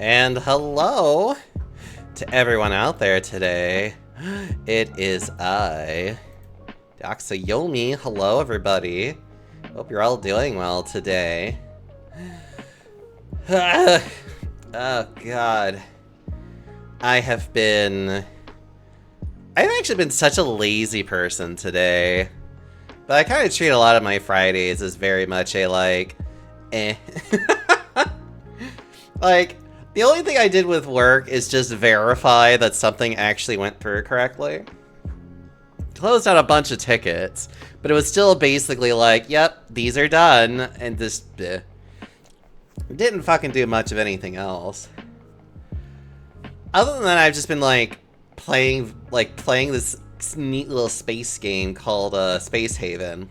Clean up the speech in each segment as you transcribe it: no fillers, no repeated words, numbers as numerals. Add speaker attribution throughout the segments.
Speaker 1: And hello to everyone out there today. It is I, Doxayomi. Hello, everybody. Hope you're all doing well today. Oh, God. I've actually been such a lazy person today. But I kind of treat a lot of my Fridays as very much a, like, eh. Like, the only thing I did with work is just verify that something actually went through correctly. Closed out a bunch of tickets, but it was still basically like, yep, these are done, and just didn't fucking do much of anything else. Other than that, I've just been playing this neat little space game called Space Haven.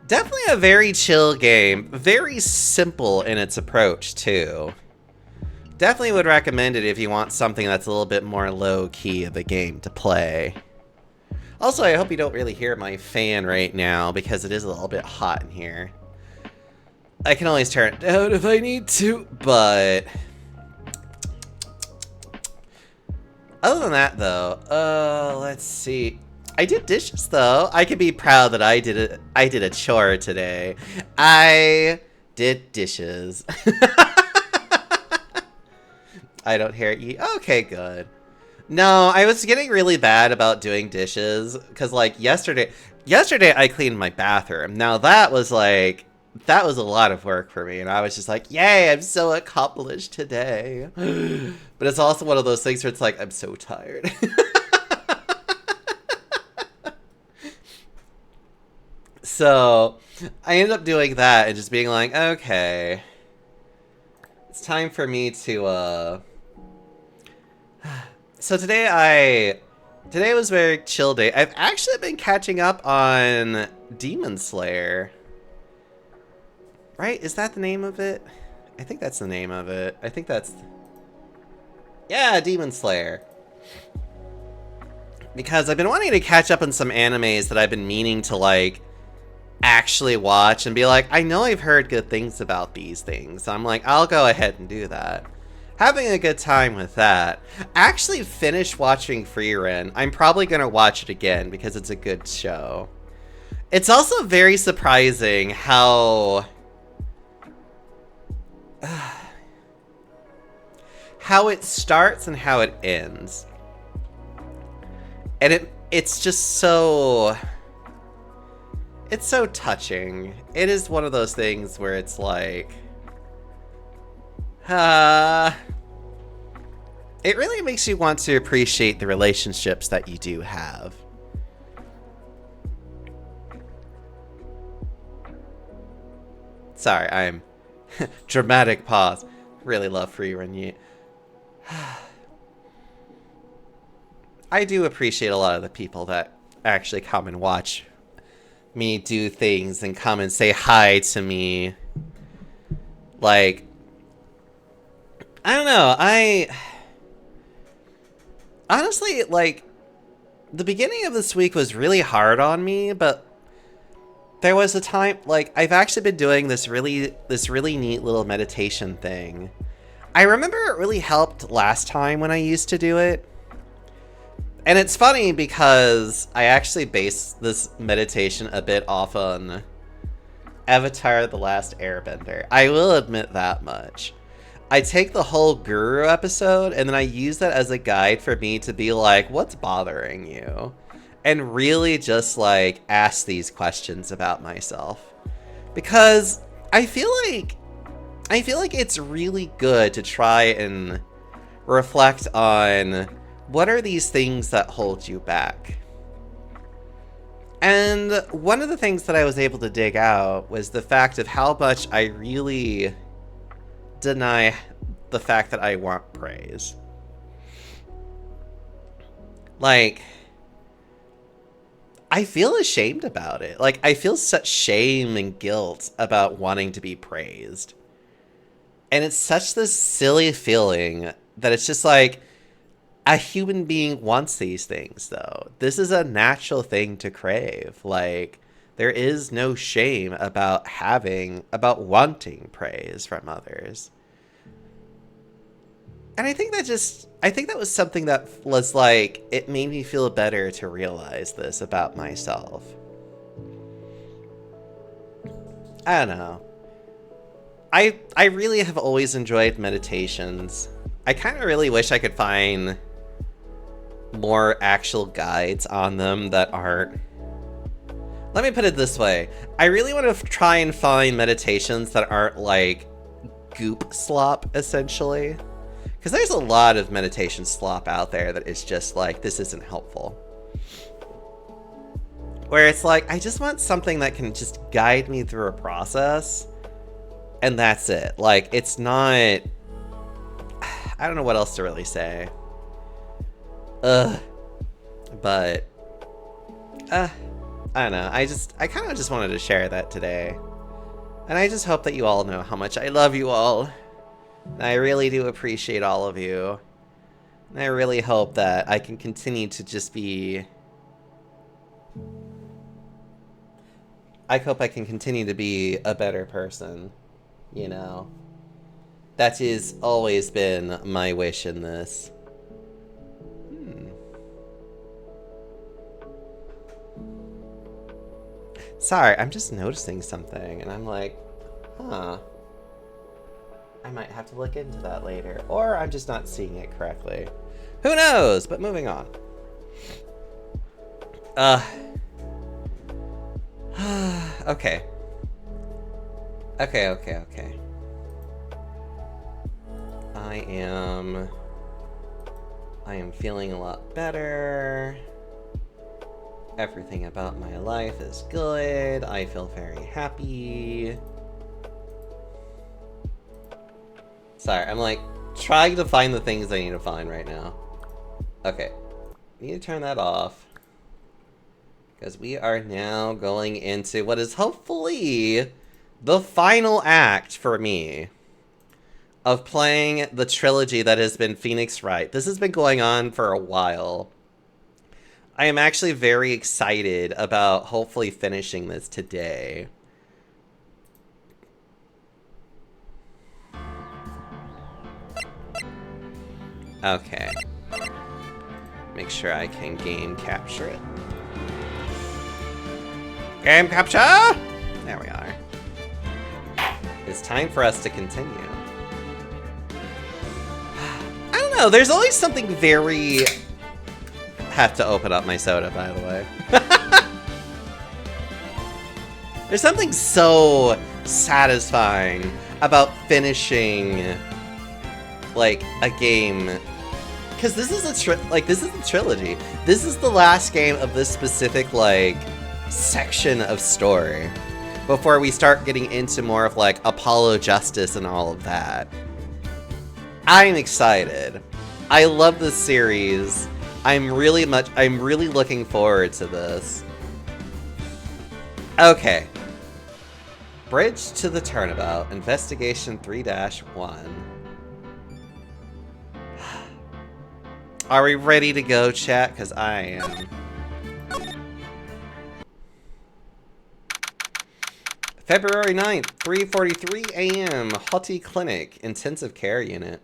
Speaker 1: Definitely a very chill game, very simple in its approach too. Definitely would recommend it if you want something that's a little bit more low-key of a game to play. Also, I hope you don't really hear my fan right now, because it is a little bit hot in here. I can always turn it down if I need to, but... Other than that, though, let's see. I did dishes, though. I can be proud that I did a chore today. I did dishes. I don't hear you. Okay, good. No, I was getting really bad about doing dishes because, like, yesterday I cleaned my bathroom. Now that was a lot of work for me, and I was just like, yay, I'm so accomplished today. But it's also one of those things where it's like, I'm so tired. So I ended up doing that and just being like, okay, it's time for me to, So today was a very chill day. I've actually been catching up on Demon Slayer. Right? Is that the name of it? I think that's the name of it. Yeah, Demon Slayer. Because I've been wanting to catch up on some animes that I've been meaning to, like, actually watch and be like, I know I've heard good things about these things. So I'm like, I'll go ahead and do that. Having a good time with that. Actually finished watching Frieren. I'm probably going to watch it again because it's a good show. It's also very surprising how it starts and how it ends. And it's just so... It's so touching. It is one of those things where it's like... it really makes you want to appreciate the relationships that you do have. Sorry, I'm... dramatic pause. Really love Frieren. I do appreciate a lot of the people that actually come and watch me do things and come and say hi to me. Like, I don't know, honestly, like, the beginning of this week was really hard on me, but there was a time, like, I've actually been doing this really neat little meditation thing. I remember it really helped last time when I used to do it. And it's funny because I actually based this meditation a bit off on Avatar: The Last Airbender. I will admit that much. I take the whole guru episode and then I use that as a guide for me to be like, what's bothering you? And really just, like, ask these questions about myself. Because I feel like it's really good to try and reflect on what are these things that hold you back? And one of the things that I was able to dig out was the fact of how much I really deny the fact that I want praise. Like, I feel ashamed about it. Like, I feel such shame and guilt about wanting to be praised. And it's such this silly feeling that it's just like, a human being wants these things, though. This is a natural thing to crave. Like, there is no shame about wanting praise from others. And I think that was something that was like, it made me feel better to realize this about myself. I don't know. I really have always enjoyed meditations. I kind of really wish I could find more actual guides on them that aren't... Let me put it this way. I really want to try and find meditations that aren't like goop slop, essentially. Because there's a lot of meditation slop out there that is just like, this isn't helpful. Where it's like, I just want something that can just guide me through a process. And that's it. Like, it's not... I don't know what else to really say. But... I don't know. I kind of just wanted to share that today. And I just hope that you all know how much I love you all. And I really do appreciate all of you. And I really hope that I can continue to just be... I hope I can continue to be a better person. You know? That has always been my wish in this. Sorry, I'm just noticing something, and I'm like, huh. I might have to look into that later. Or I'm just not seeing it correctly. Who knows? But moving on. Okay. Okay. I am feeling a lot better. Everything about my life is good. I feel very happy. Sorry, I'm like trying to find the things I need to find right now. Okay, need to turn that off. Because we are now going into what is hopefully the final act for me of playing the trilogy that has been Phoenix Wright. This has been going on for a while. I am actually very excited about hopefully finishing this today. Okay. Make sure I can game capture it. Game capture! There we are. It's time for us to continue. I don't know, there's always something very... have to open up my soda, by the way. There's something so satisfying about finishing like a game, because this is a trilogy. This is the last game of this specific like section of story before we start getting into more of like Apollo Justice and all of that. I'm excited. I love this series. I'm really looking forward to this. Okay. Bridge to the Turnabout, Investigation 3-1. Are we ready to go, chat? Because I am. February 9th, 3:43 a.m. Hottie Clinic, Intensive Care Unit.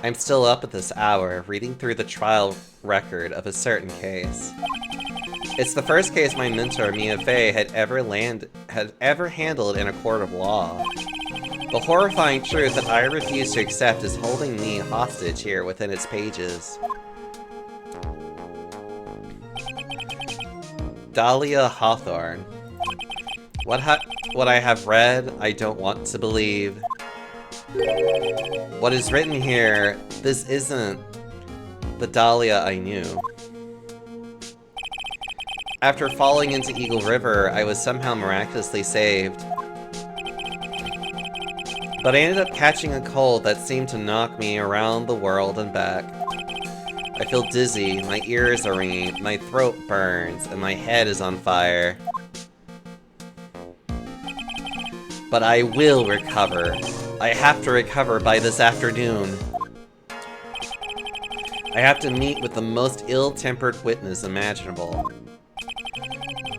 Speaker 1: I'm still up at this hour, reading through the trial record of a certain case. It's the first case my mentor, Mia Fey, had ever handled in a court of law. The horrifying truth that I refuse to accept is holding me hostage here within its pages. Dahlia Hawthorne. What I have read, I don't want to believe. What is written here, this isn't the Dahlia I knew. After falling into Eagle River, I was somehow miraculously saved. But I ended up catching a cold that seemed to knock me around the world and back. I feel dizzy, my ears are ringing, my throat burns, and my head is on fire. But I will recover. I have to recover by this afternoon. I have to meet with the most ill-tempered witness imaginable.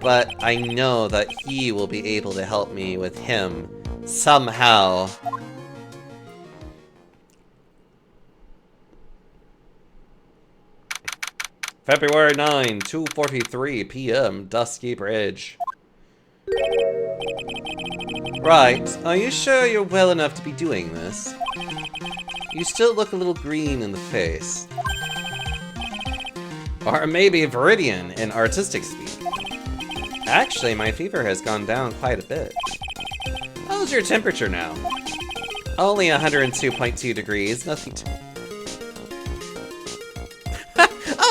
Speaker 1: but I know that he will be able to help me with him somehow. February 9, 2:43 p.m., Dusky Bridge. Right, are you sure you're well enough to be doing this? You still look a little green in the face. Or maybe Viridian in artistic speak. Actually, my fever has gone down quite a bit. How's your temperature now? Only 102.2 degrees, nothing to...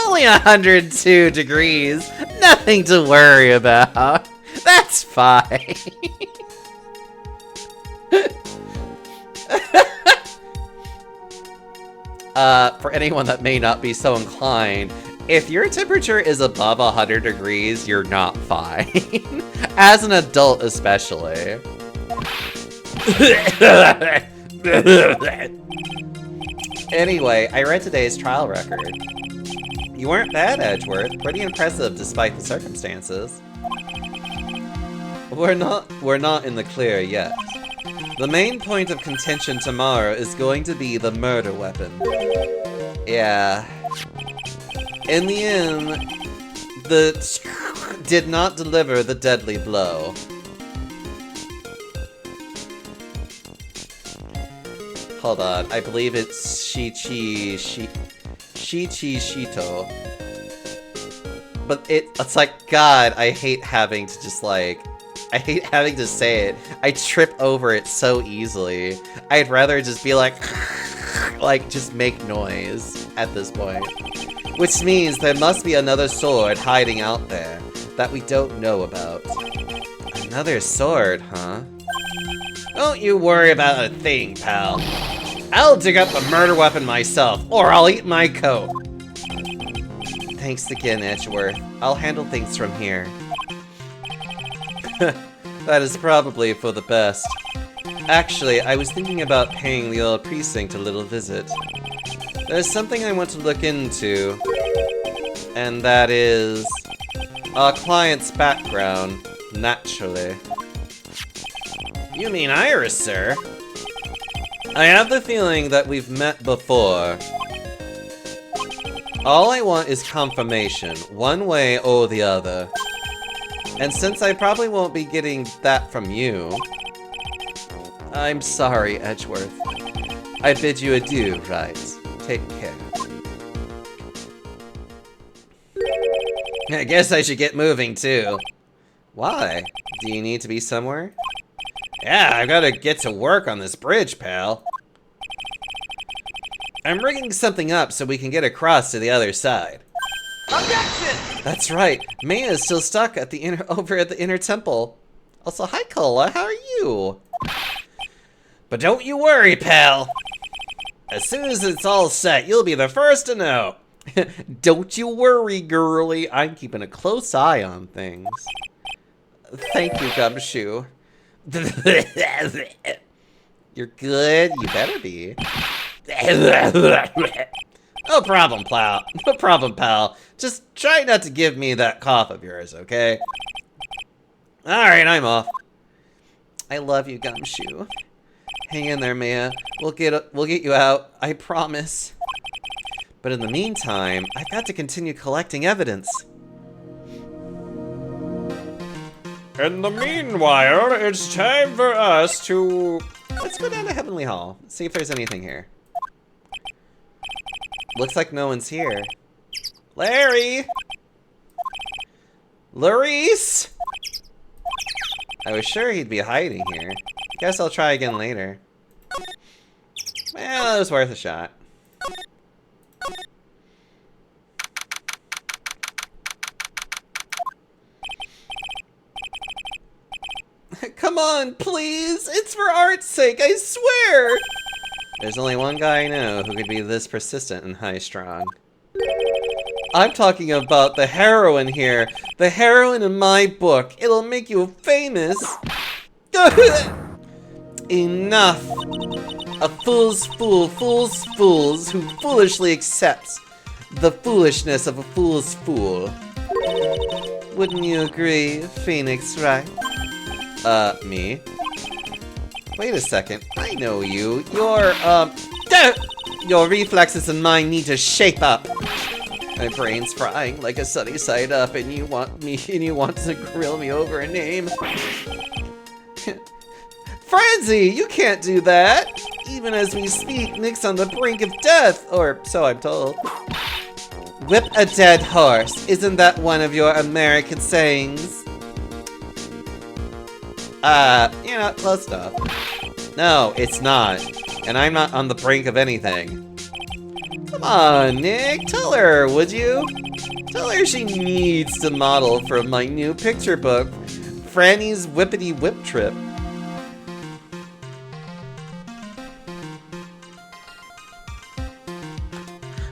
Speaker 1: Only 102 degrees, nothing to worry about. That's fine. For anyone that may not be so inclined, if your temperature is above 100 degrees, you're not fine. As an adult, especially. Anyway, I read today's trial record. You weren't bad, Edgeworth. Pretty impressive despite the circumstances. We're not in the clear yet. The main point of contention tomorrow is going to be the murder weapon. Yeah. In the end, the did not deliver the deadly blow. Hold on, I believe it's Shito. But it's like, God, I hate having to just like, I hate having to say it. I trip over it so easily. I'd rather just be like just make noise at this point. Which means there must be another sword hiding out there that we don't know about. Another sword, huh? Don't you worry about a thing, pal. I'll dig up the murder weapon myself, or I'll eat my coat. Thanks again, Edgeworth. I'll handle things from here. That is probably for the best. Actually, I was thinking about paying the old precinct a little visit. There's something I want to look into, and that is our client's background, naturally. You mean Iris, sir? I have the feeling that we've met before. All I want is confirmation, one way or the other. And since I probably won't be getting that from you, I'm sorry, Edgeworth. I bid you adieu, right? Take care. I guess I should get moving, too. Why? Do you need to be somewhere? Yeah, I gotta get to work on this bridge, pal. I'm rigging something up so we can get across to the other side. Objection! That's right. Maya is still stuck at the over at the inner temple. Also, hi, Cola. How are you? But don't you worry, pal. As soon as it's all set, you'll be the first to know. Don't you worry, girly. I'm keeping a close eye on things. Thank you, Gumshoe. You're good? You better be. No problem, pal. No problem, pal. Just try not to give me that cough of yours, okay? Alright, I'm off. I love you, Gumshoe. Hang in there, Maya. We'll get you out. I promise. But in the meantime, I've got to continue collecting evidence. In the meanwhile, it's time for us to... Let's go down to Heavenly Hall. See if there's anything here. Looks like no one's here. Larry! Larice! I was sure he'd be hiding here. Guess I'll try again later. Well, it was worth a shot. Come on, please! It's for art's sake, I swear! There's only one guy I know who could be this persistent and high-strung. I'm talking about the heroine here. The heroine in my book. It'll make you famous. Enough. A fool's fool fools fools who foolishly accepts the foolishness of a fool's fool. Wouldn't you agree, Phoenix, right? Me? Wait a second. I know you. Your reflexes and mine need to shape up. My brain's frying like a sunny side up, and you want to grill me over a name. Frenzy, you can't do that! Even as we speak, Nick's on the brink of death, or so I'm told. Whip a dead horse, isn't that one of your American sayings? Close enough. No, it's not. And I'm not on the brink of anything. Come on, Nick, tell her, would you? Tell her she needs to model from my new picture book, Franny's Whippity Whip Trip.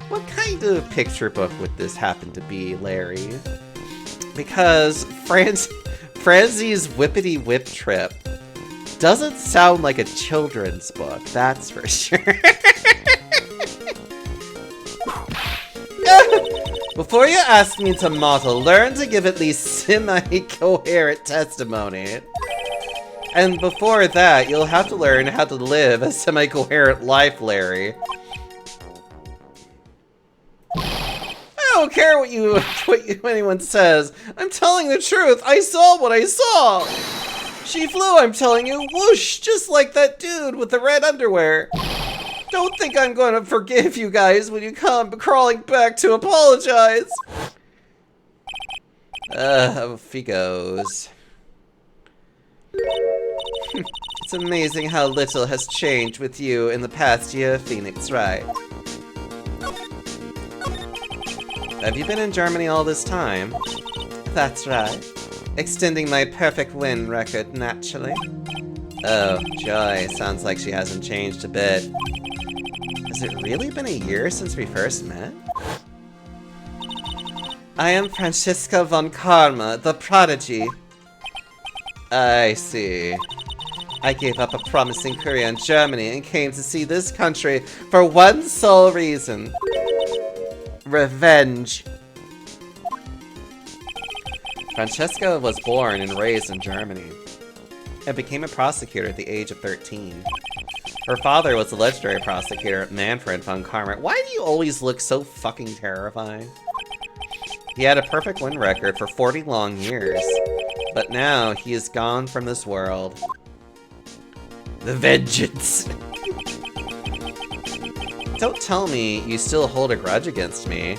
Speaker 1: What kind of picture book would this happen to be, Larry? Because Franny's Whippity Whip Trip doesn't sound like a children's book, that's for sure. Before you ask me to model, learn to give at least semi-coherent testimony. And before that, you'll have to learn how to live a semi-coherent life, Larry. I don't care what anyone says. I'm telling the truth. I saw what I saw. She flew, I'm telling you, whoosh, just like that dude with the red underwear. Don't think I'm going to forgive you guys when you come crawling back to apologize. Off he goes. It's amazing how little has changed with you in the past year, Phoenix, right? Have you been in Germany all this time? That's right. Extending my perfect win record, naturally. Oh, joy. Sounds like she hasn't changed a bit. Has it really been a year since we first met? I am Franziska von Karma, the prodigy. I see. I gave up a promising career in Germany and came to see this country for one sole reason. Revenge. Francesca was born and raised in Germany and became a prosecutor at the age of 13. Her father was a legendary prosecutor, Manfred von Karma. Why do you always look so fucking terrifying? He had a perfect win record for 40 long years, but now he is gone from this world. The vengeance! Don't tell me you still hold a grudge against me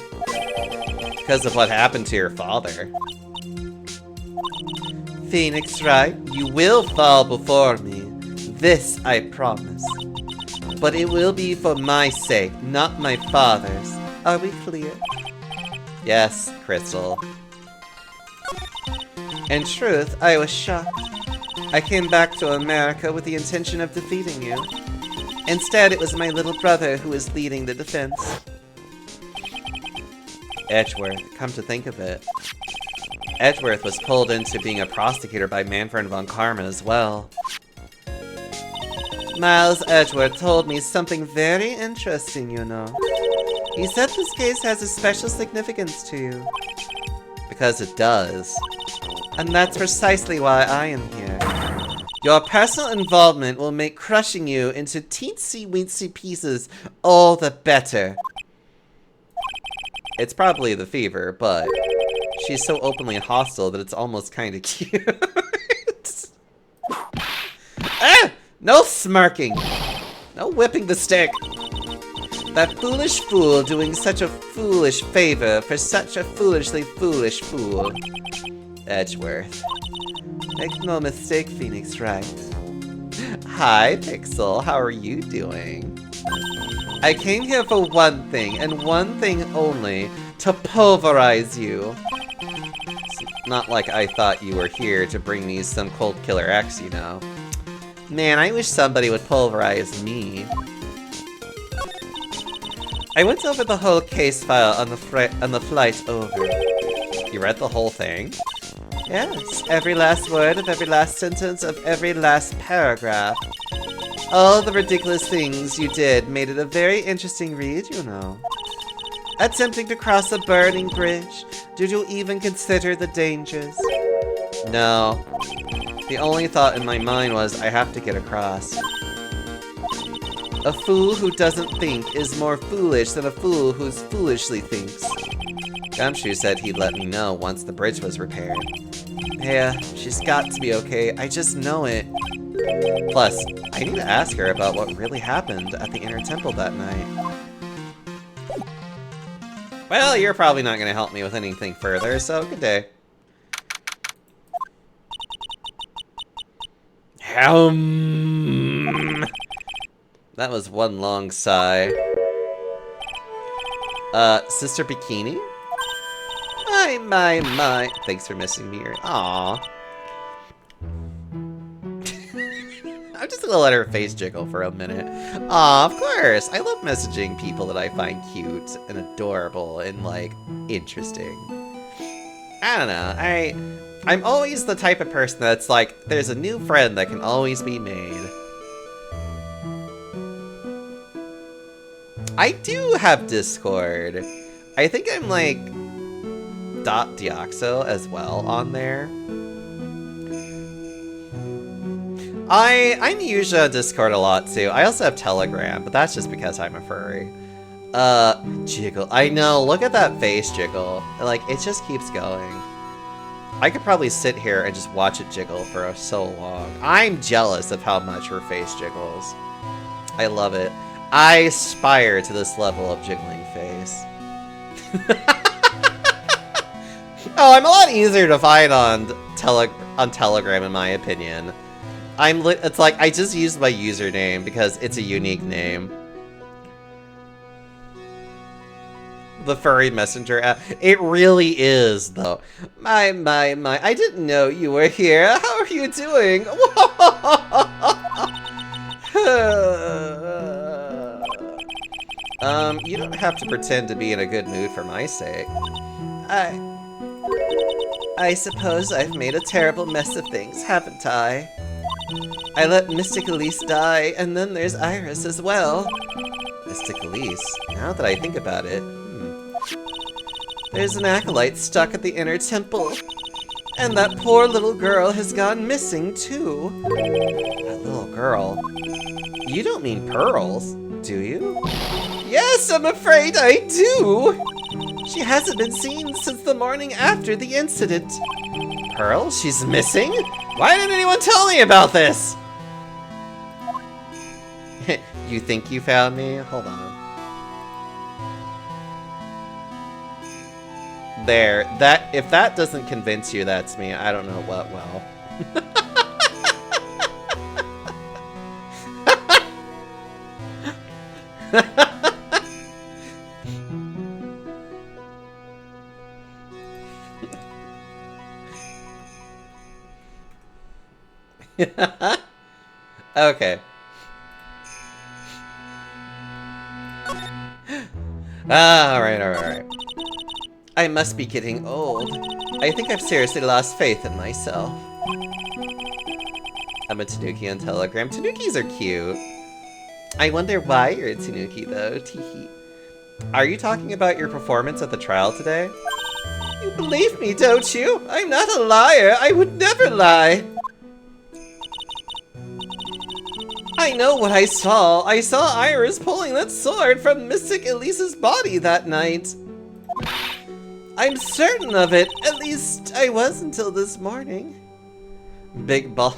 Speaker 1: because of what happened to your father. Phoenix, right? You will fall before me. This I promise. But it will be for my sake, not my father's. Are we clear? Yes, Crystal. In truth, I was shocked. I came back to America with the intention of defeating you. Instead, it was my little brother who was leading the defense. Edgeworth, come to think of it. Edgeworth was pulled into being a prosecutor by Manfred von Karma as well. Miles Edgeworth told me something very interesting, you know. He said this case has a special significance to you. Because it does. And that's precisely why I am here. Your personal involvement will make crushing you into teensy-weensy pieces all the better. It's probably the fever, but she's so openly hostile that it's almost kinda cute. Ah! No smirking! No whipping the stick! That foolish fool doing such a foolish favor for such a foolishly foolish fool. Edgeworth. Make no mistake, Phoenix, right? Hi, Pixel. How are you doing? I came here for one thing, and one thing only. To pulverize you. It's not like I thought you were here to bring me some cold killer X, you know. Man, I wish somebody would pulverize me. I went over the whole case file on the flight over. You read the whole thing? Yes, every last word of every last sentence of every last paragraph. All the ridiculous things you did made it a very interesting read, you know. Attempting to cross a burning bridge? Did you even consider the dangers? No. The only thought in my mind was, I have to get across. A fool who doesn't think is more foolish than a fool who foolishly thinks. Gumshoe said he'd let me know once the bridge was repaired. Yeah, she's got to be okay, I just know it. Plus, I need to ask her about what really happened at the Inner Temple that night. Well, you're probably not going to help me with anything further, so good day. That was one long sigh. Sister Bikini? My. Thanks for missing me. Aww. I'm just gonna let her face jiggle for a minute. Aw, of course. I love messaging people that I find cute and adorable and, like, interesting. I don't know. I'm always the type of person that's like, there's a new friend that can always be made. I do have Discord. I think I'm like .deoxo as well on there. I'm usually on Discord a lot too. I also have Telegram, but that's just because I'm a furry. Jiggle. I know, look at that face jiggle. Like, it just keeps going. I could probably sit here and just watch it jiggle for so long. I'm jealous of how much her face jiggles. I love it. I aspire to this level of jiggling face. Oh, I'm a lot easier to find on Telegram, in my opinion. It's like, I just used my username because it's a unique name. The furry messenger app. It really is, though. My. I didn't know you were here. How are you doing? You don't have to pretend to be in a good mood for my sake. I suppose I've made a terrible mess of things, haven't I? I let Mystic Elise die, and then there's Iris as well. Mystic Elise? Now that I think about it, There's an acolyte stuck at the Inner Temple. And that poor little girl has gone missing, too. That little girl? You don't mean Pearls, do you? Yes, I'm afraid I do! She hasn't been seen since the morning after the incident. Pearl? She's missing? Why didn't anyone tell me about this? You think you found me? Hold on. There. If that doesn't convince you that's me, I don't know what will. Okay. Alright. I must be getting old. I think I've seriously lost faith in myself. I'm a Tanuki on Telegram. Tanukis are cute. I wonder why you're a Tanuki, though. Teehee. Are you talking about your performance at the trial today? You believe me, don't you? I'm not a liar. I would never lie. I know what I saw. I saw Iris pulling that sword from Mystic Elise's body that night. I'm certain of it. At least I was until this morning. Big ball.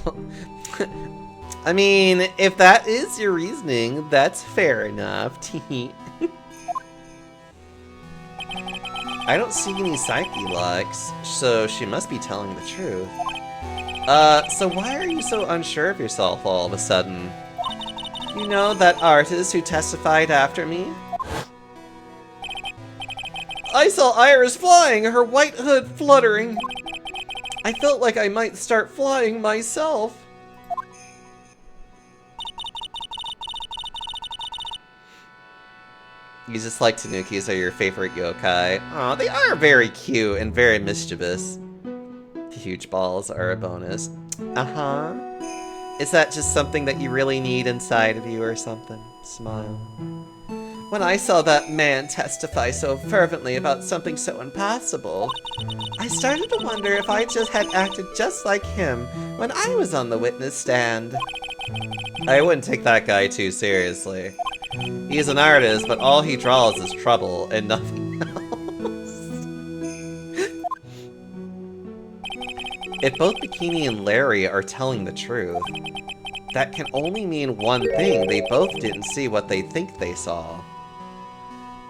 Speaker 1: I mean, if that is your reasoning, that's fair enough. I don't see any Psyche locks, so she must be telling the truth. So why are you so unsure of yourself all of a sudden? You know that artist who testified after me? I saw Iris flying, her white hood fluttering. I felt like I might start flying myself. You just like Tanukis are your favorite yokai. Aw, they are very cute and very mischievous. Huge balls are a bonus. Uh-huh. Is that just something that you really need inside of you or something? Smile. When I saw that man testify so fervently about something so impossible, I started to wonder if I just had acted just like him when I was on the witness stand. I wouldn't take that guy too seriously. He's an artist, but all he draws is trouble and nothing else. If both Bikini and Larry are telling the truth, that can only mean one thing: they both didn't see what they think they saw.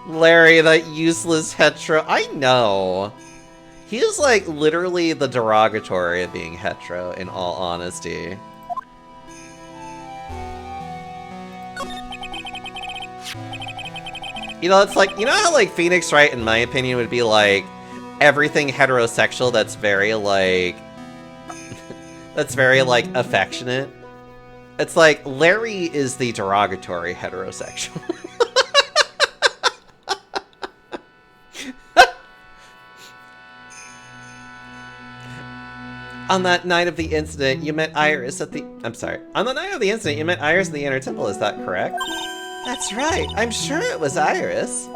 Speaker 1: Larry, that useless hetero. I know. He is like literally the derogatory of being hetero, in all honesty. You know, it's like, you know how like Phoenix Wright, in my opinion, would be like everything heterosexual that's very like, that's very like affectionate? It's like Larry is the derogatory heterosexual. On that night of the incident, you met Iris at the... I'm sorry. On the night of the incident, you met Iris at the Inner Temple, is that correct? That's right. I'm sure it was Iris.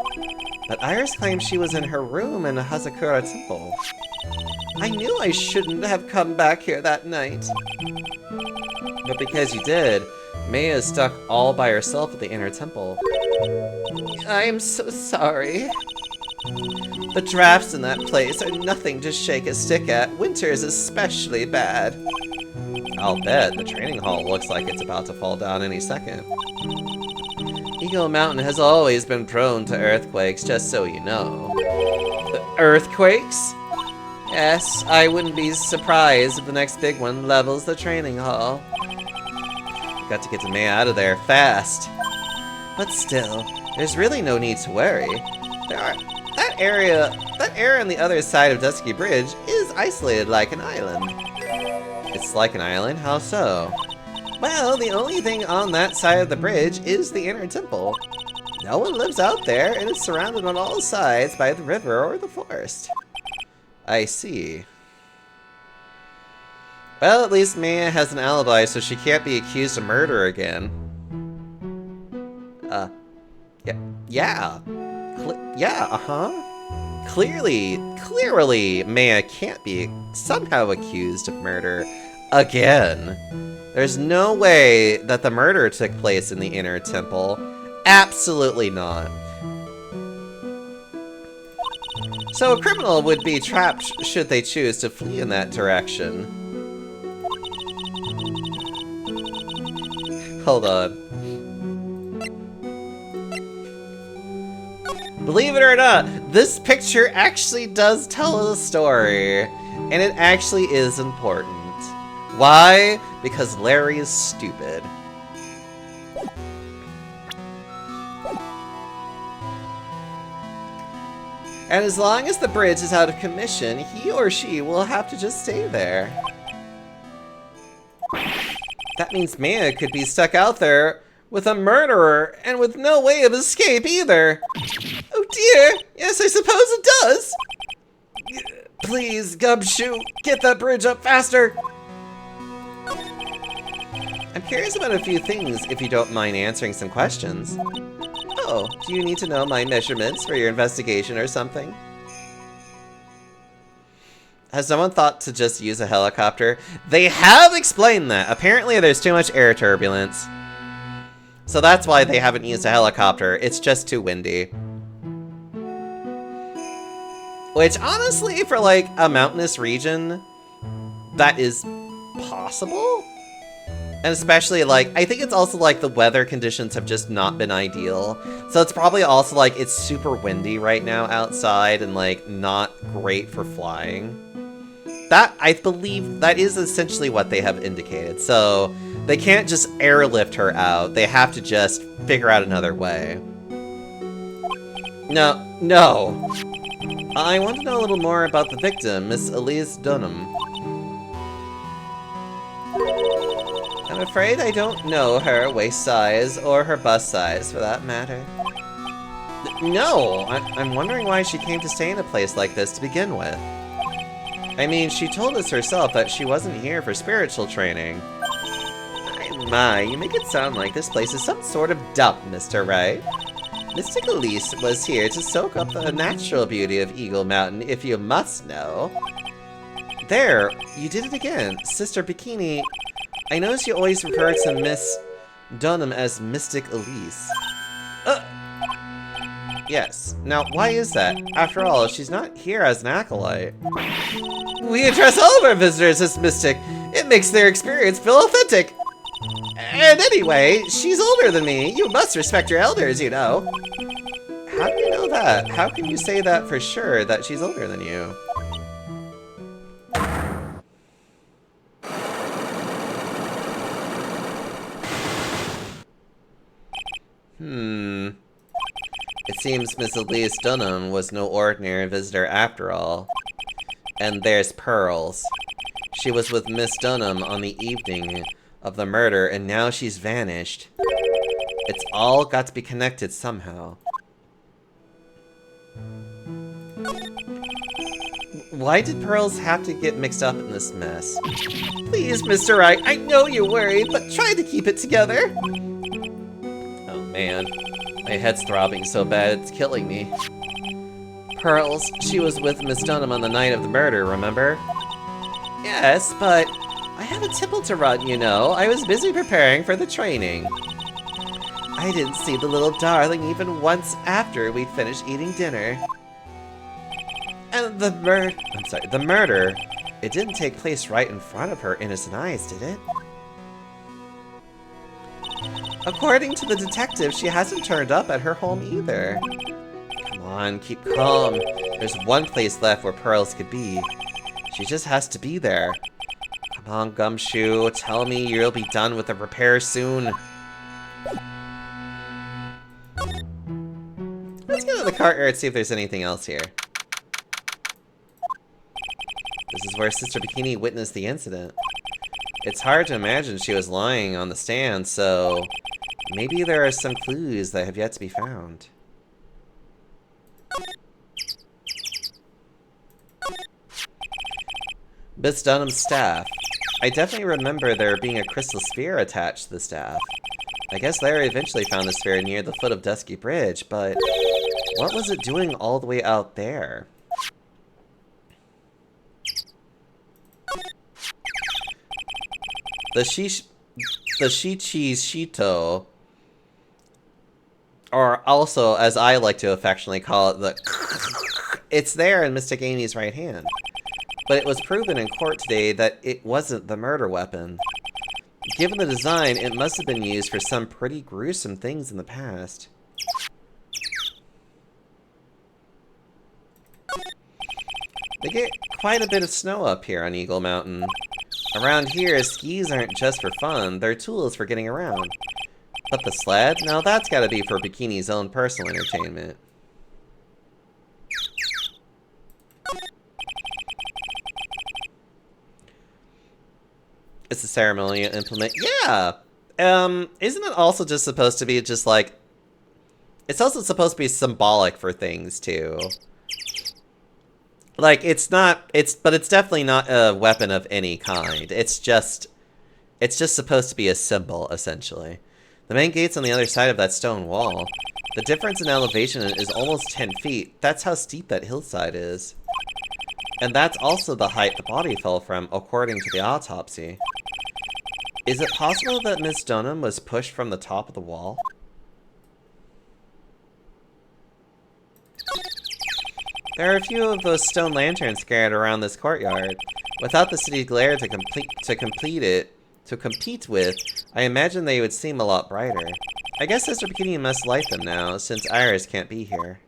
Speaker 1: But Iris claims she was in her room in the Hazakura Temple. I knew I shouldn't have come back here that night. But because you did, Maya is stuck all by herself at the Inner Temple. I am so sorry. The drafts in that place are nothing to shake a stick at. Winter is especially bad. I'll bet. The training hall looks like it's about to fall down any second. Eagle Mountain has always been prone to earthquakes, just so you know. Earthquakes? Yes, I wouldn't be surprised if the next big one levels the training hall. Got to get the Maya out of there fast. But still, there's really no need to worry. That area on the other side of Dusky Bridge is isolated like an island. It's like an island? How so? Well, the only thing on that side of the bridge is the Inner Temple. No one lives out there, and it's surrounded on all sides by the river or the forest. I see. Well, at least Maya has an alibi, so she can't be accused of murder again. Yeah, Clearly, Maya can't be somehow accused of murder again. There's no way that the murder took place in the Inner Temple. Absolutely not. So a criminal would be trapped should they choose to flee in that direction. Hold on. Believe it or not, this picture actually does tell a story, and it actually is important. Why? Because Larry is stupid. And as long as the bridge is out of commission, he or she will have to just stay there. That means Maya could be stuck out there with a murderer and with no way of escape either. Oh dear, yes, I suppose it does. Please, Gumshoe, get that bridge up faster. I'm curious about a few things, if you don't mind answering some questions. Oh, do you need to know my measurements for your investigation or something? Has someone thought to just use a helicopter? They have explained that. Apparently there's too much air turbulence. So that's why they haven't used a helicopter. It's just too windy. Which, honestly, for like a mountainous region, that is possible. And especially, like, I think it's also like the weather conditions have just not been ideal. So it's probably also like it's super windy right now outside and like not great for flying. That, I believe, that is essentially what they have indicated. So they can't just airlift her out. They have to just figure out another way. No. I want to know a little more about the victim, Miss Elise Dunham. I'm afraid I don't know her waist size or her bust size, for that matter. No, I'm wondering why she came to stay in a place like this to begin with. I mean, she told us herself that she wasn't here for spiritual training. My, you make it sound like this place is some sort of dump, Mr. Wright. Mystic Elise was here to soak up the natural beauty of Eagle Mountain, if you must know. There, you did it again. Sister Bikini, I notice you always refer to Miss Dunham as Mystic Elise. Yes. Now, why is that? After all, she's not here as an acolyte. We address all of our visitors as Mystic. It makes their experience feel authentic. And anyway, she's older than me. You must respect your elders, you know. How do you know that? How can you say that for sure, that she's older than you? It seems Miss Elise Dunham was no ordinary visitor after all. And there's Pearls. She was with Miss Dunham on the evening of the murder, and now she's vanished. It's all got to be connected somehow. Why did Pearls have to get mixed up in this mess? Please, Mr. Wright, I know you're worried, but try to keep it together. Oh man, my head's throbbing so bad it's killing me. Pearls, she was with Miss Dunham on the night of the murder, remember? Yes, but I have a tipple to run, you know. I was busy preparing for the training. I didn't see the little darling even once after we'd finished eating dinner. And the murder, it didn't take place right in front of her innocent eyes, did it? According to the detective, she hasn't turned up at her home either. Come on, keep calm. There's one place left where Pearls could be. She just has to be there. Come on, Gumshoe, tell me you'll be done with the repair soon. Let's go to the courtyard and see if there's anything else here. This is where Sister Bikini witnessed the incident. It's hard to imagine she was lying on the stand, so maybe there are some clues that have yet to be found. Miss Dunham's staff. I definitely remember there being a crystal sphere attached to the staff. I guess Larry eventually found the sphere near the foot of Dusky Bridge, but what was it doing all the way out there? The Shichi Shito, or also, as I like to affectionately call it, the it's there in Mystic Amy's right hand. But it was proven in court today that it wasn't the murder weapon. Given the design, it must have been used for some pretty gruesome things in the past. They get quite a bit of snow up here on Eagle Mountain. Around here, skis aren't just for fun, they're tools for getting around. But the sled? Now that's gotta be for Bikini's own personal entertainment. It's a ceremonial implement. Yeah! Isn't it also just supposed to be just like... It's also supposed to be symbolic for things, too. Like, it's not... But it's definitely not a weapon of any kind. It's just supposed to be a symbol, essentially. The main gate's on the other side of that stone wall. The difference in elevation is almost 10 feet. That's how steep that hillside is. And that's also the height the body fell from, according to the autopsy. Is it possible that Miss Dunham was pushed from the top of the wall? There are a few of those stone lanterns scattered around this courtyard. Without the city glare to compete with, I imagine they would seem a lot brighter. I guess Sister Bikini must light them now, since Iris can't be here.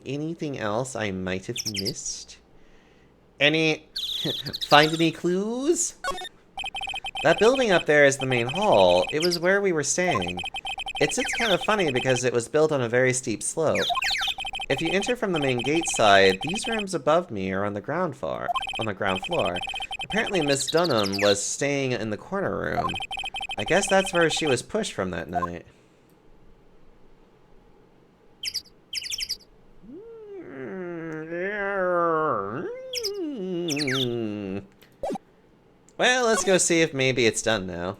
Speaker 1: Anything else I might have missed? Find any clues? That building up there is the main hall. It was where we were staying. It's kind of funny because it was built on a very steep slope. If you enter from the main gate side, these rooms above me are on the ground floor. Apparently Miss Dunham was staying in the corner room. I guess that's where she was pushed from that night. Well, let's go see if maybe it's done now.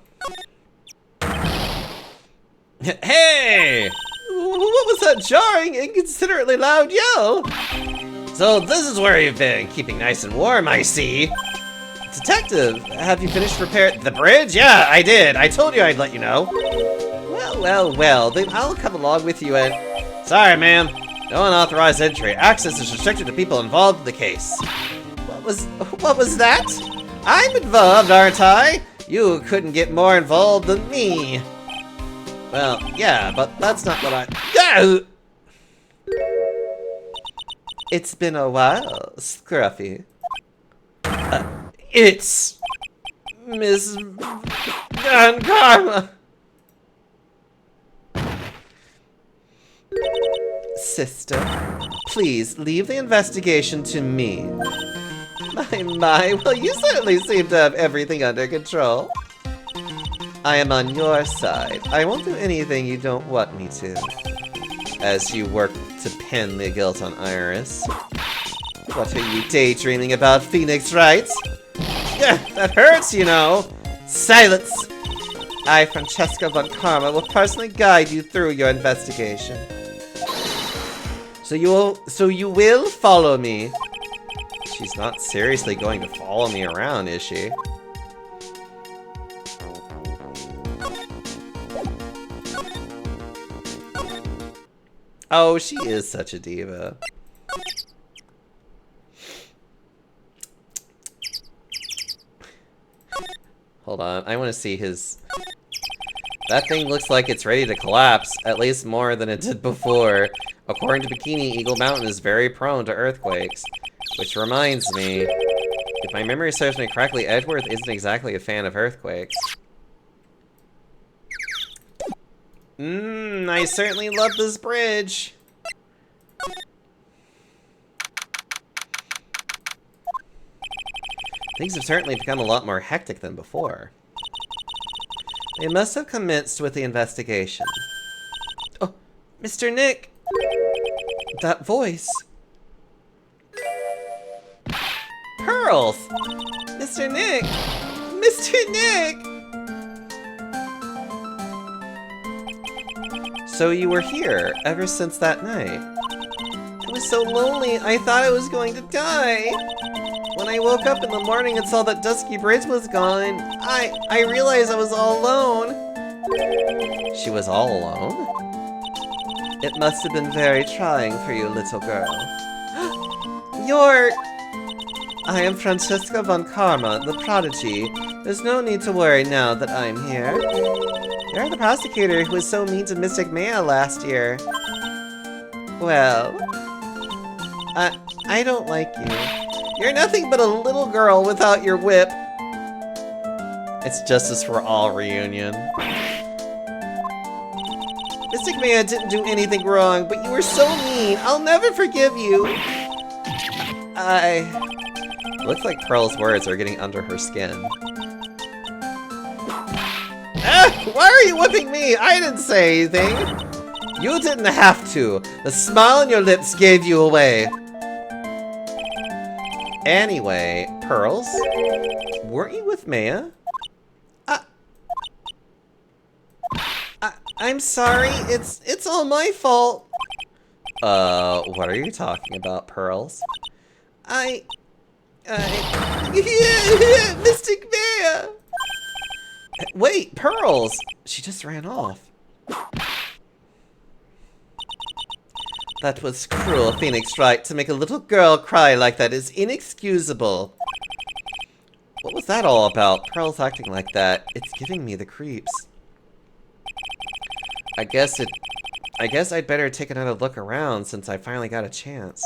Speaker 1: Hey! What was that jarring, inconsiderately loud yell? So this is where you've been, keeping nice and warm, I see. Detective, have you finished repairing the bridge? Yeah, I did. I told you I'd let you know. Well, then I'll come along with you and... Sorry, ma'am. No unauthorized entry. Access is restricted to people involved in the case. What was that? I'm involved, aren't I? You couldn't get more involved than me. Well, yeah, but that's not what I... It's been a while, Scruffy. It's... Miss... Karma. Sister, please leave the investigation to me. My, well, you certainly seem to have everything under control. I am on your side. I won't do anything you don't want me to. As you work to pin the guilt on Iris. What are you daydreaming about, Phoenix, right? Yeah, that hurts, you know. Silence! I, Francesca von Karma, will personally guide you through your investigation. So you will follow me. She's not seriously going to follow me around, is she? Oh, she is such a diva. Hold on, I want to see his... That thing looks like it's ready to collapse, at least more than it did before. According to Bikini, Eagle Mountain is very prone to earthquakes. Which reminds me, if my memory serves me correctly, Edgeworth isn't exactly a fan of earthquakes. I certainly love this bridge. Things have certainly become a lot more hectic than before. They must have commenced with the investigation. Oh, Mr. Nick! That voice. Pearls! Mr. Nick! Mr. Nick! So you were here ever since that night. I was so lonely, I thought I was going to die. When I woke up in the morning and saw that Dusky Bridge was gone, I realized I was all alone. She was all alone? It must have been very trying for you, little girl. I am Francesca von Karma, the prodigy. There's no need to worry now that I'm here. You're the prosecutor who was so mean to Mystic Maya last year. Well, I don't like you. You're nothing but a little girl without your whip. It's Justice for All reunion. Mystic Maya didn't do anything wrong, but you were so mean. I'll never forgive you. Looks like Pearl's words are getting under her skin. Why are you whipping me? I didn't say anything. You didn't have to. The smile on your lips gave you away. Anyway, Pearls, weren't you with Maya? I'm sorry. It's all my fault. What are you talking about, Pearls? Mystic Maya! Wait, Pearls! She just ran off. That was cruel, Phoenix Wright. To make a little girl cry like that is inexcusable. What was that all about? Pearls acting like that. It's giving me the creeps. I guess I'd better take another look around since I finally got a chance.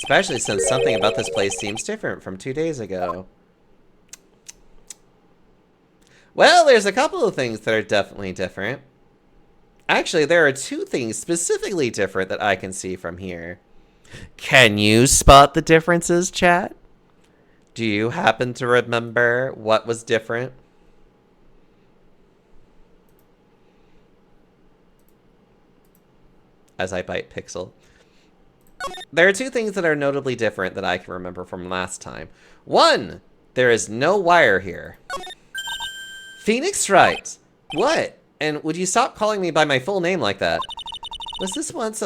Speaker 1: Especially since something about this place seems different from 2 days ago. Well, there's a couple of things that are definitely different. Actually, there are 2 things specifically different that I can see from here. Can you spot the differences, chat? Do you happen to remember what was different? As I bite Pixel. There are 2 things that are notably different that I can remember from last time. 1, there is no wire here. Phoenix Wright. What? And would you stop calling me by my full name like that? Was this once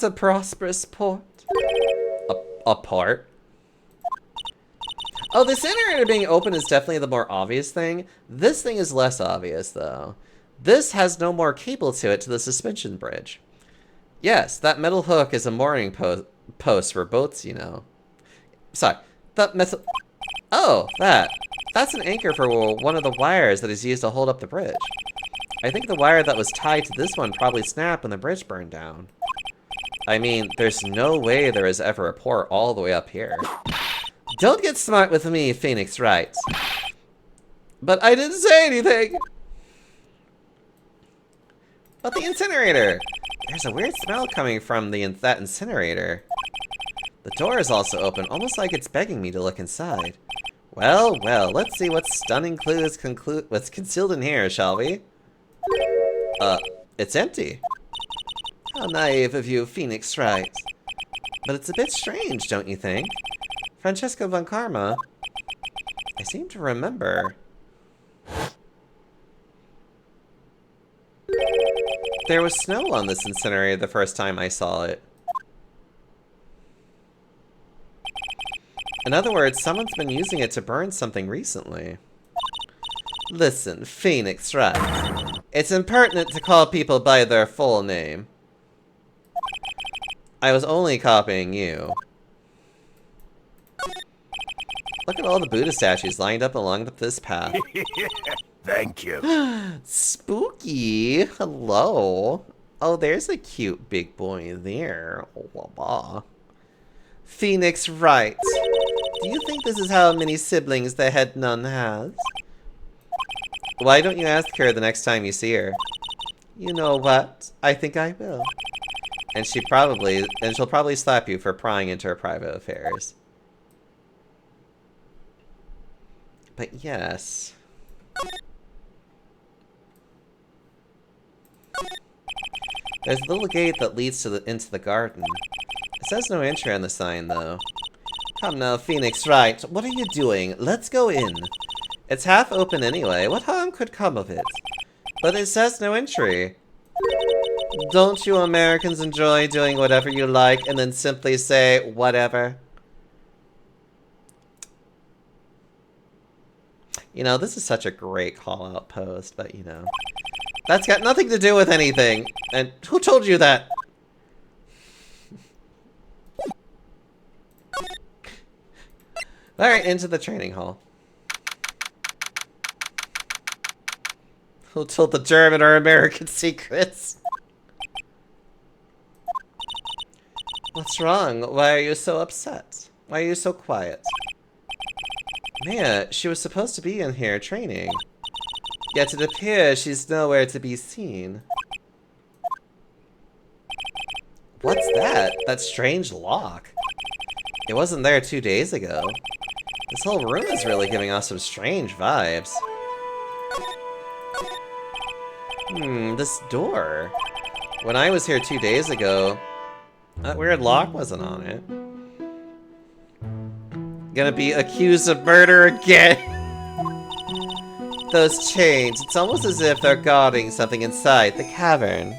Speaker 1: a prosperous port? A port? Oh, the incinerator being open is definitely the more obvious thing. This thing is less obvious, though. This has no more cable to it to the suspension bridge. Yes, that metal hook is a mooring post for boats, you know. Sorry, that metal... Oh, that's an anchor for one of the wires that is used to hold up the bridge. I think the wire that was tied to this one probably snapped when the bridge burned down. I mean, there's no way there was ever a port all the way up here. Don't get smart with me, Phoenix Wright. But I didn't say anything! But the incinerator! There's a weird smell coming from that incinerator. The door is also open, almost like it's begging me to look inside. Well, well, let's see what stunning clues what's concealed in here, shall we? It's empty. How naive of you, Phoenix Wright. But it's a bit strange, don't you think? Francesco von Karma. I seem to remember. There was snow on this incinerator the first time I saw it. In other words, someone's been using it to burn something recently. Listen, Phoenix Wright. It's impertinent to call people by their full name. I was only copying you. Look at all the Buddha statues lined up along this path.
Speaker 2: Thank you.
Speaker 1: Spooky. Hello. Oh, there's a cute big boy there. Oh, blah, blah. Phoenix Wright. Do you think this is how many siblings the head nun has? Why don't you ask her the next time you see her? You know what? I think I will. And she'll probably slap you for prying into her private affairs. But yes. There's a little gate that leads to into the garden. It says no entry on the sign, though. Come now, Phoenix Wright. What are you doing? Let's go in. It's half open anyway. What harm could come of it? But it says no entry. Don't you Americans enjoy doing whatever you like and then simply say whatever? You know, this is such a great call-out post, but you know. That's got nothing to do with anything. And who told you that? Alright, into the training hall. Who told the German or American secrets? What's wrong? Why are you so upset? Why are you so quiet? Maya, she was supposed to be in here training. Yet it appears she's nowhere to be seen. What's that? That strange lock. It wasn't there 2 days ago. This whole room is really giving off some strange vibes. This door. When I was here 2 days ago, that weird lock wasn't on it. Gonna be accused of murder again. Those chains, it's almost as if they're guarding something inside the cavern.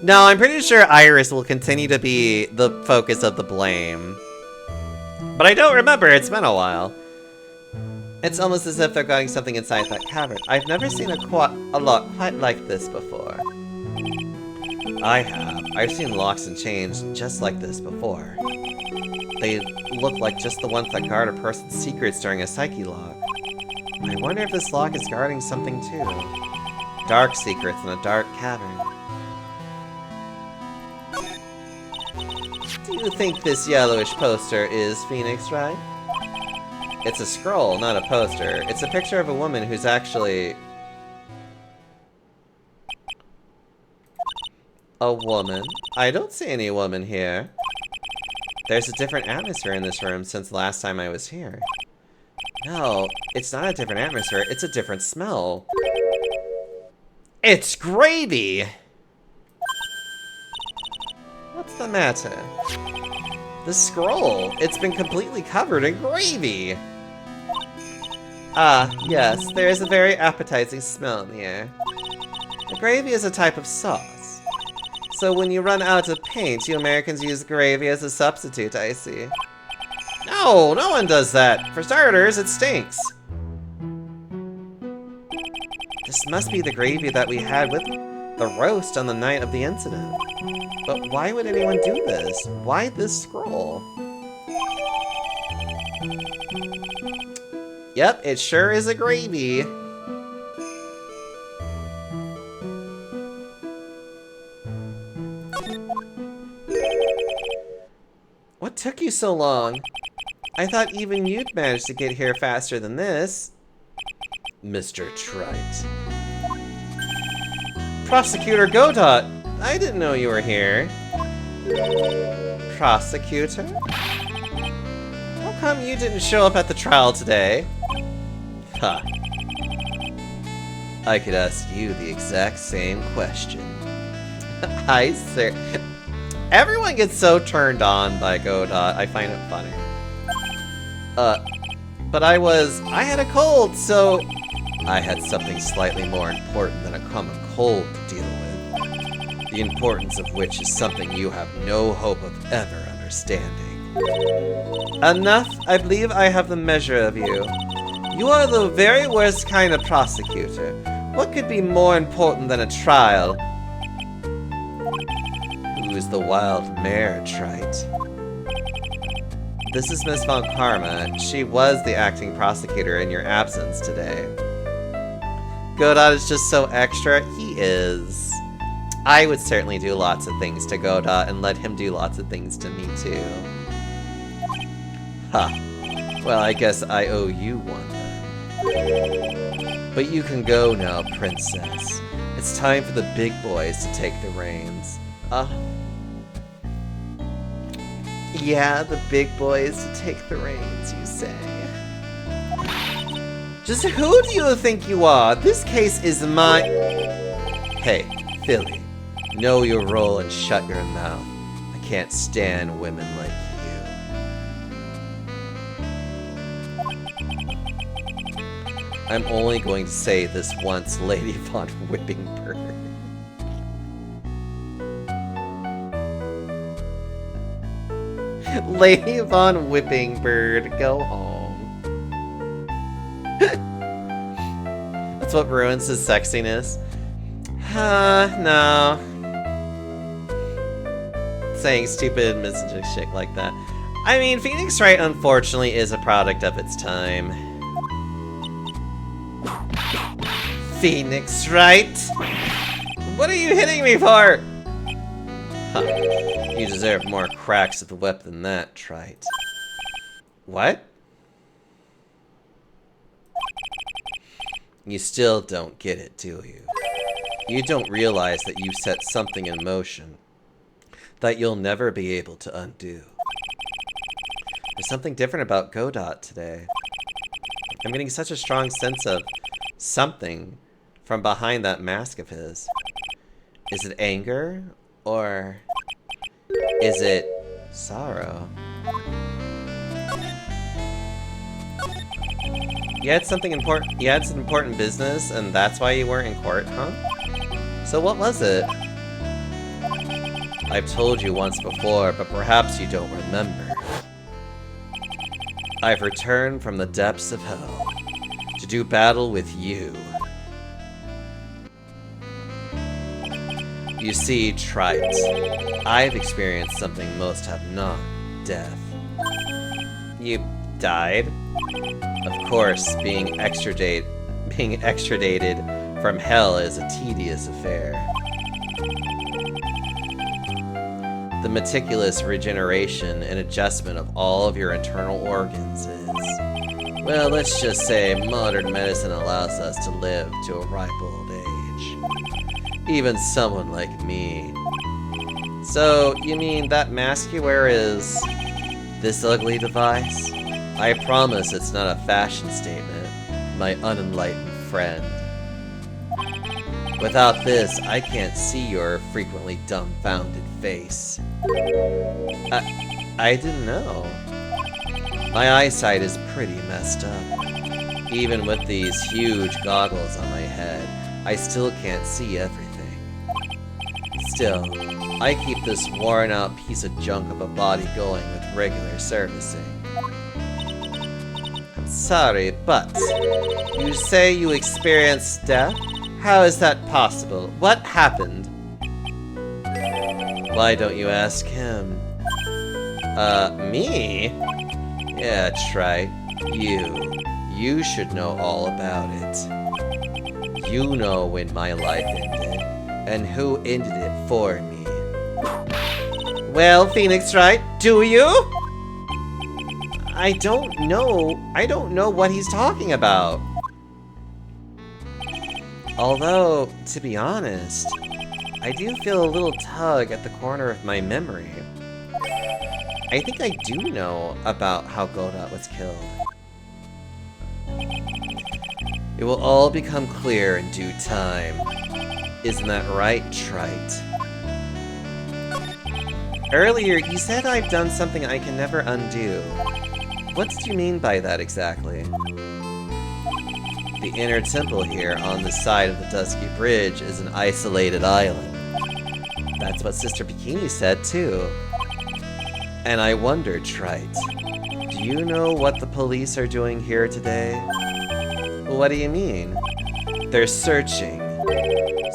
Speaker 1: No, I'm pretty sure Iris will continue to be the focus of the blame. But I don't remember, it's been a while. It's almost as if they're guarding something inside that cavern. I've never seen a lock quite like this before. I have. I've seen locks and chains just like this before. They look like just the ones that guard a person's secrets during a psyche lock. I wonder if this lock is guarding something too. Dark secrets in a dark cavern. Do you think this yellowish poster is Phoenix Wright? It's a scroll, not a poster. It's a picture of a woman who's actually... a woman? I don't see any woman here. There's a different atmosphere in this room since the last time I was here. No, it's not a different atmosphere, it's a different smell. It's gravy! What's the matter? The scroll, it's been completely covered in gravy! Ah, yes, there is a very appetizing smell in the air. The gravy is a type of sauce. So when you run out of paint, you Americans use gravy as a substitute, I see. No, no one does that. For starters, it stinks. This must be the gravy that we had with the roast on the night of the incident. But why would anyone do this? Why this scroll? Yep, it sure is a gravy. What took you so long? I thought even you'd manage to get here faster than this. Mr. Trite. Prosecutor Godot! I didn't know you were here. Prosecutor? How come you didn't show up at the trial today? Huh. I could ask you the exact same question. I sir. Everyone gets so turned on by Godot, I find it funny. But I had a cold, so I had something slightly more important than a common cold to deal with. The importance of which is something you have no hope of ever understanding. Enough, I believe I have the measure of you. You are the very worst kind of prosecutor. What could be more important than a trial? Who is the wild mare, Trite? This is Miss Von Karma. She was the acting prosecutor in your absence today. Godot is just so extra. He is. I would certainly do lots of things to Godot and let him do lots of things to me too. Huh. Well, I guess I owe you one then. But you can go now, princess. It's time for the big boys to take the reins. Yeah, the big boys to take the reins, you say? Just who do you think you are? This case is my... Hey, Philly. Know your role and shut your mouth. I can't stand women like you. I'm only going to say this once, Lady Von Whippingbird. Lady Von Whippingbird, go home. That's what ruins his sexiness. No. Saying stupid misogynist shit like that. I mean, Phoenix Wright unfortunately is a product of its time. Phoenix Wright? What are you hitting me for? Huh. You deserve more cracks at the whip than that, Trite. What? You still don't get it, do you? You don't realize that you set something in motion that you'll never be able to undo. There's something different about Godot today. I'm getting such a strong sense of something from behind that mask of his. Is it anger? Or is it sorrow? You had something important. You had some important business, and that's why you weren't in court, huh? So what was it? I've told you once before, but perhaps you don't remember. I've returned from the depths of hell to do battle with you. You see, Trite, I've experienced something most have not, death. You died? Of course, being extradited from hell is a tedious affair. The meticulous regeneration and adjustment of all of your internal organs is, well, let's just say modern medicine allows us to live to a ripe old age. Even someone like me. So, you mean that mask you wear is this ugly device? I promise it's not a fashion statement, my unenlightened friend. Without this, I can't see your frequently dumbfounded face. I didn't know. My eyesight is pretty messed up. Even with these huge goggles on my head, I still can't see everything. Still, I keep this worn-out piece of junk of a body going with regular servicing. I'm sorry, but you say you experienced death? How is that possible? What happened? Why don't you ask him? Me? Yeah, try. You should know all about it. You know when my life ended, and who ended it for me. Well, Phoenix Wright, do you? I don't know what he's talking about. Although, to be honest, I do feel a little tug at the corner of my memory. I think I do know about how Godot was killed. It will all become clear in due time. Isn't that right, Trite? Earlier, you said I've done something I can never undo. What did you mean by that exactly? The inner temple here on the side of the Dusky Bridge is an isolated island. That's what Sister Bikini said, too. And I wonder, Trite, do you know what the police are doing here today? What do you mean? They're searching.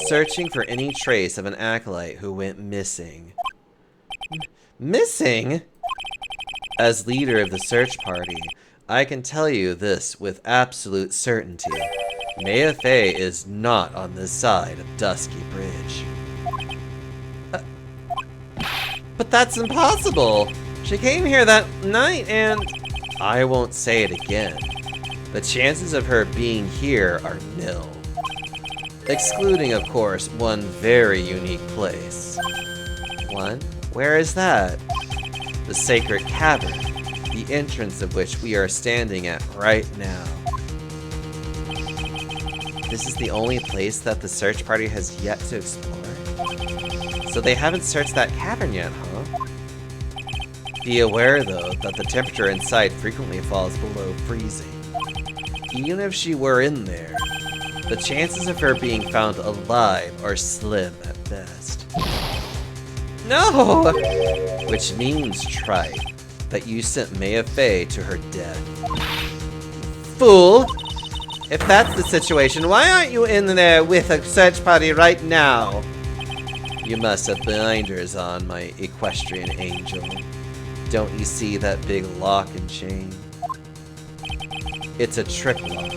Speaker 1: Searching for any trace of an acolyte who went missing. Missing? As leader of the search party, I can tell you this with absolute certainty. MAYBE is not on this side of Dusky Bridge. But that's impossible! She came here that night and... I won't say it again. The chances of her being here are nil. Excluding, of course, one very unique place. One? Where is that? The Sacred Cavern, the entrance of which we are standing at right now. This is the only place that the search party has yet to explore? So they haven't searched that cavern yet, huh? Be aware, though, that the temperature inside frequently falls below freezing. Even if she were in there, the chances of her being found alive are slim at best. No! Which means, Trite, that you sent MAYBE to her death. Fool! If that's the situation, why aren't you in there with a search party right now? You must have blinders on, my equestrian angel. Don't you see that big lock and chain? It's a trick lock.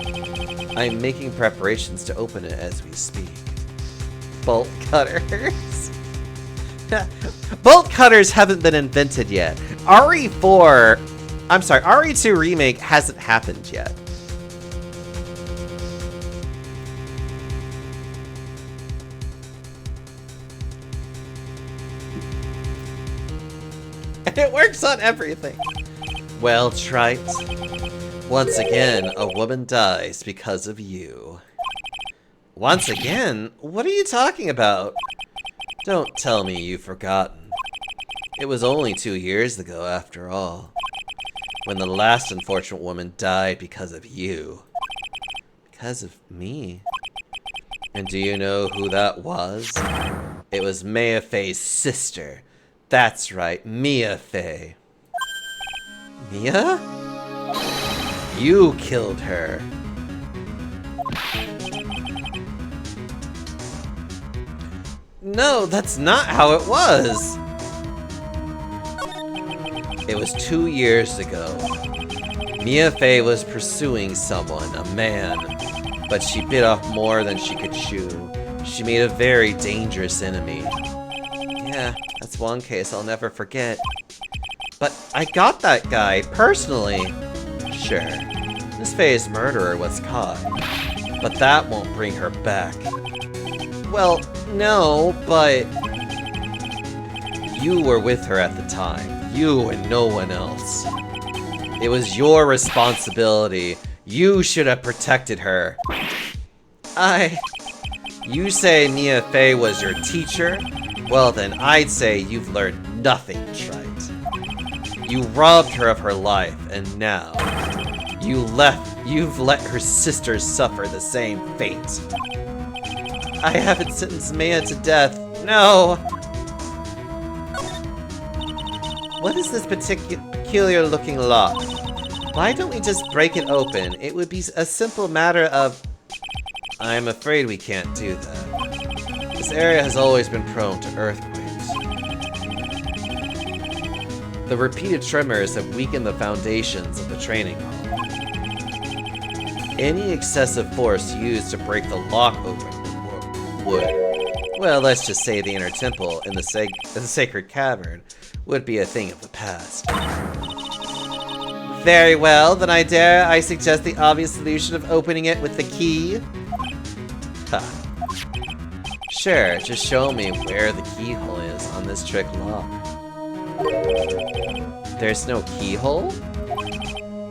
Speaker 1: I'm making preparations to open it as we speak. Bolt cutters? Bolt cutters haven't been invented yet. RE2 Remake hasn't happened yet. And it works on everything. Well, Trite, once again, a woman dies because of you. Once again? What are you talking about? Don't tell me you've forgotten. It was only 2 years ago, after all, when the last unfortunate woman died because of you. Because of me? And do you know who that was? It was MAYBE's sister. That's right, MAYBE. Mia? You killed her. No, that's not how it was. It was 2 years ago. MAYBE was pursuing someone, a man, but she bit off more than she could chew. She made a very dangerous enemy. Yeah, that's one case I'll never forget. But I got that guy, personally. Sure, Miss Faye's murderer was caught, but that won't bring her back. Well, no, but... You were with her at the time. You and no one else. It was your responsibility. You should have protected her. You say MAYBE was your teacher? Well then, I'd say you've learned nothing, Trite. You robbed her of her life, and now You've let her sisters suffer the same fate. I haven't sentenced Maya to death. No! What is this peculiar looking lock? Why don't we just break it open? It would be a simple matter of... I'm afraid we can't do that. This area has always been prone to earthquakes. The repeated tremors have weakened the foundations of the training hall. Any excessive force used to break the lock open would, well, let's just say the inner temple in the sacred cavern would be a thing of the past. Very well, then I suggest the obvious solution of opening it with the key. Ha. Sure, just show me where the keyhole is on this trick lock. There's no keyhole?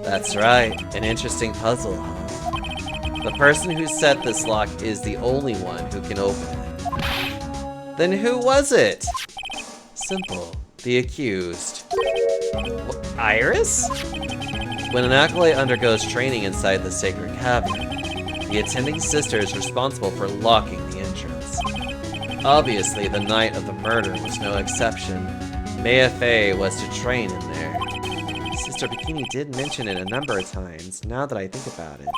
Speaker 1: That's right, an interesting puzzle, huh? The person who set this lock is the only one who can open it. Then who was it? Simple, the accused. Iris? When an acolyte undergoes training inside the sacred cavern, the attending sister is responsible for locking the entrance. Obviously, the night of the murder was no exception. Maya Fey was to train in there. Sister Bikini did mention it a number of times, now that I think about it.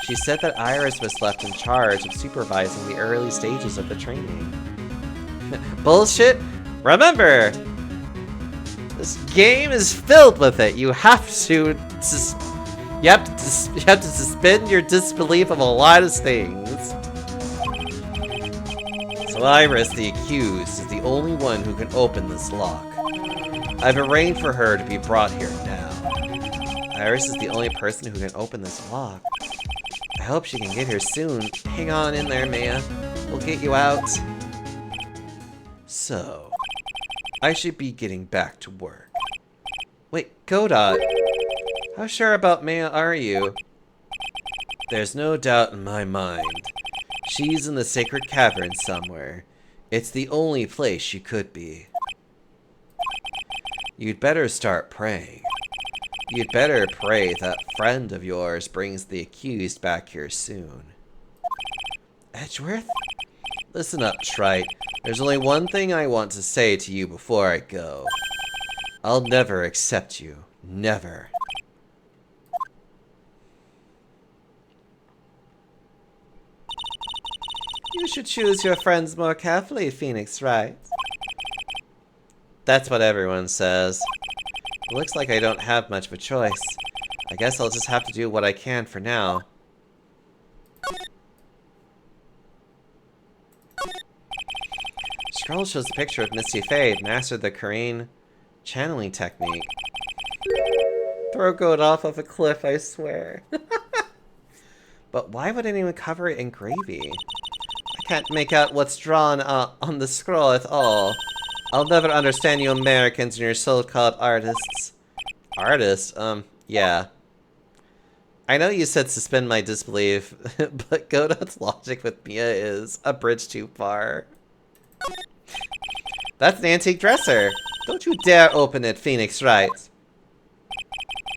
Speaker 1: She said that Iris was left in charge of supervising the early stages of the training. Bullshit? Remember! This game is filled with it. You have to suspend your disbelief of a lot of things. So Iris, the accused, is the only one who can open this lock. I've arranged for her to be brought here now. Iris is the only person who can open this lock. I hope she can get here soon. Hang on in there, Maya. We'll get you out. So, I should be getting back to work. Wait, Godot. How sure about Maya are you? There's no doubt in my mind. She's in the sacred cavern somewhere. It's the only place she could be. You'd better start praying. You'd better pray that friend of yours brings the accused back here soon. Edgeworth? Listen up, Trite. There's only one thing I want to say to you before I go. I'll never accept you. Never. You should choose your friends more carefully, Phoenix, right? That's what everyone says. It looks like I don't have much of a choice. I guess I'll just have to do what I can for now. Scroll shows a picture of Misty Fade, mastered the Korean channeling technique. Throw goat off of a cliff, I swear. But why would anyone cover it in gravy? I can't make out what's drawn on the scroll at all. I'll never understand you Americans and your so-called artists. Artists? Yeah. I know you said suspend my disbelief, but Godot's logic with Mia is a bridge too far. That's an antique dresser. Don't you dare open it, Phoenix, right?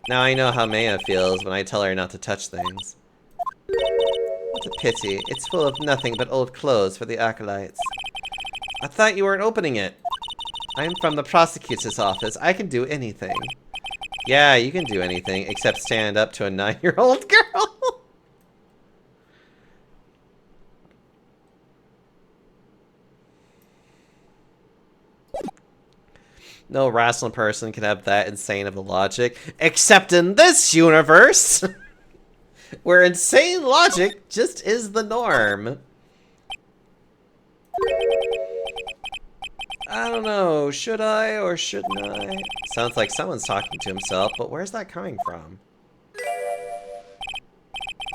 Speaker 1: Now I know how Maya feels when I tell her not to touch things. What a pity. It's full of nothing but old clothes for the acolytes. I thought you weren't opening it. I'm from the prosecutor's office. I can do anything. Yeah, you can do anything except stand up to a 9-year-old girl. No rational person can have that insane of a logic, except in this universe, where insane logic just is the norm. I don't know, should I or shouldn't I? Sounds like someone's talking to himself, but where's that coming from?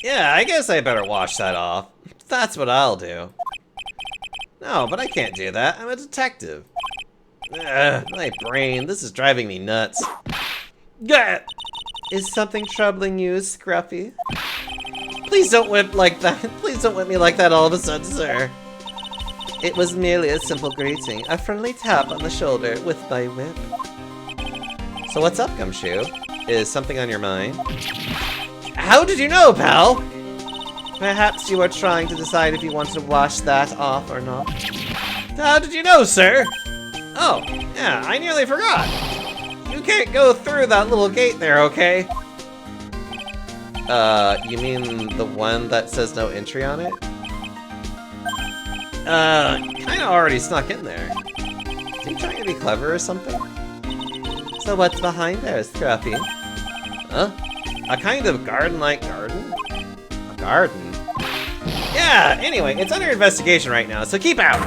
Speaker 1: Yeah, I guess I better wash that off. That's what I'll do. No, but I can't do that. I'm a detective. Ugh, my brain, this is driving me nuts. Gah! Is something troubling you, Scruffy? Please don't whip like that. Please don't whip me like that all of a sudden, sir. It was merely a simple greeting, a friendly tap on the shoulder with my whip. So what's up, Gumshoe? Is something on your mind? How did you know, pal? Perhaps you were trying to decide if you want to wash that off or not. How did you know, sir? Oh, yeah, I nearly forgot. You can't go through that little gate there, okay? You mean the one that says no entry on it? Kinda already snuck in there. Is he trying to be clever or something? So what's behind there, Scruffy? Huh? A kind of garden-like garden? A garden? Yeah, anyway, it's under investigation right now, so keep out!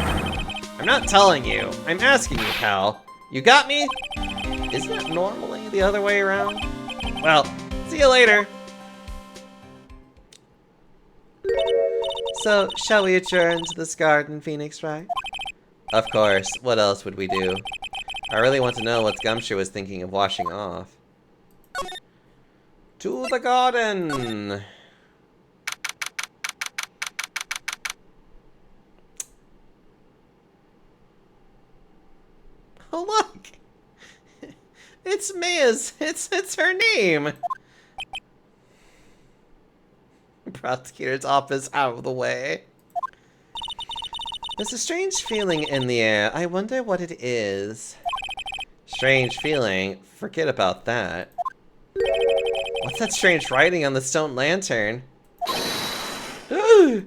Speaker 1: I'm not telling you, I'm asking you, pal. You got me? Isn't it normally the other way around? Well, see you later. So, shall we adjourn to this garden, Phoenix, right? Of course, what else would we do? I really want to know what Gumshoe was thinking of washing off. To the garden! Oh look! It's Maya's, it's her name! Prosecutor's office out of the way. There's a strange feeling in the air. I wonder what it is. Strange feeling? Forget about that. What's that strange writing on the stone lantern? What are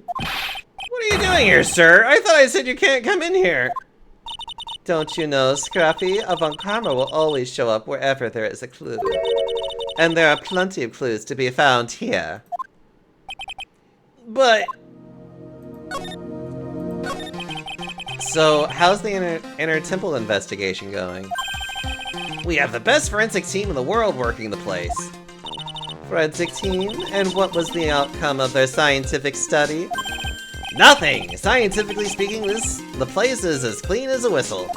Speaker 1: you doing here, sir? I thought I said you can't come in here. Don't you know, Scruffy, Avant Karma will always show up wherever there is a clue. And there are plenty of clues to be found here. But... So, how's the inner temple investigation going? We have the best forensic team in the world working the place. Forensic team? And what was the outcome of their scientific study? Nothing! Scientifically speaking, the place is as clean as a whistle.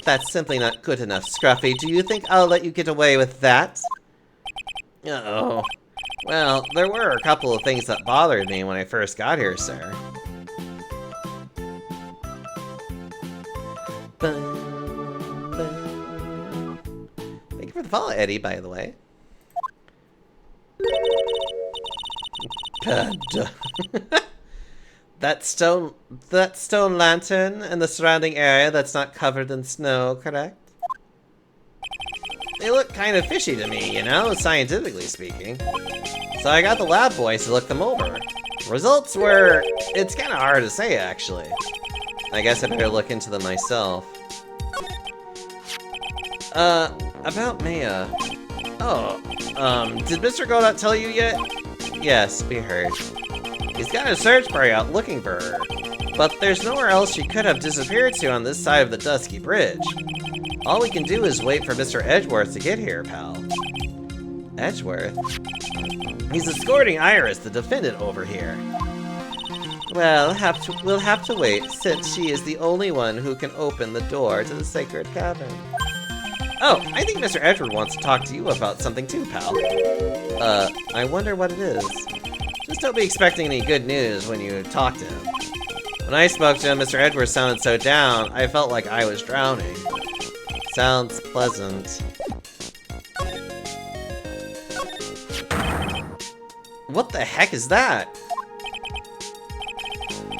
Speaker 1: That's simply not good enough, Scruffy. Do you think I'll let you get away with that? Uh-oh. Well, there were a couple of things that bothered me when I first got here, sir. Thank you for the follow, Eddie, by the way. That stone lantern and the surrounding area that's not covered in snow, correct? They look kind of fishy to me, you know, scientifically speaking. So I got the lab boys to look them over. Results were... It's kind of hard to say, actually. I guess I better look into them myself. About Maya. Oh, did Mr. Godot tell you yet? Yes, we heard. He's got a search party out looking for her. But there's nowhere else she could have disappeared to on this side of the Dusky Bridge. All we can do is wait for Mr. Edgeworth to get here, pal. Edgeworth? He's escorting Iris, the defendant, over here. Well, we'll have to wait, since she is the only one who can open the door to the sacred cavern. Oh, I think Mr. Edgeworth wants to talk to you about something too, pal. I wonder what it is. Just don't be expecting any good news when you talk to him. When I spoke to him, Mr. Edgeworth sounded so down, I felt like I was drowning. Sounds pleasant. What the heck is that?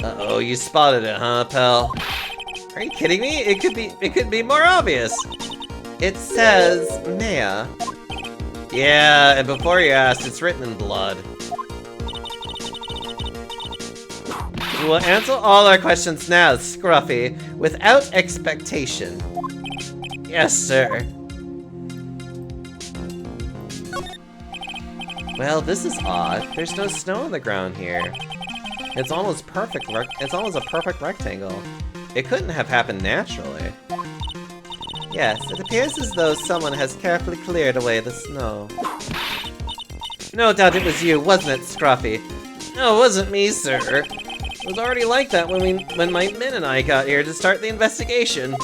Speaker 1: Uh-oh, you spotted it, huh, pal? Are you kidding me? It could be more obvious. It says Maya. Yeah, and before you asked, it's written in blood. We will answer all our questions now, Scruffy, without expectation. Yes, sir. Well, this is odd. There's no snow on the ground here. It's almost perfect. It's almost a perfect rectangle. It couldn't have happened naturally. Yes, it appears as though someone has carefully cleared away the snow. No doubt it was you, wasn't it, Scruffy? No, it wasn't me, sir. It was already like that when my men and I got here to start the investigation.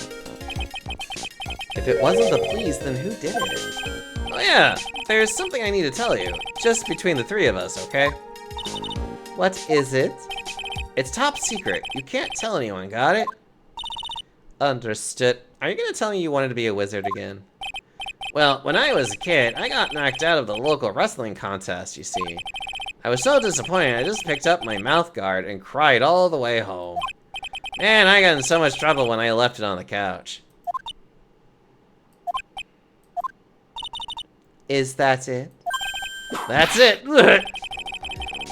Speaker 1: If it wasn't the police, then who did it? Oh yeah, there's something I need to tell you. Just between the three of us, okay? What is it? It's top secret. You can't tell anyone, got it? Understood. Are you gonna tell me you wanted to be a wizard again?
Speaker 3: Well, when I was a kid, I got knocked out of the local wrestling contest, you see. I was so disappointed, I just picked up my mouth guard and cried all the way home. Man, I got in so much trouble when I left it on the couch.
Speaker 1: Is that it?
Speaker 3: That's it!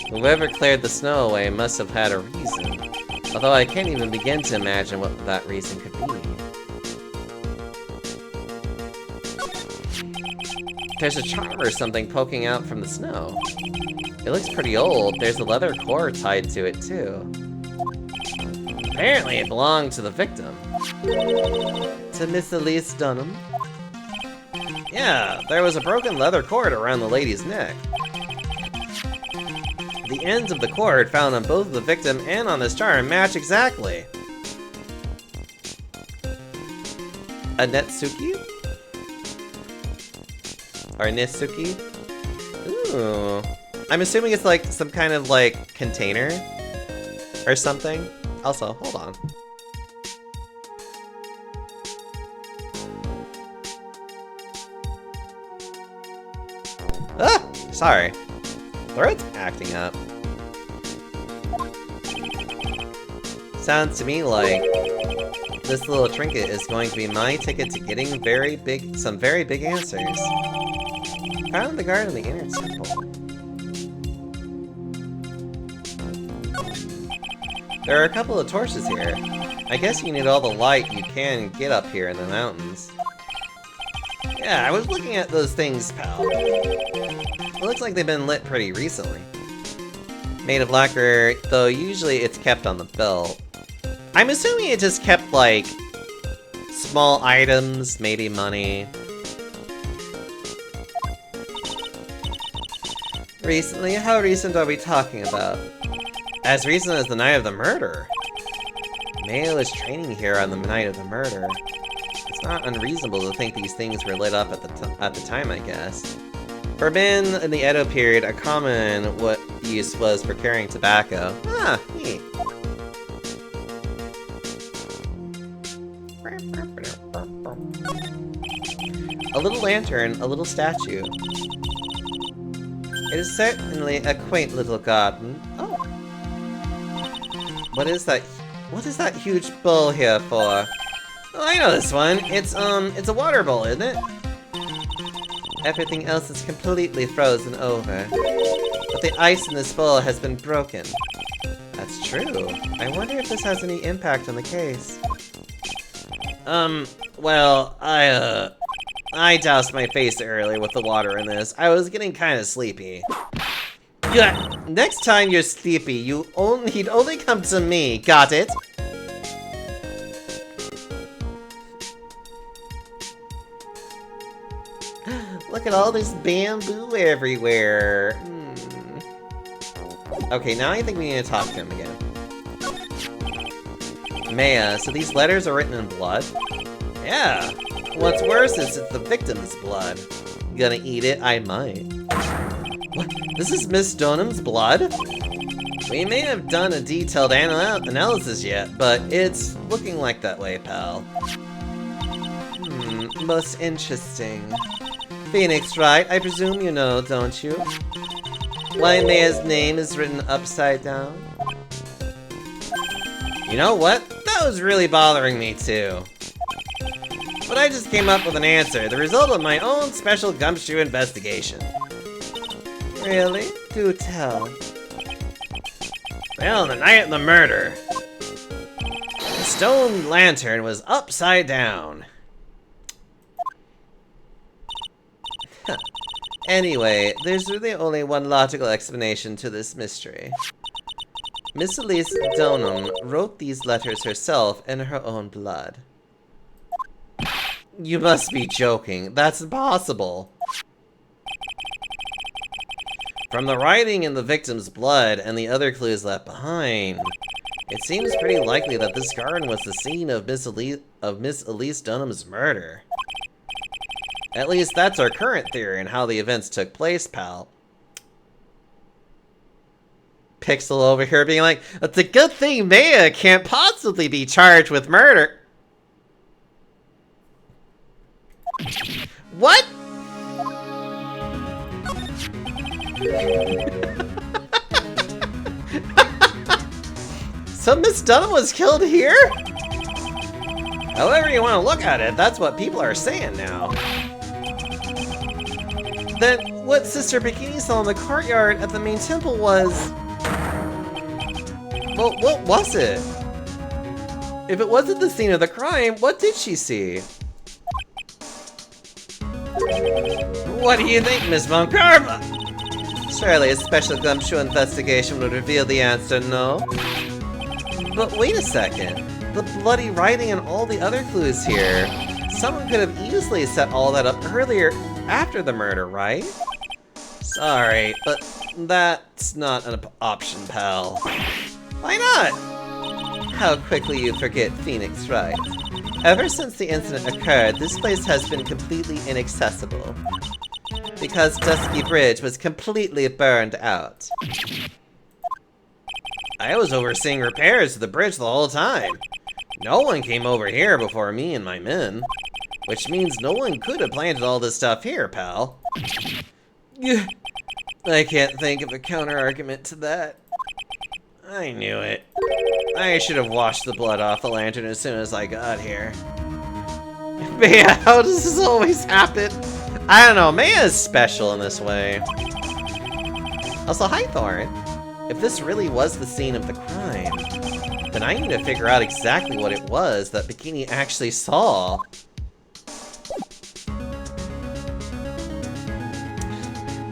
Speaker 3: Whoever cleared the snow away must have had a reason. Although I can't even begin to imagine what that reason could be. There's a charm or something poking out from the snow. It looks pretty old. There's a leather cord tied to it, too. Apparently it belonged to the victim.
Speaker 1: To Miss Elise Dunham?
Speaker 3: Yeah, there was a broken leather cord around the lady's neck. The ends of the cord found on both the victim and on this charm match exactly.
Speaker 1: A Netsuki? Or Nisuki? Ooh. I'm assuming it's like some kind of like container or something. Also, hold on. Ah! Sorry. Throat's acting up. Sounds to me like this little trinket is going to be my ticket to getting some very big answers. Found the guard in the inner temple. There are a couple of torches here. I guess you need all the light you can get up here in the mountains. Yeah, I was looking at those things, pal. It looks like they've been lit pretty recently. Made of lacquer, though usually it's kept on the belt. I'm assuming it just kept, like, small items, maybe money. Recently? How recent are we talking about? As recent as the night of the murder. Mayo is training here on the night of the murder. It's not unreasonable to think these things were lit up at the time, I guess. For men in the Edo period, a common use was for carrying tobacco. Ah, neat. A little lantern, a little statue. It is certainly a quaint little garden. Oh. What is that? What is that huge bowl here for? Oh, I know this one. It's a water bowl, isn't it? Everything else is completely frozen over. But the ice in this bowl has been broken. That's true. I wonder if this has any impact on the case.
Speaker 3: Well, I doused my face earlier with the water in this. I was getting kind of sleepy.
Speaker 1: Good. Next time you're sleepy, he'd only come to me. Got it? Look at all this bamboo everywhere. Okay, now I think we need to talk to him again. Maya, so these letters are written in blood?
Speaker 3: Yeah.
Speaker 1: What's worse is it's the victim's blood. You gonna eat it? I might. What? This is Miss Dunham's blood? We may have done a detailed analysis yet, but it's looking like that way, pal. Most interesting. Phoenix, right? I presume you know, don't you? Why Maya's name is written upside down?
Speaker 3: You know what? That was really bothering me too. But I just came up with an answer, the result of my own special gumshoe investigation.
Speaker 1: Really? Do tell.
Speaker 3: Well, the night of the murder, the stone lantern was upside down.
Speaker 1: Anyway, there's really only one logical explanation to this mystery. Miss Elise Dunham wrote these letters herself in her own blood. You must be joking. That's impossible.
Speaker 3: From the writing in the victim's blood and the other clues left behind, it seems pretty likely that this garden was the scene of Miss Elise Dunham's murder. At least that's our current theory on how the events took place, pal.
Speaker 1: Pixel over here being like, it's a good thing Maya can't possibly be charged with murder.
Speaker 3: What? So Miss Dunham was killed here? However you want to look at it, that's what people are saying now. Then what Sister Bikini saw in the courtyard at the main temple was... Well, what was it? If it wasn't the scene of the crime, what did she see? What do you think, Miss Moncarva? Surely a special gumshoe investigation would reveal the answer, no? But wait a second. The bloody writing and all the other clues here. Someone could have easily set all that up earlier after the murder, right? Sorry, but that's not an option, pal. Why not? How quickly you forget Phoenix Wright. Ever since the incident occurred, this place has been completely inaccessible. Because Dusky Bridge was completely burned out. I was overseeing repairs to the bridge the whole time. No one came over here before me and my men. Which means no one could have planted all this stuff here, pal. I can't think of a counter-argument to that. I knew it. I should have washed the blood off the lantern as soon as I got here. Maya, how does this always happen? I don't know, Maya is special in this way. Also, hi Thorin. If this really was the scene of the crime, then I need to figure out exactly what it was that Bikini actually saw.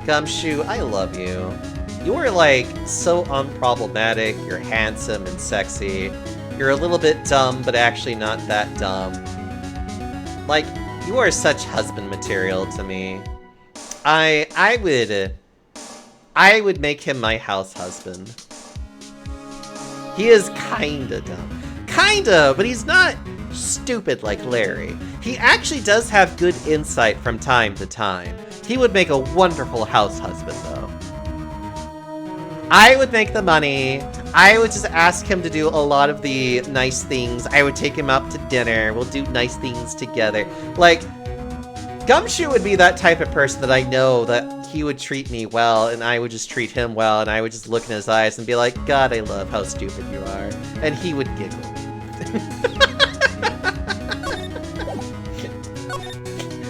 Speaker 3: Gumshoe, I love you. You are like so unproblematic, you're handsome and sexy. You're a little bit dumb, but actually not that dumb. Like, you are such husband material to me. I would make him my house husband. He is kinda dumb. Kinda, but he's not stupid like Larry. He actually does have good insight from time to time. He would make a wonderful house husband, though. I would make the money. I would just ask him to do a lot of the nice things. I would take him out to dinner. We'll do nice things together. Like, Gumshoe would be that type of person that I know that he would treat me well, and I would just treat him well, and I would just look in his eyes and be like, God, I love how stupid you are. And he would giggle.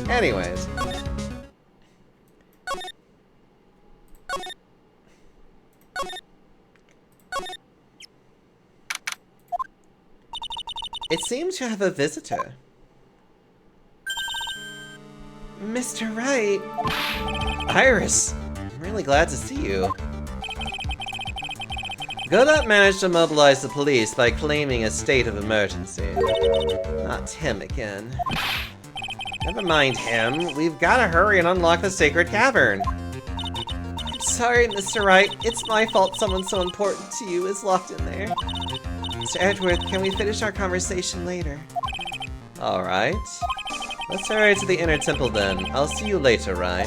Speaker 3: Anyways. It seems you have a visitor. Mr. Wright. Iris, I'm really glad to see you. Godot managed to mobilize the police by claiming a state of emergency. Not him again. Never mind him. We've got to hurry and unlock the sacred cavern. I'm sorry, Mr. Wright. It's my fault someone so important to you is locked in there. Mr. Edgeworth, can we finish our conversation later? Alright. Let's hurry to the inner temple then. I'll see you later, Wright.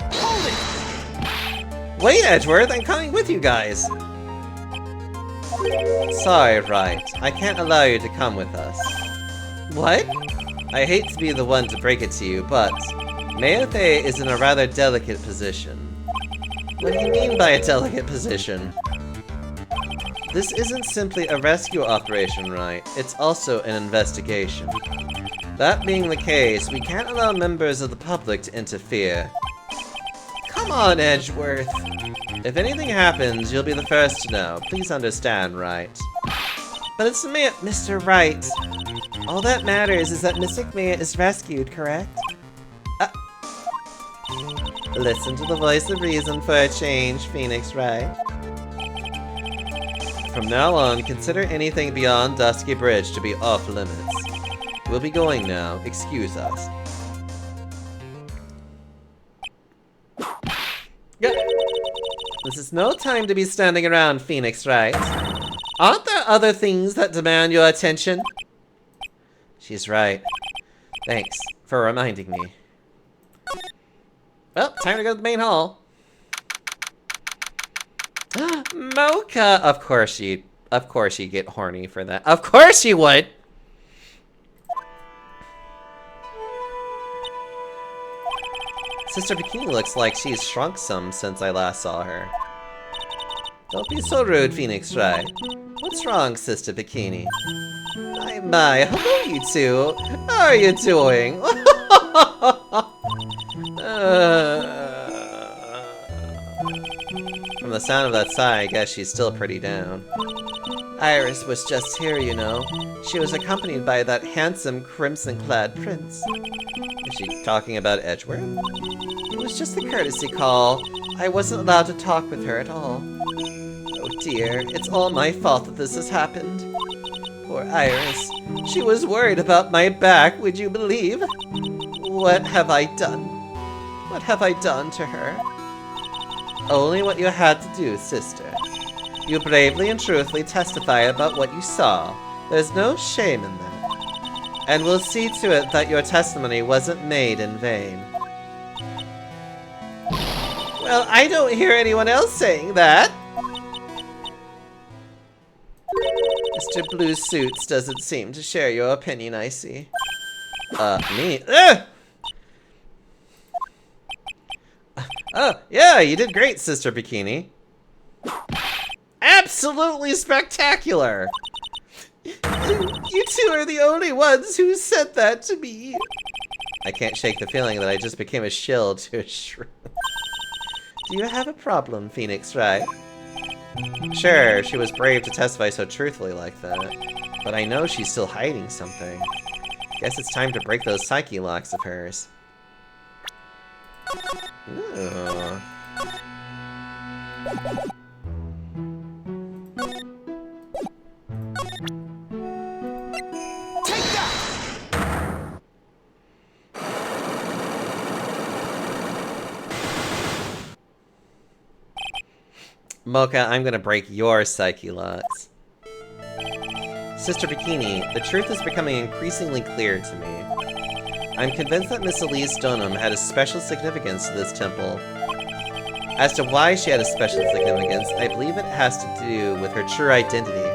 Speaker 3: Hold it! Wait, Edgeworth, I'm coming with you guys! Sorry, Wright. I can't allow you to come with us. What? I hate to be the one to break it to you, but Mayothe is in a rather delicate position. What do you mean by a delicate position? This isn't simply a rescue operation, right? It's also an investigation. That being the case, we can't allow members of the public to interfere. Come on, Edgeworth. If anything happens, you'll be the first to know. Please understand, right? But it's me, Mr. Wright. All that matters is that Mystic Maya is rescued, correct? Listen to the voice of reason for a change, Phoenix Wright. From now on, consider anything beyond Dusky Bridge to be off limits. We'll be going now. Excuse us. This is no time to be standing around, Phoenix Wright. Aren't there other things that demand your attention? She's right. Thanks for reminding me. Well, time to go to the main hall. Mocha! Of course you'd get horny for that. Of course you would! Sister Bikini looks like she's shrunk some since I last saw her. Don't be so rude, Phoenix Wright. What's wrong, Sister Bikini? My, hello you two. How are you doing? From the sound of that sigh, I guess she's still pretty down. Iris was just here, you know. She was accompanied by that handsome crimson-clad prince. Is she talking about Edgeworth? It was just a courtesy call. I wasn't allowed to talk with her at all. Oh dear, it's all my fault that this has happened. Poor Iris. She was worried about my back, would you believe? What have I done? What have I done to her? Only what you had to do, sister. You bravely and truthfully testify about what you saw. There's no shame in that. And we'll see to it that your testimony wasn't made in vain. Well, I don't hear anyone else saying that. Mr. Blue Suits doesn't seem to share your opinion, I see. Me? Oh, yeah, you did great, Sister Bikini. Absolutely spectacular! You two are the only ones who said that to me. I can't shake the feeling that I just became a shill to a shrew. Do you have a problem, Phoenix Wright? Sure, she was brave to testify so truthfully like that. But I know she's still hiding something. Guess it's time to break those psyche locks of hers. Ooh. Mocha, I'm gonna break your psyche locks. Sister Bikini, the truth is becoming increasingly clear to me. I'm convinced that Miss Elise Dunham had a special significance to this temple. As to why she had a special significance, I believe it has to do with her true identity.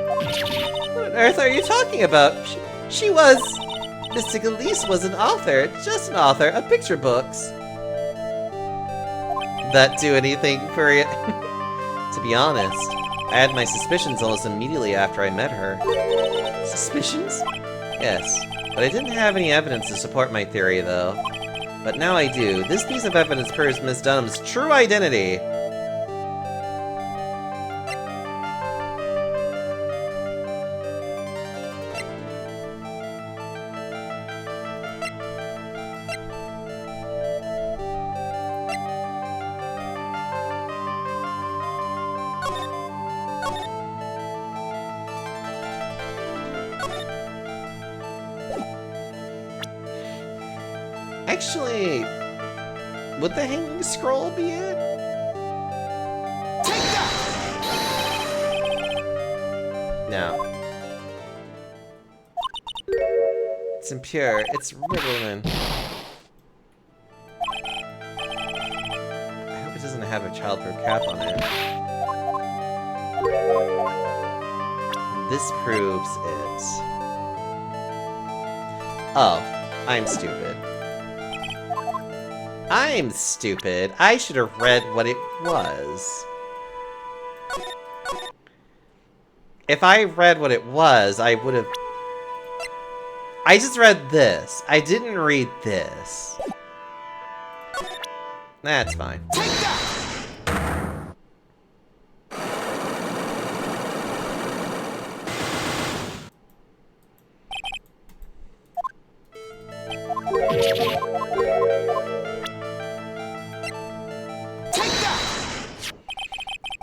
Speaker 3: What on earth are you talking about? She was... Miss Elise was an author, just an author of picture books. That do anything for you? To be honest, I had my suspicions almost immediately after I met her. Suspicions? Yes, but I didn't have any evidence to support my theory, though. But now I do. This piece of evidence proves Miss Dunham's true identity. Actually, would the hanging scroll be it? Take that! No. It's impure. It's Ritalin. I hope it doesn't have a childproof cap on it. This proves it. Oh, I'm stupid. I'm stupid. I should have read what it was. If I read what it was, I would have... I just read this. I didn't read this. That's fine.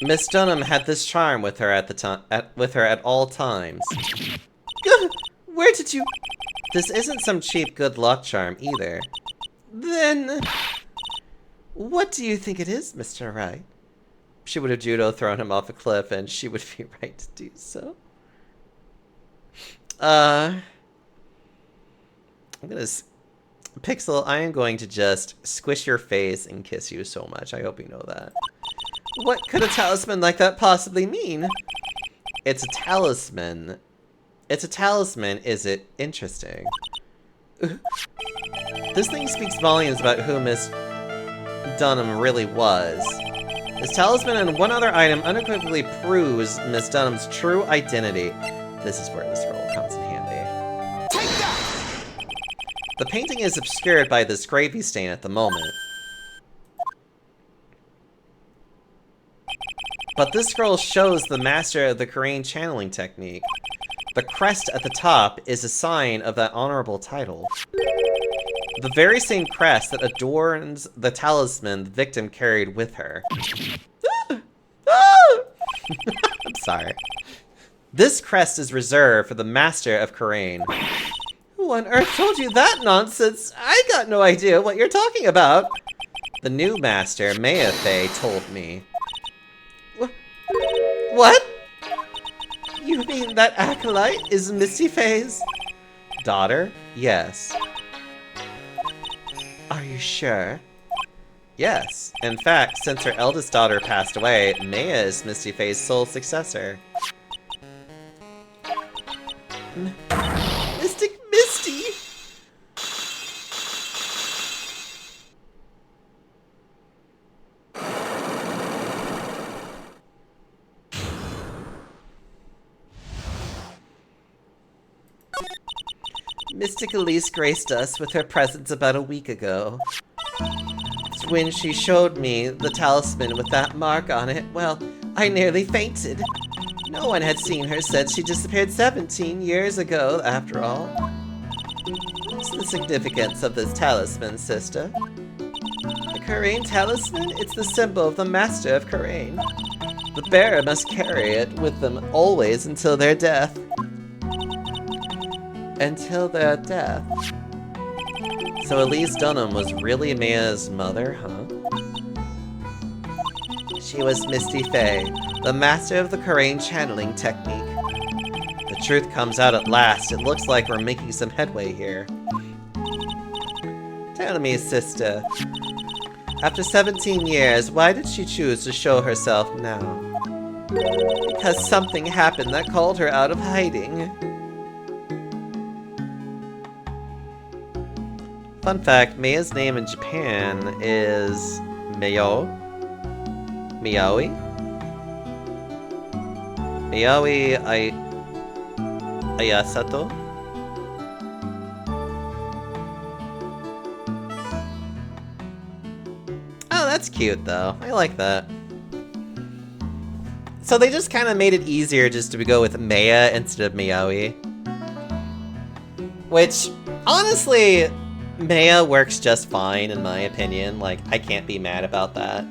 Speaker 3: Miss Dunham had this charm with her at all times. Where did you... This isn't some cheap good luck charm either. Then... What do you think it is, Mr. Wright? She would have judo thrown him off a cliff, and she would be right to do so. I'm gonna... Pixel, I am going to just squish your face and kiss you so much. I hope you know that. What could a talisman like that possibly mean? It's a talisman. It's a talisman, is it? Interesting. This thing speaks volumes about who Miss Dunham really was. This talisman and one other item unequivocally proves Miss Dunham's true identity. This is where the scroll comes in handy.
Speaker 2: Take that!
Speaker 3: The painting is obscured by this gravy stain at the moment. But this scroll shows the master of the Korean channeling technique. The crest at the top is a sign of that honorable title. The very same crest that adorns the talisman the victim carried with her. I'm sorry. This crest is reserved for the master of Korean. Who on earth told you that nonsense? I got no idea what you're talking about. The new master, MAYBE, told me. What? You mean that acolyte is Misty Faye's daughter? Yes. Are you sure? Yes. In fact, since her eldest daughter passed away, Maya is Misty Faye's sole successor. Mystic Misty! Mystic Elise graced us with her presence about a week ago. It's when she showed me the talisman with that mark on it, well, I nearly fainted. No one had seen her since she disappeared 17 years ago, after all. What's the significance of this talisman, sister? The Korean talisman? It's the symbol of the master of Korean. The bearer must carry it with them always until their death. Until their death. So Elise Dunham was really Maya's mother, huh? She was Misty Faye, the master of the Korean channeling technique. The truth comes out at last. It looks like we're making some headway here. Tell me, sister. After 17 years, why did she choose to show herself now? Because something happened that called her out of hiding. Fun fact, Maya's name in Japan is Mayaoi? Ayasato? Oh, that's cute though. I like that. So they just kind of made it easier just to go with Maya instead of Mayaoi. Which, honestly, Maya works just fine, in my opinion. Like, I can't be mad about that.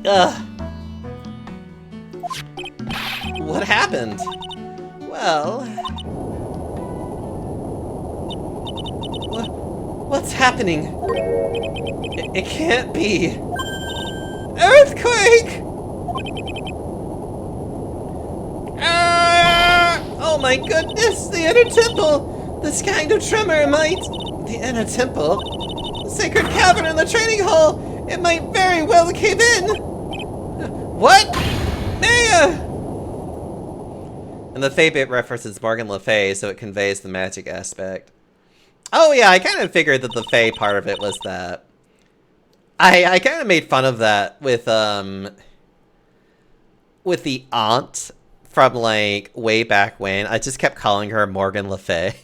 Speaker 3: Ugh. What happened? Well... What's happening? It can't be. Earthquake! Ah! Oh my goodness, the inner temple! This kind of tremor might... The inner temple? The sacred cavern in the training hall! It might very well cave in! What? Maya! And the Fae bit references Morgan Le Fay, so it conveys the magic aspect. Oh yeah, I kind of figured that the Fae part of it was that. I kind of made fun of that with the aunt from, like, way back when. I just kept calling her Morgan Le Fay.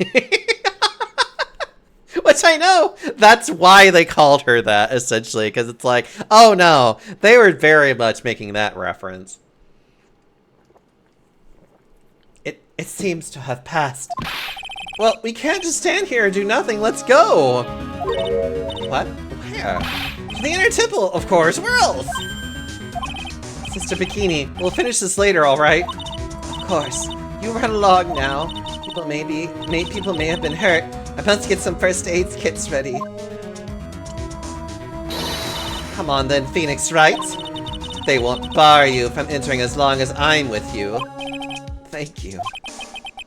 Speaker 3: Which I know, that's why they called her that, essentially, because it's like, oh no, they were very much making that reference. It seems to have passed. Well, we can't just stand here and do nothing, let's go! What? Where? To the inner temple, of course, where else? Sister Bikini, we'll finish this later, alright? Of course. You run along now. People may have been hurt. I must get some first aid kits ready. Come on then, Phoenix Wright. They won't bar you from entering as long as I'm with you. Thank you.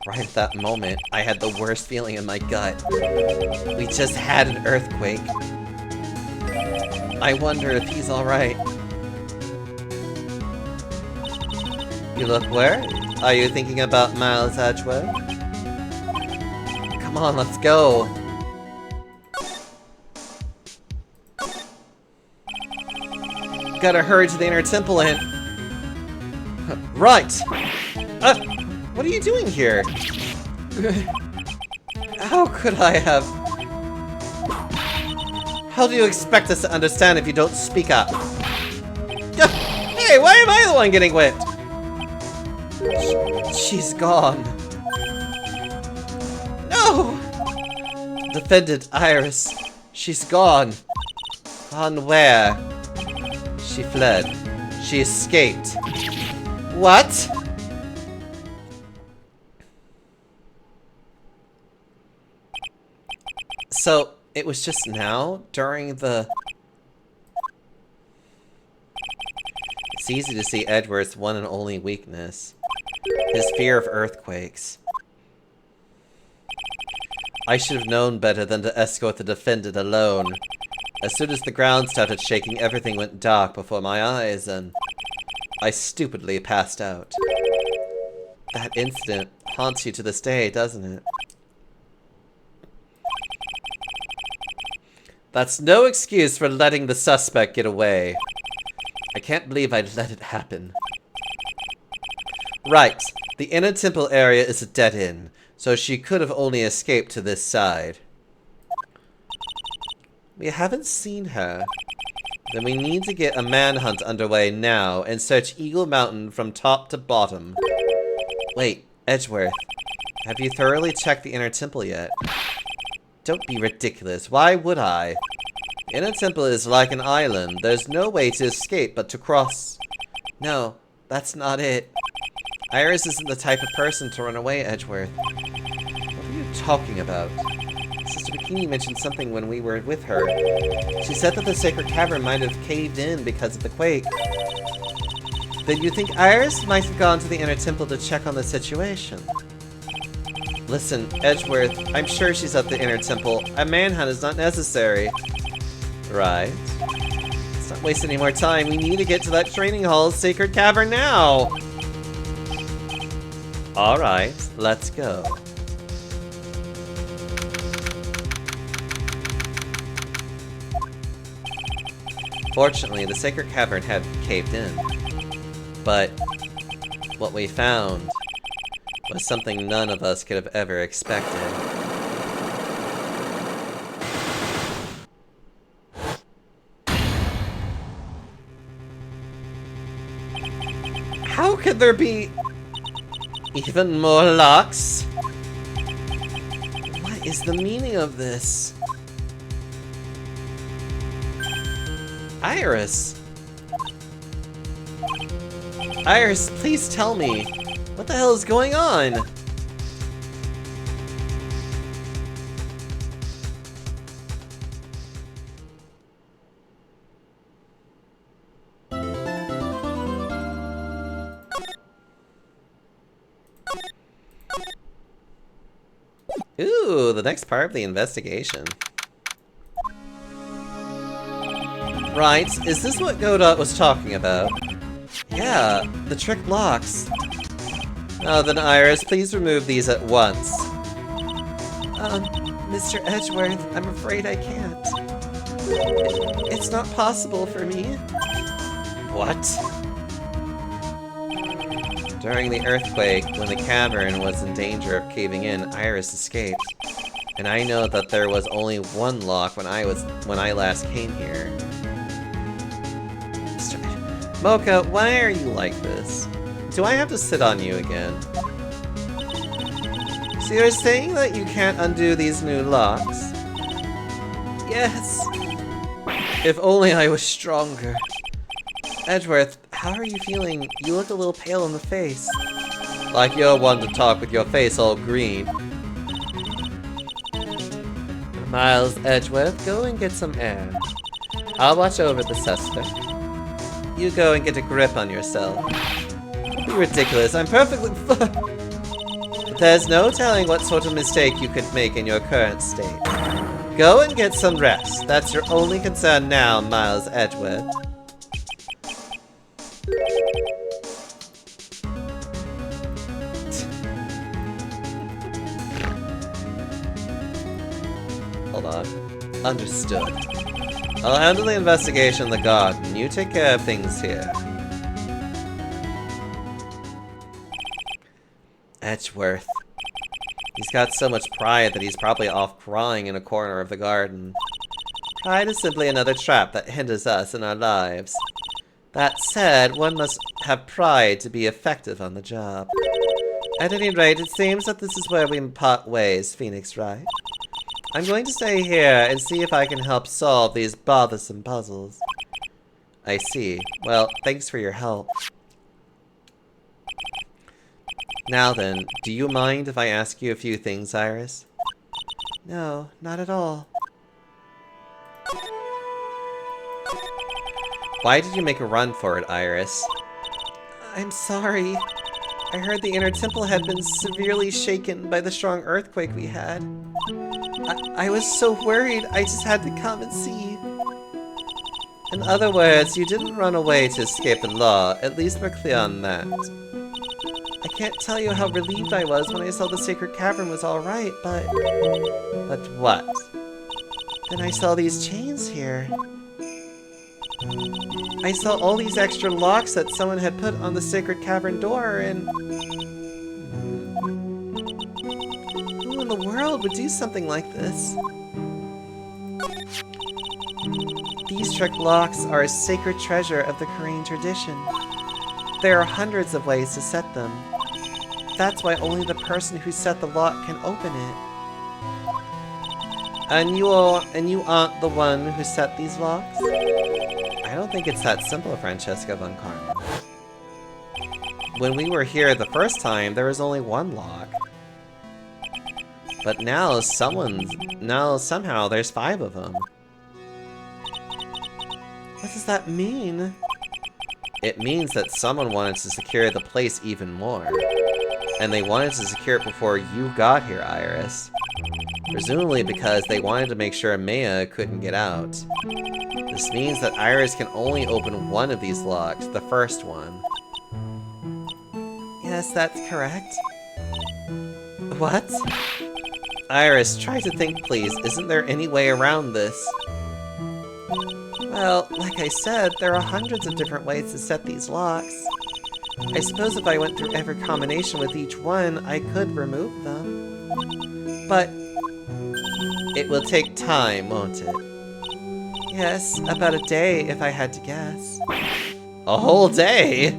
Speaker 3: Right at that moment, I had the worst feeling in my gut. We just had an earthquake. I wonder if he's alright. You look worried. Are you thinking about Miles Edgeworth? Come on, let's go. Gotta hurry to the inner temple and... Right! What are you doing here? How could I have... How do you expect us to understand if you don't speak up? Hey, why am I the one getting whipped? She's gone. No! Defended Iris. She's gone. Gone where? She fled. She escaped. What? So, it was just now, during the... It's easy to see Edward's one and only weakness. His fear of earthquakes. I should have known better than to escort the defendant alone. As soon as the ground started shaking, everything went dark before my eyes, and I stupidly passed out. That incident haunts you to this day, doesn't it? That's no excuse for letting the suspect get away. I can't believe I'd let it happen. Right. The inner temple area is a dead end, so she could have only escaped to this side. We haven't seen her. Then we need to get a manhunt underway now and search Eagle Mountain from top to bottom. Wait, Edgeworth. Have you thoroughly checked the inner temple yet? Don't be ridiculous. Why would I? The inner temple is like an island. There's no way to escape but to cross. No, that's not it. Iris isn't the type of person to run away, Edgeworth. What are you talking about? Sister Bikini mentioned something when we were with her. She said that the sacred cavern might have caved in because of the quake. Then you think Iris might have gone to the inner temple to check on the situation? Listen, Edgeworth, I'm sure she's at the inner temple. A manhunt is not necessary. Right. Let's not waste any more time. We need to get to that training hall's sacred cavern now. Alright, let's go. Fortunately, the sacred cavern had caved in. But what we found was something none of us could have ever expected. How could there be even more locks? What is the meaning of this? Iris! Iris, please tell me. What the hell is going on? Ooh, the next part of the investigation. Right, is this what Godot was talking about? Yeah, the trick locks. Oh, then Iris, please remove these at once. Mr. Edgeworth, I'm afraid I can't. It's not possible for me. What? During the earthquake, when the cavern was in danger of caving in, Iris escaped. And I know that there was only one lock when I last came here. Mocha, why are you like this? Do I have to sit on you again? So you're saying that you can't undo these new locks? Yes. If only I was stronger. Edgeworth, how are you feeling? You look a little pale in the face. Like you're one to talk with your face all green. Miles, Edgeworth, go and get some air. I'll watch over the suspect. You go and get a grip on yourself. Don't be ridiculous, I'm perfectly But there's no telling what sort of mistake you could make in your current state. Go and get some rest. That's your only concern now, Miles Edgeworth. Hold on. Understood. I'll handle the investigation in the garden. You take care of things here. Edgeworth. He's got so much pride that he's probably off crying in a corner of the garden. Pride is simply another trap that hinders us in our lives. That said, one must have pride to be effective on the job. At any rate, it seems that this is where we part ways, Phoenix Wright. I'm going to stay here and see if I can help solve these bothersome puzzles. I see. Well, thanks for your help. Now then, do you mind if I ask you a few things, Iris? No, not at all. Why did you make a run for it, Iris? I'm sorry. I heard the inner temple had been severely shaken by the strong earthquake we had. I was so worried, I just had to come and see. In other words, you didn't run away to escape the law. At least we're clear on that. I can't tell you how relieved I was when I saw the sacred cavern was alright, but... But what? Then I saw these chains here. I saw all these extra locks that someone had put on the sacred cavern door, and... Who in the world would do something like this? These trick locks are a sacred treasure of the Korean tradition. There are hundreds of ways to set them. That's why only the person who set the lock can open it. And you aren't the one who set these locks? I don't think it's that simple, Francesca von Carmen. When we were here the first time, there was only one lock. But now somehow there's 5 of them. What does that mean? It means that someone wanted to secure the place even more. And they wanted to secure it before you got here, Iris. Presumably because they wanted to make sure Maya couldn't get out. This means that Iris can only open one of these locks, the first one. Yes, that's correct. What? Iris, try to think, please. Isn't there any way around this? Well, like I said, there are hundreds of different ways to set these locks. I suppose if I went through every combination with each one, I could remove them. But it will take time, won't it? Yes, about a day if I had to guess. A whole day?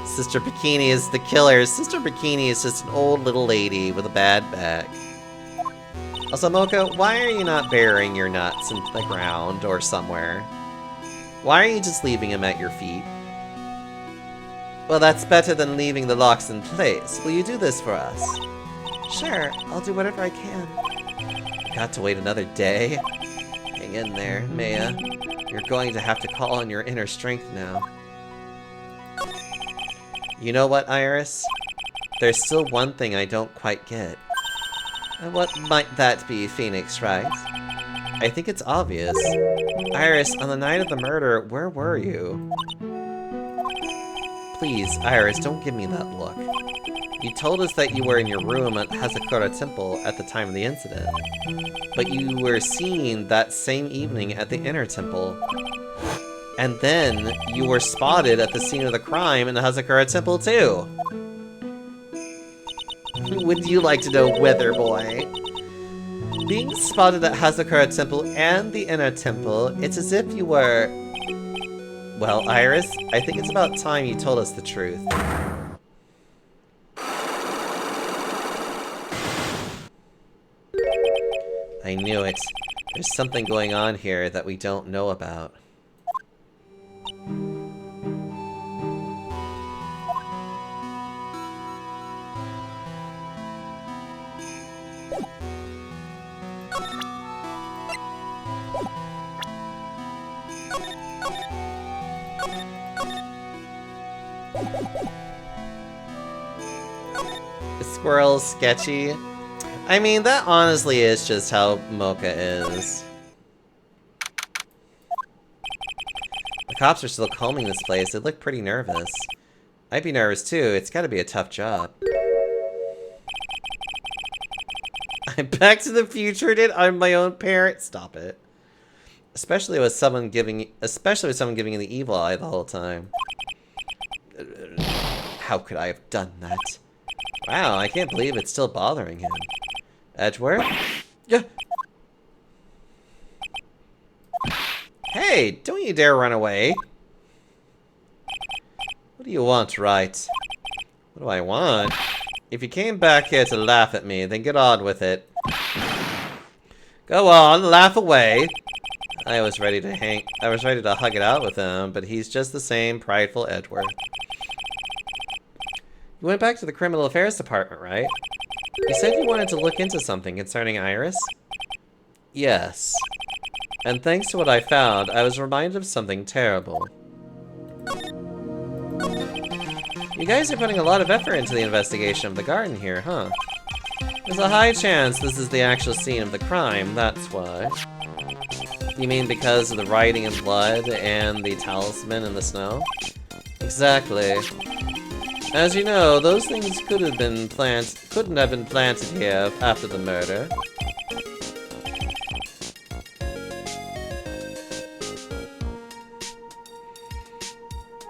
Speaker 3: Sister Bikini is the killer. Sister Bikini is just an old little lady with a bad back. Also, Mocha, why are you not burying your nuts into the ground or somewhere? Why are you just leaving them at your feet? Well, that's better than leaving the locks in place. Will you do this for us? Sure, I'll do whatever I can. Got to wait another day? Hang in there, Maya. You're going to have to call on your inner strength now. You know what, Iris? There's still one thing I don't quite get. And what might that be, Phoenix, right? I think it's obvious. Iris, on the night of the murder, where were you? Please, Iris, don't give me that look. You told us that you were in your room at Hazakura Temple at the time of the incident. But you were seen that same evening at the Inner Temple. And then, you were spotted at the scene of the crime in the Hazakura Temple too. Would you like to know whether, boy? Being spotted at Hazakura Temple and the Inner Temple, it's as if you were... Well, Iris, I think it's about time you told us the truth. I knew it. There's something going on here that we don't know about. The squirrel's sketchy. I mean, that honestly is just how Mocha is. The cops are still combing this place. They look pretty nervous. I'd be nervous too. It's gotta be a tough job. I'm Back to the Future did. I'm my own parent. Stop it. Especially with someone giving you the evil eye the whole time. How could I have done that? Wow, I can't believe it's still bothering him. Edgeworth? Yeah. Hey, don't you dare run away. What do you want, right? What do I want? If you came back here to laugh at me, then get on with it. Go on, laugh away. I was ready to hug it out with him, but he's just the same prideful Edgeworth. You went back to the Criminal Affairs Department, right? You said you wanted to look into something concerning Iris? Yes. And thanks to what I found, I was reminded of something terrible. You guys are putting a lot of effort into the investigation of the garden here, huh? There's a high chance this is the actual scene of the crime, that's why. You mean because of the writing in blood and the talisman in the snow? Exactly. As you know, those things couldn't have been planted here after the murder.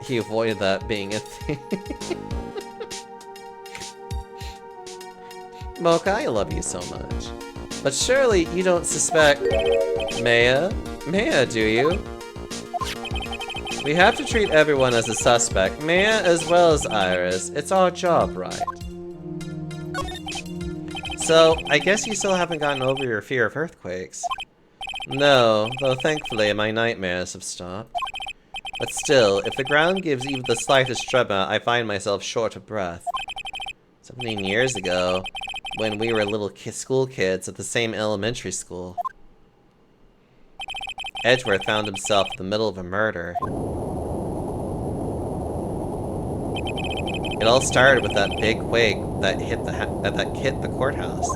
Speaker 3: He avoided that being a thing. Mocha, I love you so much. But surely you don't suspect Maya? Maya, do you? We have to treat everyone as a suspect, Maya as well as Iris. It's our job, right? So, I guess you still haven't gotten over your fear of earthquakes. No, though thankfully my nightmares have stopped. But still, if the ground gives even the slightest tremor, I find myself short of breath. 17 years ago, when we were little school kids at the same elementary school, Edgeworth found himself in the middle of a murder. It all started with that big quake that hit the courthouse.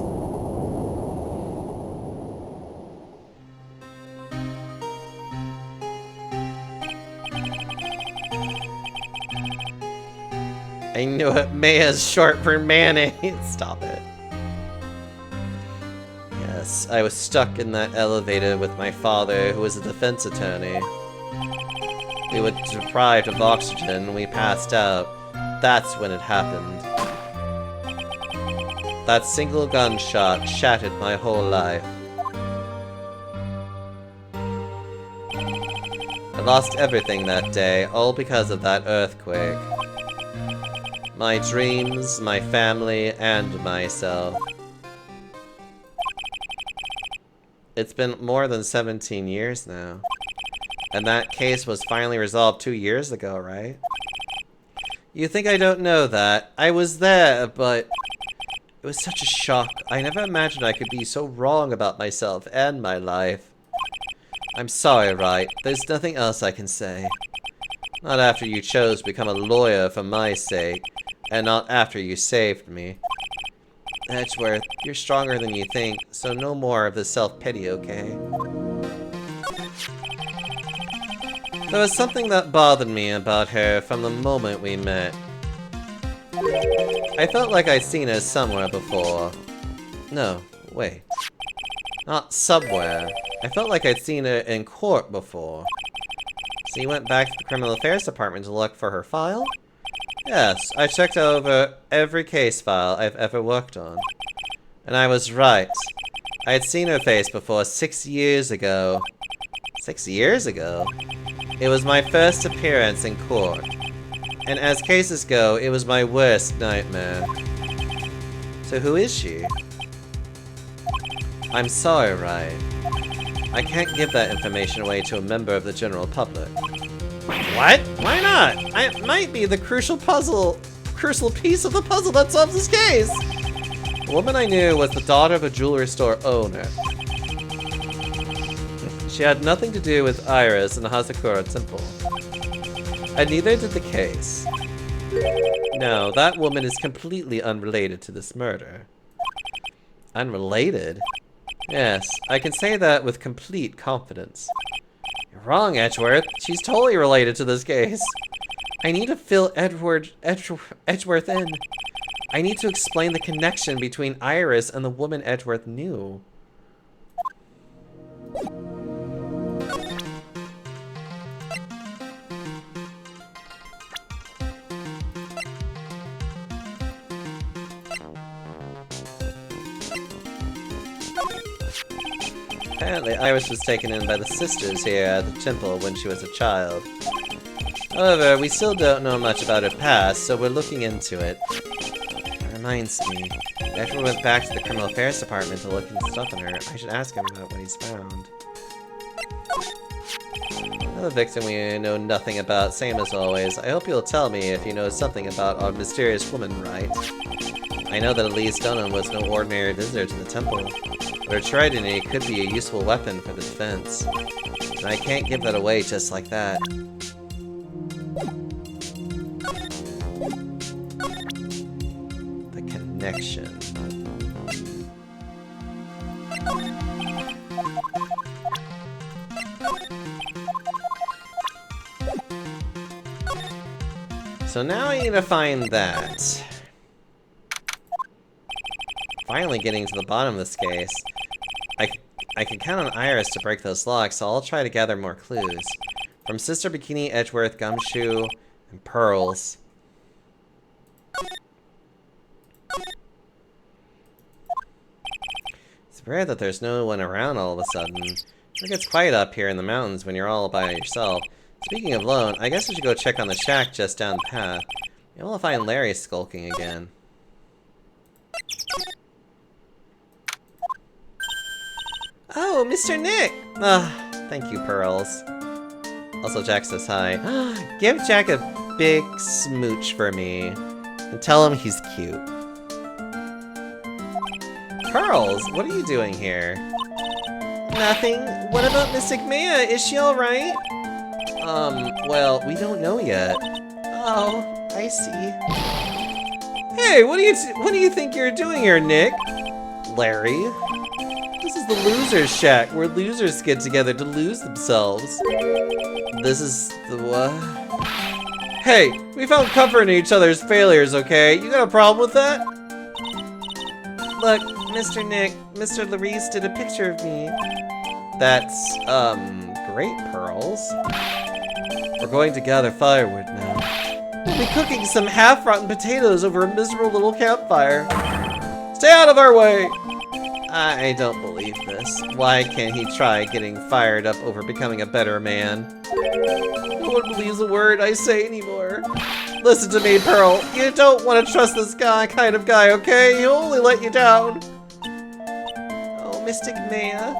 Speaker 3: I knew it. Maya's short for mayonnaise. Stop it. Yes, I was stuck in that elevator with my father, who was a defense attorney. We were deprived of oxygen, we passed out. That's when it happened. That single gunshot shattered my whole life. I lost everything that day, all because of that earthquake. My dreams, my family, and myself. It's been more than 17 years now. And that case was finally resolved 2 years ago, right? You think I don't know that? I was there, but it was such a shock. I never imagined I could be so wrong about myself and my life. I'm sorry, right? There's nothing else I can say. Not after you chose to become a lawyer for my sake, and not after you saved me. Edgeworth, you're stronger than you think, so no more of the self-pity, okay? There was something that bothered me about her from the moment we met. I felt like I'd seen her somewhere before. No, wait. Not somewhere. I felt like I'd seen her in court before. So you went back to the Criminal Affairs Department to look for her file? Yes, I checked over every case file I've ever worked on. And I was right. I had seen her face before 6 years ago. 6 years ago? It was my first appearance in court. And as cases go, it was my worst nightmare. So who is she? I'm sorry, Ryan. I can't give that information away to a member of the general public. What? Why not? It might be the crucial piece of the puzzle that solves this case! The woman I knew was the daughter of a jewelry store owner. She had nothing to do with Iris and the Hazakura Temple. And neither did the case. No, that woman is completely unrelated to this murder. Unrelated? Yes, I can say that with complete confidence. You're wrong, Edgeworth. She's totally related to this case. I need to fill Edgeworth in. I need to explain the connection between Iris and the woman Edgeworth knew. Apparently, Iris was taken in by the sisters here at the temple when she was a child. However, we still don't know much about her past, so we're looking into it. That reminds me, after we went back to the Criminal Affairs Department to look into stuff on her, I should ask him about what he's found. Another victim we know nothing about, same as always. I hope you'll tell me if you know something about our mysterious woman, right? I know that Elise Dunham was no ordinary visitor to the temple, but her trident could be a useful weapon for the defense. And I can't give that away just like that. The connection. So now I need to find that. Finally getting to the bottom of this case. I can count on Iris to break those locks, so I'll try to gather more clues. From Sister Bikini, Edgeworth, Gumshoe, and Pearls. It's rare that there's no one around all of a sudden. It gets quiet up here in the mountains when you're all by yourself. Speaking of lone, I guess we should go check on the shack just down the path. Maybe we'll find Larry skulking again. Oh, Mr. Nick! Thank you, Pearls. Also, Jack says hi. Give Jack a big smooch for me. And tell him he's cute. Pearls, what are you doing here? Nothing. What about Mystic Maya? Is she alright? Well, we don't know yet. Oh, I see. Hey, what do you think you're doing here, Nick? Larry? This is the loser's shack, where losers get together to lose themselves. This is the what? Hey, we found comfort in each other's failures, okay? You got a problem with that? Look, Mr. Nick, Mr. Larice did a picture of me. That's, great, Pearls. We're going to gather firewood now. We'll be cooking some half-rotten potatoes over a miserable little campfire. Stay out of our way! I don't believe this. Why can't he try getting fired up over becoming a better man? No one believes a word I say anymore. Listen to me, Pearl. You don't want to trust this kind of guy, okay? He'll only let you down. Oh, Mystic Maya.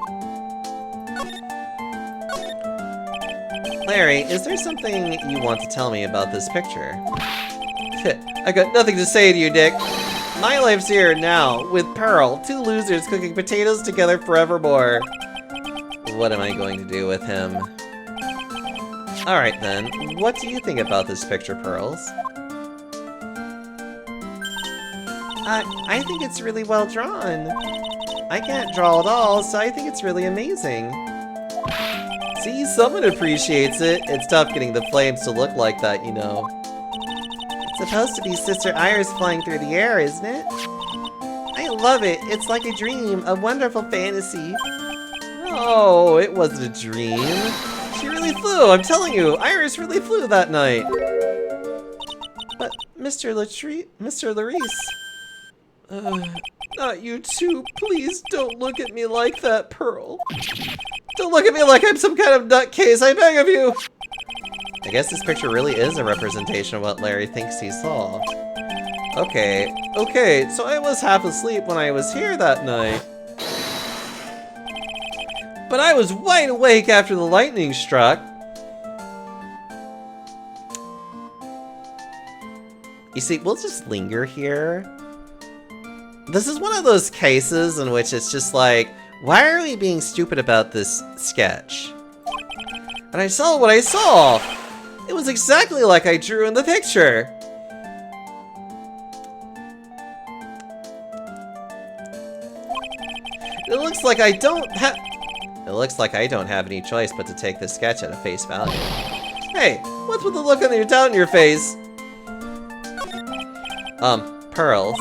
Speaker 3: Larry, is there something you want to tell me about this picture? I got nothing to say to you, Dick. My life's here now, with Pearl, two losers cooking potatoes together forevermore. What am I going to do with him? Alright then, what do you think about this picture, Pearls? I think it's really well drawn. I can't draw at all, so I think it's really amazing. See, someone appreciates it. It's tough getting the flames to look like that, you know. It's supposed to be Sister Iris flying through the air, isn't it? I love it. It's like a dream, a wonderful fantasy. Oh, it wasn't a dream. She really flew, I'm telling you. Iris really flew that night. But Mr. Larice. Not you too. Please don't look at me like that, Pearl. Don't look at me like I'm some kind of nutcase, I beg of you. I guess this picture really is a representation of what Larry thinks he saw. Okay, so I was half asleep when I was here that night. But I was wide awake after the lightning struck. You see, we'll just linger here. This is one of those cases in which it's just like, why are we being stupid about this sketch? And I saw what I saw! It was exactly like I drew in the picture! It looks like I don't have any choice but to take this sketch at a face value. Hey, what's with the look on your doubt in your face? Pearls.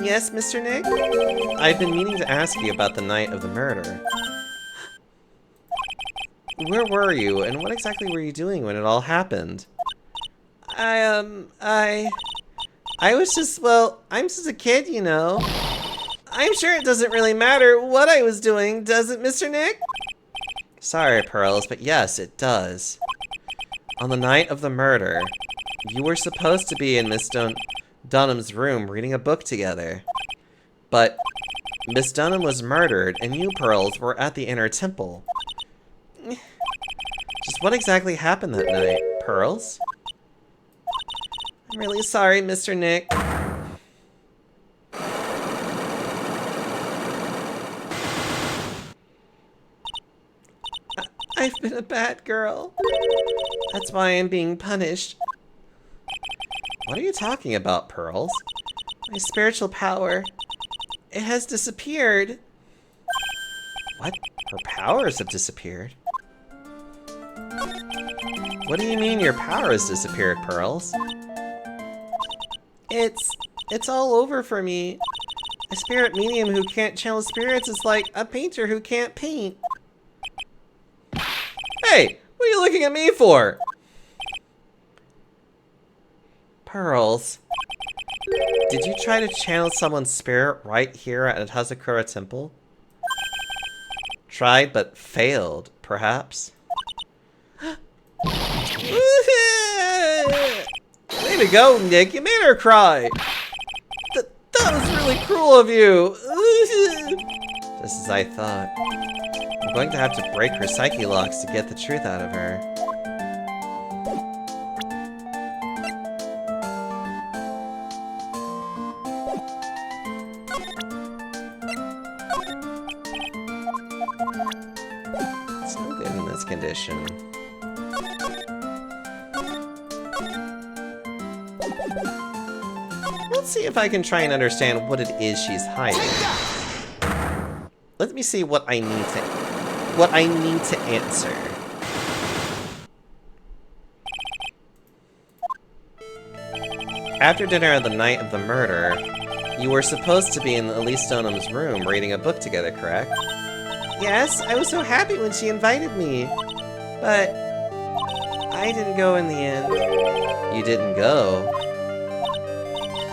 Speaker 3: Yes, Mr. Nick? I've been meaning to ask you about the night of the murder. Where were you, and what exactly were you doing when it all happened? I was just, well, I'm just a kid, you know. I'm sure it doesn't really matter what I was doing, does it, Mr. Nick? Sorry, Pearls, but yes, it does. On the night of the murder, you were supposed to be in Miss Dunham's room reading a book together. But Miss Dunham was murdered, and you, Pearls, were at the inner temple. Just what exactly happened that night, Pearls? I'm really sorry, Mr. Nick. I've been a bad girl. That's why I'm being punished. What are you talking about, Pearls? My spiritual power. It has disappeared. What? Her powers have disappeared? What do you mean your power has disappeared, Pearls? It's all over for me. A spirit medium who can't channel spirits is like a painter who can't paint. Hey, what are you looking at me for? Pearls, did you try to channel someone's spirit right here at Hazakura Temple? Tried but failed, perhaps? Way to go, Nick. You made her cry. That was really cruel of you. Just as I thought. I'm going to have to break her psyche locks to get the truth out of her. It's no good in this condition. Let's see if I can try and understand what it is she's hiding. Let me see what I need to answer. After dinner on the night of the murder, you were supposed to be in Elise Dunham's room reading a book together, correct? Yes, I was so happy when she invited me. But I didn't go in the end. You didn't go?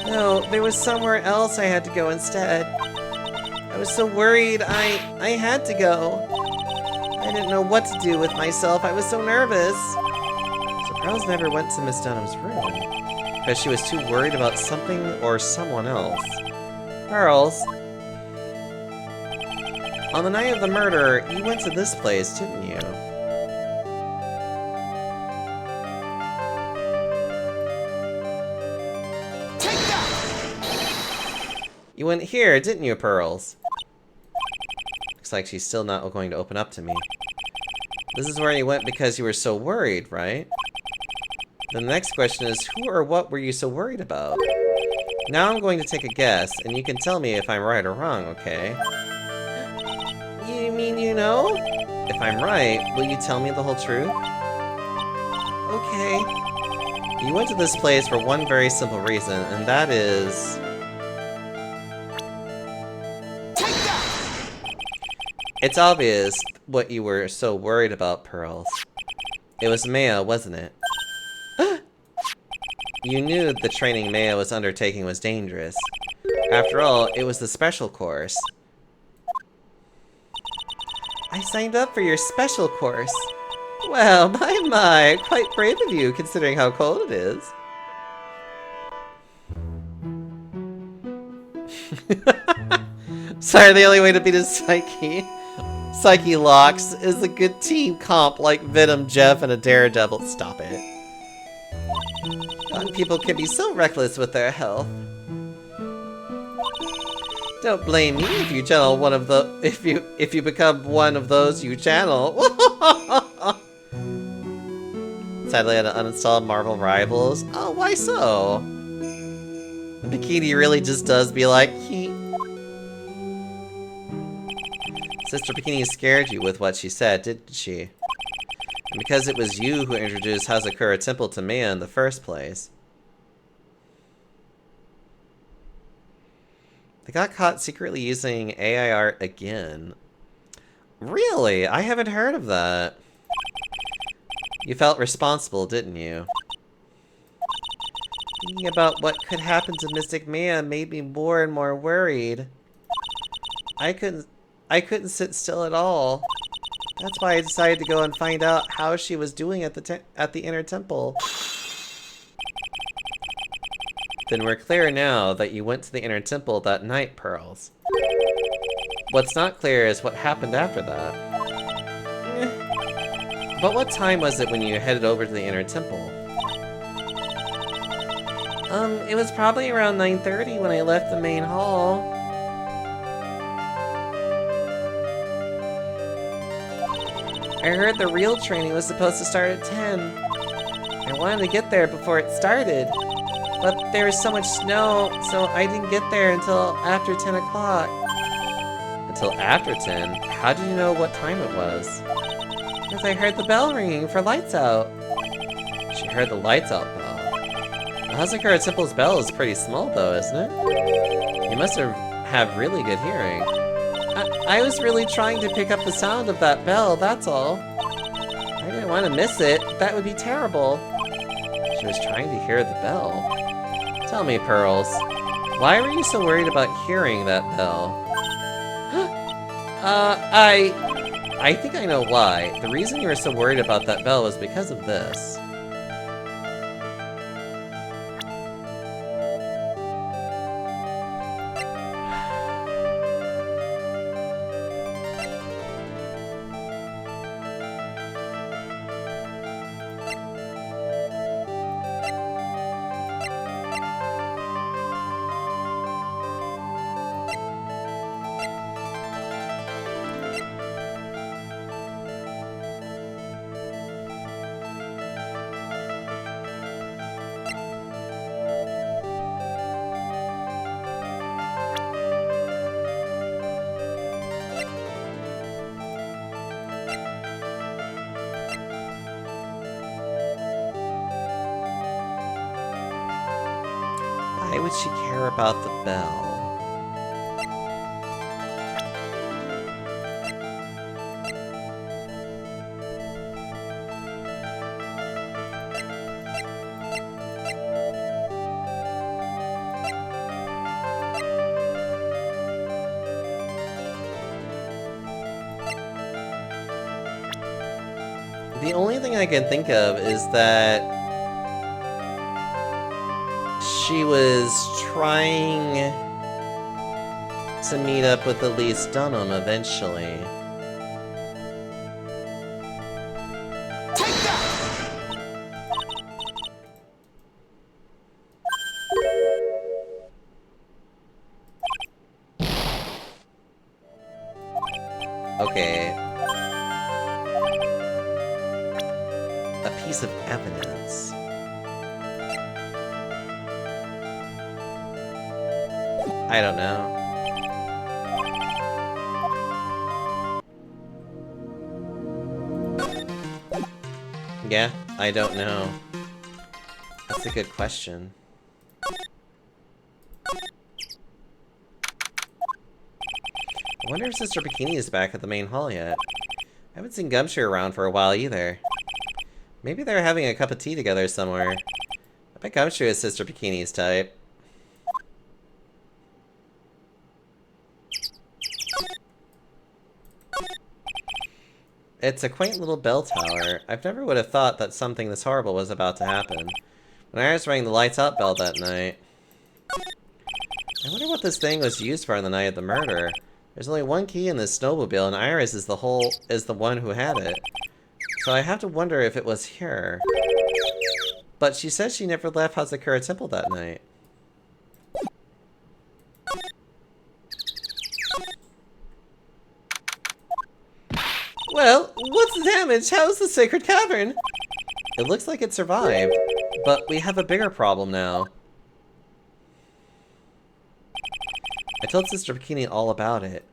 Speaker 3: No, there was somewhere else I had to go instead. I was so worried I had to go. I didn't know what to do with myself. I was so nervous. So Pearls never went to Miss Dunham's room because she was too worried about something or someone else. Pearls, on the night of the murder, you went to this place, didn't you? You went here, didn't you, Pearls? Looks like she's still not going to open up to me. This is where you went because you were so worried, right? The next question is, who or what were you so worried about? Now I'm going to take a guess, and you can tell me if I'm right or wrong, okay? You mean you know? If I'm right, will you tell me the whole truth? Okay. You went to this place for one very simple reason, and that is... It's obvious what you were so worried about, Pearls. It was Maya, wasn't it? You knew the training Maya was undertaking was dangerous. After all, it was the special course. I signed up for your special course. Well, my, quite brave of you, considering how cold it is. Sorry, the only way to beat his Psyche locks is a good team comp like Venom, Jeff, and a Daredevil. Stop it. Young people can be so reckless with their health. Don't blame me if you channel one of the if you become one of those you channel. Sadly, I had to uninstall Marvel Rivals. Oh, why so? The bikini really just does be like, Sister Bikini scared you with what she said, didn't she? And because it was you who introduced Hazakura Temple to Maya in the first place. They got caught secretly using AI art again. Really? I haven't heard of that. You felt responsible, didn't you? Thinking about what could happen to Mystic Maya made me more and more worried. I couldn't sit still at all. That's why I decided to go and find out how she was doing at the inner temple. Then we're clear now that you went to the inner temple that night, Pearls. What's not clear is what happened after that. But what time was it when you headed over to the inner temple? It was probably around 9:30 when I left the main hall. I heard the real training was supposed to start at 10. I wanted to get there before it started. But there was so much snow, so I didn't get there until after 10 o'clock. Until after 10? How did you know what time it was? Because I heard the bell ringing for lights out. She heard the lights out bell. The Hazakura Temple's bell is pretty small though, isn't it? You must have really good hearing. I was really trying to pick up the sound of that bell, that's all. I didn't want to miss it. That would be terrible. She was trying to hear the bell. Tell me, Pearls, why were you so worried about hearing that bell? I think I know why. The reason you were so worried about that bell was because of this. Why would she care about the bell? The only thing I can think of is that she was trying to meet up with Elise Dunham eventually.
Speaker 2: Take that!
Speaker 3: Okay. A piece of evidence. I don't know. Yeah, I don't know. That's a good question. I wonder if Sister Bikini is back at the main hall yet. I haven't seen Gumshoe around for a while either. Maybe they're having a cup of tea together somewhere. I bet Gumshoe is Sister Bikini's type. It's a quaint little bell tower. I've never would have thought that something this horrible was about to happen. When Iris rang the lights out bell that night. I wonder what this thing was used for on the night of the murder. There's only one key in this snowmobile, and Iris is the one who had it. So I have to wonder if it was here. But she says she never left Hazakura Temple that night. Well, what's the damage? How's the sacred cavern? It looks like it survived, but we have a bigger problem now. I told Sister Bikini all about it.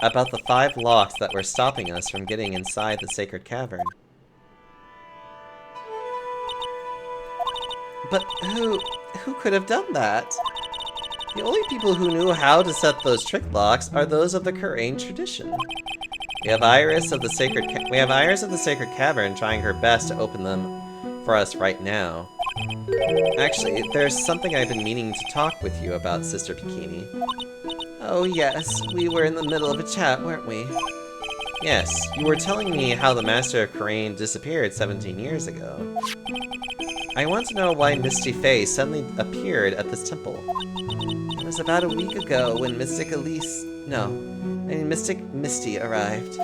Speaker 3: About the 5 locks that were stopping us from getting inside the sacred cavern. But who could have done that? The only people who knew how to set those trick locks are those of the Kurain tradition. We have Iris of the Sacred Cavern trying her best to open them for us right now. Actually, there's something I've been meaning to talk with you about, Sister Bikini. Oh yes, we were in the middle of a chat, weren't we? Yes, you were telling me how the Master of Crane disappeared 17 years ago. I want to know why Misty Faye suddenly appeared at this temple. It was about a week ago when Mystic Misty arrived.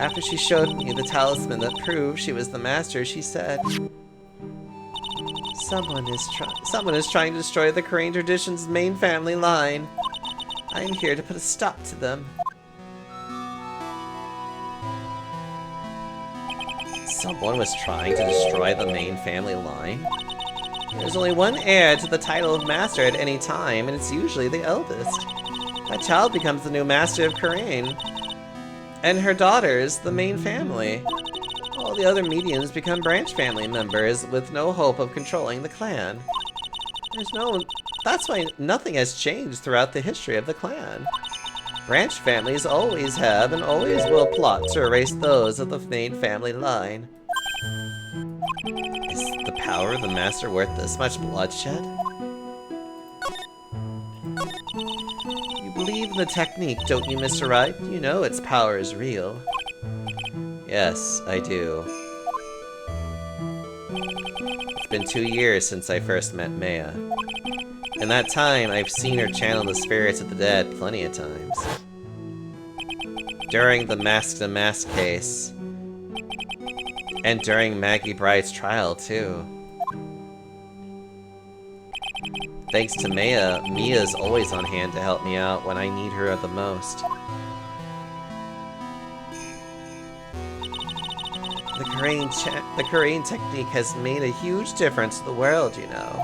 Speaker 3: After she showed me the talisman that proved she was the Master, she said, Someone is trying to destroy the Crane tradition's main family line. I am here to put a stop to them. Someone was trying to destroy the main family line? There's only one heir to the title of Master at any time, and it's usually the eldest. That child becomes the new Master of Crane. And her daughters, the main family. All the other mediums become branch family members with no hope of controlling the clan. That's why nothing has changed throughout the history of the clan. Branch families always have and always will plot to erase those of the main family line. Is the power of the Master worth this much bloodshed? You believe in the technique, don't you, Mr. Wright? You know its power is real. Yes, I do. It's been 2 years since I first met Maya. In that time, I've seen her channel the spirits of the dead plenty of times. During the Mask-to-Mask case, and during Maggie Bright's trial, too. Thanks to Maya, Mia's always on hand to help me out when I need her the most. The Korean technique has made a huge difference to the world, you know.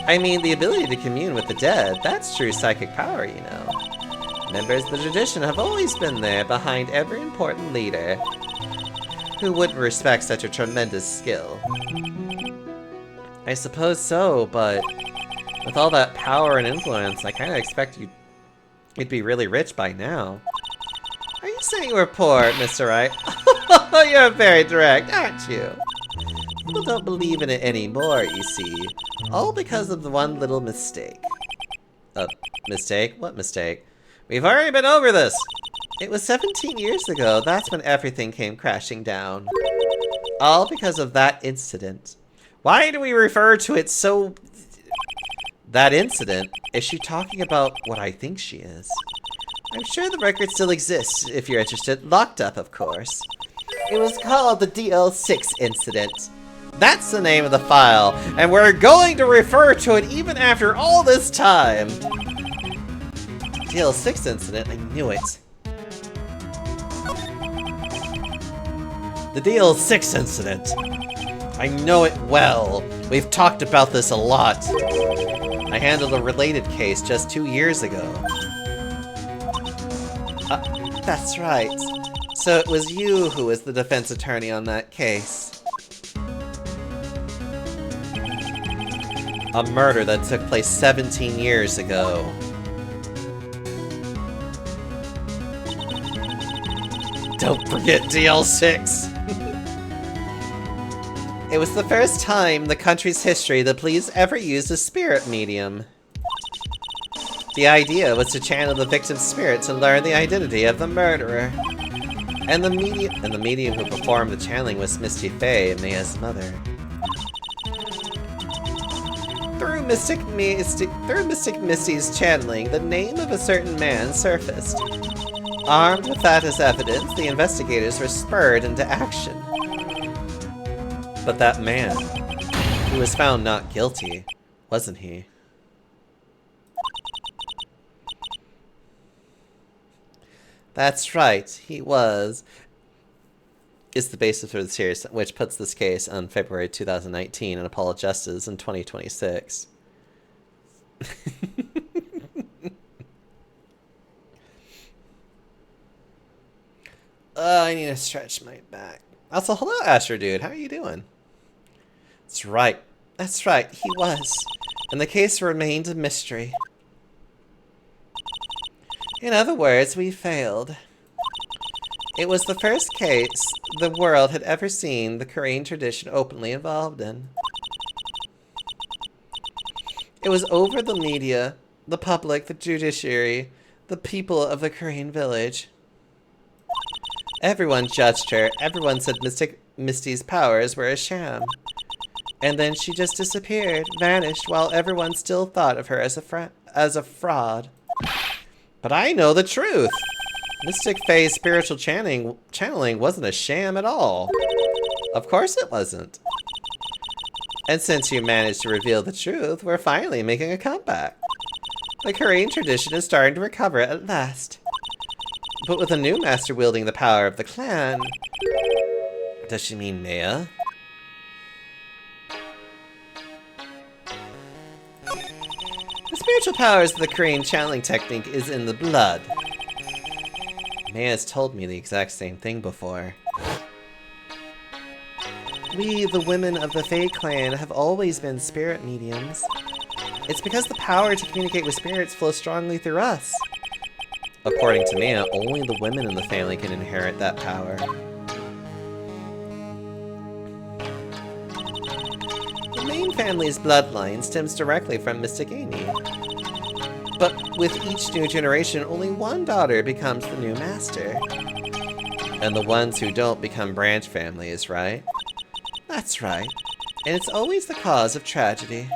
Speaker 3: I mean, the ability to commune with the dead, that's true psychic power, you know. Members of the tradition have always been there behind every important leader. Who wouldn't respect such a tremendous skill? I suppose so, but with all that power and influence, I kinda expect you'd be really rich by now. Are you saying we're poor, Mr. Wright? You're very direct, aren't you? People don't believe in it anymore, you see. All because of the one little mistake. Mistake? What mistake? We've already been over this! It was 17 years ago, that's when everything came crashing down. All because of that incident. Why do we refer to it so... That incident? Is she talking about what I think she is? I'm sure the record still exists, if you're interested. Locked up, of course. It was called the DL6 incident. That's the name of the file, and we're going to refer to it even after all this time. DL6 incident? I knew it. The DL6 incident. I know it well. We've talked about this a lot. I handled a related case just 2 years ago. That's right. So it was you who was the defense attorney on that case. A murder that took place 17 years ago. Don't forget DL6! It was the first time in the country's history the police ever used a spirit medium. The idea was to channel the victim's spirit to learn the identity of the murderer. And the medium who performed the channeling was Misty Faye, Maya's mother. Through Mystic Misty's channeling, the name of a certain man surfaced. Armed with that as evidence, the investigators were spurred into action. But that man, he was found not guilty, wasn't he? That's right, he was. Is the basis for the series, which puts this case on February 2019 and Apollo Justice in 2026. I need to stretch my back. Also, hello, Astro Dude. How are you doing? That's right. That's right. He was. And the case remained a mystery. In other words, we failed. It was the first case the world had ever seen the Korean tradition openly involved in. It was over the media,
Speaker 1: the public, the judiciary, the people of the Korean village. Everyone judged her. Everyone said Misty's powers were a sham. And then she just disappeared, vanished, while everyone still thought of her as a fraud. But I know the truth. Mystic Faye's spiritual channeling wasn't a sham at all. Of course it wasn't. And since you managed to reveal the truth, we're finally making a comeback. The Korean tradition is starting to recover at last. But with a new master wielding the power of the clan... Does she mean Maya? The spiritual powers of the Korean channeling technique is in the blood. Maya's told me the exact same thing before. We, the women of the Fae clan, have always been spirit mediums. It's because the power to communicate with spirits flows strongly through us. According to Maya, only the women in the family can inherit that power. The main family's bloodline stems directly from Mystic Amy. But with each new generation, only one daughter becomes the new master. And the ones who don't become branch families, right? That's right. And it's always the cause of tragedy.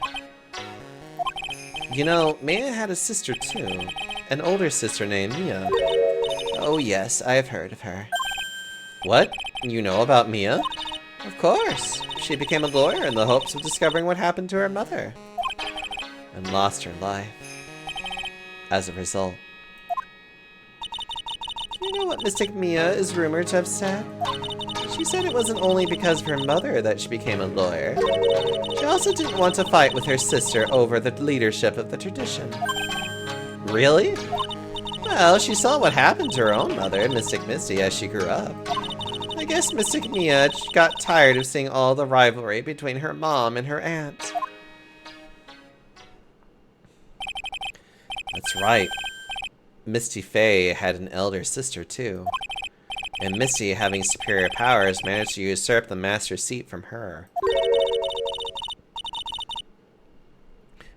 Speaker 1: You know, Maya had a sister too. An older sister named Mia. Oh yes, I have heard of her. What? You know about Mia? Of course. She became a lawyer in the hopes of discovering what happened to her mother. And lost her life. As a result. Do you know what Mystic Mia is rumored to have said? She said it wasn't only because of her mother that she became a lawyer. She also didn't want to fight with her sister over the leadership of the tradition. Really? Well, she saw what happened to her own mother, Mystic Misty, as she grew up. I guess Mystic Mia got tired of seeing all the rivalry between her mom and her aunt. That's right. Misty Faye had an elder sister too. And Misty, having superior powers, managed to usurp the master seat from her.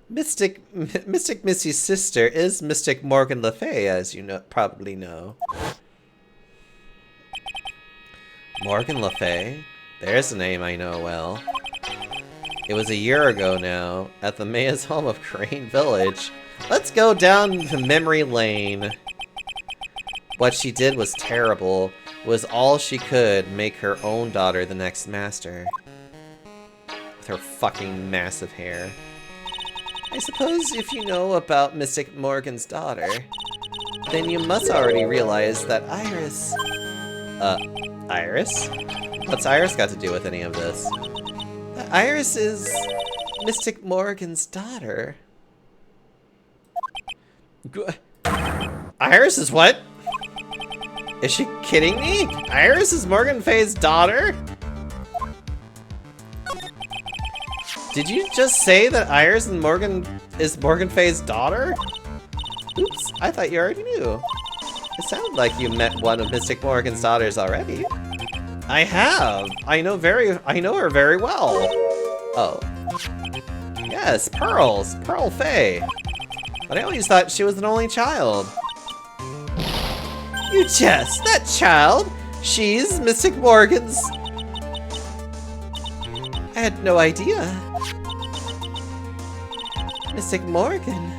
Speaker 1: Mystic Misty's sister is Mystic Morgan Le Fay, as you probably know. Morgan Le Fay? There's a name I know well. It was a year ago now, at the Maya's home of Crane Village. Let's go down to memory lane. What she did was terrible. Was all she could make her own daughter the next master. With her fucking massive hair. I suppose if you know about Mystic Morgan's daughter, then you must already realize that Iris... Iris? What's Iris got to do with any of this? That Iris is Mystic Morgan's daughter. Iris is what? Is she kidding me? Iris is Morgan Faye's daughter? Did you just say that Iris is Morgan Faye's daughter? Oops, I thought you already knew. It sounded like you met one of Mystic Morgan's daughters already. I have. I know her very well. Oh. Yes, Pearl Faye. But I always thought she was an only child. You jest, that child? She's Mystic Morgan's... I had no idea. Mystic Morgan.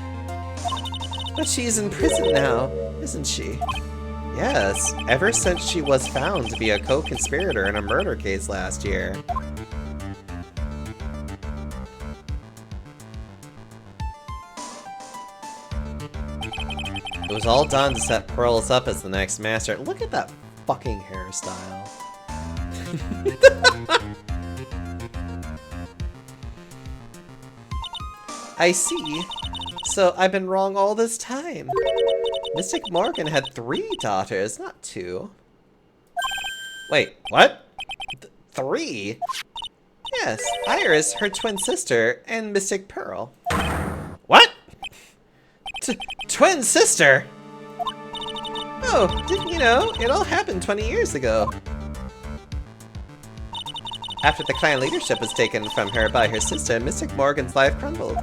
Speaker 1: But she's in prison now, isn't she? Yes, ever since she was found to be a co-conspirator in a murder case last year. It was all done to set Pearls up as the next master. Look at that fucking hairstyle. I see. So I've been wrong all this time. Mystic Morgan had 3 daughters, not 2. Wait, what? 3? Yes, Iris, her twin sister, and Mystic Pearl. What? Twin sister? Oh, didn't you know? It all happened 20 years ago. After the clan leadership was taken from her by her sister, Mystic Morgan's life crumbled.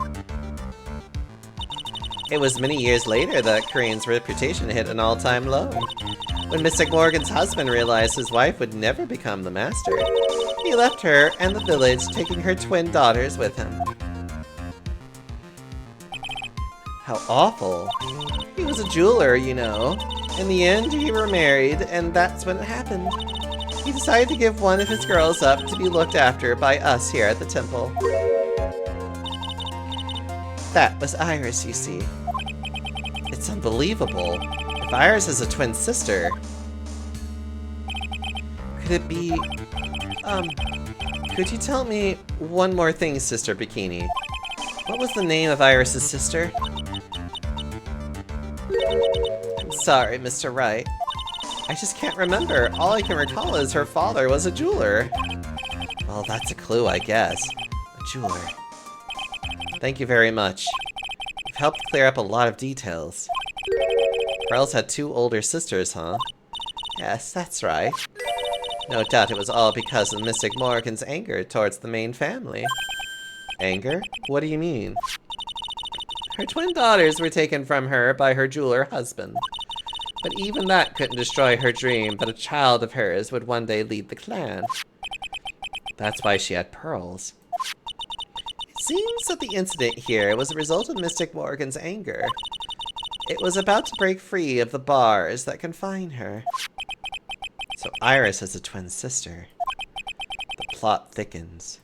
Speaker 3: It was many years later that Korean's reputation hit an all-time low. When Mystic Morgan's husband realized his wife would never become the master, he left her and the village, taking her twin daughters with him. How awful. He was a jeweler, you know. In the end, he remarried, and that's when it happened. He decided to give one of his girls up to be looked after by us here at the temple. That was Iris, you see. It's unbelievable. If Iris is a twin sister... Could it be... Could you tell me one more thing, Sister Bikini? What was the name of Iris's sister? I'm sorry, Mr. Wright. I just can't remember. All I can recall is her father was a jeweler. Well, that's a clue, I guess. A jeweler. Thank you very much. You've helped clear up a lot of details. Pearls had 2 older sisters, huh? Yes, that's right. No doubt it was all because of Mystic Morgan's anger towards the main family. Anger? What do you mean? Her twin daughters were taken from her by her jeweler husband. But even that couldn't destroy her dream that a child of hers would one day lead the clan. That's why she had pearls. It seems that the incident here was a result of Mystic Morgan's anger. It was about to break free of the bars that confine her. So Iris has a twin sister. The plot thickens.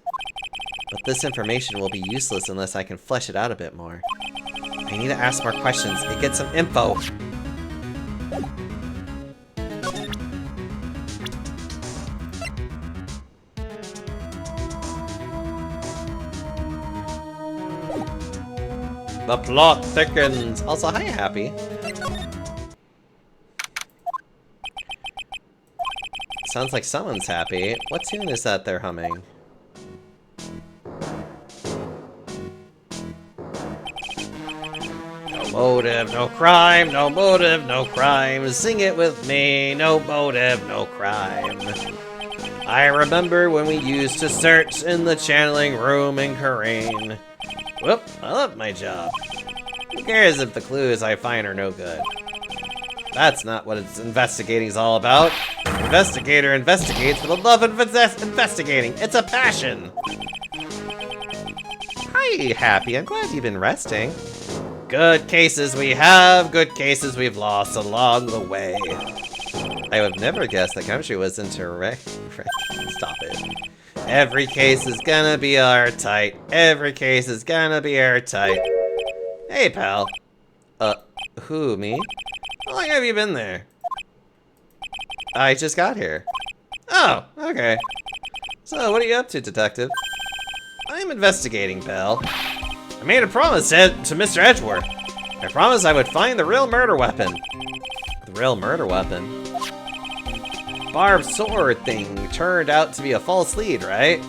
Speaker 3: But this information will be useless unless I can flesh it out a bit more. I need to ask more questions and get some info. The plot thickens. Also, hi, Happy. Sounds like someone's happy. What tune is that they're humming? No motive, no crime. No motive, no crime. Sing it with me. No motive, no crime. I remember when we used to search in the channeling room in Korean. Whoop, I love my job. Who cares if the clues I find are no good? That's not what investigating's all about. An investigator investigates for the love of investigating. It's a passion. Hi, Happy. I'm glad you've been resting. Good cases we have, good cases we've lost along the way. I would have never guessed that Gumshoe was into Stop it. Every case is gonna be airtight. Every case is gonna be airtight. Hey, pal. Who, me? How long have you been there? I just got here. Oh, okay. So, what are you up to, detective? I'm investigating, pal. I made a promise to Mr. Edgeworth. I promised I would find the real murder weapon. The real murder weapon? Barbed sword thing turned out to be a false lead, right?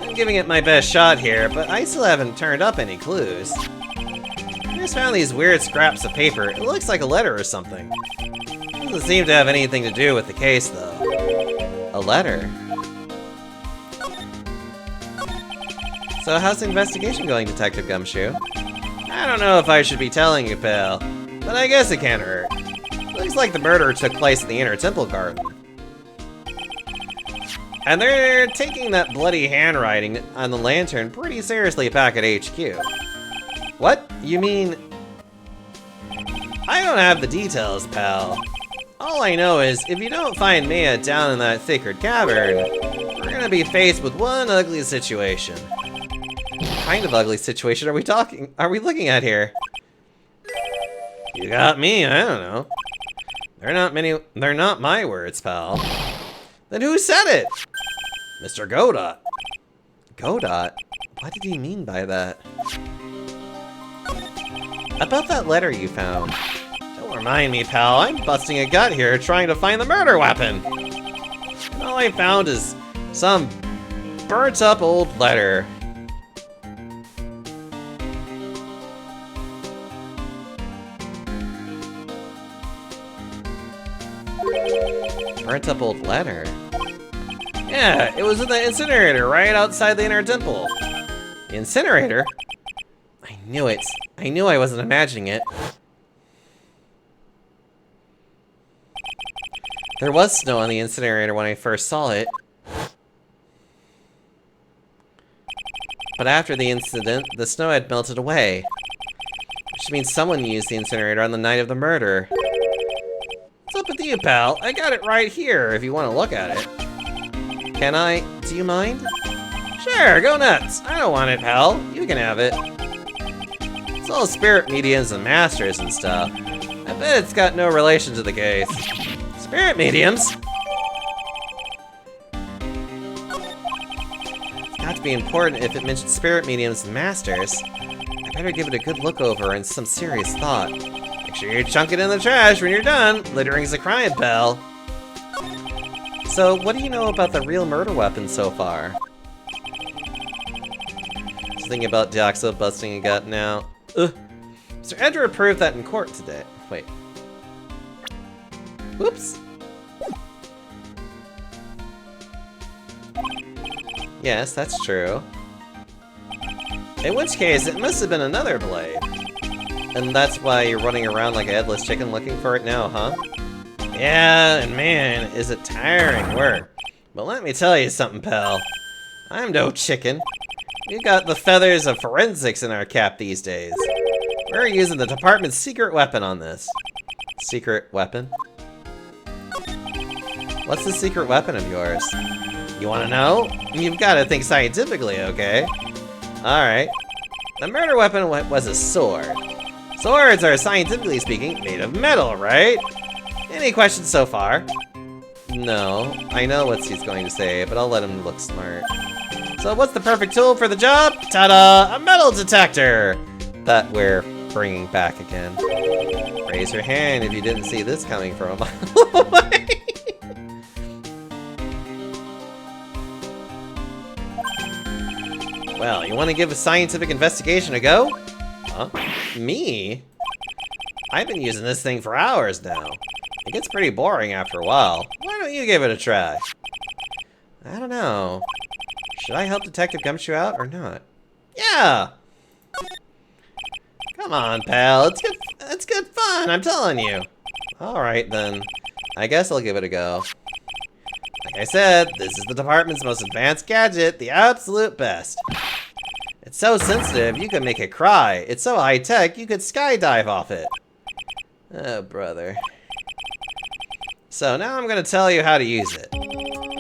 Speaker 3: I'm giving it my best shot here, but I still haven't turned up any clues. I just found these weird scraps of paper. It looks like a letter or something. Doesn't seem to have anything to do with the case, though. A letter? So how's the investigation going, Detective Gumshoe? I don't know if I should be telling you, pal, but I guess it can't hurt. Looks like the murder took place in the Inner Temple Garden. And they're taking that bloody handwriting on the lantern pretty seriously back at HQ. What? You mean... I don't have the details, pal. All I know is, if you don't find Maya down in that sacred cavern, we're gonna be faced with one ugly situation. What kind of ugly situation are we looking at here? You got me, I don't know. They're not my words, pal. Then who said it? Mr. Godot. Godot? What did he mean by that? About that letter you found. Don't remind me, pal. I'm busting a gut here trying to find the murder weapon. And all I found is some burnt up old letter. Burnt up old letter? Yeah, it was in the incinerator right outside the Inner Temple. The incinerator? I knew it. I knew I wasn't imagining it. There was snow on the incinerator when I first saw it. But after the incident, the snow had melted away. Which means someone used the incinerator on the night of the murder. What's up with you, pal? I got it right here if you want to look at it. Can I? Do you mind? Sure, go nuts. I don't want it, pal. You can have it. It's all spirit mediums and masters and stuff. I bet it's got no relation to the case. Spirit mediums? It's got to be important if it mentions spirit mediums and masters. I better give it a good look over and some serious thought. Make sure you chunk it in the trash when you're done. Littering's a crime, pal. So, what do you know about the real murder weapon so far? Just thinking about Deoxo busting a gut now. Ugh. Mr. Edgar approved that in court today. Wait. Whoops. Yes, that's true. In which case, it must have been another blade. And that's why you're running around like a headless chicken looking for it now, huh? Yeah, and man, is it tiring work. But let me tell you something, pal. I'm no chicken. We got the feathers of forensics in our cap these days. We're using the department's secret weapon on this. Secret weapon? What's the secret weapon of yours? You wanna know? You've gotta think scientifically, okay? Alright. The murder weapon was a sword. Swords are, scientifically speaking, made of metal, right? Any questions so far? No. I know what he's going to say, but I'll let him look smart. So what's the perfect tool for the job? Ta-da! A metal detector! That we're bringing back again. Raise your hand if you didn't see this coming from a mile away. Well, you want to give a scientific investigation a go? Huh? Me? I've been using this thing for hours now. It gets pretty boring after a while. Why don't you give it a try? I don't know. Should I help Detective Gumshoe out or not? Yeah! Come on, pal. It's good fun, I'm telling you. Alright then. I guess I'll give it a go. Like I said, this is the department's most advanced gadget, the absolute best. It's so sensitive, you could make it cry. It's so high-tech, you could skydive off it. Oh, brother. So now I'm gonna tell you how to use it.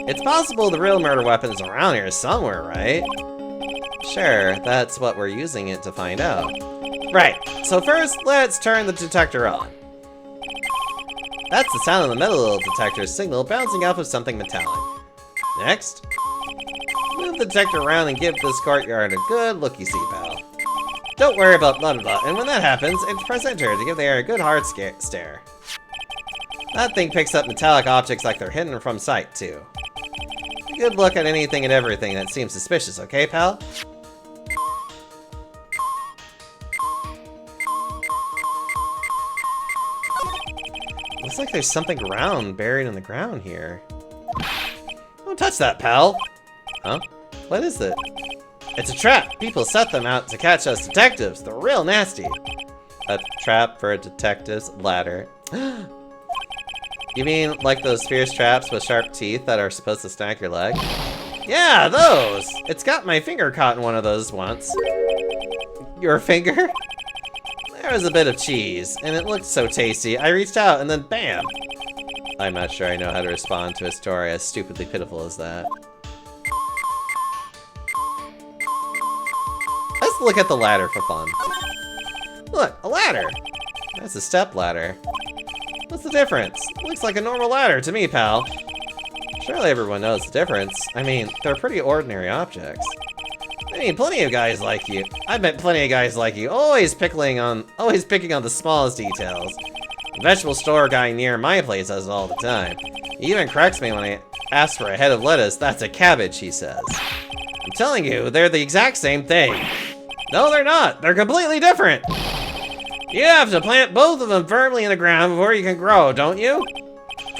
Speaker 3: It's possible the real murder weapon's around here somewhere, right? Sure, that's what we're using it to find out. Right, so first, let's turn the detector on. That's the sound of the metal detector's signal bouncing off of something metallic. Next, move the detector around and give this courtyard a good looky-see, pal. Don't worry about blah blah blah, and when that happens, press enter to give the air a good hard stare. That thing picks up metallic objects like they're hidden from sight, too. A good look at anything and everything that seems suspicious, okay, pal? Looks like there's something round buried in the ground here. Don't touch that, pal! Huh? What is it? It's a trap! People set them out to catch us detectives! They're real nasty! A trap for a detective's ladder. You mean like those fierce traps with sharp teeth that are supposed to snag your leg? Yeah, those! It's got my finger caught in one of those once. Your finger? There was a bit of cheese, and it looked so tasty, I reached out and then BAM! I'm not sure I know how to respond to a story as stupidly pitiful as that. Let's look at the ladder for fun. Look, a ladder! That's a step ladder. What's the difference? Looks like a normal ladder to me, pal. Surely everyone knows the difference. I mean, they're pretty ordinary objects. I mean, plenty of guys like you. I bet plenty of guys like you, always picking on the smallest details. The vegetable store guy near my place does it all the time. He even corrects me when I ask for a head of lettuce. That's a cabbage, he says. I'm telling you, they're the exact same thing. No, they're not. They're completely different. You have to plant both of them firmly in the ground before you can grow, don't you?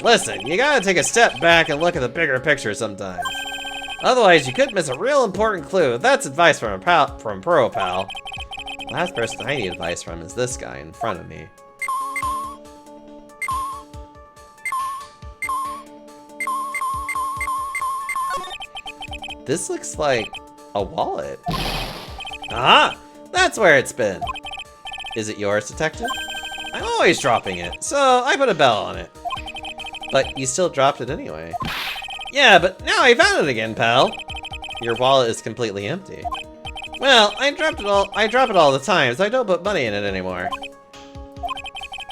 Speaker 3: Listen, you gotta take a step back and look at the bigger picture sometimes. Otherwise, you could miss a real important clue. That's advice from a pro, pal. Last person I need advice from is this guy in front of me. This looks like a wallet. Ah! That's where it's been. Is it yours, detective? I'm always dropping it, so I put a bell on it. But you still dropped it anyway. Yeah, but now I found it again, pal. Your wallet is completely empty. Well, I drop it all the time, so I don't put money in it anymore.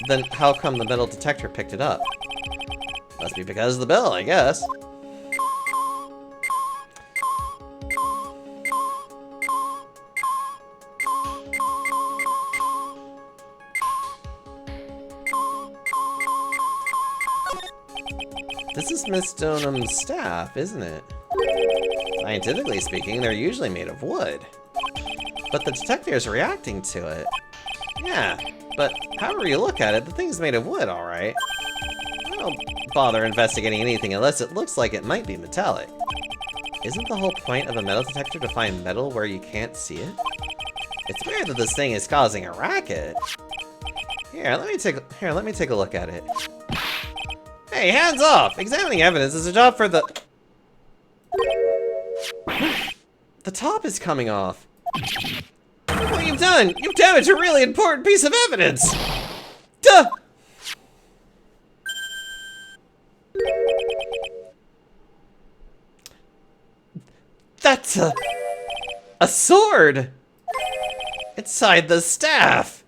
Speaker 3: Then how come the metal detector picked it up? Must be because of the bell, I guess. This is Miss Stonham's staff, isn't it? Scientifically speaking, they're usually made of wood. But the detector is reacting to it. Yeah, but however you look at it, the thing's made of wood, alright. I don't bother investigating anything unless it looks like it might be metallic. Isn't the whole point of a metal detector to find metal where you can't see it? It's weird that this thing is causing a racket. Here, let me take a look at it. Hey, hands off! Examining evidence is a job for the... The top is coming off. Look what you've done! You've damaged a really important piece of evidence! Duh! That's a sword! Inside the staff!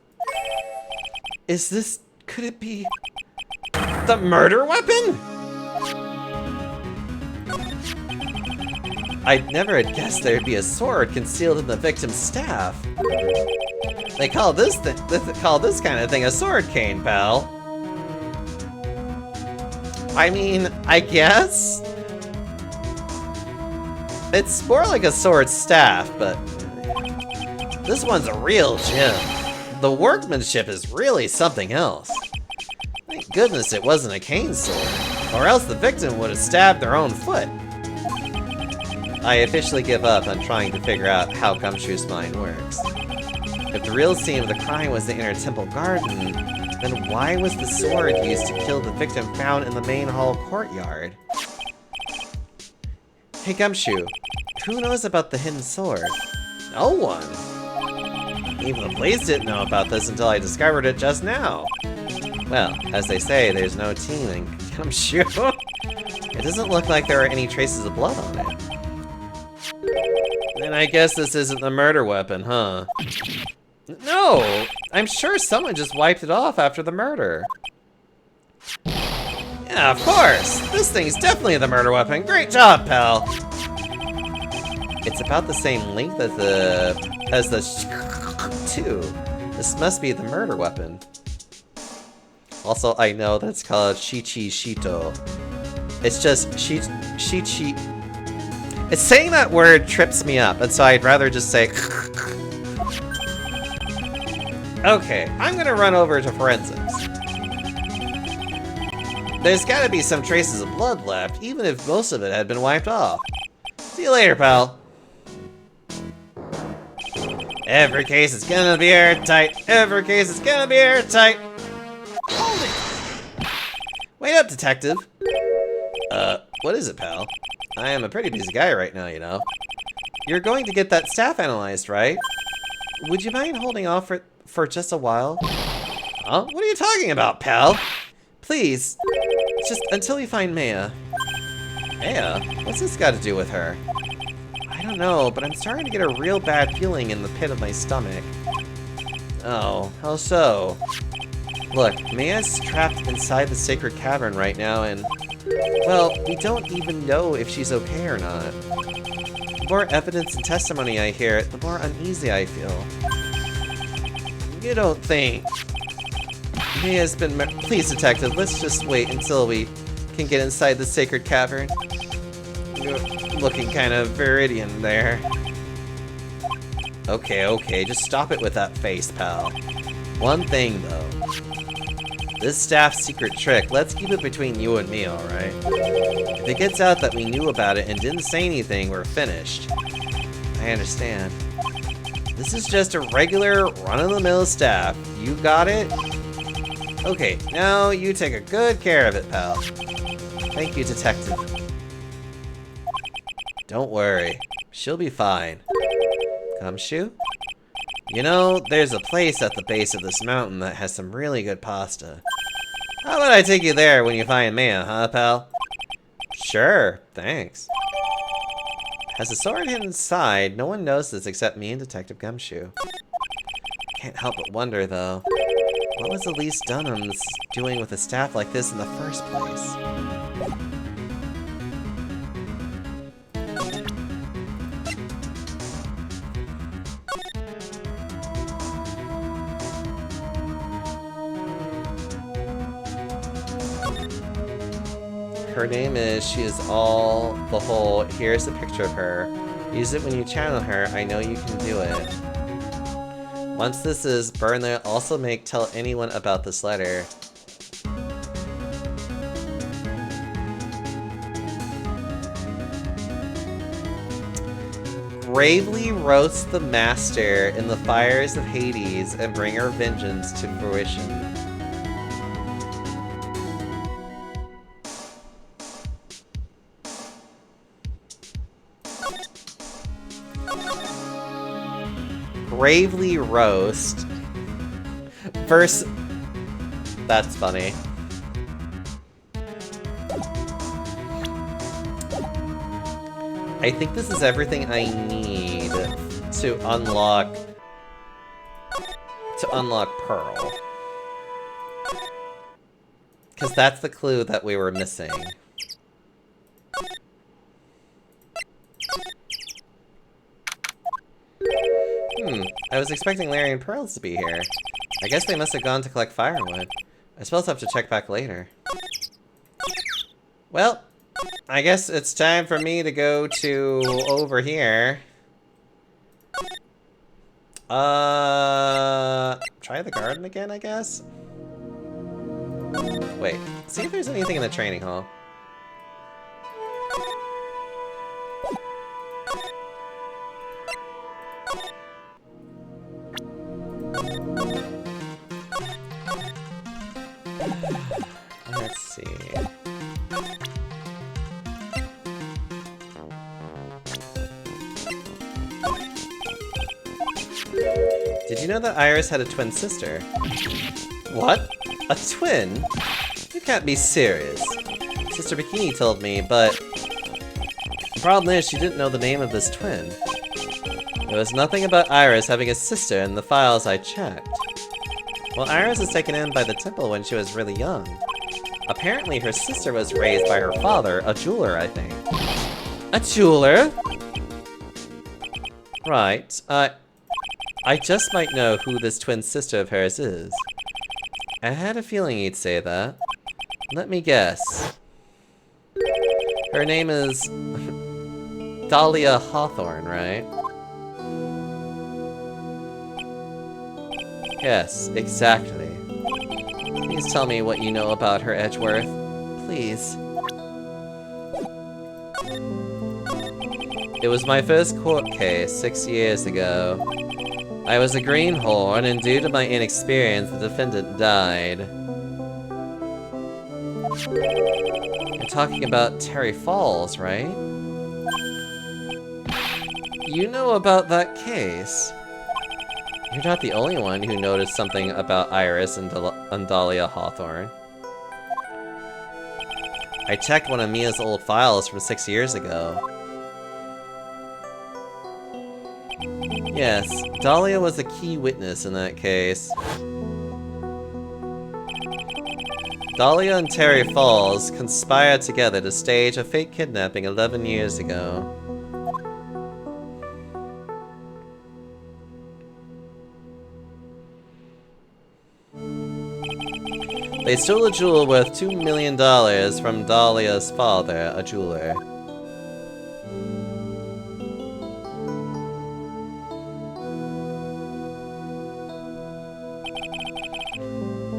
Speaker 3: Is this... could it be... the murder weapon? I'd never had guessed there'd be a sword concealed in the victim's staff. They call this kind of thing a sword cane, pal. I mean, I guess? It's more like a sword staff, but this one's a real gem. The workmanship is really something else. Thank goodness it wasn't a cane sword, or else the victim would have stabbed their own foot. I officially give up on trying to figure out how Gumshoe's mind works. If the real scene of the crime was the inner temple garden, then why was the sword used to kill the victim found in the main hall courtyard? Hey Gumshoe, who knows about the hidden sword? No one. Even the police didn't know about this until I discovered it just now. Well, as they say, there's no team in Gumshoe. It doesn't look like there are any traces of blood on it. Then I guess this isn't the murder weapon, huh? No! I'm sure someone just wiped it off after the murder. Yeah, of course! This thing's definitely the murder weapon. Great job, pal! It's about the same length as the two. This must be the murder weapon. Also, I know that's called Shichi Shito. It's just Shichi. It's saying that word trips me up, and so I'd rather just say. Okay, I'm gonna run over to forensics. There's gotta be some traces of blood left, even if most of it had been wiped off. See you later, pal. Every case is gonna be airtight. Every case is gonna be airtight. Hold it! Wait up, detective. What is it, pal? I am a pretty busy guy right now, you know. You're going to get that staff analyzed, right? Would you mind holding off for just a while? Huh? What are you talking about, pal? Please, just until we find Maya. Maya? What's this got to do with her? I don't know, but I'm starting to get a real bad feeling in the pit of my stomach. Oh, how so? Look, Maya's trapped inside the sacred cavern right now, and... well, we don't even know if she's okay or not. The more evidence and testimony I hear, the more uneasy I feel. You don't think... Maya's been... Please, detective, let's just wait until we can get inside the sacred cavern. You're looking kind of viridian there. Okay, just stop it with that face, pal. One thing, though. This staff's secret trick, let's keep it between you and me, alright? If it gets out that we knew about it and didn't say anything, we're finished. I understand. This is just a regular run-of-the-mill staff. You got it? Okay, now you take a good care of it, pal. Thank you, detective. Don't worry. She'll be fine. Gumshoe? You know, there's a place at the base of this mountain that has some really good pasta. How about I take you there when you find Maya, huh, pal? Sure, thanks. Has the sword hidden inside? No one knows this except me and Detective Gumshoe. Can't help but wonder, though. What was Elise Dunham's doing with a staff like this in the first place? Her name is She Is All the Whole. Here's a picture of her. Use it when you channel her. I know you can do it. Once this is burned, they'll also tell anyone about this letter. Bravely roast the master in the fires of Hades and bring her vengeance to fruition. Bravely roast. Verse. That's funny. I think this is everything I need to unlock Pearl. Because that's the clue that we were missing. I was expecting Larry and Pearls to be here. I guess they must have gone to collect firewood. I suppose I'll have to check back later. Well, I guess it's time for me to go to over here. Try the garden again, I guess? Wait, see if there's anything in the training hall. Let's see. Did you know that Iris had a twin sister? What? A twin? You can't be serious. Sister Bikini told me, but the problem is she didn't know the name of this twin. There was nothing about Iris having a sister in the files I checked. Well, Iris was taken in by the temple when she was really young. Apparently her sister was raised by her father, a jeweler, I think. A jeweler? Right. I just might know who this twin sister of hers is. I had a feeling you'd say that. Let me guess. Her name is Dahlia Hawthorne, right? Yes, exactly. Please tell me what you know about her, Edgeworth. Please. It was my first court case 6 years ago. I was a greenhorn, and due to my inexperience, the defendant died. You're talking about Terry Falls, right? You know about that case. You're not the only one who noticed something about Iris and Dahlia Hawthorne. I checked one of Mia's old files from 6 years ago. Yes, Dahlia was a key witness in that case. Dahlia and Terry Falls conspired together to stage a fake kidnapping 11 years ago. They stole a jewel worth $2 million from Dahlia's father, a jeweler.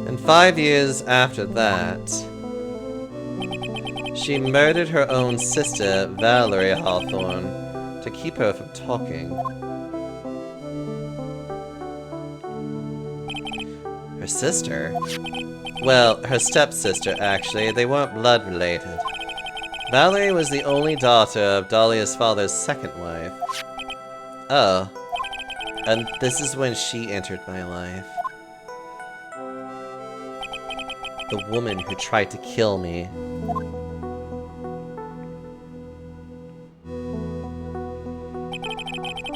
Speaker 3: And 5 years after that, she murdered her own sister, Valerie Hawthorne, to keep her from talking. Her sister? Well, her stepsister, actually. They weren't blood related. Valerie was the only daughter of Dahlia's father's second wife. Oh. And this is when she entered my life. The woman who tried to kill me.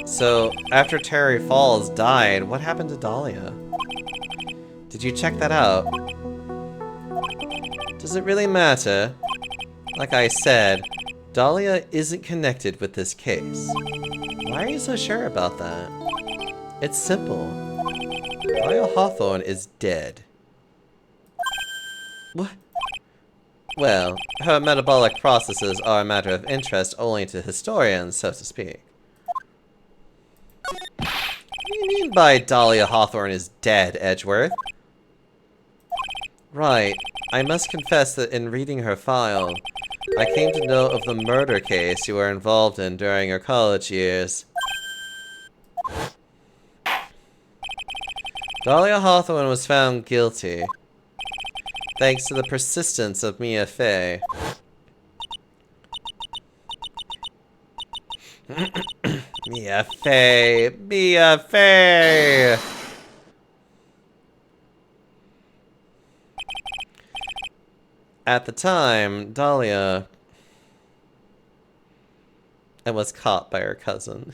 Speaker 3: So, after Terry Falls died, what happened to Dahlia? Did you check that out? Does it really matter? Like I said, Dahlia isn't connected with this case. Why are you so sure about that? It's simple. Dahlia Hawthorne is dead. What? Well, her metabolic processes are a matter of interest only to historians, so to speak. What do you mean by Dahlia Hawthorne is dead, Edgeworth? Right. I must confess that in reading her file, I came to know of the murder case you were involved in during your college years. Dahlia Hawthorne was found guilty, thanks to the persistence of Mia Fey. Mia Fey! Mia Fey! At the time, Dahlia was caught by her cousin.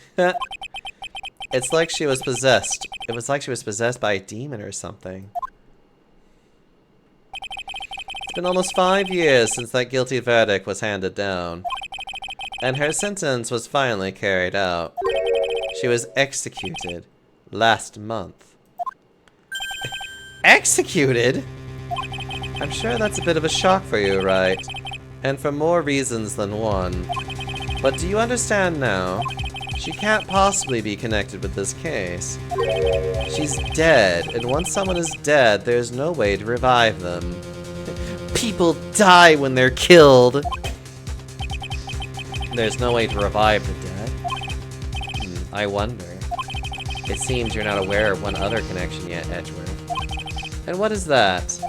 Speaker 3: It's like she was possessed. It was like she was possessed by a demon or something. It's been almost 5 years since that guilty verdict was handed down. And her sentence was finally carried out. She was executed last month. Executed? I'm sure that's a bit of a shock for you, right? And for more reasons than one. But do you understand now? She can't possibly be connected with this case. She's dead, and once someone is dead, there's no way to revive them. People die when they're killed! There's no way to revive the dead? I wonder. It seems you're not aware of one other connection yet, Edgeworth. And what is that?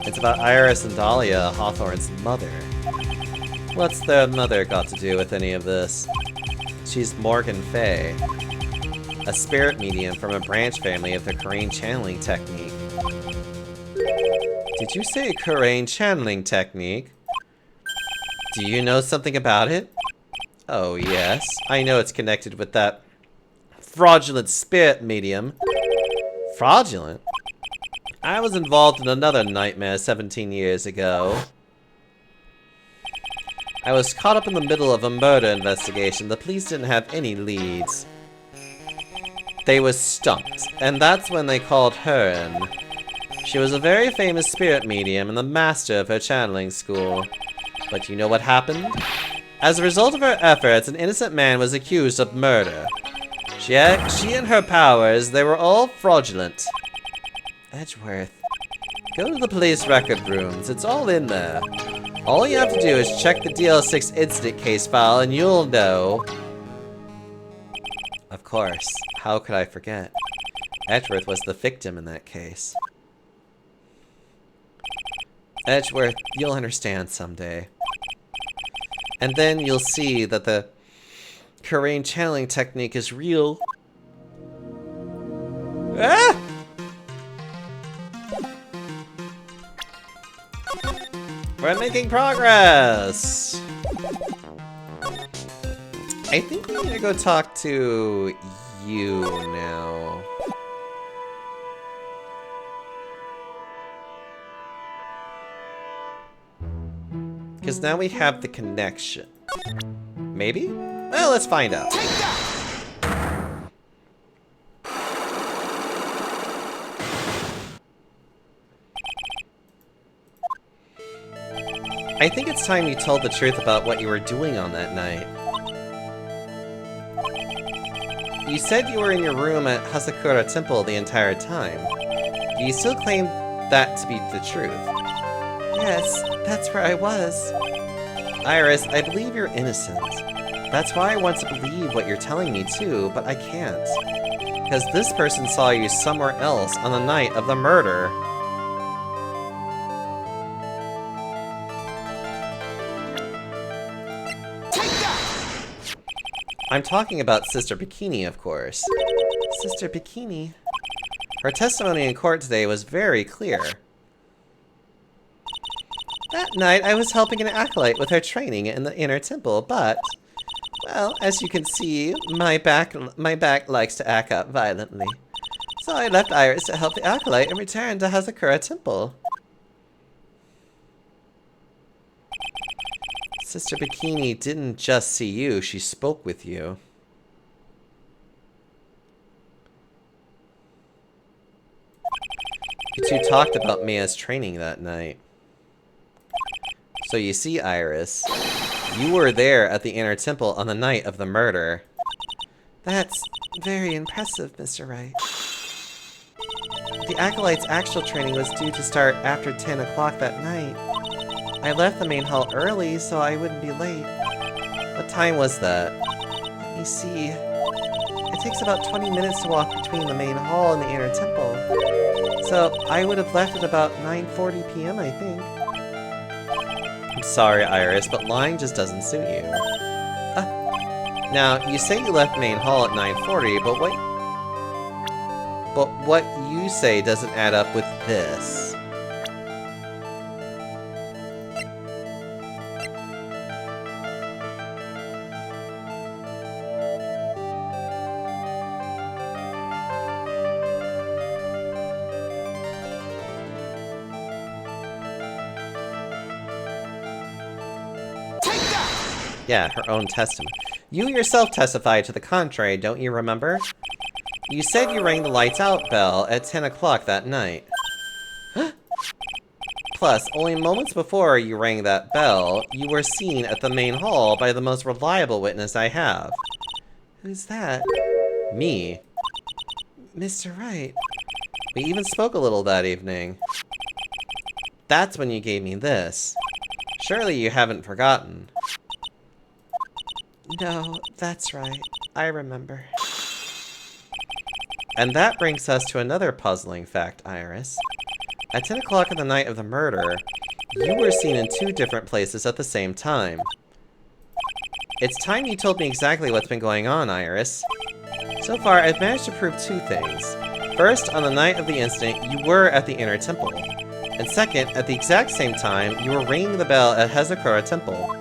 Speaker 3: It's about Iris and Dahlia, Hawthorne's mother. What's their mother got to do with any of this? She's Morgan Fey, a spirit medium from a branch family of the Kurain channeling technique. Did you say Kurain channeling technique? Do you know something about it? Oh yes, I know it's connected with that fraudulent spirit medium. Fraudulent? I was involved in another nightmare 17 years ago. I was caught up in the middle of a murder investigation. The police didn't have any leads. They were stumped, and that's when they called her in. She was a very famous spirit medium and the master of her channeling school. But you know what happened? As a result of her efforts, an innocent man was accused of murder. She and her powers, they were all fraudulent. Edgeworth, go to the police record rooms. It's all in there. All you have to do is check the DL6 incident case file and you'll know. Of course, how could I forget? Edgeworth was the victim in that case. Edgeworth, you'll understand someday. And then you'll see that the Kurain channeling technique is real. Ah! We're making progress! I think we need to go talk to you now. Because now we have the connection. Maybe? Well, let's find out.
Speaker 2: Take that!
Speaker 3: I think it's time you told the truth about what you were doing on that night. You said you were in your room at Hasakura Temple the entire time. Do you still claim that to be the truth? Yes, that's where I was. Iris, I believe you're innocent. That's why I want to believe what you're telling me too, but I can't. Because this person saw you somewhere else on the night of the murder.
Speaker 2: Take that!
Speaker 3: I'm talking about Sister Bikini, of course. Sister Bikini? Her testimony in court today was very clear. That night, I was helping an acolyte with her training in the inner temple, but... well, as you can see, my back likes to act up violently. So I left Iris to help the acolyte and returned to Hazakura Temple. Sister Bikini didn't just see you, she spoke with you. You two talked about Mia's training that night. So you see, Iris, you were there at the inner temple on the night of the murder. That's very impressive, Mr. Wright. The acolyte's actual training was due to start after 10 o'clock that night. I left the main hall early so I wouldn't be late. What time was that? Let me see. It takes about 20 minutes to walk between the main hall and the inner temple. So I would have left at about 9:40 p.m. I think. I'm sorry, Iris, but lying just doesn't suit you. Now, you say you left main hall at 9:40, but what you say doesn't add up with this. Yeah, her own testimony. You yourself testified to the contrary, don't you remember? You said you rang the lights out bell at 10 o'clock that night. Plus, only moments before you rang that bell, you were seen at the main hall by the most reliable witness I have. Who's that? Me. Mr. Wright. We even spoke a little that evening. That's when you gave me this. Surely you haven't forgotten. No, that's right. I remember. And that brings us to another puzzling fact, Iris. At 10 o'clock on the night of the murder, you were seen in 2 different places at the same time. It's time you told me exactly what's been going on, Iris. So far, I've managed to prove 2 things. First, on the night of the incident, you were at the inner temple. And second, at the exact same time, you were ringing the bell at Hazakura Temple.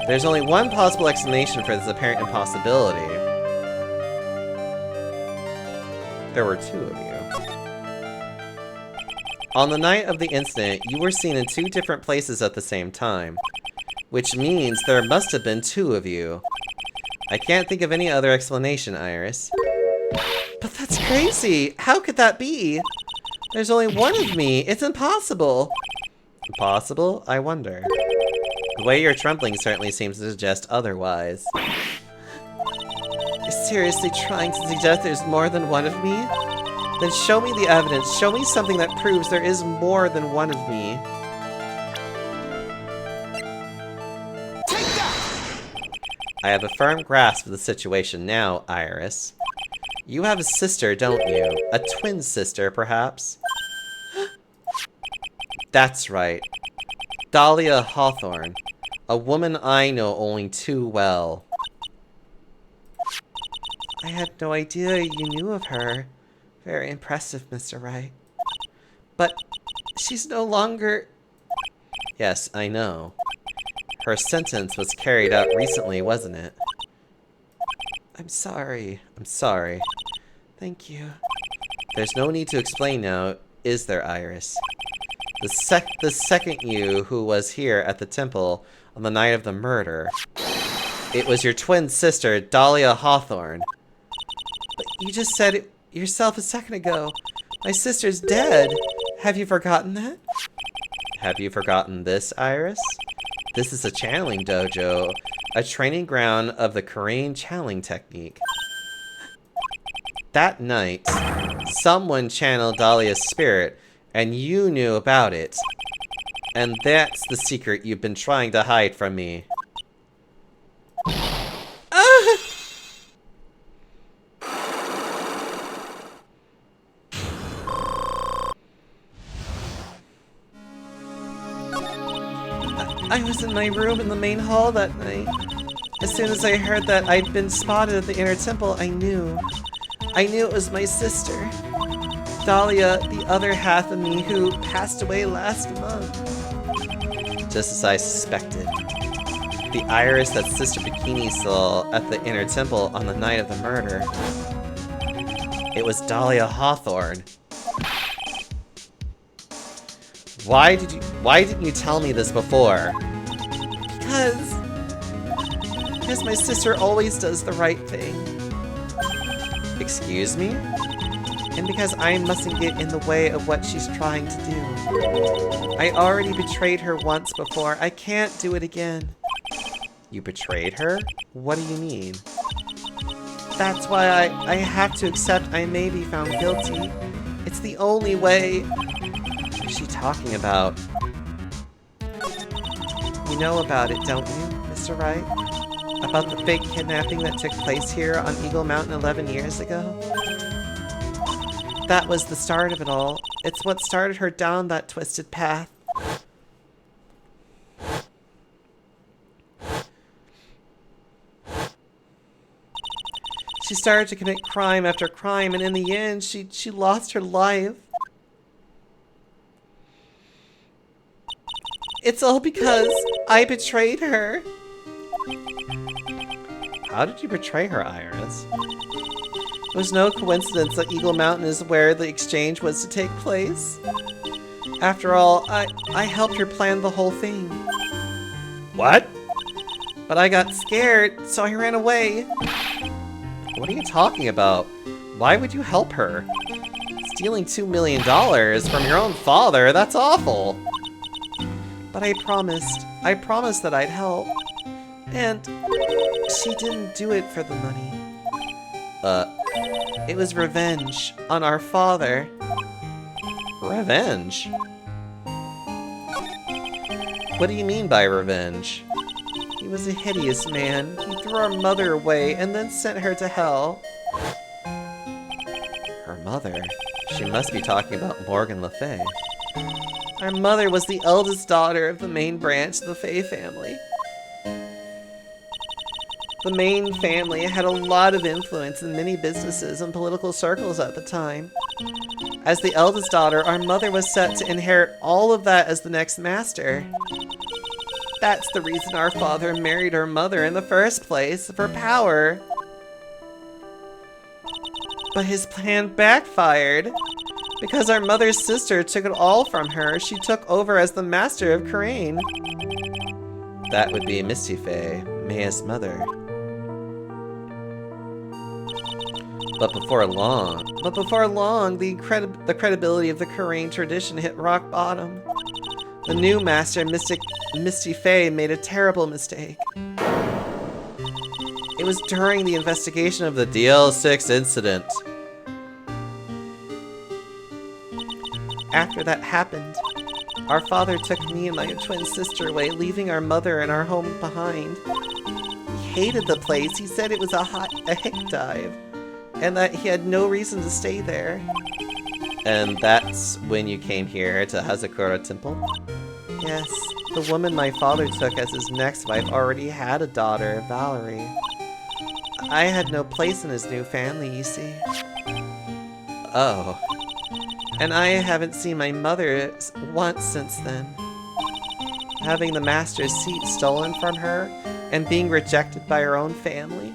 Speaker 3: There's only one possible explanation for this apparent impossibility. There were 2 of you. On the night of the incident, you were seen in 2 different places at the same time. Which means there must have been 2 of you. I can't think of any other explanation, Iris. But that's crazy! How could that be? There's only 1 of me! It's impossible! Impossible? I wonder. The way you're trembling certainly seems to suggest otherwise. You're seriously trying to suggest there's more than 1 of me? Then show me the evidence. Show me something that proves there is more than 1 of me.
Speaker 2: Take that!
Speaker 3: I have a firm grasp of the situation now, Iris. You have a sister, don't you? A twin sister, perhaps? That's right. Dahlia Hawthorne. A woman I know only too well. I had no idea you knew of her. Very impressive, Mr. Wright. But she's no longer... Yes, I know. Her sentence was carried out recently, wasn't it? I'm sorry. I'm sorry. Thank you. There's no need to explain now, is there, Iris? The second you who was here at the temple on the night of the murder. It was your twin sister, Dahlia Hawthorne. But you just said it yourself a second ago. My sister's dead. Have you forgotten that? Have you forgotten this, Iris? This is a channeling dojo, a training ground of the Korean channeling technique. That night, someone channeled Dahlia's spirit, and you knew about it. And that's the secret you've been trying to hide from me.
Speaker 1: I was in my room in the main hall that night. As soon as I heard that I'd been spotted at the inner temple, I knew. I knew it was my sister. Dahlia, the other half of me who passed away last month. Just as I suspected. The iris that Sister Bikini saw at the inner temple on the night of the murder. It was Dahlia Hawthorne. Why didn't you tell me this before? Because my sister always does the right thing. Excuse me? And because I mustn't get in the way of what she's trying to do. I already betrayed her once before. I can't do it again. You betrayed her? What do you mean? That's why I have to accept I may be found guilty. It's the only way. What is she talking about? You know about it, don't you, Mr. Wright? About the fake kidnapping that took place here on Eagle Mountain 11 years ago? That was the start of it all. It's what started her down that twisted path. She started to commit crime after crime, and in the end, she lost her life. It's all because I betrayed her. How did you betray her, Iris? It was no coincidence that Eagle Mountain is where the exchange was to take place. After all, I helped her plan the whole thing. What? But I got scared, so I ran away. What are you talking about? Why would you help her? Stealing $2 million from your own father, that's awful. But I promised that I'd help. And she didn't do it for the money. It was revenge on our father. Revenge? What do you mean by revenge? He was a hideous man. He threw our mother away and then sent her to hell. Her mother? She must be talking about Morgan Le Fay. Our mother was the eldest daughter of the main branch of the Fay family. The main family had a lot of influence in many businesses and political circles at the time. As the eldest daughter, our mother was set to inherit all of that as the next master. That's the reason our father married our mother in the first place, for power. But his plan backfired. Because our mother's sister took it all from her, she took over as the master of Karain. That would be Misty Fay, Maya's mother. But before long, the credibility of the Karain tradition hit rock bottom. The new master, Misty Fay, made a terrible mistake. It was during the investigation of the DL6 incident. After that happened, our father took me and my twin sister away, leaving our mother and our home behind. He hated the place. He said it was a hick dive, and that he had no reason to stay there. And that's when you came here to Hazakura Temple? Yes, the woman my father took as his next wife already had a daughter, Valerie. I had no place in his new family, you see. Oh. And I haven't seen my mother once since then. Having the master's seat stolen from her and being rejected by her own family.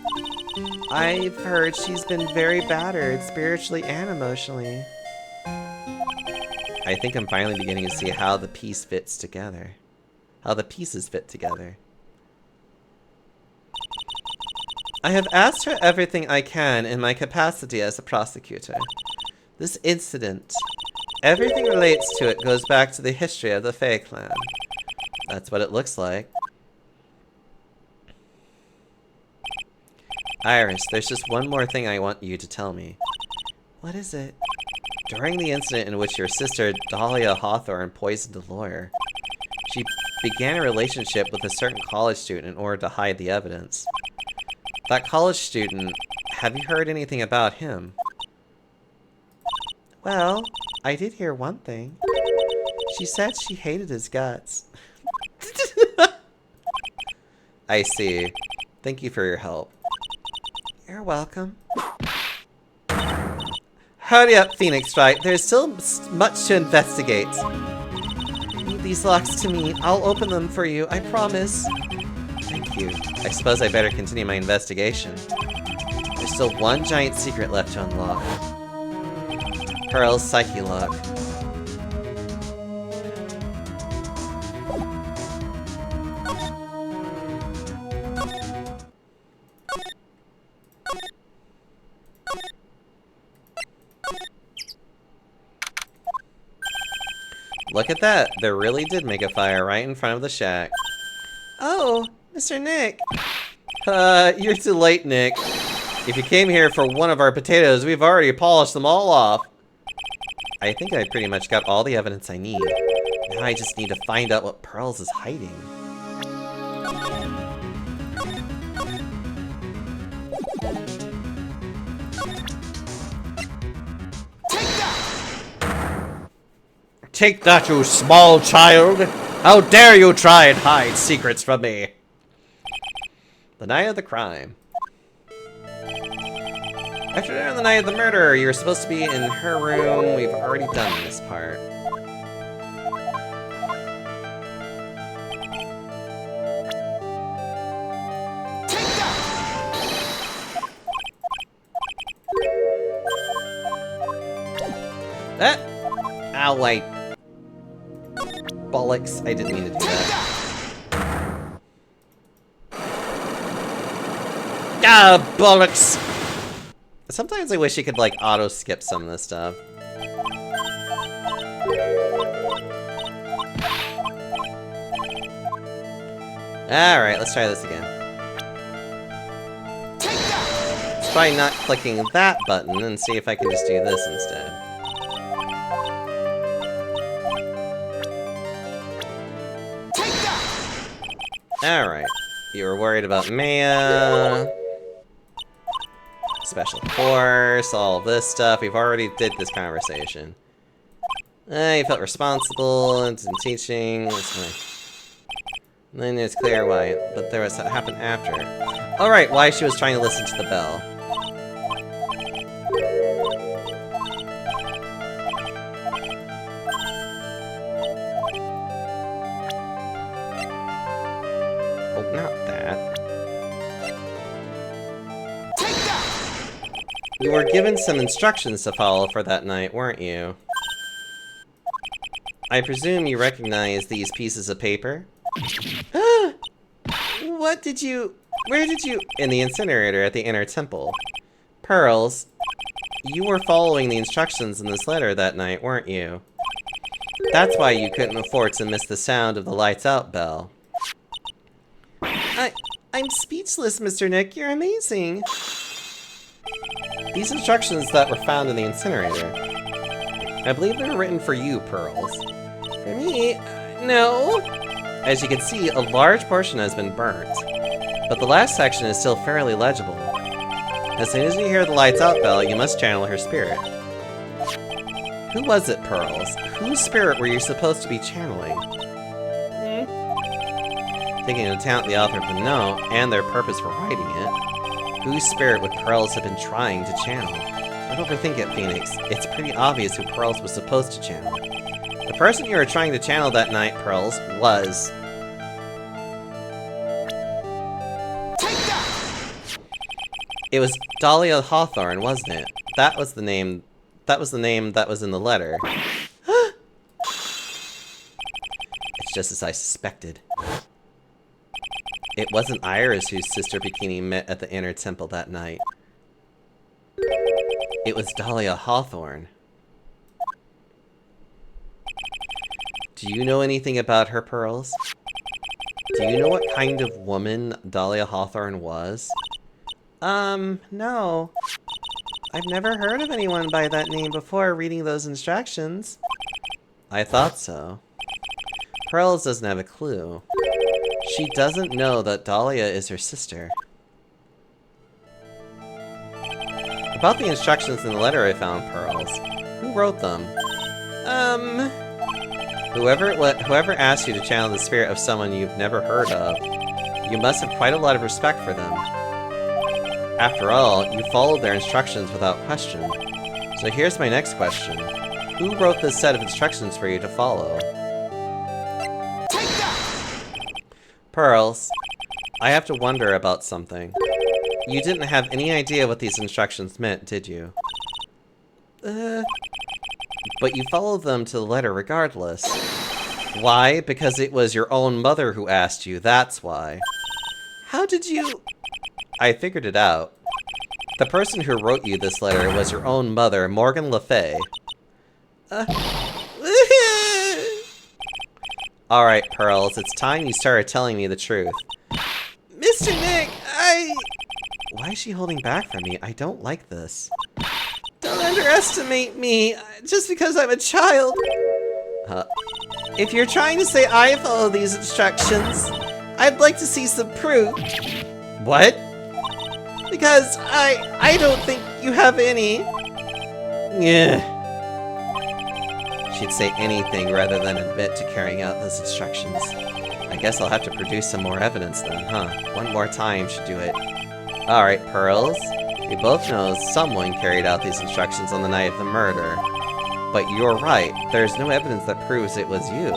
Speaker 1: I've heard she's been very battered spiritually and emotionally. I think I'm finally beginning to see how the piece fits together. How the pieces fit together. I have asked her everything I can in my capacity as a prosecutor. This incident, everything relates to it goes back to the history of the Fay clan. That's what it looks like. Iris, there's just one more thing I want you to tell me. What is it? During the incident in which your sister, Dahlia Hawthorne, poisoned a lawyer, she began a relationship with a certain college student in order to hide the evidence. That college student, have you heard anything about him? Well, I did hear one thing. She said she hated his guts. I see. Thank you for your help. You're welcome. Hurry up, Phoenix Wright. There's still much to investigate. Leave these locks to me. I'll open them for you, I promise. Thank you. I suppose I better continue my investigation. There's still one giant secret left to unlock. Pearl's Psyche Lock. Look at that. They really did make a fire right in front of the shack. Oh, Mr. Nick. You're too late, Nick. If you came here for one of our potatoes, we've already polished them all off. I think I pretty much got all the evidence I need. Now I just need to find out what Pearls is hiding. Take that, you small child! How dare you try and hide secrets from me! The night of the crime. After dinner on the night of the murder, you were supposed to be in her room. We've already done this part. Ow, wait. Bollocks. I didn't mean to do that. Ah, bollocks! Sometimes I wish you could, like, auto-skip some of this stuff. Alright, let's try this again. Let's try not clicking that button and see if I can just do this instead. Alright. You were worried about Maya. Special course, all this stuff. We've already did this conversation. You felt responsible in teaching. That's fine. And then it's clear why, but there was what happened after. Alright, why she was trying to listen to the bell. Oh, not that. You were given some instructions to follow for that night, weren't you? I presume you recognize these pieces of paper? What did you... Where did you... In the incinerator at the inner temple. Pearls, you were following the instructions in this letter that night, weren't you? That's why you couldn't afford to miss the sound of the lights out bell. I'm speechless, Mr. Nick. You're amazing. These instructions that were found in the incinerator. I believe they were written for you, Pearls. For me? No. As you can see, a large portion has been burnt. But the last section is still fairly legible. As soon as you hear the lights out bell, you must channel her spirit. Who was it, Pearls? Whose spirit were you supposed to be channeling? Taking into account the author of the note and their purpose for writing it, whose spirit would Pearls have been trying to channel? Don't overthink it, Phoenix. It's pretty obvious who Pearls was supposed to channel. The person you were trying to channel that night, Pearls, was... It was Dahlia Hawthorne, wasn't it? That was the name that was in the letter. It's just as I suspected. It wasn't Iris whose sister Bikini met at the inner temple that night. It was Dahlia Hawthorne. Do you know anything about her, Pearls? Do you know what kind of woman Dahlia Hawthorne was? No. I've never heard of anyone by that name before reading those instructions. I thought so. Pearls doesn't have a clue. She doesn't know that Dahlia is her sister. About the instructions in the letter I found, Pearls. Who wrote them? Whoever asked you to channel the spirit of someone you've never heard of.
Speaker 3: You must have quite a lot of respect for them. After all, you followed their instructions without question. So here's my next question. Who wrote this set of instructions for you to follow?
Speaker 2: Take that!
Speaker 3: Pearls, I have to wonder about something. You didn't have any idea what these instructions meant, did you? But you followed them to the letter regardless. Why? Because it was your own mother who asked you, that's why. How did you... I figured it out. The person who wrote you this letter was your own mother, Morgan Le Fay. Alright, Pearls, it's time you started telling me the truth. Mr. Nick, Why is she holding back from me? I don't like this. Don't underestimate me, just because I'm a child. If you're trying to say I follow these instructions, I'd like to see some proof. What? Because I don't think you have any. Yeah. She'd say anything rather than admit to carrying out those instructions. I guess I'll have to produce some more evidence then, huh? One more time should do it. Alright, Pearls. We both know someone carried out these instructions on the night of the murder. But you're right, there's no evidence that proves it was you.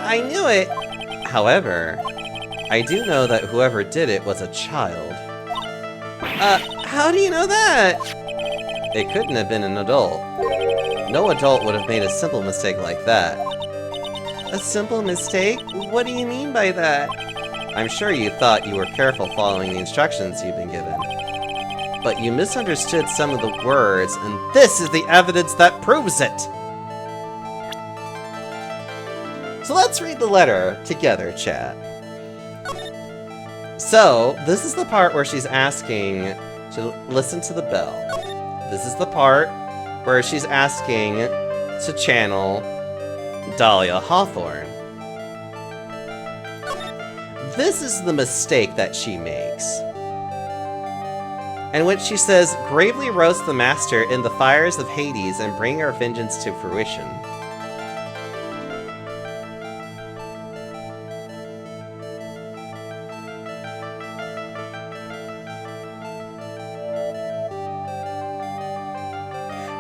Speaker 3: I knew it! However, I do know that whoever did it was a child. How do you know that? It couldn't have been an adult. No adult would have made a simple mistake like that. A simple mistake? What do you mean by that? I'm sure you thought you were careful following the instructions you've been given. But you misunderstood some of the words, and this is the evidence that proves it! So let's read the letter together, chat. So, this is the part where she's asking to listen to the bell. This is the part where she's asking to channel Dahlia Hawthorne. This is the mistake that she makes. And when she says, gravely roast the master in the fires of Hades and bring our vengeance to fruition.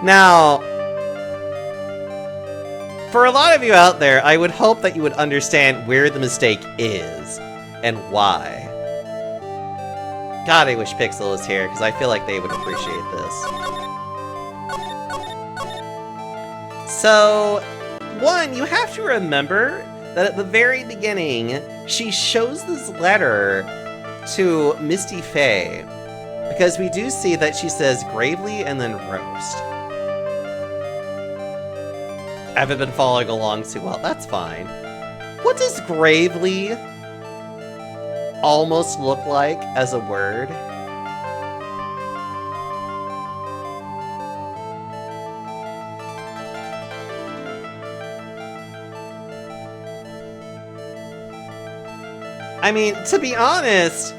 Speaker 3: Now, for a lot of you out there, I would hope that you would understand where the mistake is and why. God, I wish Pixel was here, because I feel like they would appreciate this. So, one, you have to remember that at the very beginning, she shows this letter to Misty Faye, because we do see that she says gravely and then roast. I haven't been following along too well, that's fine. What does gravely almost look like as a word? I mean, to be honest,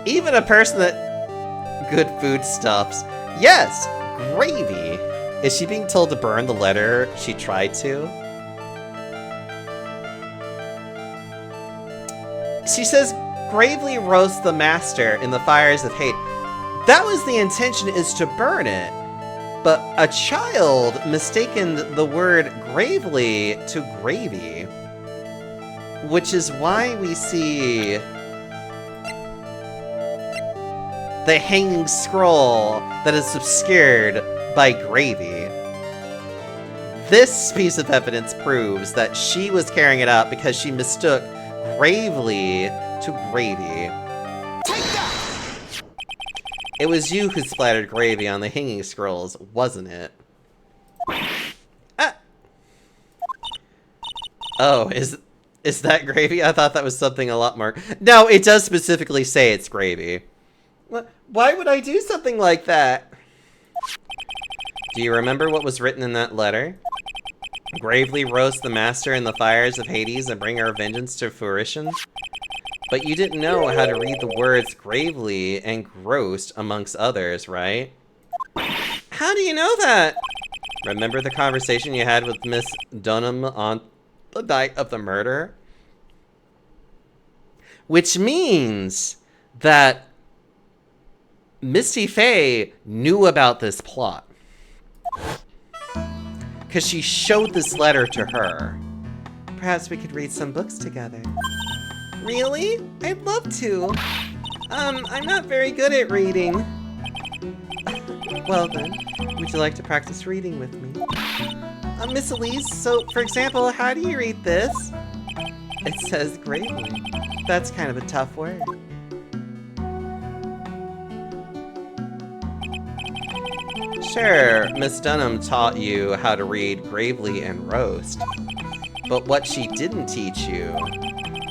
Speaker 3: even a person that good foodstuffs, yes, gravy. Is she being told to burn the letter she tried to? She says, gravely roast the master in the fires of hate. That was the intention, is to burn it. But a child mistaken the word gravely to gravy. Which is why we see the hanging scroll that is obscured by gravy. This piece of evidence proves that she was carrying it out because she mistook gravely to gravy.
Speaker 2: Take that!
Speaker 3: It was you who splattered gravy on the hanging scrolls, wasn't it? Ah! Oh, is that gravy? I thought that was something a lot more... No, it does specifically say it's gravy. Why would I do something like that? Do you remember what was written in that letter? Gravely roast the master in the fires of Hades and bring our vengeance to fruition? But you didn't know how to read the words gravely and roast amongst others, right? How do you know that? Remember the conversation you had with Miss Dunham on the night of the murder?
Speaker 1: which means that Misty Faye knew about this plot. Because she showed this letter to her. Perhaps we could read some books together. Really? I'd love to. I'm not very good at reading. Well then, would you like to practice reading with me? Miss Elise, so for example, how do you read this? It says gravely. That's kind of a tough word. Sure, Miss Dunham taught you how to read gravely and roast. But what she didn't teach you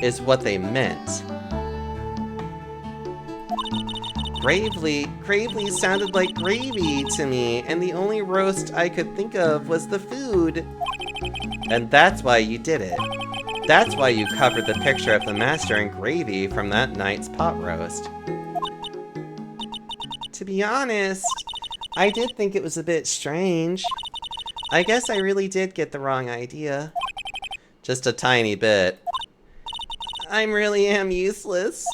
Speaker 1: is what they meant. Gravely sounded like gravy to me, and the only roast I could think of was the food. And that's why you did it. That's why you covered the picture of the master in gravy from that night's pot roast. To be honest, I did think it was a bit strange. I guess I really did get the wrong idea. Just a tiny bit. I really am useless.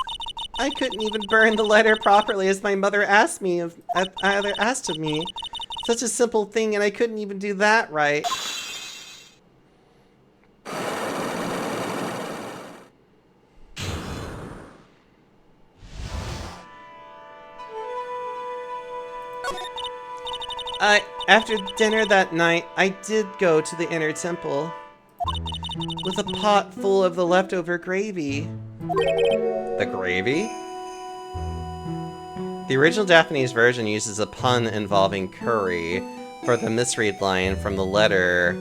Speaker 1: I couldn't even burn the letter properly as my mother asked of me. Such a simple thing, and I couldn't even do that right. After dinner that night, I did go to the inner temple with a pot full of the leftover gravy. The gravy? The original Japanese version uses a pun involving curry for the misread line from the letter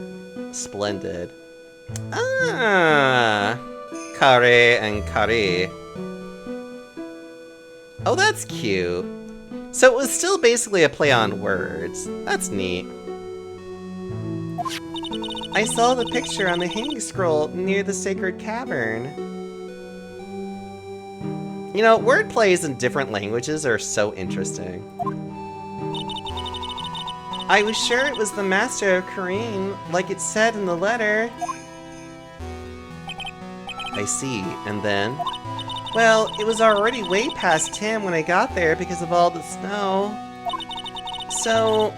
Speaker 1: splendid. Ah, kare and kari. Oh, that's cute. So it was still basically a play on words. That's neat. I saw the picture on the hanging scroll near the sacred cavern. You know, wordplays in different languages are so interesting. I was sure it was the master of Kareem, like it said in the letter. I see, and then? Well, it was already way past 10 when I got there because of all the snow. So,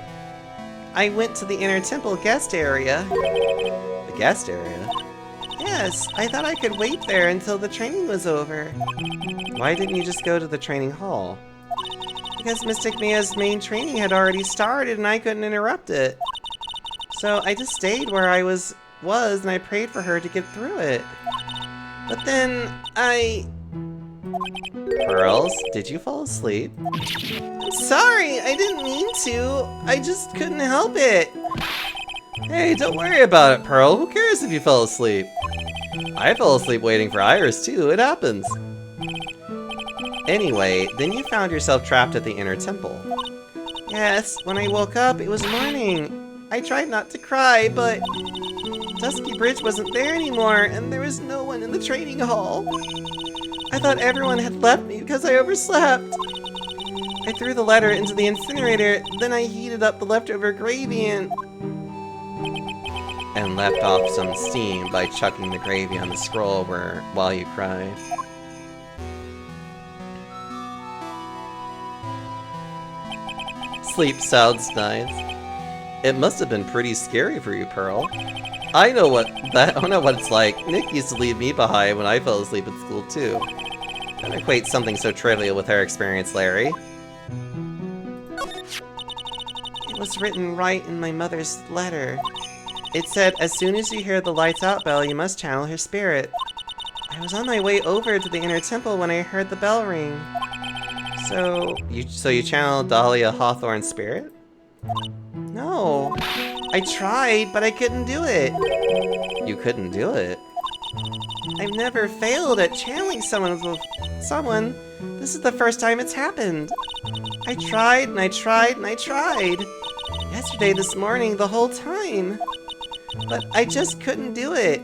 Speaker 1: I went to the inner temple guest area. The guest area? Yes, I thought I could wait there until the training was over. Why didn't you just go to the training hall? Because Mystic Mia's main training had already started and I couldn't interrupt it. So I just stayed where I was and I prayed for her to get through it. But then Pearls, did you fall asleep? I'm sorry, I didn't mean to. I just couldn't help it. Hey, don't worry about it, Pearl. Who cares if you fell asleep? I fell asleep waiting for Iris, too. It happens. Anyway, then you found yourself trapped at the inner temple. Yes, when I woke up, it was morning. I tried not to cry, but Dusky Bridge wasn't there anymore, and there was no one in the training hall. I thought everyone had left me because I overslept. I threw the letter into the incinerator, then I heated up the leftover gravy and left off some steam by chucking the gravy on the scroll while you cried. Sleep sounds nice. It must have been pretty scary for you, Pearl. I know what it's like. Nick used to leave me behind when I fell asleep at school too. Don't equate something so trivial with her experience, Larry. It was written right in my mother's letter. It said, as soon as you hear the lights out bell, you must channel her spirit. I was on my way over to the inner temple when I heard the bell ring. So you channeled Dahlia Hawthorne's spirit? No. I tried, but I couldn't do it. You couldn't do it? I've never failed at channeling someone. This is the first time it's happened. I tried and I tried and I tried. Yesterday, this morning, the whole time. But I just couldn't do it.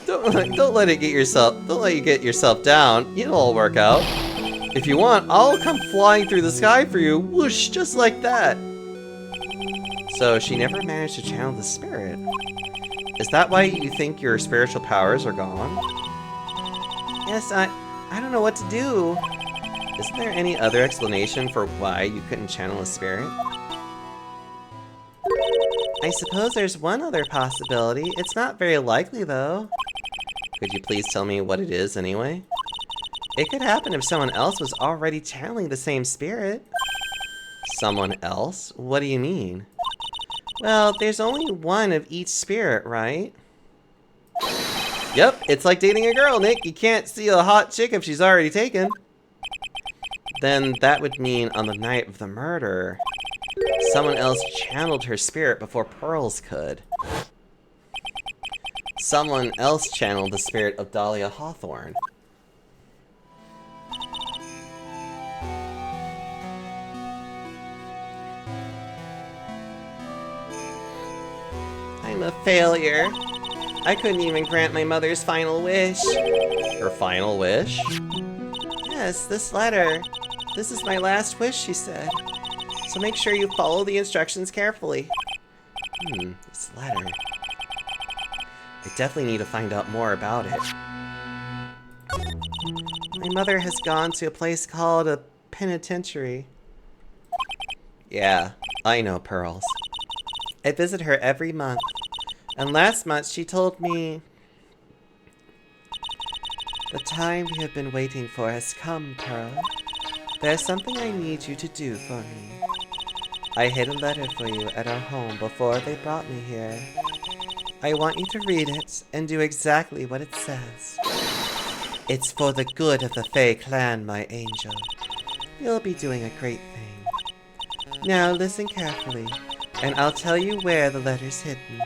Speaker 1: Don't let you get yourself down. It'll all work out. If you want, I'll come flying through the sky for you. Whoosh, just like that. So she never managed to channel the spirit. Is that why you think your spiritual powers are gone? Yes, I don't know what to do. Isn't there any other explanation for why you couldn't channel a spirit? I suppose there's one other possibility. It's not very likely, though. Could you please tell me what it is, anyway? It could happen if someone else was already channeling the same spirit. Someone else? What do you mean? Well, there's only one of each spirit, right? Yep, it's like dating a girl, Nick. You can't see a hot chick if she's already taken. Then that would mean on the night of the murder, someone else channeled her spirit before Pearls could. Someone else channeled the spirit of Dahlia Hawthorne. I'm a failure. I couldn't even grant my mother's final wish. Her final wish? Yes, this letter. This is my last wish, she said. So make sure you follow the instructions carefully. This letter. I definitely need to find out more about it. My mother has gone to a place called a penitentiary. Yeah, I know, Pearls. I visit her every month. And last month she told me, the time we have been waiting for has come, Pearl. There's something I need you to do for me. I hid a letter for you at our home before they brought me here. I want you to read it and do exactly what it says. It's for the good of the Fae clan, my angel. You'll be doing a great thing. Now listen carefully, and I'll tell you where the letter's hidden.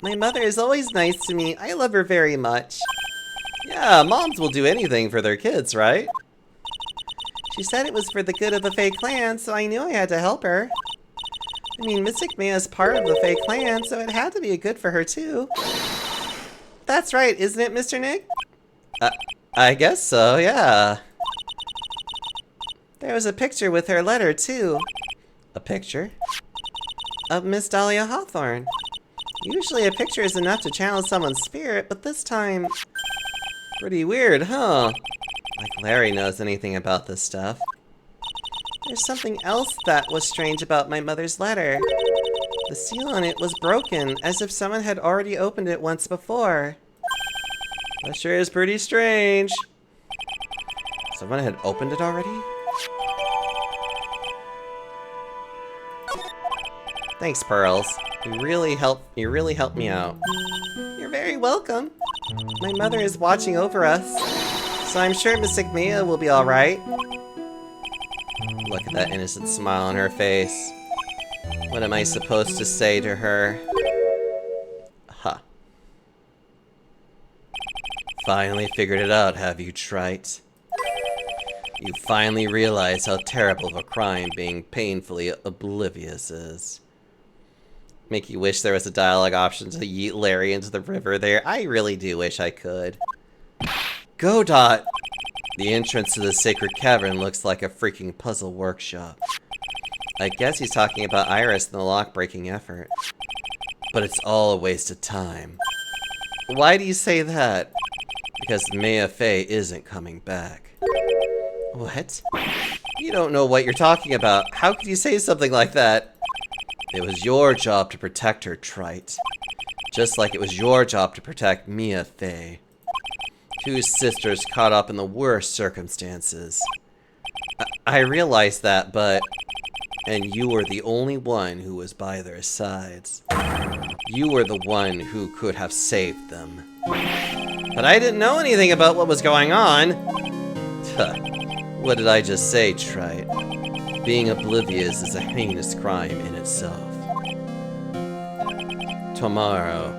Speaker 1: My mother is always nice to me. I love her very much. Yeah, moms will do anything for their kids, right? She said it was for the good of the Fae clan, so I knew I had to help her. I mean, Mystic Maya is part of the Fae clan, so it had to be good for her too. That's right, isn't it, Mr. Nick? I guess so, yeah. There was a picture with her letter, too. A picture? Of Miss Dahlia Hawthorne. Usually a picture is enough to channel someone's spirit, but this time... Pretty weird, huh? Like Larry knows anything about this stuff. There's something else that was strange about my mother's letter. The seal on it was broken, as if someone had already opened it once before. That sure is pretty strange. Someone had opened it already? Thanks, Pearls. You really helped me out. You're very welcome. My mother is watching over us, so I'm sure Mystic Maya will be alright. Look at that innocent smile on her face. What am I supposed to say to her? Huh. Finally figured it out, have you, Trite? You finally realize how terrible of a crime being painfully oblivious is. Make you wish there was a dialogue option to yeet Larry into the river there. I really do wish I could. Go, Dot! The entrance to the sacred cavern looks like a freaking puzzle workshop. I guess he's talking about Iris and the lock-breaking effort. But it's all a waste of time. Why do you say that? Because Maya Fey isn't coming back. What? You don't know what you're talking about. How could you say something like that? It was your job to protect her, Trite. Just like it was your job to protect Mia Fey. Two sisters caught up in the worst circumstances. I realized that, but... And you were the only one who was by their sides. You were the one who could have saved them. But I didn't know anything about what was going on. What did I just say, Trite? Being oblivious is a heinous crime in itself. Tomorrow.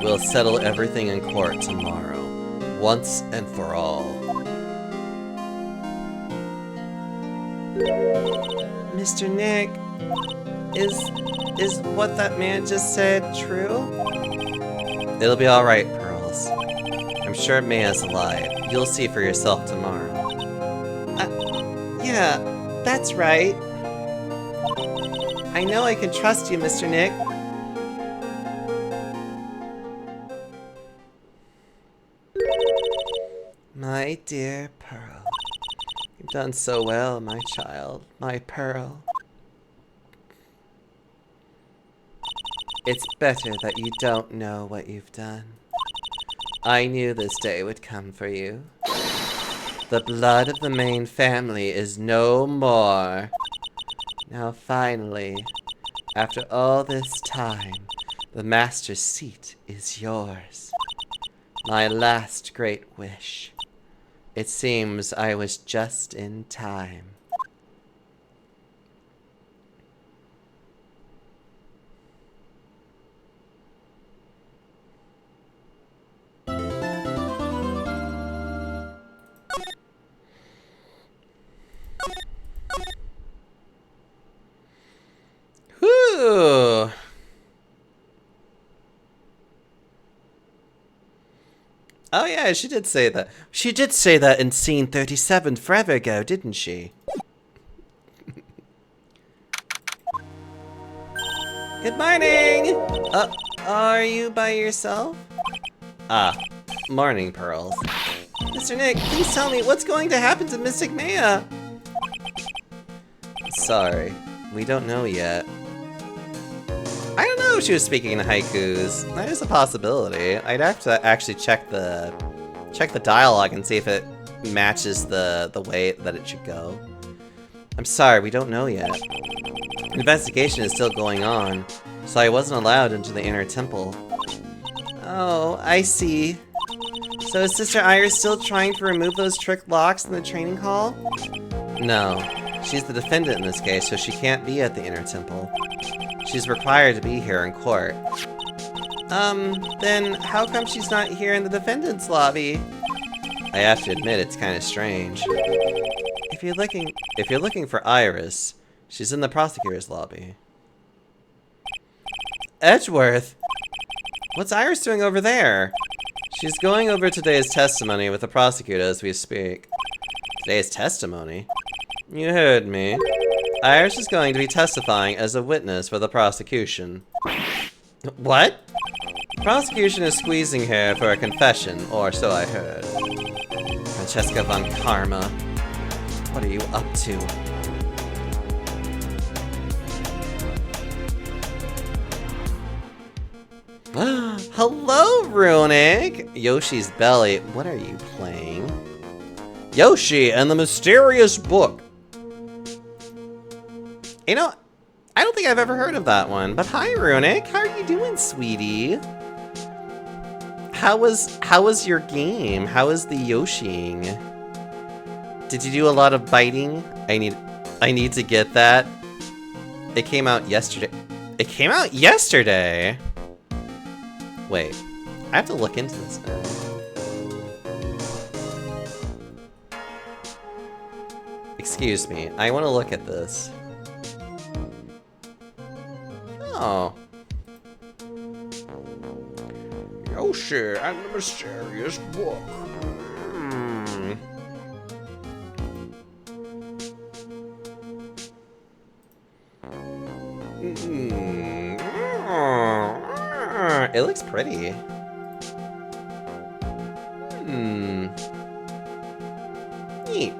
Speaker 1: We'll settle everything in court tomorrow. Once and for all. Mr. Nick, is what that man just said true? It'll be alright, Pearls. I'm sure Maya's alive. You'll see for yourself tomorrow. Yeah, that's right. I know I can trust you, Mr. Nick. My dear Pearl. You've done so well, my child. My Pearl. It's better that you don't know what you've done. I knew this day would come for you. The blood of the main family is no more. Now finally, after all this time, the master's seat is yours. My last great wish. It seems I was just in time. Whew. Oh yeah, she did say that. She did say that in scene 37 forever ago, didn't she? Good morning! Are you by yourself? Ah, morning, Pearls. Mr. Nick, please tell me what's going to happen to Mystic Maya? Sorry, we don't know yet. I don't know if she was speaking in haikus. That is a possibility. I'd have to actually check the dialogue and see if it matches the way that it should go. I'm sorry, we don't know yet. Investigation is still going on, so I wasn't allowed into the inner temple. Oh, I see. So is Sister Iris still trying to remove those trick locks in the training hall? No, she's the defendant in this case, so she can't be at the inner temple. She's required to be here in court. Then how come she's not here in the defendant's lobby? I have to admit, it's kind of strange. If you're looking for Iris, she's in the prosecutor's lobby. Edgeworth! What's Iris doing over there? She's going over today's testimony with the prosecutor as we speak. Today's testimony? You heard me. Iris is going to be testifying as a witness for the prosecution. What? The prosecution is squeezing her for a confession, or so I heard. Francesca von Karma, what are you up to? Hello, Runic! Yoshi's Belly, what are you playing? Yoshi and the Mysterious Book. You know, I don't think I've ever heard of that one, but hi, Runic. How are you doing, sweetie? How was your game? How was the Yoshiing? Did you do a lot of biting? I need to get that. It came out yesterday. It came out yesterday? Wait, I have to look into this now. Excuse me, I want to look at this. Oh. Yoshi and the Mysterious Book. It looks pretty. Neat.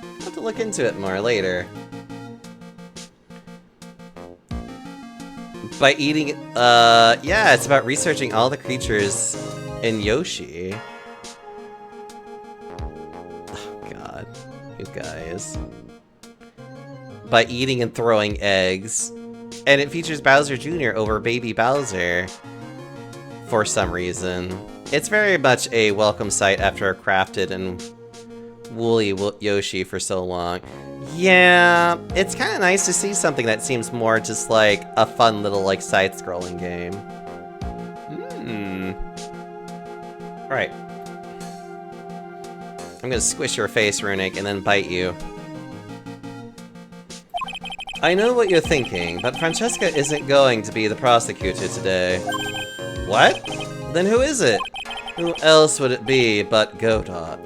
Speaker 1: I'll have to look into it more later. By eating, yeah, it's about researching all the creatures in Yoshi. Oh god, you guys. By eating and throwing eggs. And it features Bowser Jr. over Baby Bowser. For some reason. It's very much a welcome sight after a crafted and woolly Yoshi for so long. Yeah, it's kind of nice to see something that seems more just like a fun little like side-scrolling game. Right. I'm gonna squish your face, Runic, and then bite you. I know what you're thinking, but Francesca isn't going to be the prosecutor today. What? Then who is it? Who else would it be but Godot?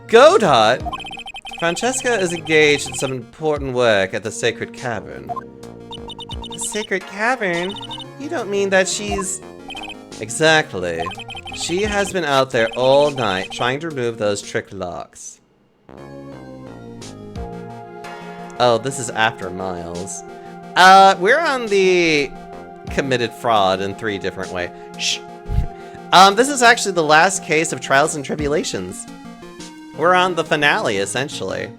Speaker 1: Godot? Francesca is engaged in some important work at the Sacred Cavern. The Sacred Cavern? You don't mean that she's... Exactly. She has been out there all night trying to remove those trick locks. Oh, this is after Miles. We're on the committed fraud in 3 different ways. Shh. This is actually the last case of Trials and Tribulations. We're on the finale, essentially.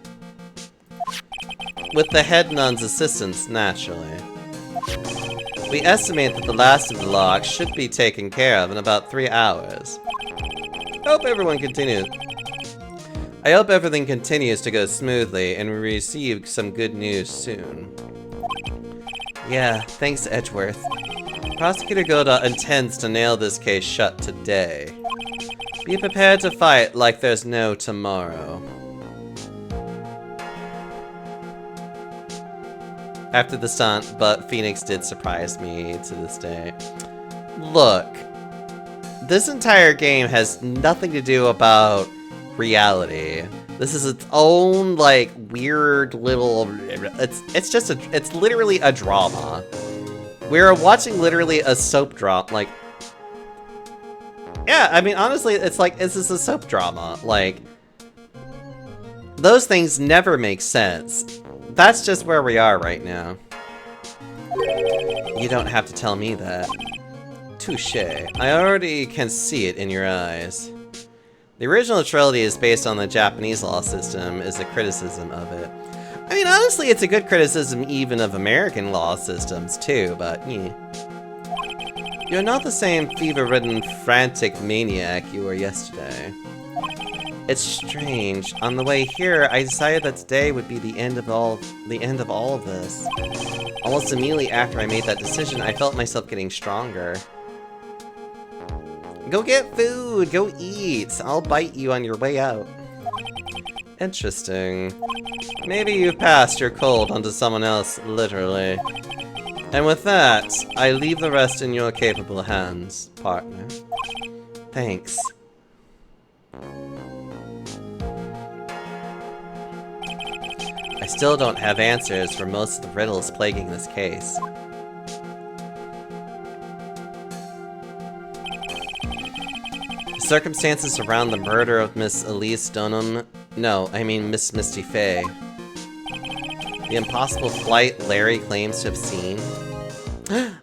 Speaker 1: With the head nun's assistance, naturally. We estimate that the last of the locks should be taken care of in about 3 hours. I hope everything continues to go smoothly and we receive some good news soon. Yeah, thanks, Edgeworth. Prosecutor Godot intends to nail this case shut today. Be prepared to fight like there's no tomorrow. After the stunt, but Phoenix did surprise me to this day. Look, this entire game has nothing to do about reality. This is its own, like, weird little... It's literally a drama. We're watching literally a soap drama, like... Yeah, I mean, honestly, it's like, this is a soap drama. Like, those things never make sense. That's just where we are right now. You don't have to tell me that. Touché. I already can see it in your eyes. The original trilogy is based on the Japanese law system, is a criticism of it. I mean, honestly, it's a good criticism even of American law systems, too, but, yeah. You're not the same fever-ridden, frantic maniac you were yesterday. It's strange. On the way here, I decided that today would be the end of all of this. Almost immediately after I made that decision, I felt myself getting stronger. Go get food! Go eat! I'll bite you on your way out. Interesting. Maybe you passed your cold onto someone else, literally. And with that, I leave the rest in your capable hands, partner. Thanks. I still don't have answers for most of the riddles plaguing this case. The circumstances around the murder of Miss Elise Dunham... No, I mean Miss Misty Fey. The impossible flight Larry claims to have seen.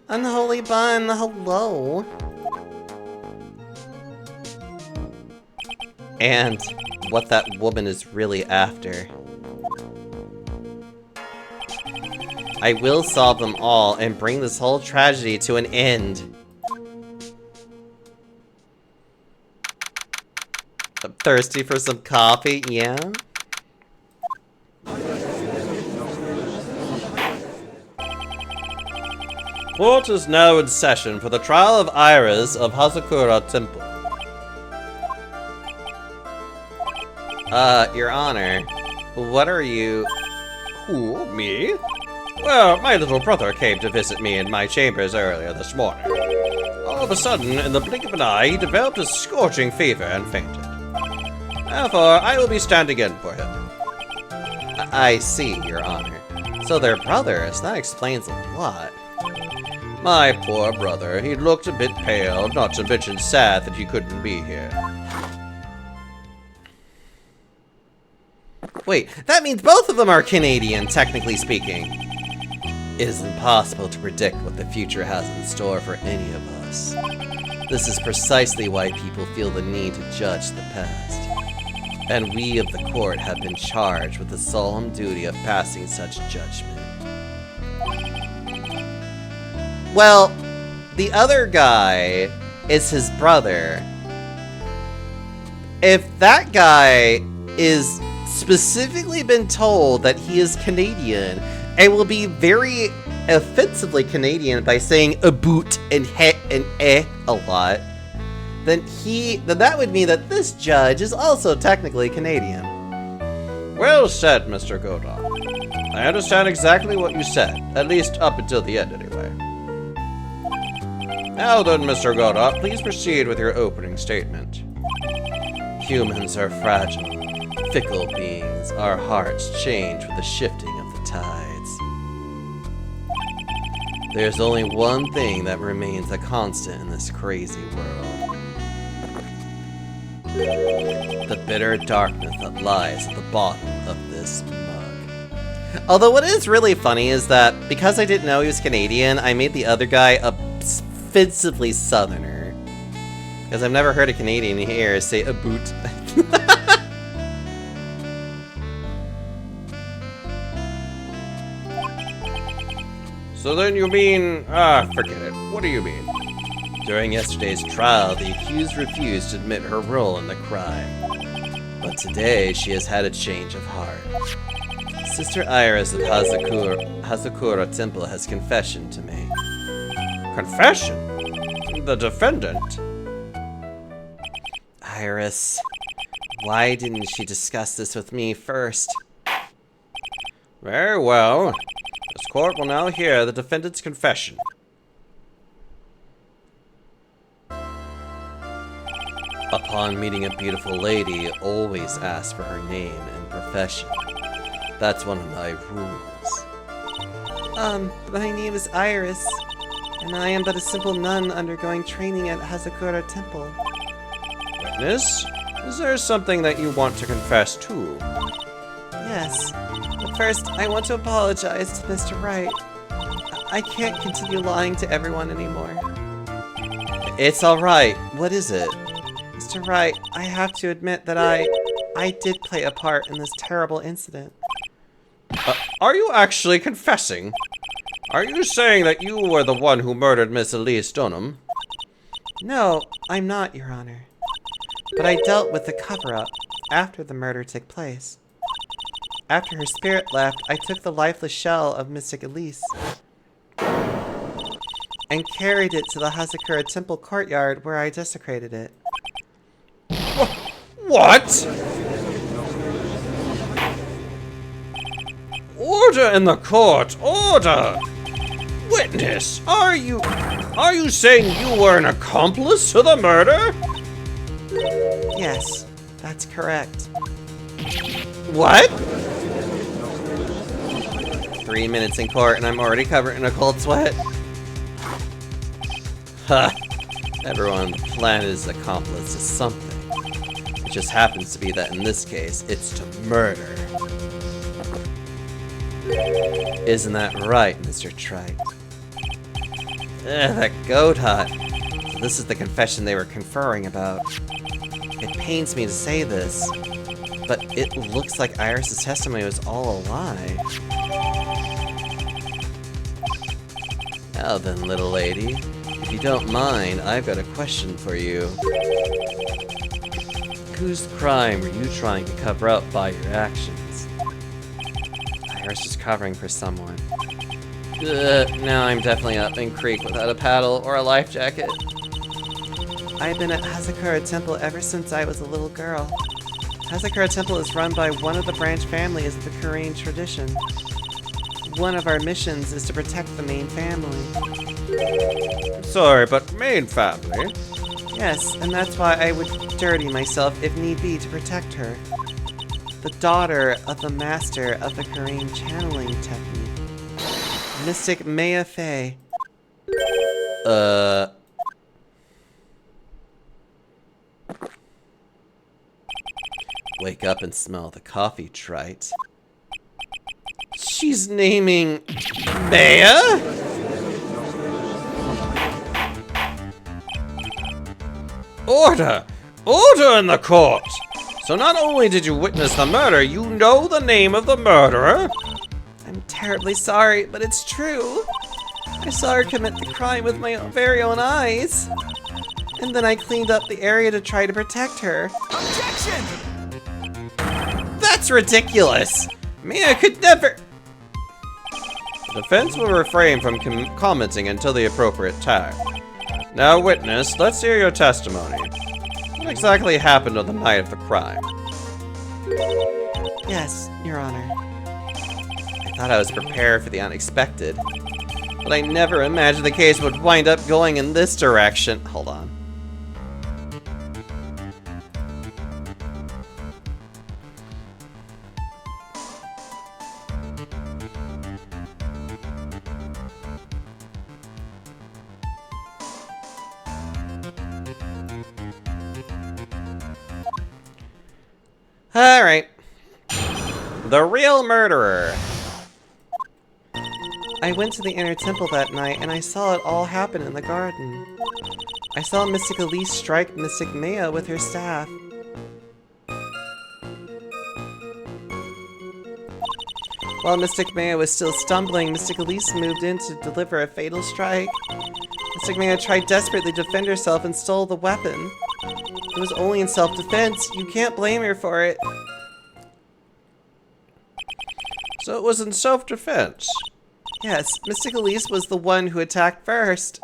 Speaker 1: Unholy Bun, hello! And what that woman is really after. I will solve them all and bring this whole tragedy to an end. I'm thirsty for some coffee, yeah? Court is now in session for the trial of Iris of Hazakura Temple. Your Honor, what are you... Who, me? Well, my little brother came to visit me in my chambers earlier this morning. All of a sudden, in the blink of an eye, he developed a scorching fever and fainted. Therefore, I will be standing in for him. I see, Your Honor. So they're brothers, that explains a lot. My poor brother, he looked a bit pale, not to mention sad that he couldn't be here. Wait, that means both of them are Canadian, technically speaking. It is impossible to predict what the future has in store for any of us. This is precisely why people feel the need to judge the past. And we of the court have been charged with the solemn duty of passing such judgment. Well, the other guy is his brother. If that guy is specifically been told that he is Canadian and will be very offensively Canadian by saying a boot and he and a lot, then that would mean that this judge is also technically Canadian. Well said, Mr. Godot. I understand exactly what you said, at least up until the end anyway. Now then, Mr. Godot, please proceed with your opening statement. Humans are fragile, fickle beings. Our hearts change with the shifting of the tides. There's only one thing that remains a constant in this crazy world.
Speaker 3: The bitter darkness that lies at the bottom of this mug.
Speaker 1: Although what is really funny is that because I didn't know he was Canadian, I made the other guy offensively Southerner. Because I've never heard a Canadian here say a boot.
Speaker 3: So then you mean... forget it. What do you mean?
Speaker 1: During yesterday's trial, the accused refused to admit her role in the crime. But today, she has had a change of heart. Sister Iris of Hazakura Temple has confession to make.
Speaker 3: Confession? The defendant?
Speaker 1: Iris, why didn't she discuss this with me first?
Speaker 3: Very well. This court will now hear the defendant's confession.
Speaker 1: Upon meeting a beautiful lady, always ask for her name and profession. That's one of my rules. My name is Iris, and I am but a simple nun undergoing training at Hazakura Temple.
Speaker 3: Witness, is there something that you want to confess to?
Speaker 1: Yes, but first I want to apologize to Mr. Wright. I can't continue lying to everyone anymore. It's alright. What is it? Mr. Wright, I have to admit that I did play a part in this terrible incident.
Speaker 3: Are you actually confessing? Are you saying that you were the one who murdered Miss Elise Dunham?
Speaker 1: No, I'm not, Your Honor. But I dealt with the cover-up after the murder took place. After her spirit left, I took the lifeless shell of Mystic Elise and carried it to the Hazakura Temple courtyard where I desecrated it.
Speaker 3: What? Order in the court! Order! Witness, are you saying you were an accomplice to the murder?
Speaker 1: Yes, that's correct.
Speaker 3: What?
Speaker 1: 3 minutes in court and I'm already covered in a cold sweat.
Speaker 3: Ha!
Speaker 1: Everyone on the planet is accomplice to something. It just happens to be that in this case, it's to murder. Isn't that right, Mr. Trite? That goat hut. So this is the confession they were conferring about. It pains me to say this, but it looks like Iris' testimony was all a lie. Now then, little lady, if you don't mind, I've got a question for you. Whose crime were you trying to cover up by your actions? Iris is covering for someone. Now I'm definitely up in creek without a paddle or a life jacket. I've been at Hazakura Temple ever since I was a little girl. Hazakura Temple is run by one of the branch families of the Korean tradition. One of our missions is to protect the main family.
Speaker 3: Sorry, but main family?
Speaker 1: Yes, and that's why I would dirty myself if need be to protect her. The daughter of the master of the Korean channeling technique, Mystic MAYBE. Wake up and smell the coffee, Trite. She's naming Maya?
Speaker 3: Order! Order in the court! So not only did you witness the murder, you know the name of the murderer?
Speaker 1: I'm terribly sorry, but it's true. I saw her commit the crime with my very own eyes. And then I cleaned up the area to try to protect her.
Speaker 2: Objection!
Speaker 1: That's ridiculous! Mia could never—
Speaker 3: The defense will refrain from commenting until the appropriate time. Now, witness, let's hear your testimony. What exactly happened on the night of the crime?
Speaker 1: Yes, Your Honor. I thought I was prepared for the unexpected, but I never imagined the case would wind up going in this direction. Hold on. Alright. The real murderer. I went to the inner temple that night and I saw it all happen in the garden. I saw Mystic Elise strike Mystic Maya with her staff. While Mystic Maya was still stumbling, Mystic Elise moved in to deliver a fatal strike. Mystic Maya tried desperately to defend herself and stole the weapon. It was only in self-defense. You can't blame her for it.
Speaker 3: So it was in self-defense?
Speaker 1: Yes, Mystic Elise was the one who attacked first.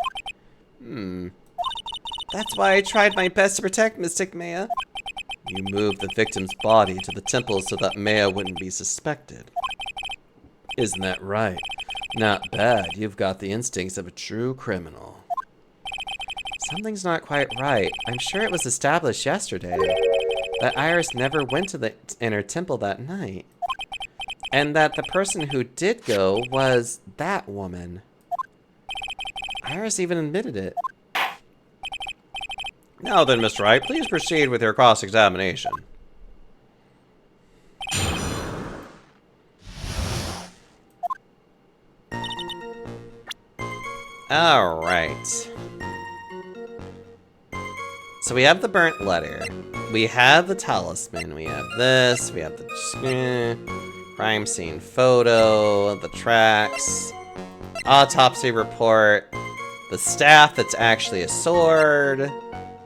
Speaker 1: That's why I tried my best to protect Mystic Maya.
Speaker 3: You moved the victim's body to the temple so that Maya wouldn't be suspected. Isn't that right? Not bad. You've got the instincts of a true criminal.
Speaker 1: Something's not quite right. I'm sure it was established yesterday that Iris never went to the inner temple that night. And that the person who did go was that woman. Iris even admitted it.
Speaker 3: Now then, Mr. Wright, please proceed with your cross-examination.
Speaker 1: Alright. So we have the burnt letter. We have the talisman. We have this. We have the crime scene photo, the tracks, autopsy report, the staff that's actually a sword,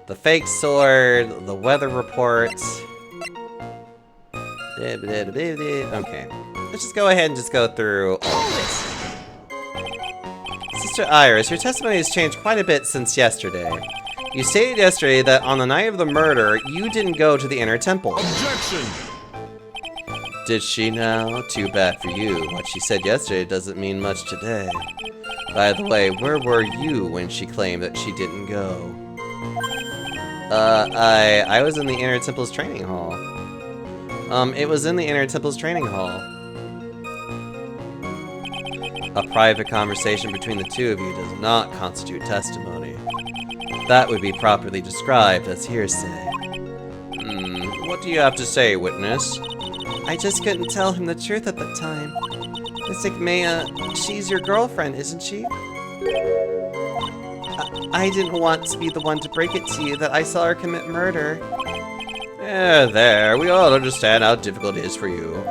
Speaker 1: the fake sword, the weather report. Okay. Let's just go ahead and just go through all of this. Sister Iris, your testimony has changed quite a bit since yesterday. You stated yesterday that on the night of the murder, you didn't go to the inner temple.
Speaker 2: Objection!
Speaker 3: Did she now? Too bad for you. What she said yesterday doesn't mean much today. By the way, where were you when she claimed that she didn't go?
Speaker 1: I was in the inner temple's training hall. It was in the inner temple's training hall.
Speaker 3: A private conversation between the two of you does not constitute testimony. That would be properly described as hearsay. What do you have to say, witness?
Speaker 1: I just couldn't tell him the truth at the time. Mystic Maya, she's your girlfriend, isn't she? I didn't want to be the one to break it to you that I saw her commit murder.
Speaker 3: There, we all understand how difficult it is for you.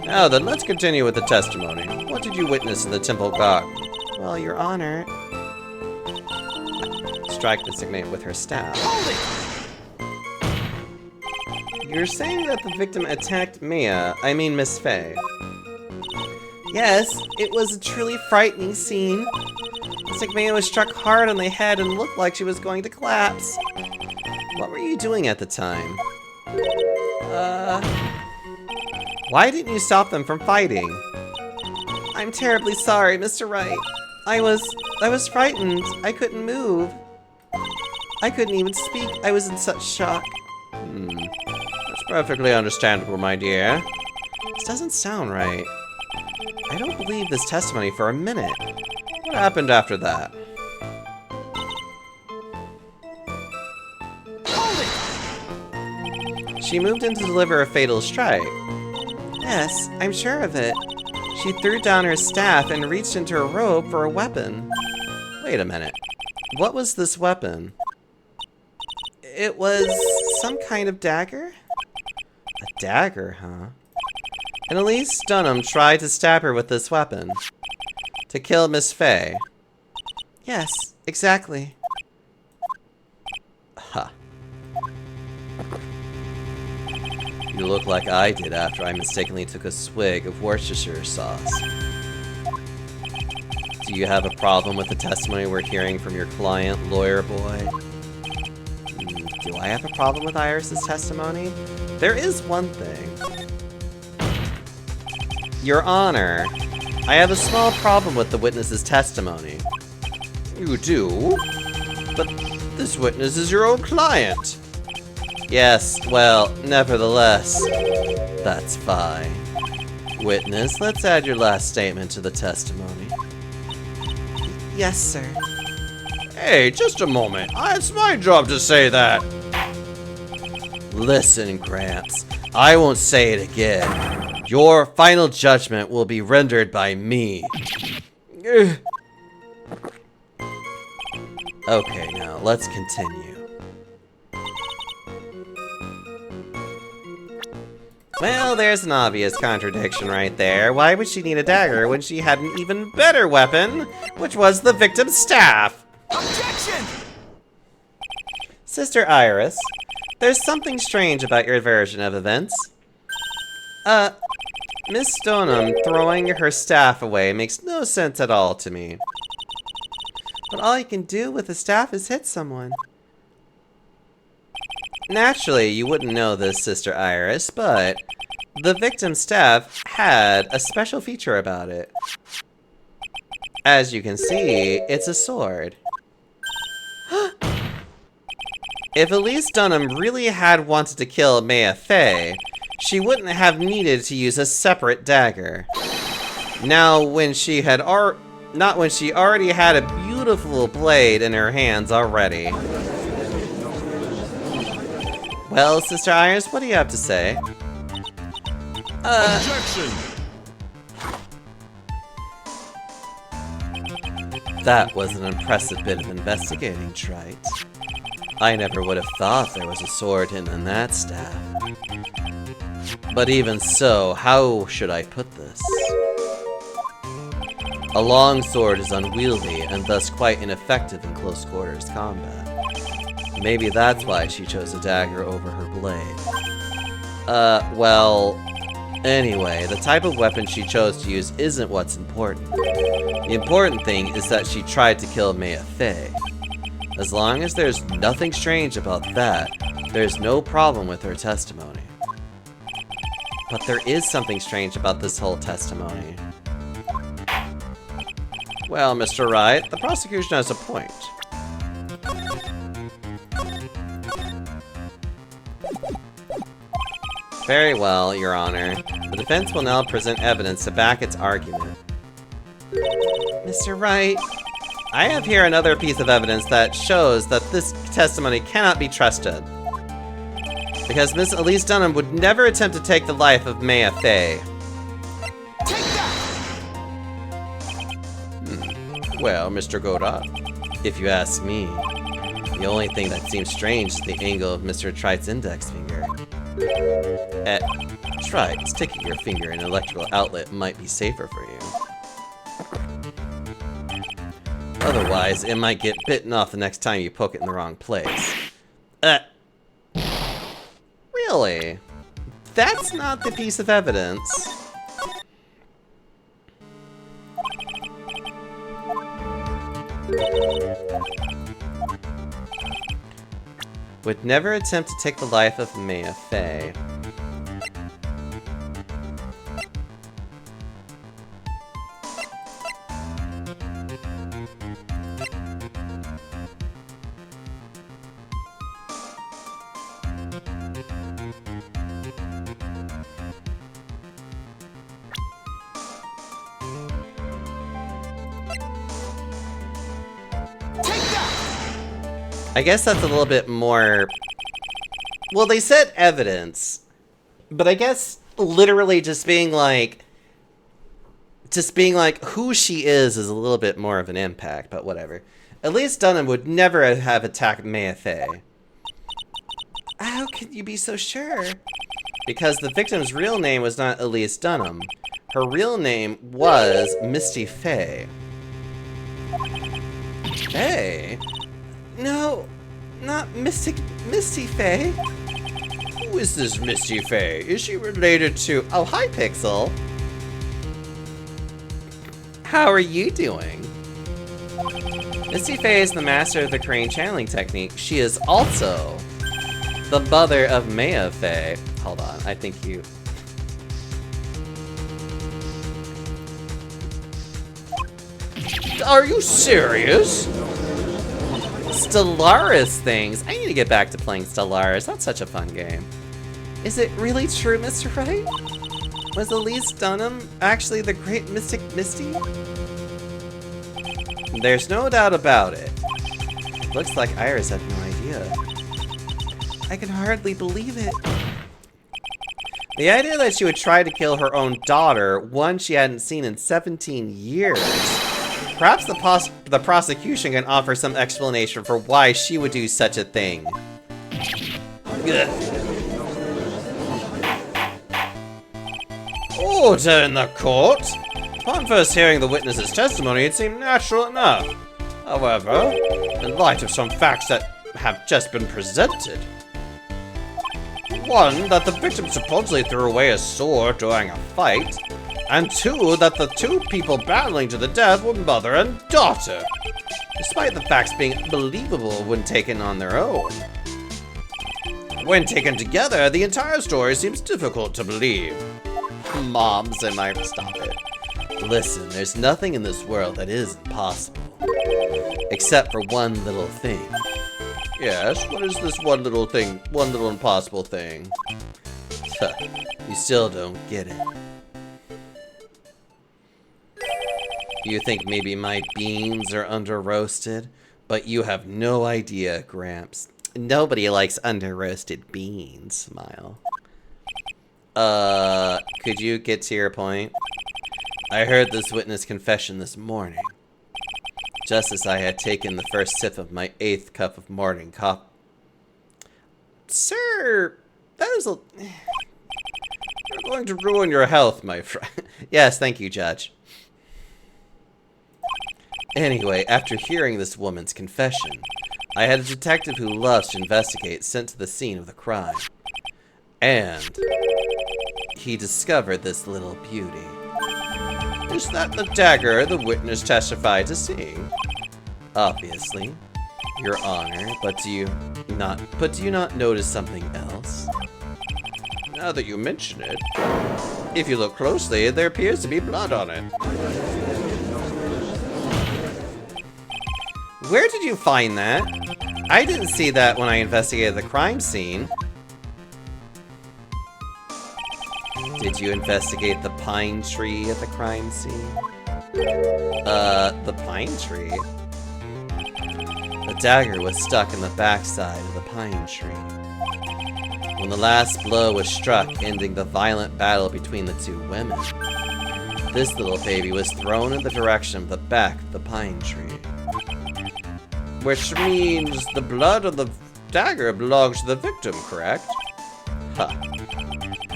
Speaker 3: Now then, let's continue with the testimony. What did you witness in the temple garden?
Speaker 1: Well, Your Honor... Strike Mystic Maya with her staff. You're saying that the victim attacked Mia, I mean Miss Faye. Yes, it was a truly frightening scene. Mystic Maya was struck hard on the head and looked like she was going to collapse. What were you doing at the time? Why didn't you stop them from fighting? I'm terribly sorry, Mr. Wright. I was frightened. I couldn't move. I couldn't even speak. I was in such shock.
Speaker 3: That's perfectly understandable, my dear.
Speaker 1: This doesn't sound right. I don't believe this testimony for a minute.
Speaker 3: What happened after that?
Speaker 1: She moved in to deliver a fatal strike. Yes, I'm sure of it. She threw down her staff and reached into her robe for a weapon.
Speaker 3: Wait a minute.
Speaker 1: What was this weapon? It was some kind of dagger? A dagger, huh? And Elise Dunham tried to stab her with this weapon. To kill Miss Faye. Yes, exactly.
Speaker 3: Ha. You look like I did after I mistakenly took a swig of Worcestershire sauce. Do you have a problem with the testimony we're hearing from your client, lawyer boy?
Speaker 1: Do I have a problem with Iris's testimony? There is one thing. Your Honor, I have a small problem with the witness's testimony.
Speaker 3: You do? But this witness is your own client.
Speaker 1: Yes, well, nevertheless,
Speaker 3: that's fine. Witness, let's add your last statement to the testimony.
Speaker 1: Yes, sir.
Speaker 3: Hey, just a moment. It's my job to say that.
Speaker 1: Listen, Gramps.
Speaker 3: I won't say it again. Your final judgment will be rendered by me. Ugh. Okay, now let's continue. Well, there's an obvious contradiction right there. Why would she need a dagger when she had an even better weapon, which was the victim's staff?
Speaker 2: Objection!
Speaker 3: Sister Iris, there's something strange about your version of events. Miss Stoneham throwing her staff away makes no sense at all to me. But all you can do with the staff is hit someone. Naturally, you wouldn't know this, Sister Iris, but the victim's staff had a special feature about it. As you can see, it's a sword. If Elise Dunham really had wanted to kill Maya Fey, she wouldn't have needed to use a separate dagger. Now, not when she already had a beautiful blade in her hands already. Well, Sister Iris, what do you have to say?
Speaker 2: Objection!
Speaker 3: That was an impressive bit of investigating, Trite. I never would have thought there was a sword hidden in that staff. But even so, how should I put this? A long sword is unwieldy and thus quite ineffective in close quarters combat. Maybe that's why she chose a dagger over her blade. Well, anyway, the type of weapon she chose to use isn't what's important. The important thing is that she tried to kill Maya Fey. As long as there's nothing strange about that, there's no problem with her testimony. But there is something strange about this whole testimony. Well, Mr. Wright, the prosecution has a point. Very well, Your Honor. The defense will now present evidence to back its argument. Mr. Wright, I have here another piece of evidence that shows that this testimony cannot be trusted. Because Miss Elise Dunham would never attempt to take the life of Maya Fey.
Speaker 2: Take that!
Speaker 3: Well, Mr. Godot, if you ask me, the only thing that seems strange is the angle of Mr. Trite's index finger. Trite, sticking your finger in an electrical outlet might be safer for you. Otherwise, it might get bitten off the next time you poke it in the wrong place. Really? That's not the piece of evidence. Would never attempt to take the life of Maya Fey. I guess that's a little bit more... Well, they said evidence, but I guess literally just being like who she is a little bit more of an impact, but whatever. Elise Dunham would never have attacked Maya Fey. How can you be so sure? Because the victim's real name was not Elise Dunham. Her real name was Misty Fey. Fey? No, not Misty Fey. Who is this Misty Fey? Is she related to... Oh, hi, Pixel. How are you doing? Misty Fey is the master of the crane channeling technique. She is also the mother of Maya Fey. Hold on, I think you... Are you serious? Stellaris things. I need to get back to playing Stellaris. That's such a fun game. Is it really true, Mr. Wright? Was Elise Dunham actually the great mystic Misty? There's no doubt about it. Looks like Iris had no idea. I can hardly believe it.
Speaker 1: The idea that she would try to kill her own daughter, one she hadn't seen in 17 years. Perhaps the prosecution can offer some explanation for why she would do such a thing. Ugh. Order in the court! Upon first hearing the witness's testimony, it seemed natural enough. However, in light of some facts that have just been presented, one, that the victim supposedly threw away a sword during a fight, and two, that the two people battling to the death were mother and daughter, despite the facts being believable when taken on their own. When taken together, the entire story seems difficult to believe. Moms, am I? Stop it. Listen, there's nothing in this world that isn't possible. Except for one little thing. Yes, what is this one little thing, one little impossible thing? You still don't get it. You think maybe my beans are under-roasted? But you have no idea, Gramps. Nobody likes under-roasted beans, smile. Could you get to your point? I heard this witness confession this morning. Just as I had taken the first sip of my 8th cup of morning coffee. Sir, that is a... You're going to ruin your health, my friend. Yes, thank you, Judge. Anyway, after hearing this woman's confession, I had a detective who loves to investigate sent to the scene of the crime. And he discovered this little beauty. Is that the dagger the witness testified to seeing? Obviously, Your Honor, but do you not notice something else? Now that you mention it, if you look closely, there appears to be blood on it. Where did you find that? I didn't see that when I investigated the crime scene. Did you investigate the pine tree at the crime scene? The pine tree? The dagger was stuck in the backside of the pine tree. When the last blow was struck, ending the violent battle between the two women, this little baby was thrown in the direction of the back of the pine tree. Which means the blood of the dagger belongs to the victim, correct? Huh.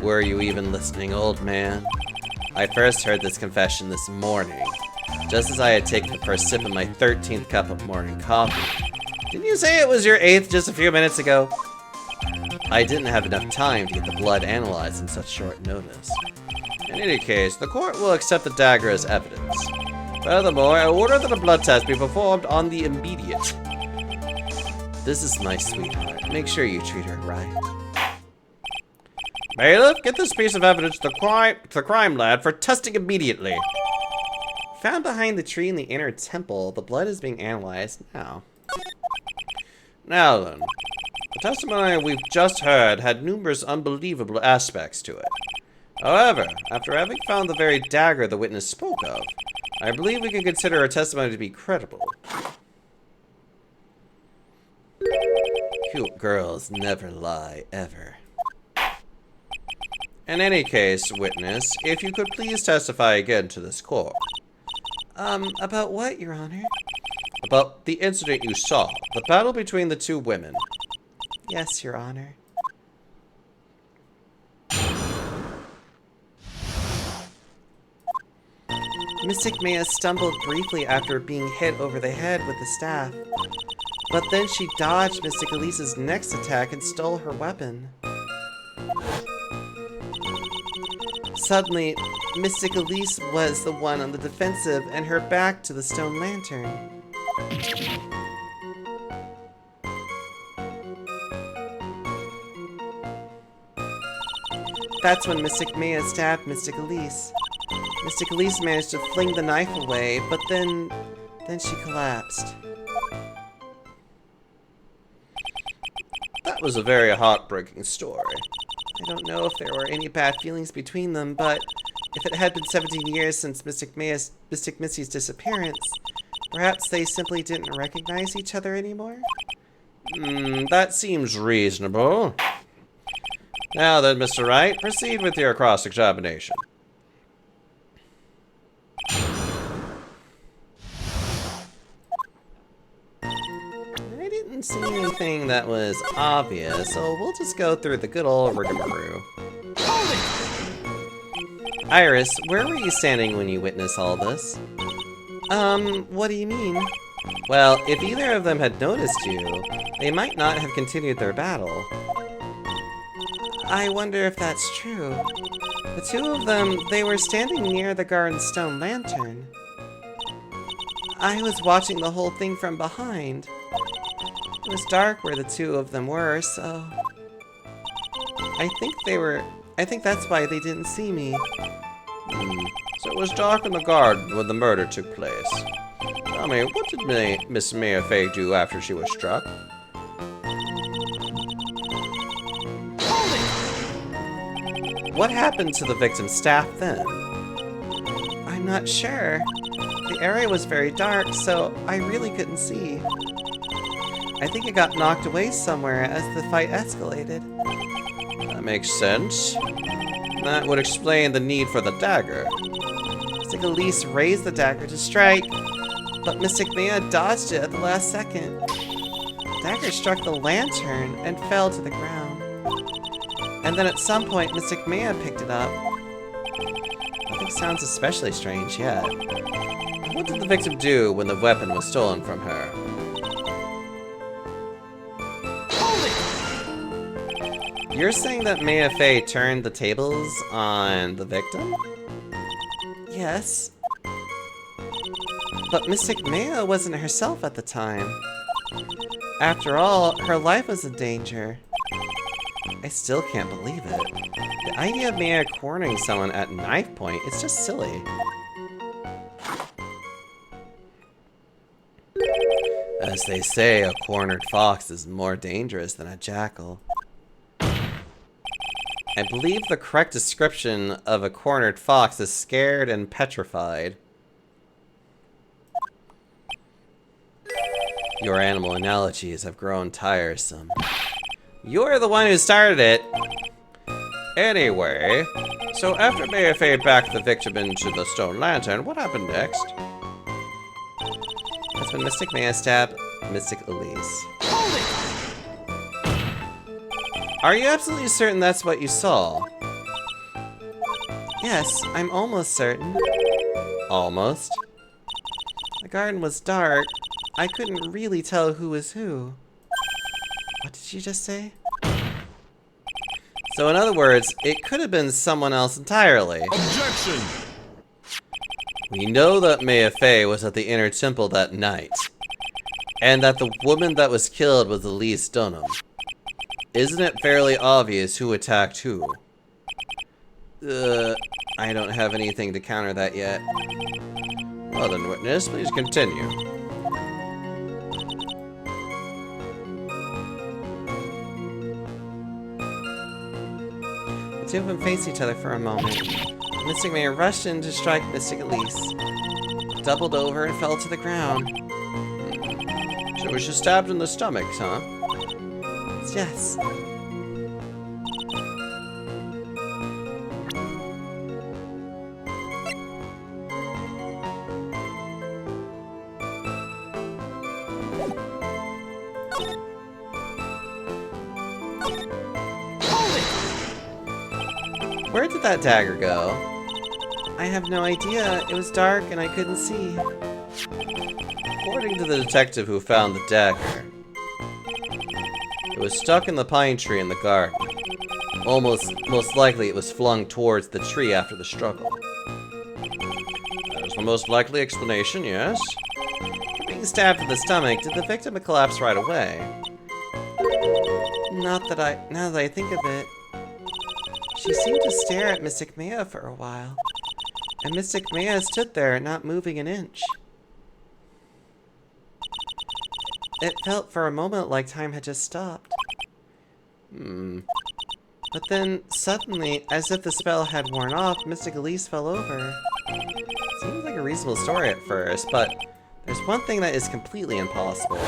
Speaker 1: Were you even listening, old man? I first heard this confession this morning, just as I had taken the first sip of my 13th cup of morning coffee. Didn't you say it was your 8th just a few minutes ago? I didn't have enough time to get the blood analyzed in such short notice. In any case, the court will accept the dagger as evidence. Furthermore, I order that a blood test be performed on the immediate. This is my sweetheart. Make sure you treat her right. Bailiff, get this piece of evidence to the crime lab for testing immediately. Found behind the tree in the inner temple, the blood is being analyzed now. Now then, the testimony we've just heard had numerous unbelievable aspects to it. However, after having found the very dagger the witness spoke of, I believe we can consider her testimony to be credible. Cute girls never lie, ever. In any case, witness, if you could please testify again to this court. About what, Your Honor? About the incident you saw, the battle between the two women. Yes, Your Honor. Mystic Maya stumbled briefly after being hit over the head with the staff. But then she dodged Mystic Elise's next attack and stole her weapon. Suddenly, Mystic Elise was the one on the defensive and her back to the stone lantern. That's when Mystic Maya stabbed Mystic Elise. Mystic Elise managed to fling the knife away, but then she collapsed. That was a very heartbreaking story. I don't know if there were any bad feelings between them, but if it had been 17 years since Mystic Missy's disappearance, perhaps they simply didn't recognize each other anymore? That seems reasonable.
Speaker 3: Now then, Mr. Wright, proceed with your cross-examination. I didn't see anything that was obvious, so we'll just go through the good old rigmarole.
Speaker 2: Hold it!
Speaker 3: Iris, where were you standing when you witnessed all this?
Speaker 1: What do you mean?
Speaker 3: Well, if either of them had noticed you, they might not have continued their battle.
Speaker 1: I wonder if that's true. The two of them, they were standing near the garden stone lantern. I was watching the whole thing from behind. It was dark where the two of them were, so... I think that's why they didn't see me.
Speaker 3: So it was dark in the garden when the murder took place. Tell me, what did Miss Maybe do after she was struck?
Speaker 1: What happened to the victim's staff then? I'm not sure. The area was very dark, so I really couldn't see. I think it got knocked away somewhere as the fight escalated.
Speaker 3: That makes sense. That would explain the need for the dagger.
Speaker 1: Mystic Elise raised the dagger to strike, but Mystic Maya dodged it at the last second. The dagger struck the lantern and fell to the ground. And then at some point, Mystic Maya picked it up. Nothing sounds especially strange yet.
Speaker 3: What did the victim do when the weapon was stolen from her?
Speaker 1: You're saying that Maya Fey turned the tables on the victim? Yes. But Mystic Maya wasn't herself at the time. After all, her life was in danger. I still can't believe it. The idea of Maya cornering someone at knife point, it's just silly.
Speaker 3: As they say, a cornered fox is more dangerous than a jackal.
Speaker 1: I believe the correct description of a cornered fox is scared and petrified.
Speaker 3: Your animal analogies have grown tiresome.
Speaker 1: You're the one who started it.
Speaker 3: Anyway, so after Maybe backed the victim into the stone lantern, what happened next?
Speaker 1: That's when Mystic Maya stabbed Mystic Elise. Are you absolutely certain that's what you saw? Yes, I'm almost certain.
Speaker 3: Almost?
Speaker 1: The garden was dark. I couldn't really tell who was who. What did you just say?
Speaker 3: So in other words, it could have been someone else entirely.
Speaker 2: Objection!
Speaker 3: We know that Maybe was at the inner temple that night, and that the woman that was killed was Elise Dunham. Isn't it fairly obvious who attacked who?
Speaker 1: I don't have anything to counter that yet.
Speaker 3: Well then, witness, please continue.
Speaker 1: The two of them faced each other for a moment. Mystic Maya rushed in to strike Mystic Elise. Doubled over and fell to the ground.
Speaker 3: So was she stabbed in the stomach, huh?
Speaker 1: Yes. Where did that dagger go? I have no idea. It was dark and I couldn't see.
Speaker 3: According to the detective who found the dagger, it was stuck in the pine tree in the garden. Most likely it was flung towards the tree after the struggle. That is the most likely explanation, yes?
Speaker 1: Being stabbed in the stomach, did the victim collapse right away? Now that I think of it, she seemed to stare at Mystic Maya for a while. And Mystic Maya stood there, not moving an inch. It felt for a moment like time had just stopped. But then, suddenly, as if the spell had worn off, Mystic Elise fell over. Seems like a reasonable story at first, but there's one thing that is completely impossible.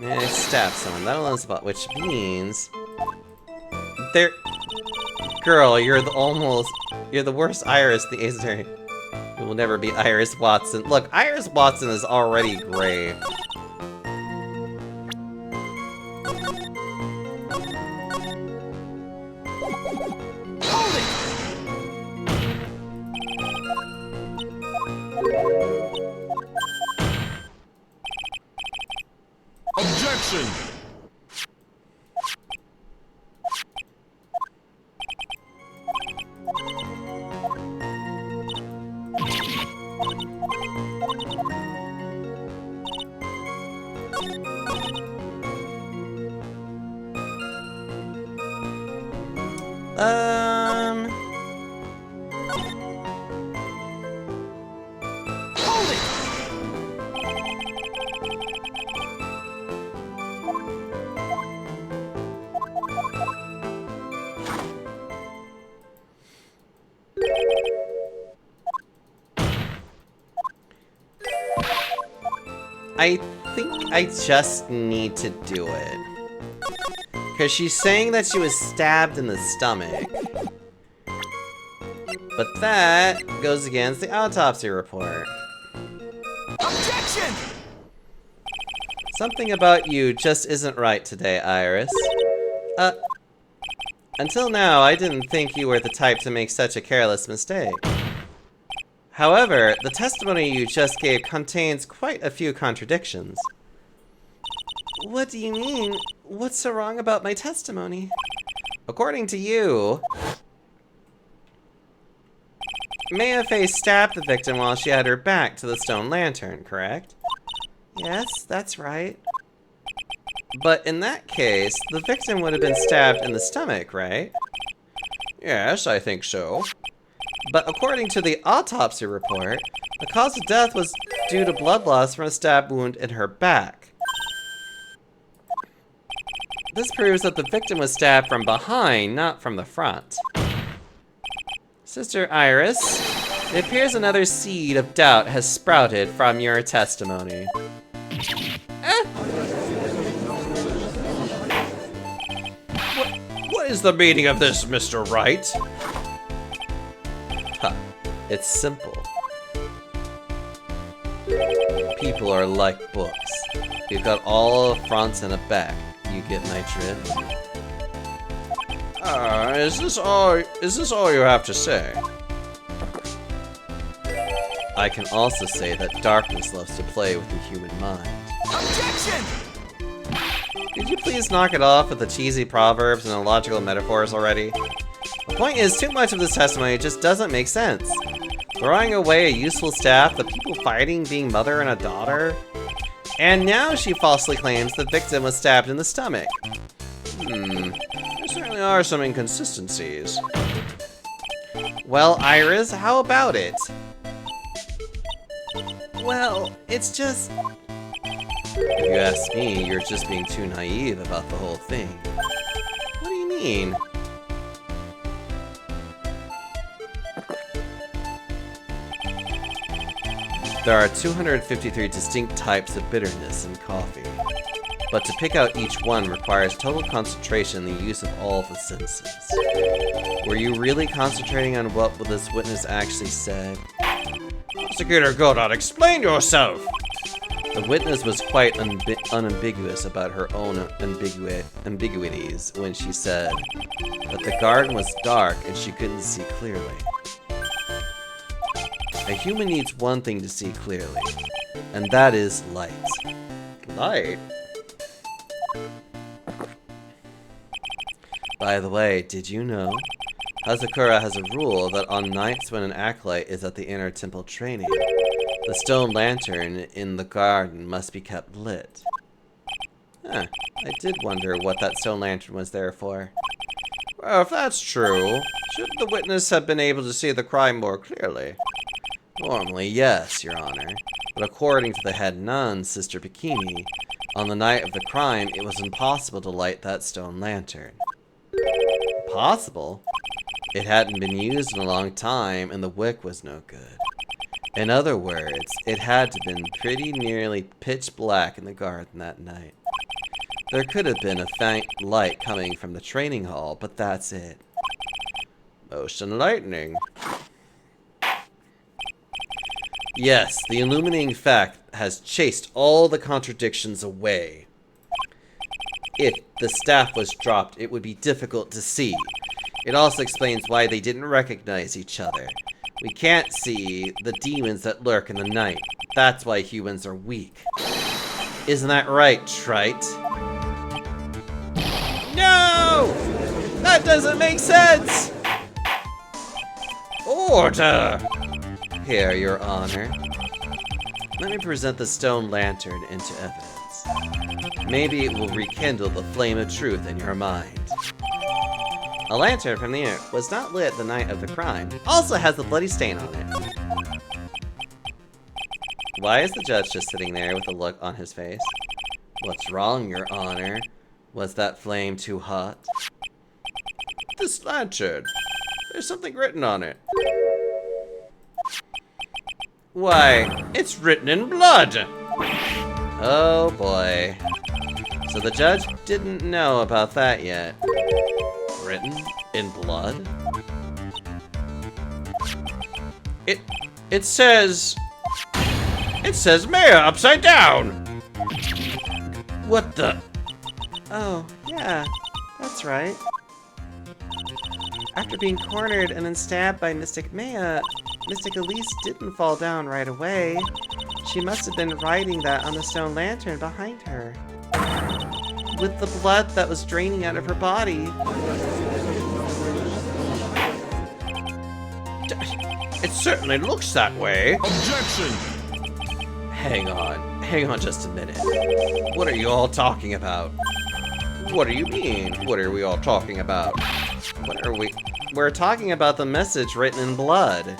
Speaker 1: I stabbed someone, that alone is about, which means
Speaker 3: There... Girl, you're the worst Iris the Ace Attorney. You will never be Iris Watson. Look, Iris Watson is already great.
Speaker 2: Hold it!
Speaker 4: Objection!
Speaker 2: Hold it!
Speaker 3: I think I just need to do it. Because she's saying that she was stabbed in the stomach. But that goes against the autopsy report.
Speaker 2: Objection!
Speaker 3: Something about you just isn't right today, Iris. Until now, I didn't think you were the type to make such a careless mistake. However, the testimony you just gave contains quite a few contradictions. What do you mean? What's so wrong about my testimony? According to you, Maybe stabbed the victim while she had her back to the stone lantern, correct? Yes, that's right. But in that case, the victim would have been stabbed in the stomach, right? Yes, I think so. But according to the autopsy report, the cause of death was due to blood loss from a stab wound in her back. This proves that the victim was stabbed from behind, not from the front. Sister Iris, it appears another seed of doubt has sprouted from your testimony. What is the meaning of this, Mr. Wright? Huh, it's simple. People are like books. You've got all a front and a back. You get my drift? Is this all you have to say? I can also say that darkness loves to play with the human mind.
Speaker 2: Objection!
Speaker 3: Could you please knock it off with the cheesy proverbs and illogical metaphors already? The point is, too much of this testimony just doesn't make sense. Throwing away a useful staff, the people fighting being mother and a daughter, and now she falsely claims the victim was stabbed in the stomach. There certainly are some inconsistencies. Well, Iris, how about it? Well, it's just... If you ask me, you're just being too naive about the whole thing. What do you mean? There are 253 distinct types of bitterness in coffee, but to pick out each one requires total concentration and the use of all the senses. Were you really concentrating on what this witness actually said? Prosecutor Godot, explain yourself! The witness was quite unambiguous about her own ambiguities when she said that the garden was dark and she couldn't see clearly. A human needs one thing to see clearly, and that is light. Light? By the way, did you know? Hazakura has a rule that on nights when an acolyte is at the inner temple training, the stone lantern in the garden must be kept lit. Huh, I did wonder what that stone lantern was there for. Well, if that's true, shouldn't the witness have been able to see the crime more clearly? Normally, yes, Your Honor, but according to the head nun, Sister Bikini, on the night of the crime, it was impossible to light that stone lantern. Impossible? It hadn't been used in a long time, and the wick was no good. In other words, it had to have been pretty nearly pitch black in the garden that night.
Speaker 1: There could have been a faint light coming from the training hall, but that's it.
Speaker 3: Motion lightning.
Speaker 1: Yes, the illuminating fact has chased all the contradictions away. If the staff was dropped, it would be difficult to see. It also explains why they didn't recognize each other. We can't see the demons that lurk in the night. That's why humans are weak. Isn't that right, Trite? No! That doesn't make sense!
Speaker 3: Order!
Speaker 1: Here, Your Honor. Let me present the stone lantern into evidence. Maybe it will rekindle the flame of truth in your mind. A lantern from the air was not lit the night of the crime. Also has a bloody stain on it. Why is the judge just sitting there with a look on his face? What's wrong, Your Honor? Was that flame too hot?
Speaker 3: This lantern. There's something written on it.
Speaker 1: Why,
Speaker 3: It's written in blood!
Speaker 1: oh boy. So the judge didn't know about that yet. Written in blood?
Speaker 3: It says mayor upside down!
Speaker 1: What the? Oh, yeah, that's right. After being cornered and then stabbed by Mystic Maya, Mystic Elise didn't fall down right away. She must have been writing that on the stone lantern behind her. With the blood that was draining out of her body.
Speaker 3: It certainly looks that way.
Speaker 2: Objection!
Speaker 1: Hang on just a minute.
Speaker 3: What are you all talking about? What do you mean? What are we all talking about?
Speaker 1: What are we? We're talking about the message written in blood.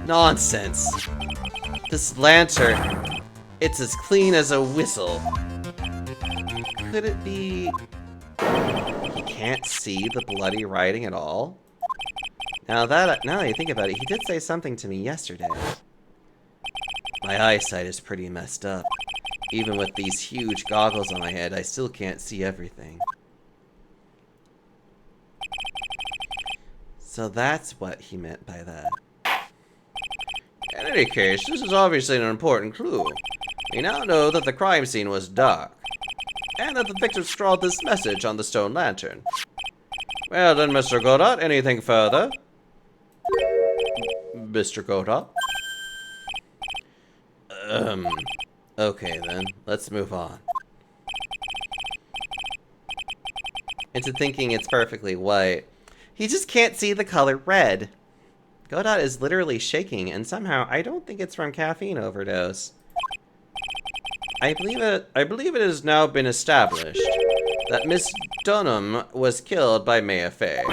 Speaker 1: Nonsense. This lantern, it's as clean as a whistle. Could it be... he can't see the bloody writing at all? Now that I think about it, he did say something to me yesterday. My eyesight is pretty messed up. Even with these huge goggles on my head, I still can't see everything. So that's what he meant by that.
Speaker 3: In any case, this is obviously an important clue. We now know that the crime scene was dark, and that the victim scrawled this message on the stone lantern. Well then, Mr. Godot, anything further? Mr. Godot?
Speaker 1: Okay then, let's move on. Into thinking it's perfectly white. He just can't see the color red. Godot is literally shaking, and somehow I don't think it's from caffeine overdose.
Speaker 3: I believe it has now been established that Miss Dunham was killed by Maya Fey.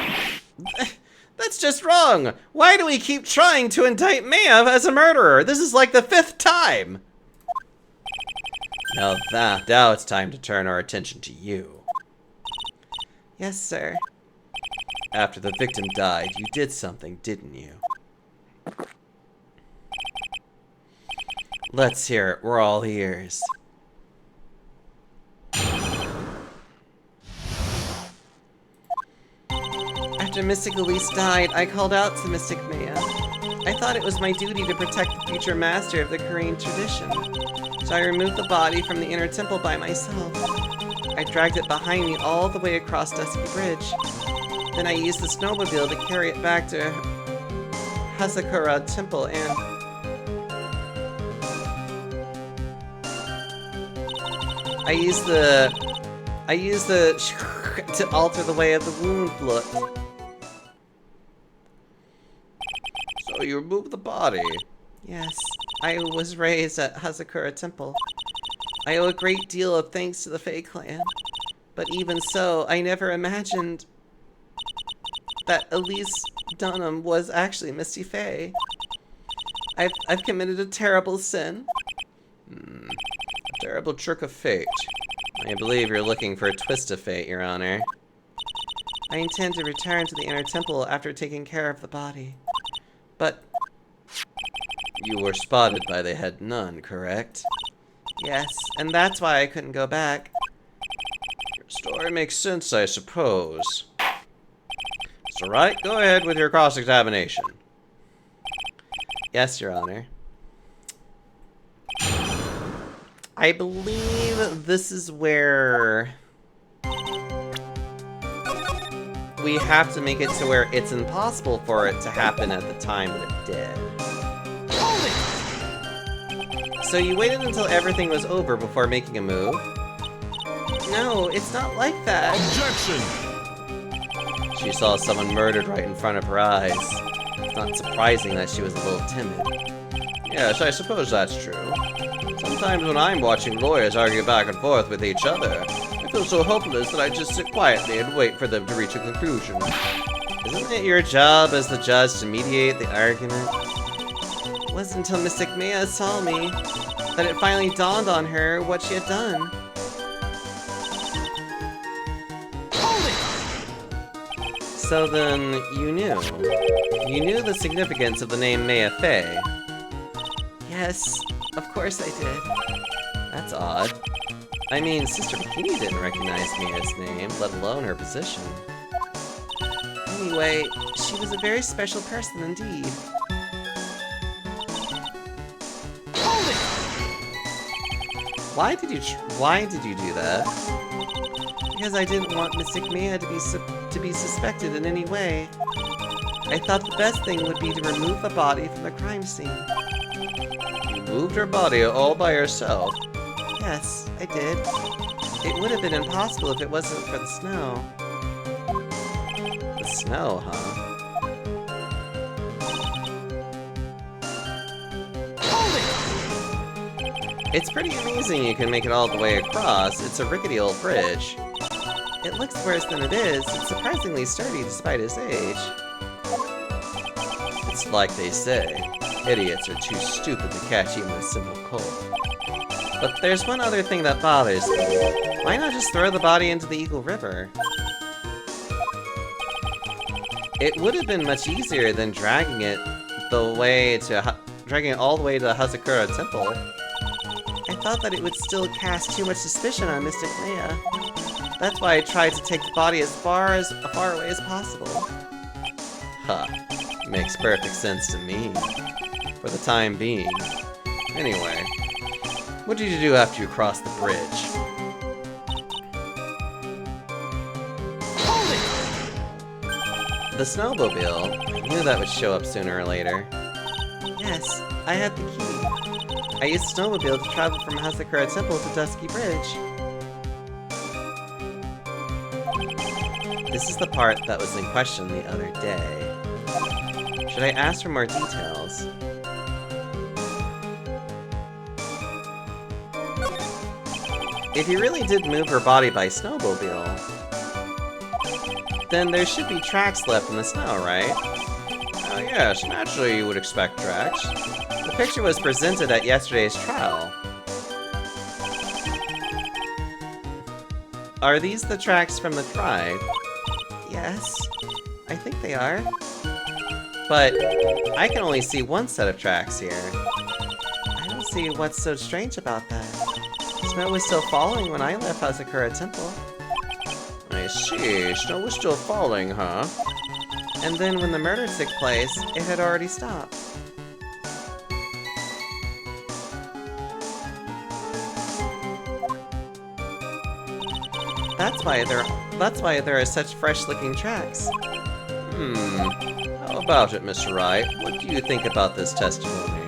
Speaker 1: That's just wrong! Why do we keep trying to indict Maeve as a murderer? This is like the 5th time! Now it's time to turn our attention to you. Yes, sir. After the victim died, you did something, didn't you? Let's hear it. We're all ears. After Mystic Elise died, I called out to Mystic Maya. I thought it was my duty to protect the future master of the Korean tradition. So I removed the body from the inner temple by myself. I dragged it behind me all the way across Dusky Bridge. Then I used the snowmobile to carry it back to Hazakura Temple and... I used the to alter the way of the wound looked.
Speaker 3: So you removed the body.
Speaker 1: Yes, I was raised at Hazakura Temple. I owe a great deal of thanks to the Fae clan. But even so, I never imagined that Elise Dunham was actually Misty Fae. I've committed a terrible sin.
Speaker 3: A terrible trick of fate.
Speaker 1: I believe you're looking for a twist of fate, Your Honor. I intend to return to the inner temple after taking care of the body. But... you were spotted by the head nun, correct? Yes, and that's why I couldn't go back.
Speaker 3: Your story makes sense, I suppose. So right, go ahead with your cross-examination.
Speaker 1: Yes, Your Honor. I believe this is where we have to make it to where it's impossible for it to happen at the time that it did. So you waited until everything was over before making a move? No, it's not like that.
Speaker 2: Objection!
Speaker 3: She saw someone murdered right in front of her eyes.
Speaker 1: It's not surprising that she was a little timid.
Speaker 3: Yes, I suppose that's true. Sometimes when I'm watching lawyers argue back and forth with each other, I feel so hopeless that I just sit quietly and wait for them to reach a conclusion.
Speaker 1: Isn't it your job as the judge to mediate the argument? It wasn't until Mystic Maya saw me that it finally dawned on her what she had done. So then, you knew. You knew the significance of the name Maya Fey. Yes, of course I did. That's odd. I mean, Sister Bikini didn't recognize Maya's name, let alone her position. Anyway, she was a very special person indeed. Why did you do that? Because I didn't want Mystic Maya to be suspected in any way. I thought the best thing would be to remove the body from the crime scene.
Speaker 3: You moved her body all by yourself.
Speaker 1: Yes, I did. It would have been impossible if it wasn't for the snow.
Speaker 3: The snow, huh?
Speaker 1: It's pretty amazing you can make it all the way across. It's a rickety old bridge. It looks worse than it is. It's surprisingly sturdy despite its age.
Speaker 3: It's like they say, idiots are too stupid to catch even a simple cold.
Speaker 1: But there's one other thing that bothers me. Why not just throw the body into the Eagle River? It would have been much easier than dragging it all the way to the Hazakura Temple. I thought that it would still cast too much suspicion on Mystic Maya. That's why I tried to take the body as far away as possible.
Speaker 3: Huh. Makes perfect sense to me. For the time being. Anyway, what did you do after you crossed the bridge?
Speaker 1: The snowmobile. I knew that would show up sooner or later. Yes, I had the key. I used snowmobile to travel from Hazakura Temple to Dusky Bridge. This is the part that was in question the other day. Should I ask for more details? If you really did move her body by snowmobile, then there should be tracks left in the snow, right?
Speaker 3: Oh yes, naturally you would expect tracks.
Speaker 1: The picture was presented at yesterday's trial. Are these the tracks from the tribe? Yes, I think they are. But I can only see one set of tracks here. I don't see what's so strange about that. Snow was still falling when I left Hazakura Temple.
Speaker 3: I see, snow was still falling, huh?
Speaker 1: And then when the murder took place, it had already stopped. That's why there are such fresh-looking tracks.
Speaker 3: How about it, Mr. Wright? What do you think about this testimony?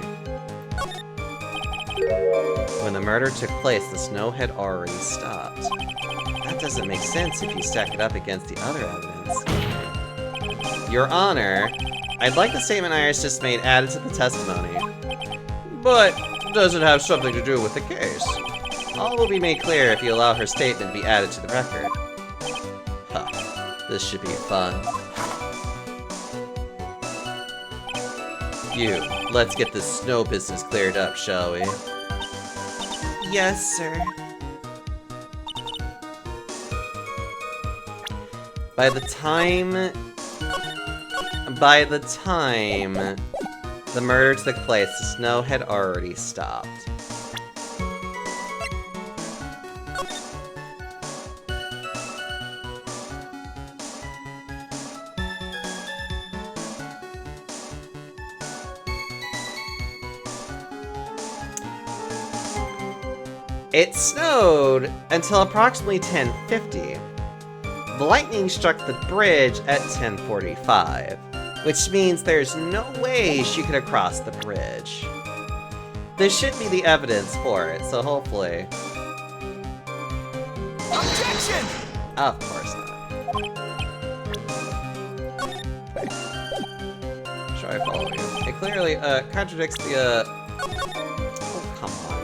Speaker 1: When the murder took place, the snow had already stopped. That doesn't make sense if you stack it up against the other evidence. Your Honor, I'd like the statement Iris just made added to the testimony.
Speaker 3: But does it have something to do with the case?
Speaker 1: All will be made clear if you allow her statement to be added to the record.
Speaker 3: Huh. This should be fun. Let's get this snow business cleared up, shall we?
Speaker 1: Yes, sir. By the time the murder took place, the snow had already stopped. It snowed until approximately 10:50. The lightning struck the bridge at 10:45, which means there's no way she could have crossed the bridge. This should be the evidence for it, so hopefully...
Speaker 2: Objection!
Speaker 1: Of course not. Should I follow you? It clearly contradicts the Oh, come on.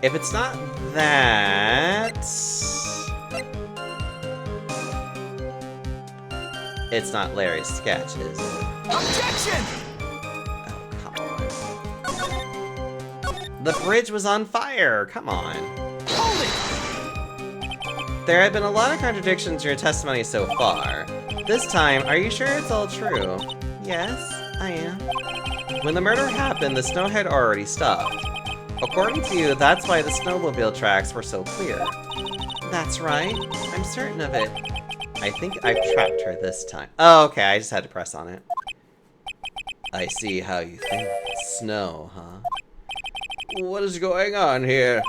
Speaker 1: If it's not that... It's not Larry's sketch, is it?
Speaker 2: Objection!
Speaker 1: Oh, come on. The bridge was on fire! Come on.
Speaker 2: Hold it!
Speaker 1: There have been a lot of contradictions in your testimony so far. This time, are you sure it's all true? Yes, I am. When the murder happened, the snow had already stopped. According to you, that's why the snowmobile tracks were so clear. That's right. I'm certain of it. I think I've trapped her this time. Oh, okay, I just had to press on it. I see how you think. Snow, huh? What is going on here?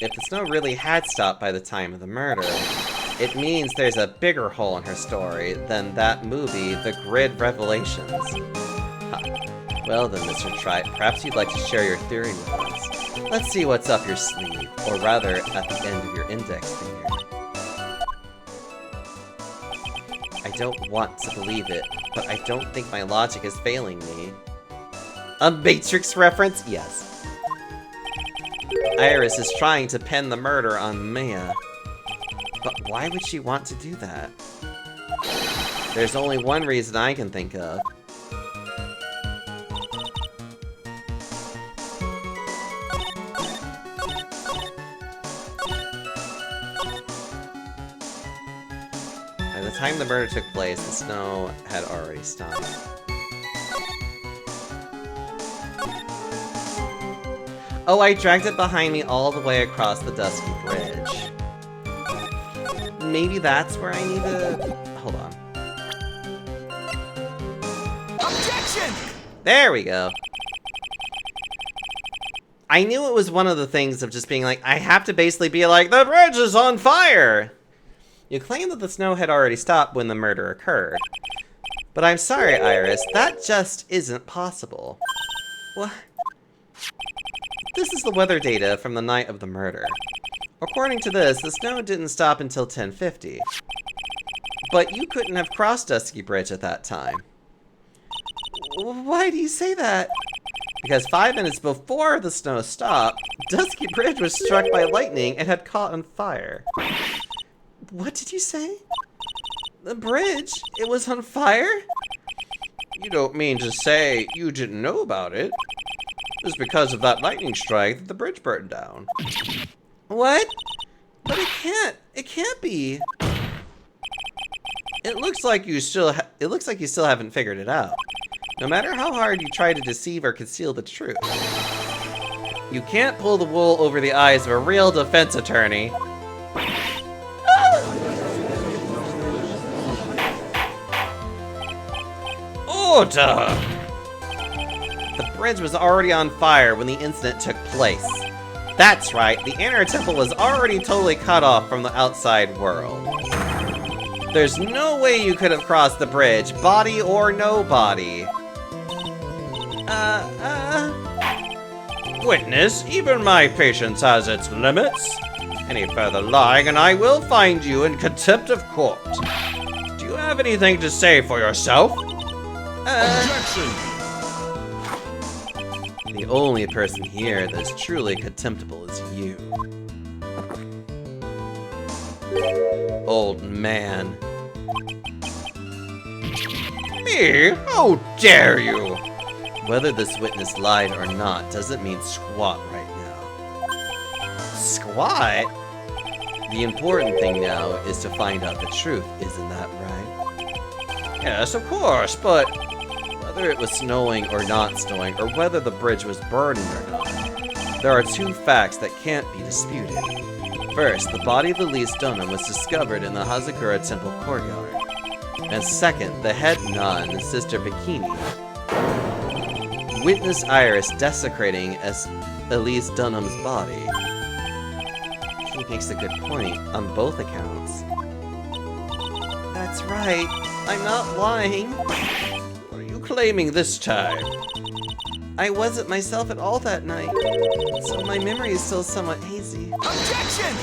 Speaker 1: If the snow really had stopped by the time of the murder, it means there's a bigger hole in her story than that movie, The Grid Revelations. Huh. Well then, Mr. Trite, perhaps you'd like to share your theory with us. Let's see what's up your sleeve, or rather, at the end of your index finger. I don't want to believe it, but I don't think my logic is failing me. A Matrix reference? Yes. Iris is trying to pin the murder on Maya. But why would she want to do that? There's only one reason I can think of. By the time the murder took place, the snow had already stopped. Oh, I dragged it behind me all the way across the dusky bridge. Maybe that's where I need to... Hold on.
Speaker 2: Objection!
Speaker 1: There we go. I knew it was one of the things of just being like, I have to basically be like, the bridge is on fire! You claim that the snow had already stopped when the murder occurred. But I'm sorry, Iris, that just isn't possible. What? This is the weather data from the night of the murder. According to this, the snow didn't stop until 10:50. But you couldn't have crossed Dusky Bridge at that time. Why do you say that? Because 5 minutes before the snow stopped, Dusky Bridge was struck by lightning and had caught on fire. What did you say? The bridge? It was on fire? You don't mean to say you didn't know about it? It was because of that lightning strike that the bridge burned down. What? But it can't be. It looks like you still haven't figured it out. No matter how hard you try to deceive or conceal the truth. You can't pull the wool over the eyes of a real defense attorney. Order! The bridge was already on fire when the incident took place. That's right, the inner temple was already totally cut off from the outside world. There's no way you could have crossed the bridge, body or no body. Witness, even my patience has its limits. Any further lying and I will find you in contempt of court. Do you have anything to say for yourself?
Speaker 2: Objection!
Speaker 1: The only person here that's truly contemptible is you. Old man. Me? How dare you? Whether this witness lied or not doesn't mean squat right now. Squat? The important thing now is to find out the truth, isn't that right? Yes, of course, but whether it was snowing or not snowing, or whether the bridge was burning or not, there are two facts that can't be disputed. First, the body of Elise Dunham was discovered in the Hazakura Temple courtyard. And second, the head nun, Sister Bikini,
Speaker 3: Witness Iris desecrating as Elise Dunham's body. He makes a good point on both accounts. That's right. I'm not lying.
Speaker 1: What are you claiming this time?
Speaker 3: I wasn't myself at all that night, so my memory is still somewhat hazy.
Speaker 2: Objection!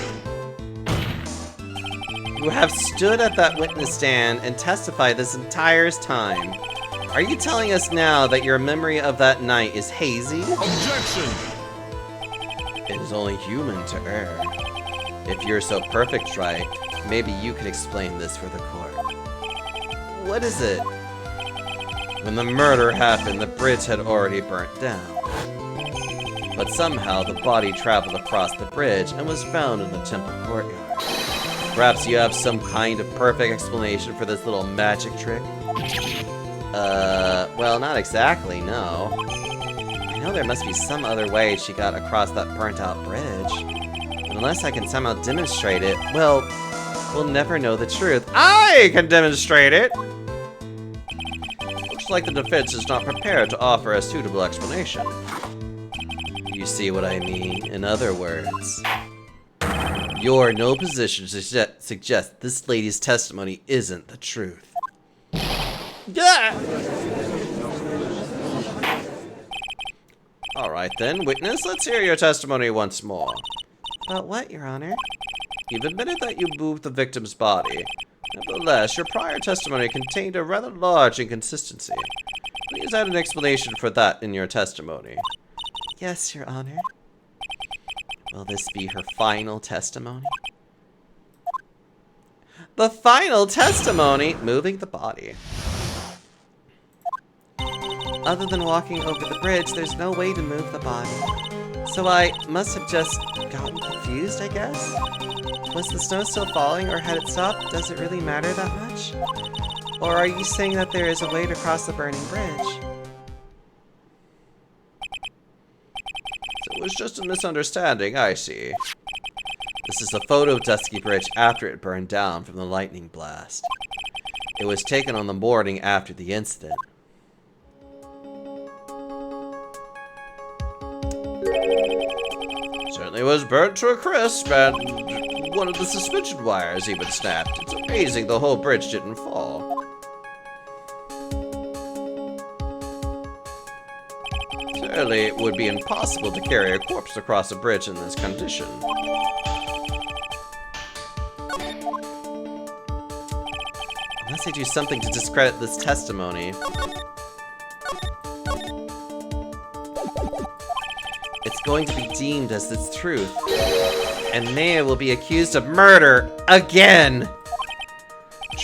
Speaker 3: You have stood at that witness stand and testified this entire time. Are you telling us now that your memory of that night is hazy?
Speaker 2: Objection!
Speaker 3: It is only human to err. If you're so perfect, right, maybe you could explain this for the court. What is it? When the murder happened, the bridge had already burnt down. But somehow the body traveled across the bridge and was found in the temple courtyard. Perhaps you have some kind of perfect explanation for this little magic trick? Well, not exactly, no. I know there must be some other way she got across that burnt-out bridge. But unless I can somehow demonstrate it, well, we'll never know the truth. I can demonstrate it! Looks like the defense is not prepared to offer a suitable explanation. You see what I mean? In other words, you're in no position to suggest this lady's testimony isn't the truth. Yeah! Alright then, witness, let's hear your testimony once more. About what, Your Honor? You've admitted that you moved the victim's body. Nevertheless, your prior testimony contained a rather large inconsistency. Please add an explanation for that in your testimony. Yes, Your Honor. Will this be her final testimony? The final testimony! Moving the body. Other than walking over the bridge, there's no way to move the body. So I must have just gotten confused, I guess? Was the snow still falling, or had it stopped? Does it really matter that much? Or are you saying that there is a way to cross the burning bridge?
Speaker 1: So it was just a misunderstanding, I see. This is a photo of Dusky Bridge after it burned down from the lightning blast. It was taken on the morning after the incident. Certainly was burnt to a crisp, and one of the suspension wires even snapped. It's amazing the whole bridge didn't fall. Certainly, it would be impossible to carry a corpse across a bridge in this condition.
Speaker 3: Unless I do something to discredit this testimony. It's going to be deemed as its truth. And Maya will be accused of murder again!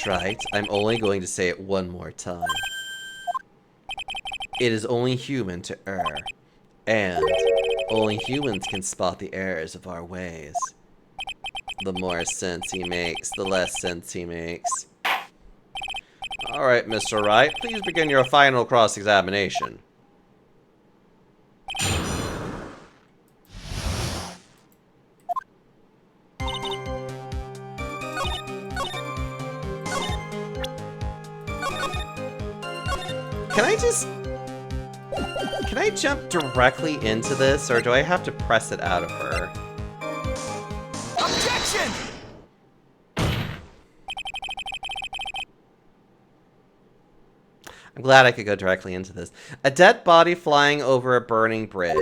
Speaker 3: Right, I'm only going to say it one more time. It is only human to err. And only humans can spot the errors of our ways. The more sense he makes, the less sense he makes. Alright, Mr. Wright, please begin your final cross-examination. Can I jump directly into this, or do I have to press it out of her?
Speaker 2: Objection!
Speaker 3: I'm glad I could go directly into this. A dead body flying over a burning bridge.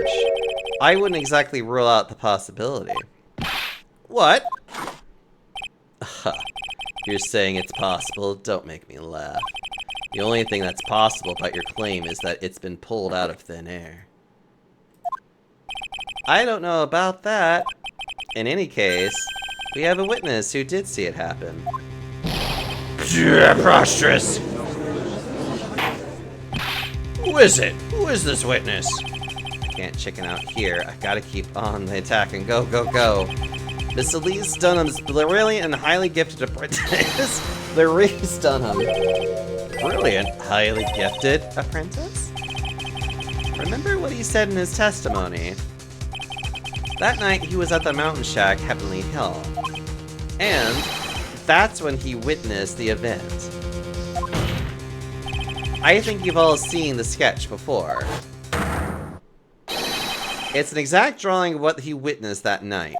Speaker 3: I wouldn't exactly rule out the possibility. What? You're saying it's possible? Don't make me laugh. The only thing that's possible about your claim is that it's been pulled out of thin air. I don't know about that. In any case, we have a witness who did see it happen.
Speaker 1: Preposterous! Who is it? Who is this witness?
Speaker 3: I can't chicken out here. I gotta keep on the attack and go, go, go. Miss Elise Dunham's brilliant and highly gifted apprentice. Elise Dunham. Brilliant, highly gifted apprentice? Remember what he said in his testimony. That night he was at the mountain shack, Heavenly Hill. And that's when he witnessed the event. I think you've all seen the sketch before.
Speaker 1: It's an exact drawing of what he witnessed that night.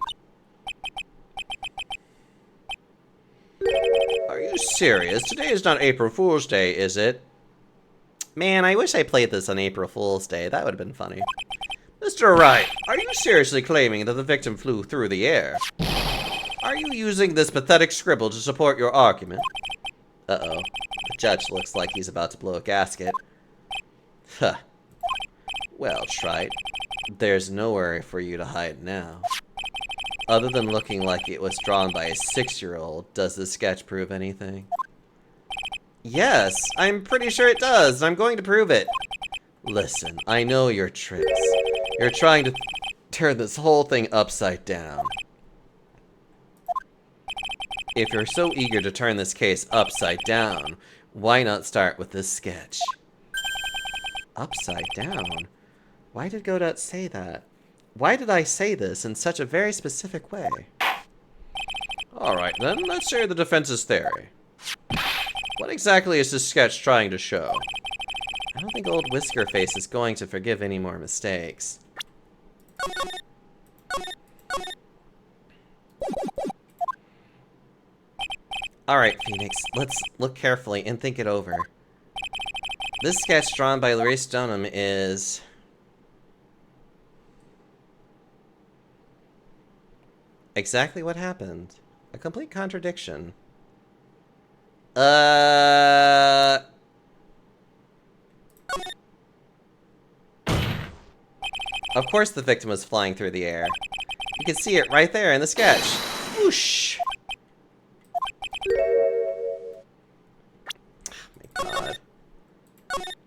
Speaker 3: Are you serious? Today is not April Fool's Day, is it?
Speaker 1: Man, I wish I played this on April Fool's Day. That would have been funny.
Speaker 3: Mr. Wright, are you seriously claiming that the victim flew through the air? Are you using this pathetic scribble to support your argument?
Speaker 1: Uh-oh. The judge looks like he's about to blow a gasket.
Speaker 3: Huh.
Speaker 1: Well, Trite, there's nowhere for you to hide now. Other than looking like it was drawn by a 6-year-old, does this sketch prove anything?
Speaker 3: Yes, I'm pretty sure it does, and I'm going to prove it.
Speaker 1: Listen, I know your tricks. You're trying to turn this whole thing upside down. If you're so eager to turn this case upside down, why not start with this sketch? Upside down? Why did Godot say that? Why did I say this in such a very specific way?
Speaker 3: Alright then, let's hear the defense's theory. What exactly is this sketch trying to show?
Speaker 1: I don't think old Whiskerface is going to forgive any more mistakes. Alright, Phoenix, let's look carefully and think it over. This sketch drawn by Larice Dunham is... exactly what happened. A complete contradiction. Of course the victim was flying through the air. You can see it right there in the sketch. Whoosh! Oh my god.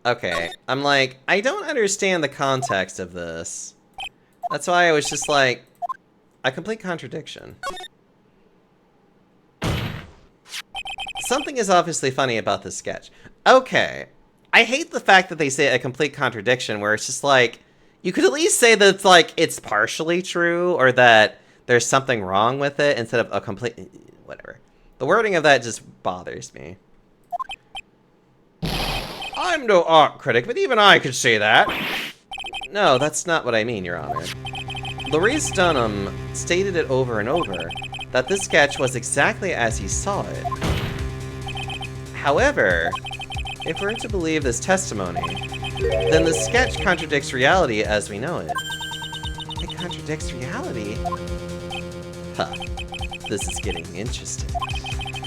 Speaker 1: Okay, I'm like, I don't understand the context of this. That's why I was just like, a complete contradiction. Something is obviously funny about this sketch. Okay, I hate the fact that they say a complete contradiction where it's just like, you could at least say that it's like, it's partially true, or that there's something wrong with it, instead of a complete, whatever. The wording of that just bothers me.
Speaker 3: I'm no art critic, but even I could say that.
Speaker 1: No, that's not what I mean, Your Honor. Larice Dunham stated it over and over, that this sketch was exactly as he saw it. However, if we're to believe this testimony, then the sketch contradicts reality as we know it. It contradicts reality? Huh. This is getting interesting.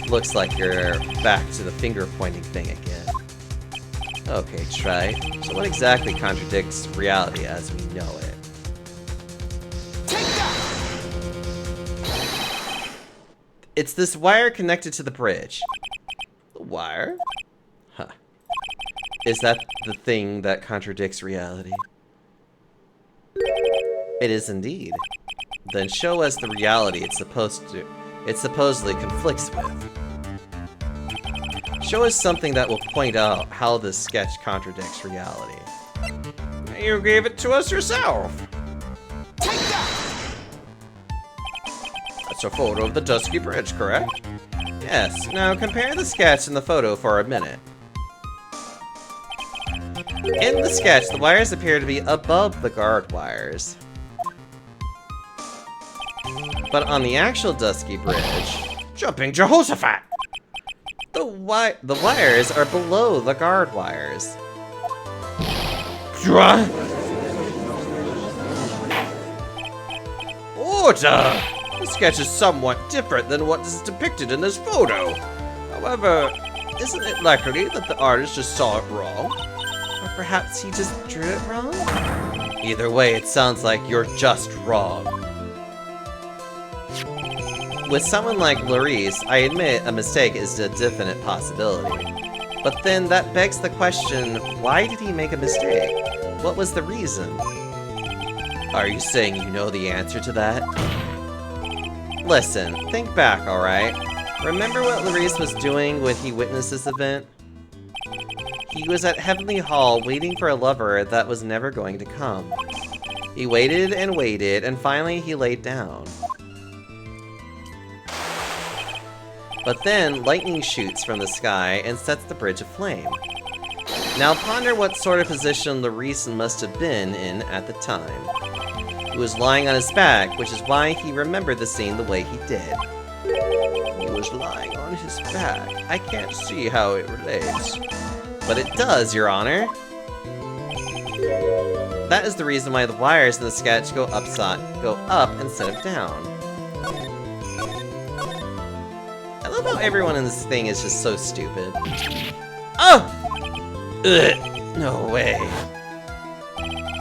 Speaker 1: Looks like you're back to the finger-pointing thing again. Okay, try. So what exactly contradicts reality as we know it?
Speaker 2: Take that!
Speaker 1: It's this wire connected to the bridge. The wire? Huh. Is that the thing that contradicts reality? It is indeed. Then show us the reality it supposedly conflicts with. Show us something that will point out how this sketch contradicts reality.
Speaker 3: You gave it to us yourself.
Speaker 2: Take that!
Speaker 3: That's a photo of the Dusky Bridge, correct?
Speaker 1: Yes, now compare the sketch and the photo for a minute. In the sketch, the wires appear to be above the guard wires. But on the actual Dusky Bridge,
Speaker 3: Jumping Jehoshaphat!
Speaker 1: the wires are below the guard wires.
Speaker 3: Order! The sketch is somewhat different than what is depicted in this photo. However, isn't it likely that the artist just saw it wrong?
Speaker 1: Or perhaps he just drew it wrong? Either way, it sounds like you're just wrong. With someone like Larice, I admit a mistake is a definite possibility. But then that begs the question, why did he make a mistake? What was the reason? Are you saying you know the answer to that? Listen, think back, alright? Remember what Larice was doing when he witnessed this event? He was at Heavenly Hall waiting for a lover that was never going to come. He waited, and finally he laid down. But then, lightning shoots from the sky and sets the bridge aflame. Now ponder what sort of position Larice must have been in at the time.
Speaker 3: He was lying on his back, which is why he remembered the scene the way he did. He was lying on his back. I can't see how it relates. But it does, Your Honor. That is the reason why the wires in the sketch go up instead of down. I love how everyone in this thing is just so stupid. Oh! Ugh, no way.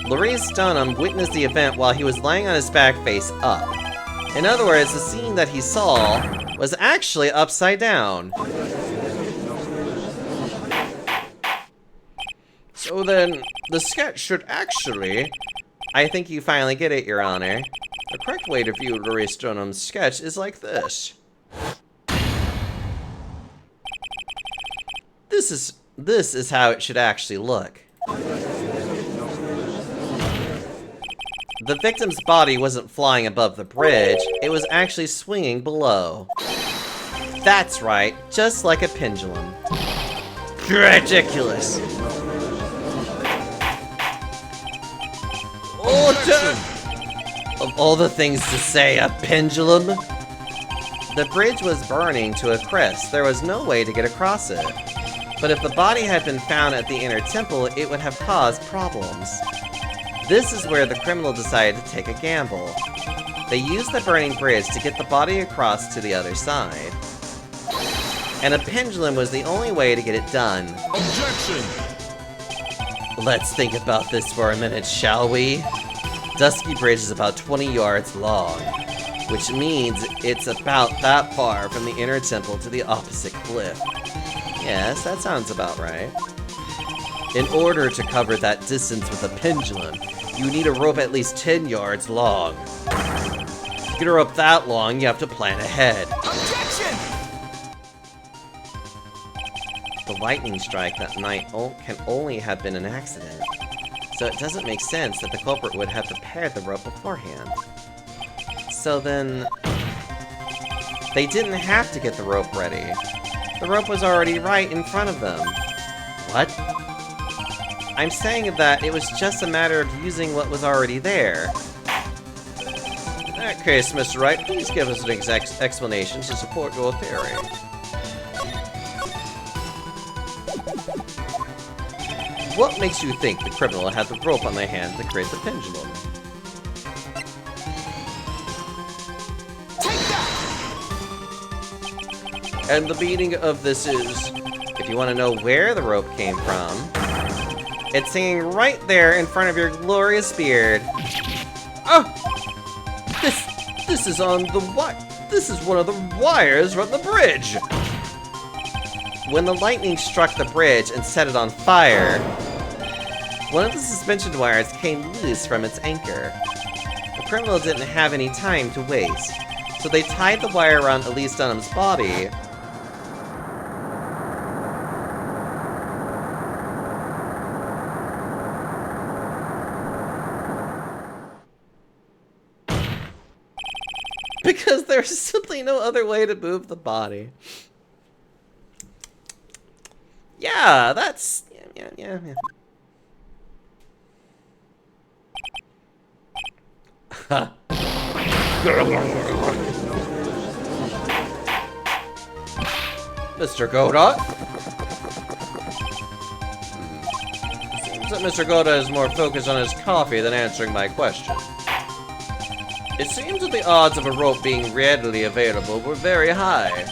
Speaker 3: Maurice Dunham witnessed the event while he was lying on his back face up. In other words, the scene that he saw was actually upside down. So then, the sketch should actually... I think you finally get it, Your Honor. The correct way to view Maurice Dunham's sketch is like this. This is how it should actually look. The victim's body wasn't flying above the bridge, it was actually swinging below. That's right, just like a pendulum. Ridiculous. Of all the things to say, a pendulum? The bridge was burning to a crisp. There was no way to get across it. But if the body had been found at the inner temple, it would have caused problems. This is where the criminal decided to take a gamble. They used the burning bridge to get the body across to the other side. And a pendulum was the only way to get it done.
Speaker 2: Objection!
Speaker 3: Let's think about this for a minute, shall we? Dusky Bridge is about 20 yards long, which means it's about that far from the inner temple to the opposite cliff. Yes, that sounds about right. In order to cover that distance with a pendulum, you need a rope at least 10 yards long. To get a rope that long, you have to plan ahead.
Speaker 2: Objection!
Speaker 3: The lightning strike that night can only have been an accident, so it doesn't make sense that the culprit would have prepared the rope beforehand. So then... they didn't have to get the rope ready. The rope was already right in front of them. What? I'm saying that it was just a matter of using what was already there. In that case, Mr. Wright, please give us an exact explanation to support your theory. What makes you think the criminal had the rope on their hand to create the pendulum?
Speaker 2: Take that!
Speaker 3: And the meaning of this is, if you want to know where the rope came from, it's hanging right there in front of your glorious beard. Oh! This is on the this is one of the wires from the bridge! When the lightning struck the bridge and set it on fire, one of the suspension wires came loose from its anchor. The criminal didn't have any time to waste, so they tied the wire around Elise Dunham's body. Because there's simply no other way to move the body. Yeah, that's... Yeah. Mr. Godot? Seems that Mr. Godot is more focused on his coffee than answering my question. It seems that the odds of a rope being readily available were very high.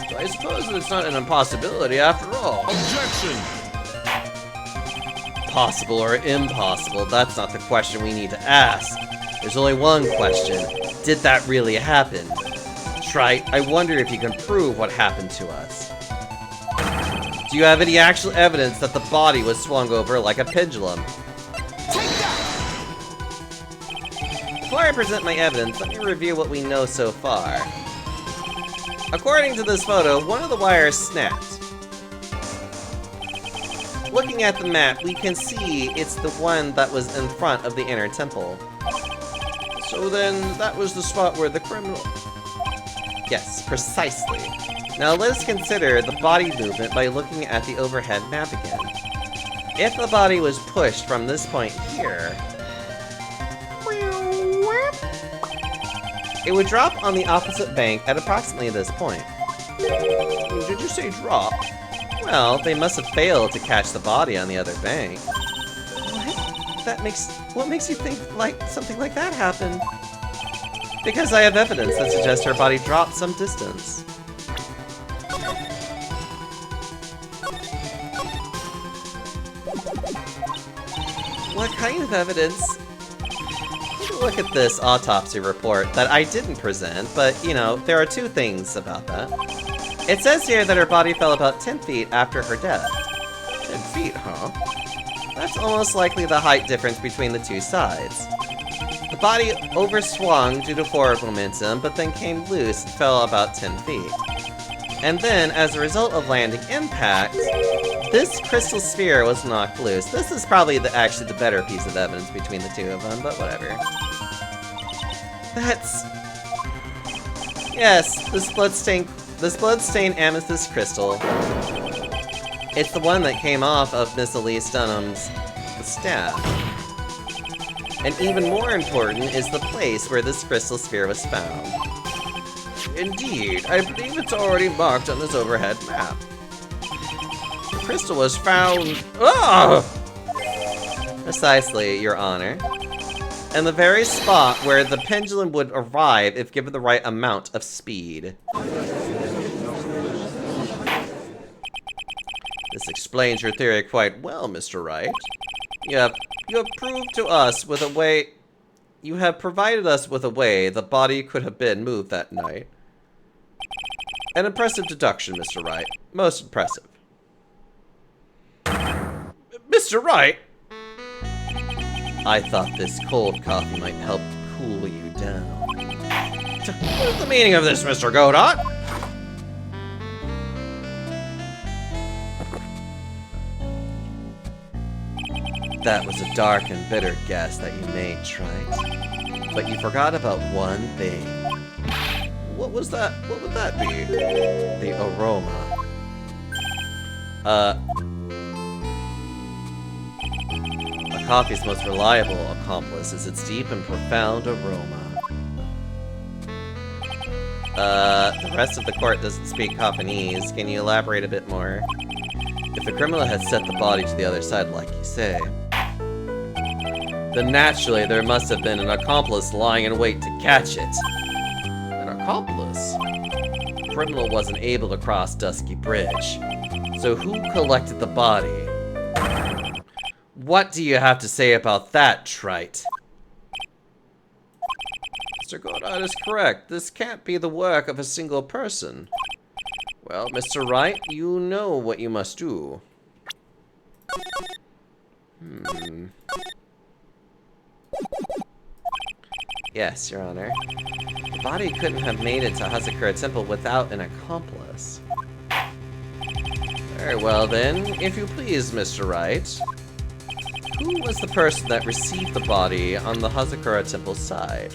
Speaker 3: So I suppose that it's not an impossibility after all.
Speaker 2: Objection!
Speaker 3: Possible or impossible, that's not the question we need to ask. There's only one question. Did that really happen? Trite, I wonder if you can prove what happened to us. Do you have any actual evidence that the body was swung over like a pendulum?
Speaker 2: Take that!
Speaker 3: Before I present my evidence, let me review what we know so far. According to this photo, one of the wires snapped. Looking at the map, we can see it's the one that was in front of the inner temple. So then, that was the spot where the criminal... Yes, precisely. Now let's consider the body movement by looking at the overhead map again. If the body was pushed from this point here... It would drop on the opposite bank at approximately this point. Did you say drop? Well, they must have failed to catch the body on the other bank. What makes you think something like that happened? Because I have evidence that suggests her body dropped some distance. What kind of evidence? Take a look at this autopsy report that I didn't present, but, you know, there are two things about that. It says here that her body fell about 10 feet after her death. 10 feet, huh? That's almost likely the height difference between the two sides. The body overswung due to forward momentum, but then came loose and fell about 10 feet. And then, as a result of landing impact, this crystal sphere was knocked loose. This is probably actually the better piece of evidence between the two of them, but whatever. Yes, this bloodstained amethyst crystal. It's the one that came off of Miss Elise Dunham's staff. And even more important is the place where this crystal sphere was found. Indeed, I believe it's already marked on this overhead map. The crystal was found... Oh! Precisely, Your Honor. And the very spot where the pendulum would arrive if given the right amount of speed. This explains your theory quite well, Mr. Wright. You have proved to us with a way... You have provided us with a way the body could have been moved that night. An impressive deduction, Mr. Wright. Most impressive. Mr. Wright! I thought this cold coffee might help cool you down. What is the meaning of this, Mr. Godot? That was a dark and bitter guess that you made, Trite. But you forgot about one thing. What was that? What would that be? The aroma. A coffee's most reliable accomplice is its deep and profound aroma. The rest of the court doesn't speak Coffinese. Can you elaborate a bit more? If the criminal had set the body to the other side, like you say, then naturally there must have been an accomplice lying in wait to catch it. An accomplice? The criminal wasn't able to cross Dusky Bridge. So who collected the body? What do you have to say about that, Trite? Mr. Godot is correct. This can't be the work of a single person. Well, Mr. Wright, you know what you must do. Yes, Your Honor. The body couldn't have made it to Hazakura Temple without an accomplice. Very well then, if you please, Mr. Wright. Who was the person that received the body on the Hazakura Temple side?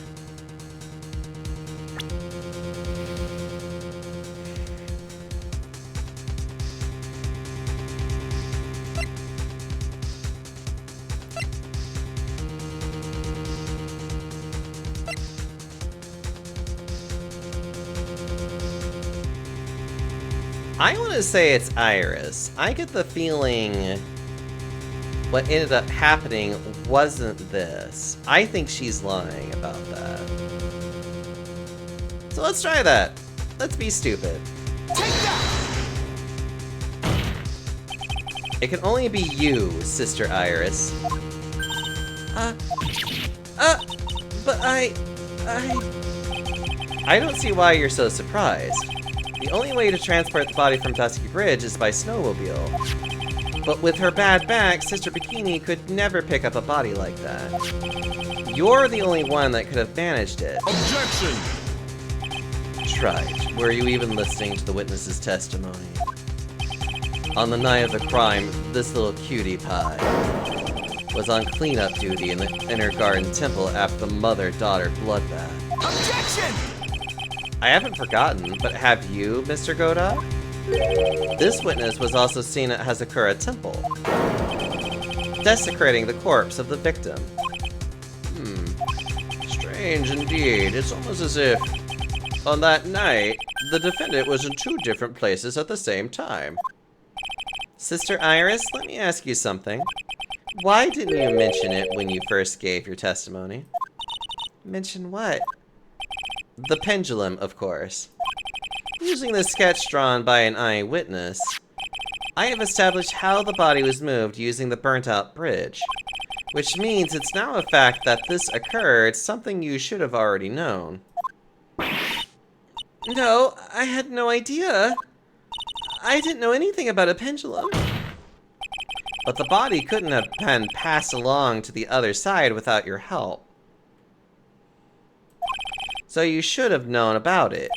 Speaker 3: I want to say it's Iris. I get the feeling what ended up happening wasn't this. I think she's lying about that. So let's try that. Let's be stupid.
Speaker 2: Take that!
Speaker 3: It can only be you, Sister Iris. But I don't see why you're so surprised. The only way to transport the body from Dusky Bridge is by snowmobile. But with her bad back, Sister Bikini could never pick up a body like that. You're the only one that could have managed it.
Speaker 2: Objection!
Speaker 3: Trite, were you even listening to the witness's testimony? On the night of the crime, this little cutie pie was on cleanup duty in the Inner Garden Temple after the mother-daughter bloodbath.
Speaker 2: Objection!
Speaker 3: I haven't forgotten, but have you, Mr. Godot? This witness was also seen at Hazakura Temple, desecrating the corpse of the victim. Strange. Strange indeed. It's almost as if, on that night, the defendant was in 2 different places at the same time.
Speaker 1: Sister Iris, let me ask you something. Why didn't you mention it when you first gave your testimony? Mention what? The pendulum, of course. Using the sketch drawn by an eyewitness, I have established how the body was moved using the burnt-out bridge, which means it's now a fact that this occurred, something you should have already known. No, I had no idea. I didn't know anything about a pendulum. But the body couldn't have been passed along to the other side without your help. So you should have known about it.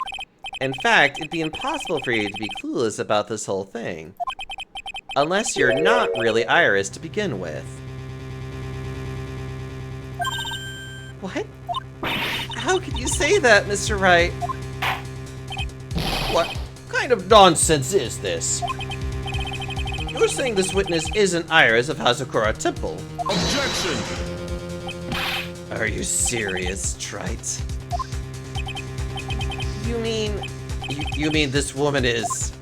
Speaker 1: In fact, it'd be impossible for you to be clueless about this whole thing. Unless you're not really Iris to begin with. What? How could you say that, Mr. Wright?
Speaker 3: What kind of nonsense is this? You're saying this witness isn't Iris of Hazakura Temple.
Speaker 2: Objection!
Speaker 1: Are you serious, Trite?
Speaker 3: You mean... You mean this woman is...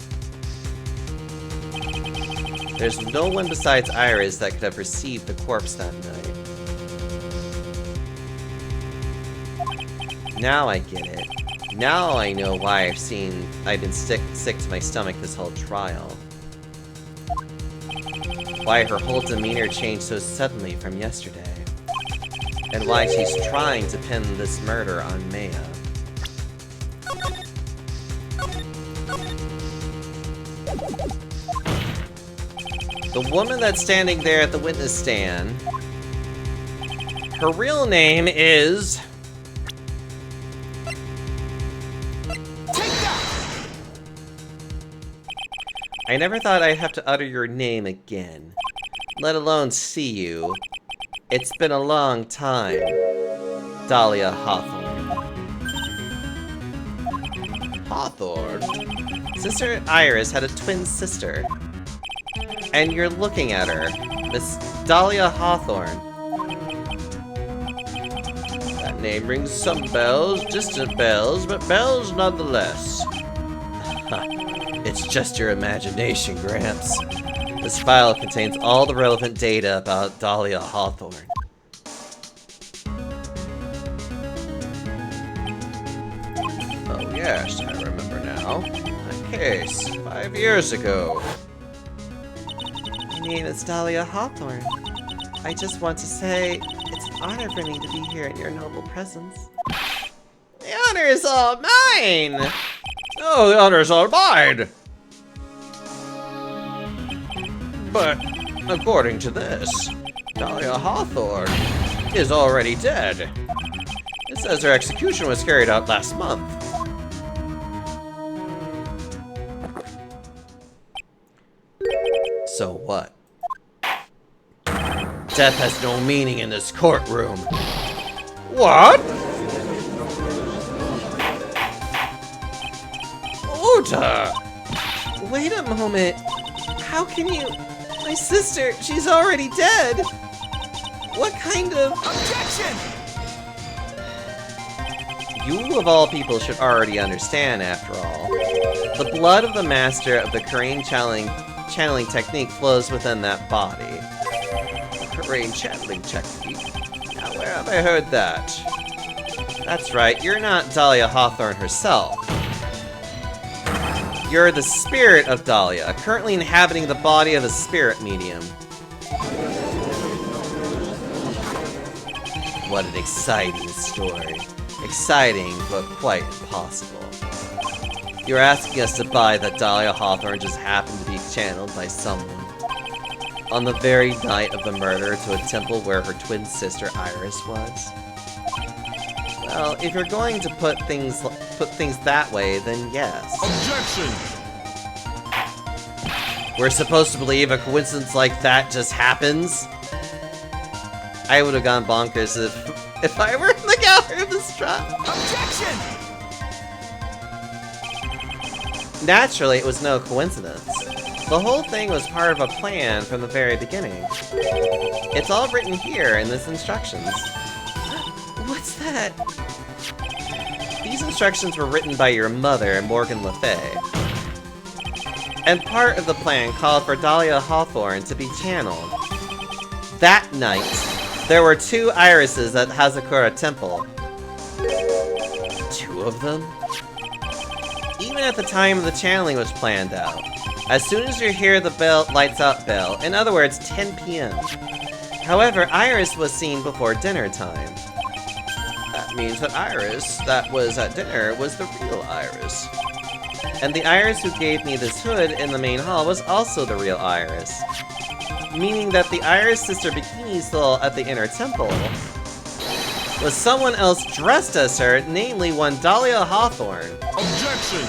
Speaker 1: There's no one besides Iris that could have received the corpse that night. Now I get it. Now I know why I've been sick to my stomach this whole trial. Why her whole demeanor changed so suddenly from yesterday. And why she's trying to pin this murder on Maya. The woman that's standing there at the witness stand, her real name is... I never thought I'd have to utter your name again, let alone see you. It's been a long time, Dahlia Hawthorne.
Speaker 3: Hawthorne?
Speaker 1: Sister Iris had a twin sister. And you're looking at her, Miss Dahlia Hawthorne.
Speaker 3: That name rings some bells, distant bells, but bells nonetheless.
Speaker 1: It's just your imagination, Gramps. This file contains all the relevant data about Dahlia Hawthorne.
Speaker 3: Oh yes, I remember now. A case, 5 years ago.
Speaker 1: My name is Dahlia Hawthorne. I just want to say, it's an honor for me to be here in your noble presence. The honor is all mine!
Speaker 3: Oh, the honors are mine! But, according to this, Dahlia Hawthorne is already dead. It says her execution was carried out last month.
Speaker 1: So what? Death has no meaning in this courtroom.
Speaker 3: What? Uta!
Speaker 1: Wait a moment. How can you... My sister, she's already dead. What kind of...
Speaker 2: Objection!
Speaker 1: You, of all people, should already understand, after all. The blood of the master of the Korean channeling technique flows within that body.
Speaker 3: Korean channeling technique? Now, where have I heard that?
Speaker 1: That's right, you're not Dahlia Hawthorne herself. You're the spirit of Dahlia, currently inhabiting the body of a spirit medium. What an exciting story. Exciting, but quite impossible. You're asking us to buy that Dahlia Hawthorne just happened to be channeled by someone on the very night of the murder to a temple where her twin sister Iris was? Well, if you're going to put things that way, then yes.
Speaker 2: Objection!
Speaker 1: We're supposed to believe a coincidence like that just happens? I would have gone bonkers if I were in the gallery of this trial.
Speaker 2: Objection!
Speaker 1: Naturally, it was no coincidence. The whole thing was part of a plan from the very beginning. It's all written here in this instructions.
Speaker 3: What's that? These instructions were written by your mother, Morgan Le Fay. And part of the plan called for Dahlia Hawthorne to be channeled. That night, there were 2 irises at Hazakura Temple. 2 of them? Even at the time the channeling was planned out. As soon as you hear the bell, lights out bell, in other words, 10 p.m. However, Iris was seen before dinner time. That means that Iris that was at dinner was the real Iris. And the Iris who gave me this hood in the main hall was also the real Iris. Meaning that the Iris Sister Bikini still at the inner temple was someone else dressed as her, namely one Dahlia Hawthorne.
Speaker 2: Objection!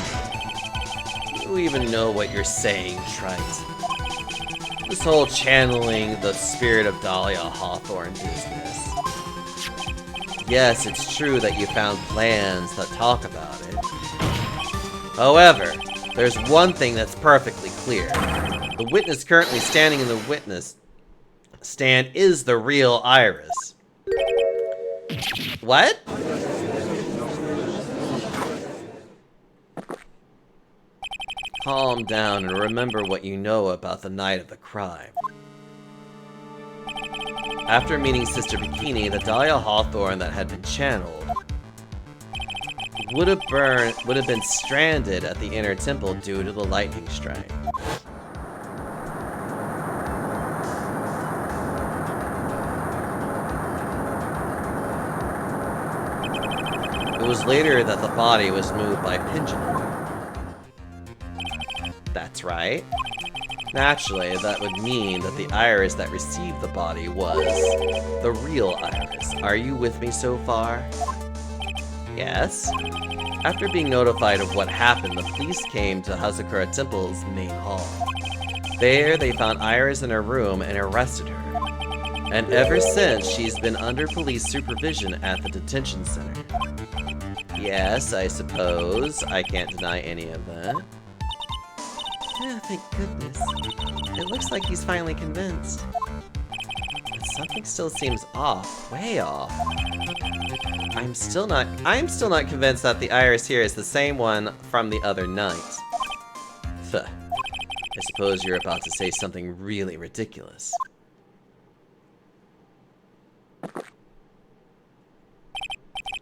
Speaker 3: You even know what you're saying, Trite. This whole channeling the spirit of Dahlia Hawthorne business. Yes, it's true that you found plans that talk about it. However, there's one thing that's perfectly clear. The witness currently standing in the witness stand is the real Iris. What? Calm down and remember what you know about the night of the crime. After meeting Sister Bikini, the Dahlia Hawthorne that had been channeled would have been stranded at the inner temple due to the lightning strike. It was later that the body was moved by pendulum. That's right. Naturally, that would mean that the Iris that received the body was the real Iris. Are you with me so far? Yes. After being notified of what happened, the police came to Hazakura Temple's main hall. There, they found Iris in her room and arrested her. And ever since, she's been under police supervision at the detention center. Yes, I suppose. I can't deny any of that. Oh, thank goodness. It looks like he's finally convinced. But something still seems off. Way off. I'm still not convinced that the Iris here is the same one from the other night. I suppose you're about to say something really ridiculous.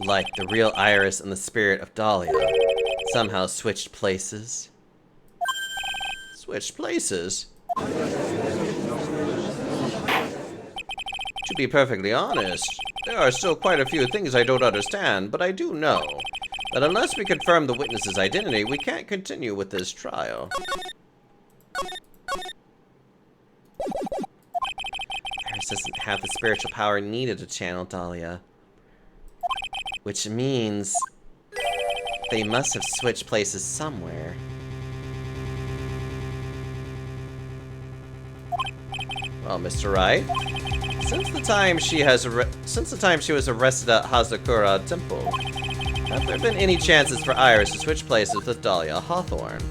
Speaker 3: Like the real Iris and the spirit of Dahlia somehow switched places. Switched places? To be perfectly honest, there are still quite a few things I don't understand, but I do know that unless we confirm the witness's identity, we can't continue with this trial. Iris doesn't have the spiritual power needed to channel Dahlia. Which means they must have switched places somewhere. Well, Mr. Wright, since the time she was arrested at Hazakura Temple, have there been any chances for Iris to switch places with Dahlia Hawthorne?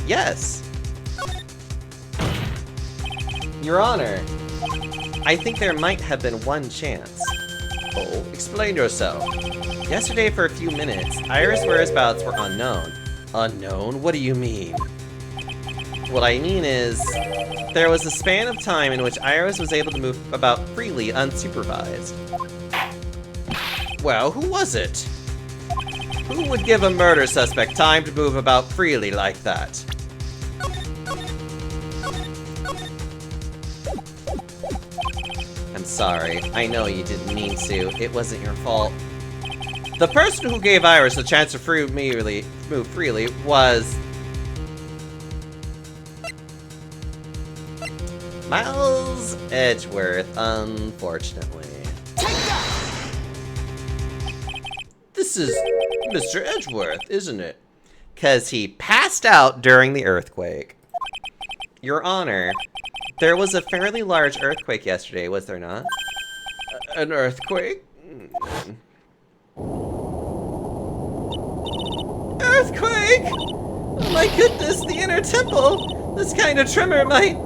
Speaker 3: Yes. Your Honor, I think there might have been one chance. Oh, explain yourself. Yesterday for a few minutes, Iris' whereabouts were unknown. Unknown? What do you mean? What I mean is, there was a span of time in which Iris was able to move about freely unsupervised. Well, who was it? Who would give a murder suspect time to move about freely like that? I'm sorry. I know you didn't mean to. It wasn't your fault. The person who gave Iris a chance to move freely was Miles Edgeworth, unfortunately.
Speaker 2: Take that!
Speaker 3: This is Mr. Edgeworth, isn't it? 'Cause he passed out during the earthquake. Your Honor, there was a fairly large earthquake yesterday, was there not? An earthquake? Earthquake! Oh my goodness, the inner temple! This kind of tremor might...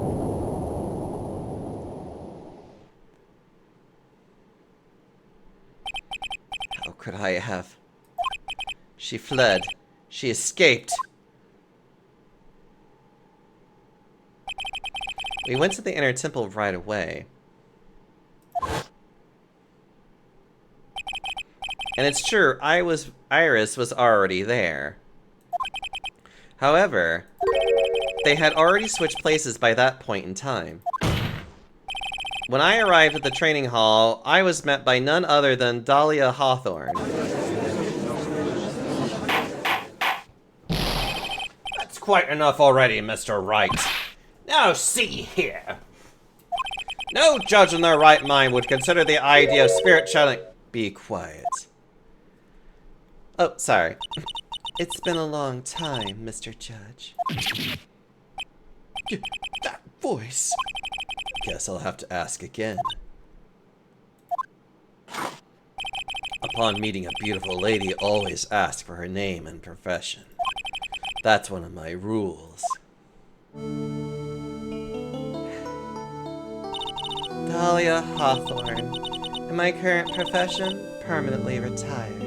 Speaker 3: How could I have? She fled. She escaped. We went to the inner temple right away. And it's true, Iris was already there. However, they had already switched places by that point in time. When I arrived at the training hall, I was met by none other than Dahlia Hawthorne.
Speaker 2: That's quite enough already, Mr. Wright. Now see here.
Speaker 3: No judge in their right mind would consider the idea of spirit channeling... Be quiet. Oh, sorry. It's been a long time, Mr. Judge.
Speaker 2: That voice.
Speaker 3: Guess I'll have to ask again. Upon meeting a beautiful lady, always ask for her name and profession. That's one of my rules. Dahlia Hawthorne. In my current profession, permanently retired.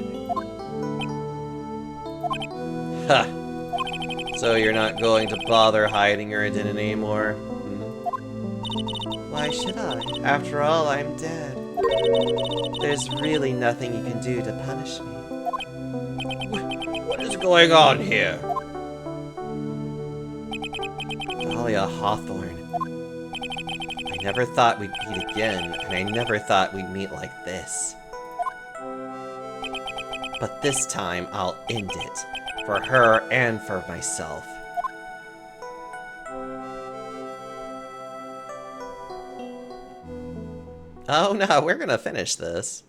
Speaker 3: Ha! So you're not going to bother hiding your identity anymore? Why should I? After all, I'm dead. There's really nothing you can do to punish me.
Speaker 2: What is going on here?
Speaker 3: Dahlia Hawthorne. I never thought we'd meet again, and I never thought we'd meet like this. But this time, I'll end it. For her and for myself. Oh no, we're gonna finish this.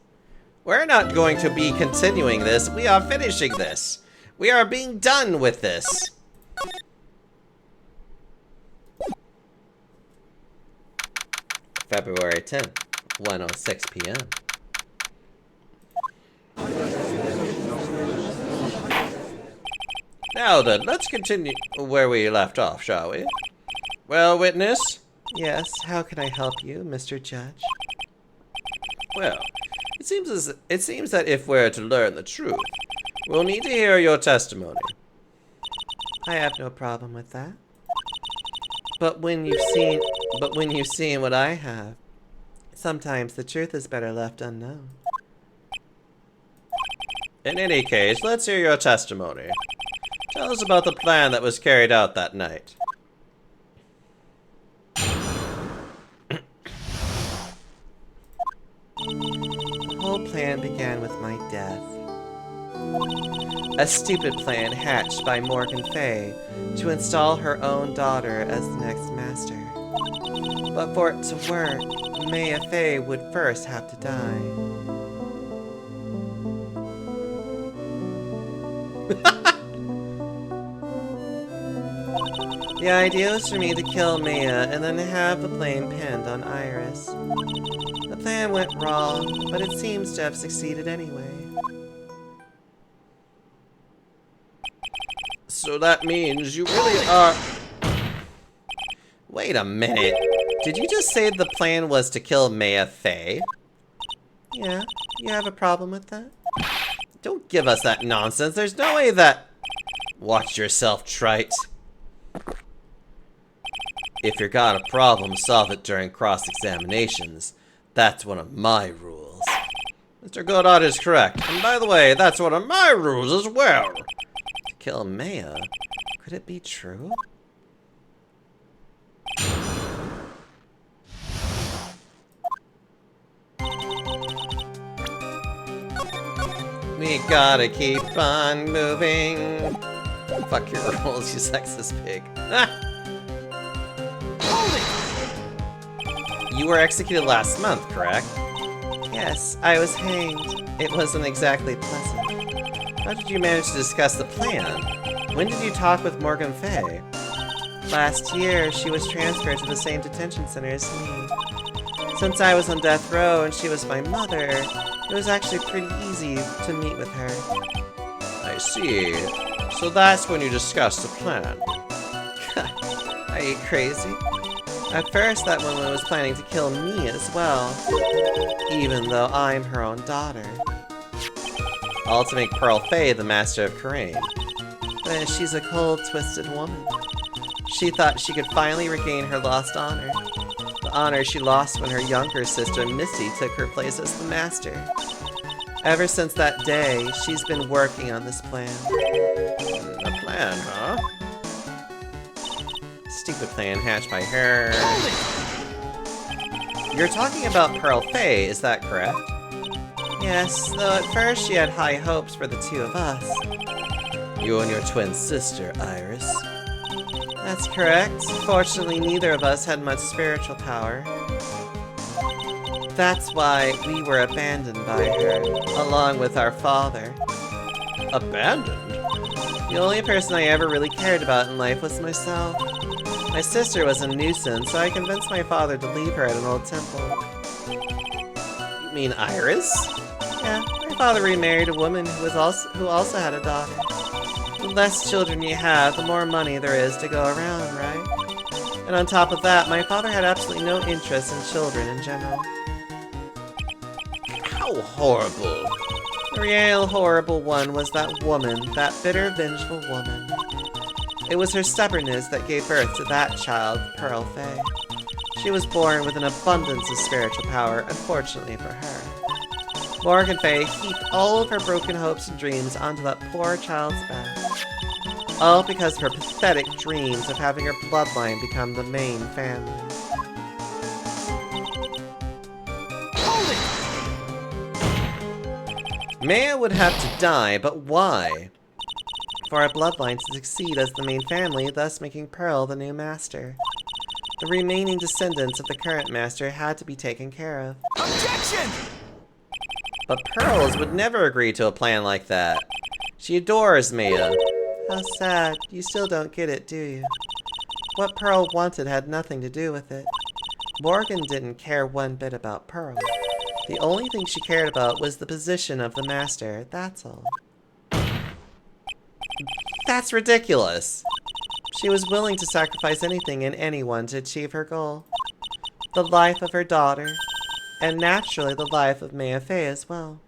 Speaker 3: We're not going to be continuing this, we are finishing this. We are being done with this. February 10th, 1:06 p.m. Now then, let's continue where we left off, shall we? Well, witness? Yes, how can I help you, Mr. Judge? Well, it seems that if we're to learn the truth, we'll need to hear your testimony. I have no problem with that. But when you've seen what I have, sometimes the truth is better left unknown. In any case, let's hear your testimony. Tell us about the plan that was carried out that night. The whole plan began with my death. A stupid plan hatched by Morgan Fay to install her own daughter as the next master. But for it to work, Maya Fay would first have to die. The idea was for me to kill Maya and then have the blame pinned on Iris. The plan went wrong, but it seems to have succeeded anyway. So that means you really are... Wait a minute. Did you just say the plan was to kill Maya Fay? Yeah, you have a problem with that? Don't give us that nonsense. There's no way that... Watch yourself, trite. If you got a problem, solve it during cross-examinations. That's one of my rules. Mr. Godot is correct. And by the way, that's one of my rules as well. To kill Maya? Could it be true? We gotta keep on moving. Fuck your rules, you sexist pig. You were executed last month, correct? Yes, I was hanged. It wasn't exactly pleasant. How did you manage to discuss the plan? When did you talk with Morgan Fay? Last year, she was transferred to the same detention center as me. Since I was on death row and she was my mother, it was actually pretty easy to meet with her. I see. So that's when you discussed the plan. Are you crazy? At first, that woman was planning to kill me as well, even though I'm her own daughter. All to make Pearl Fey the master of Karain. But she's a cold, twisted woman. She thought she could finally regain her lost honor. The honor she lost when her younger sister, Missy, took her place as the master. Ever since that day, she's been working on this plan.
Speaker 2: A plan, huh?
Speaker 3: Stupid plan hatched by her. You're talking about Pearl Fey, is that correct? Yes, though at first she had high hopes for the two of us.
Speaker 2: You and your twin sister, Iris.
Speaker 3: That's correct. Fortunately, neither of us had much spiritual power. That's why we were abandoned by her, along with our father.
Speaker 2: Abandoned?
Speaker 3: The only person I ever really cared about in life was myself. My sister was a nuisance, so I convinced my father to leave her at an old temple.
Speaker 2: You mean Iris?
Speaker 3: Yeah, my father remarried a woman who also had a daughter. The less children you have, the more money there is to go around, right? And on top of that, my father had absolutely no interest in children in general.
Speaker 2: How horrible.
Speaker 3: The real horrible one was that woman, that bitter, vengeful woman. It was her stubbornness that gave birth to that child, Pearl Fey. She was born with an abundance of spiritual power, unfortunately for her. Morgan Fey heaped all of her broken hopes and dreams onto that poor child's back. All because of her pathetic dreams of having her bloodline become the main family. Maya would have to die, but why? For our bloodline to succeed as the main family, thus making Pearl the new master. The remaining descendants of the current master had to be taken care of.
Speaker 4: Objection!
Speaker 3: But Pearls would never agree to a plan like that. She adores Maya. How sad. You still don't get it, do you? What Pearl wanted had nothing to do with it. Morgan didn't care one bit about Pearl. The only thing she cared about was the position of the master, that's all. That's ridiculous! She was willing to sacrifice anything and anyone to achieve her goal. The life of her daughter, and naturally the life of Maya Fey as well.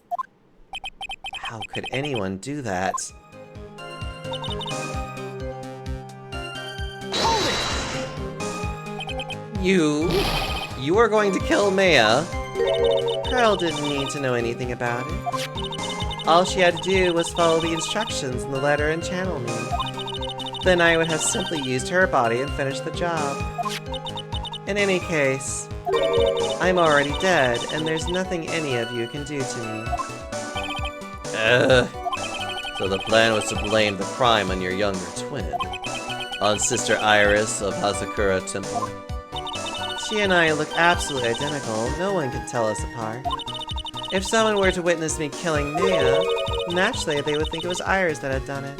Speaker 3: How could anyone do that? You are going to kill Maya? Pearl didn't need to know anything about it. All she had to do was follow the instructions in the letter and channel me. Then I would have simply used her body and finished the job. In any case, I'm already dead, and there's nothing any of you can do to me.
Speaker 2: So the plan was to blame the crime on your younger twin. On Sister Iris of Hazakura Temple.
Speaker 3: She and I look absolutely identical. No one can tell us apart. If someone were to witness me killing Maya, naturally they would think it was Iris that had done it.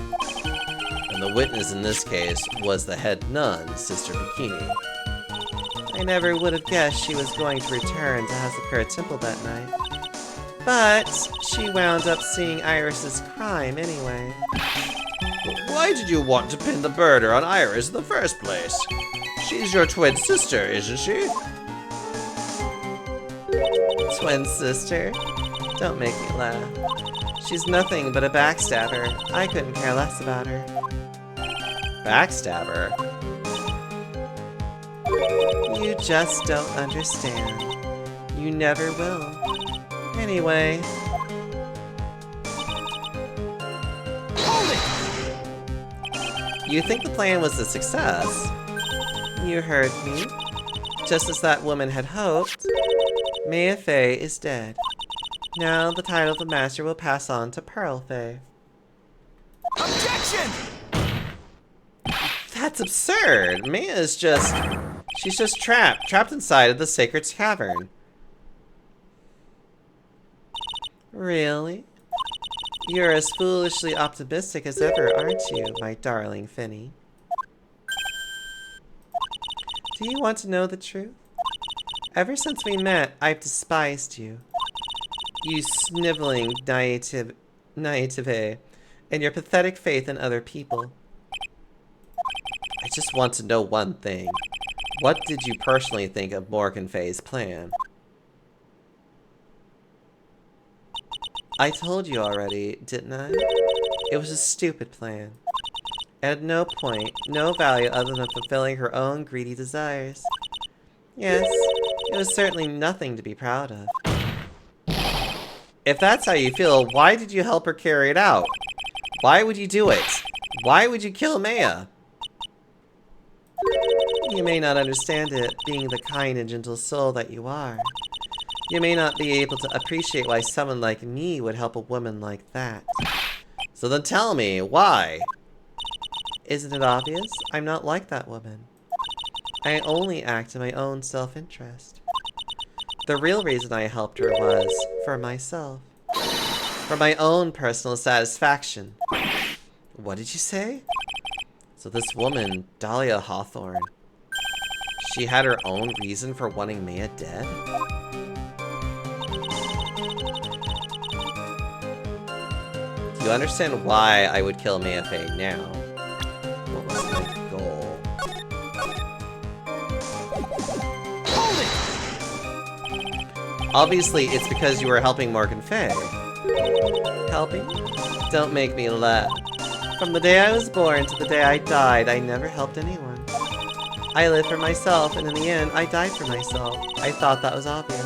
Speaker 2: And the witness in this case was the head nun, Sister Bikini.
Speaker 3: I never would have guessed she was going to return to Hazakura Temple that night. But she wound up seeing Iris's crime anyway.
Speaker 2: Why did you want to pin the murder on Iris in the first place? She's your twin sister, isn't she?
Speaker 3: Twin sister? Don't make me laugh. She's nothing but a backstabber. I couldn't care less about her.
Speaker 2: Backstabber?
Speaker 3: You just don't understand. You never will. Anyway. You think the plan was a success? You heard me. Just as that woman had hoped, Maya Fey is dead. Now the title of the master will pass on to Pearl Fey.
Speaker 4: Objection!
Speaker 3: That's absurd! Maya is just... she's just trapped inside of the sacred cavern. Really? You're as foolishly optimistic as ever, aren't you, my darling Finny? Do you want to know the truth? Ever since we met, I've despised you. You sniveling naivete, and your pathetic faith in other people.
Speaker 2: I just want to know one thing. What did you personally think of Morgan Fay's plan?
Speaker 3: I told you already, didn't I? It was a stupid plan. At no point, no value other than fulfilling her own greedy desires. Yes, it was certainly nothing to be proud of.
Speaker 2: If that's how you feel, why did you help her carry it out? Why would you do it? Why would you kill Maya?
Speaker 3: You may not understand it, being the kind and gentle soul that you are. You may not be able to appreciate why someone like me would help a woman like that.
Speaker 2: So then tell me, why?
Speaker 3: Isn't it obvious? I'm not like that woman. I only act in my own self-interest. The real reason I helped her was for myself. For my own personal satisfaction.
Speaker 2: What did you say?
Speaker 3: So this woman, Dahlia Hawthorne,
Speaker 2: She had her own reason for wanting Maya dead? Do you understand why I would kill Maya Fey now? What was my goal? Obviously, it's because you were helping Morgan Fay.
Speaker 3: helping? Don't make me laugh. From the day I was born to the day I died, I never helped anyone. I lived for myself, and in the end, I died for myself. I thought that was obvious.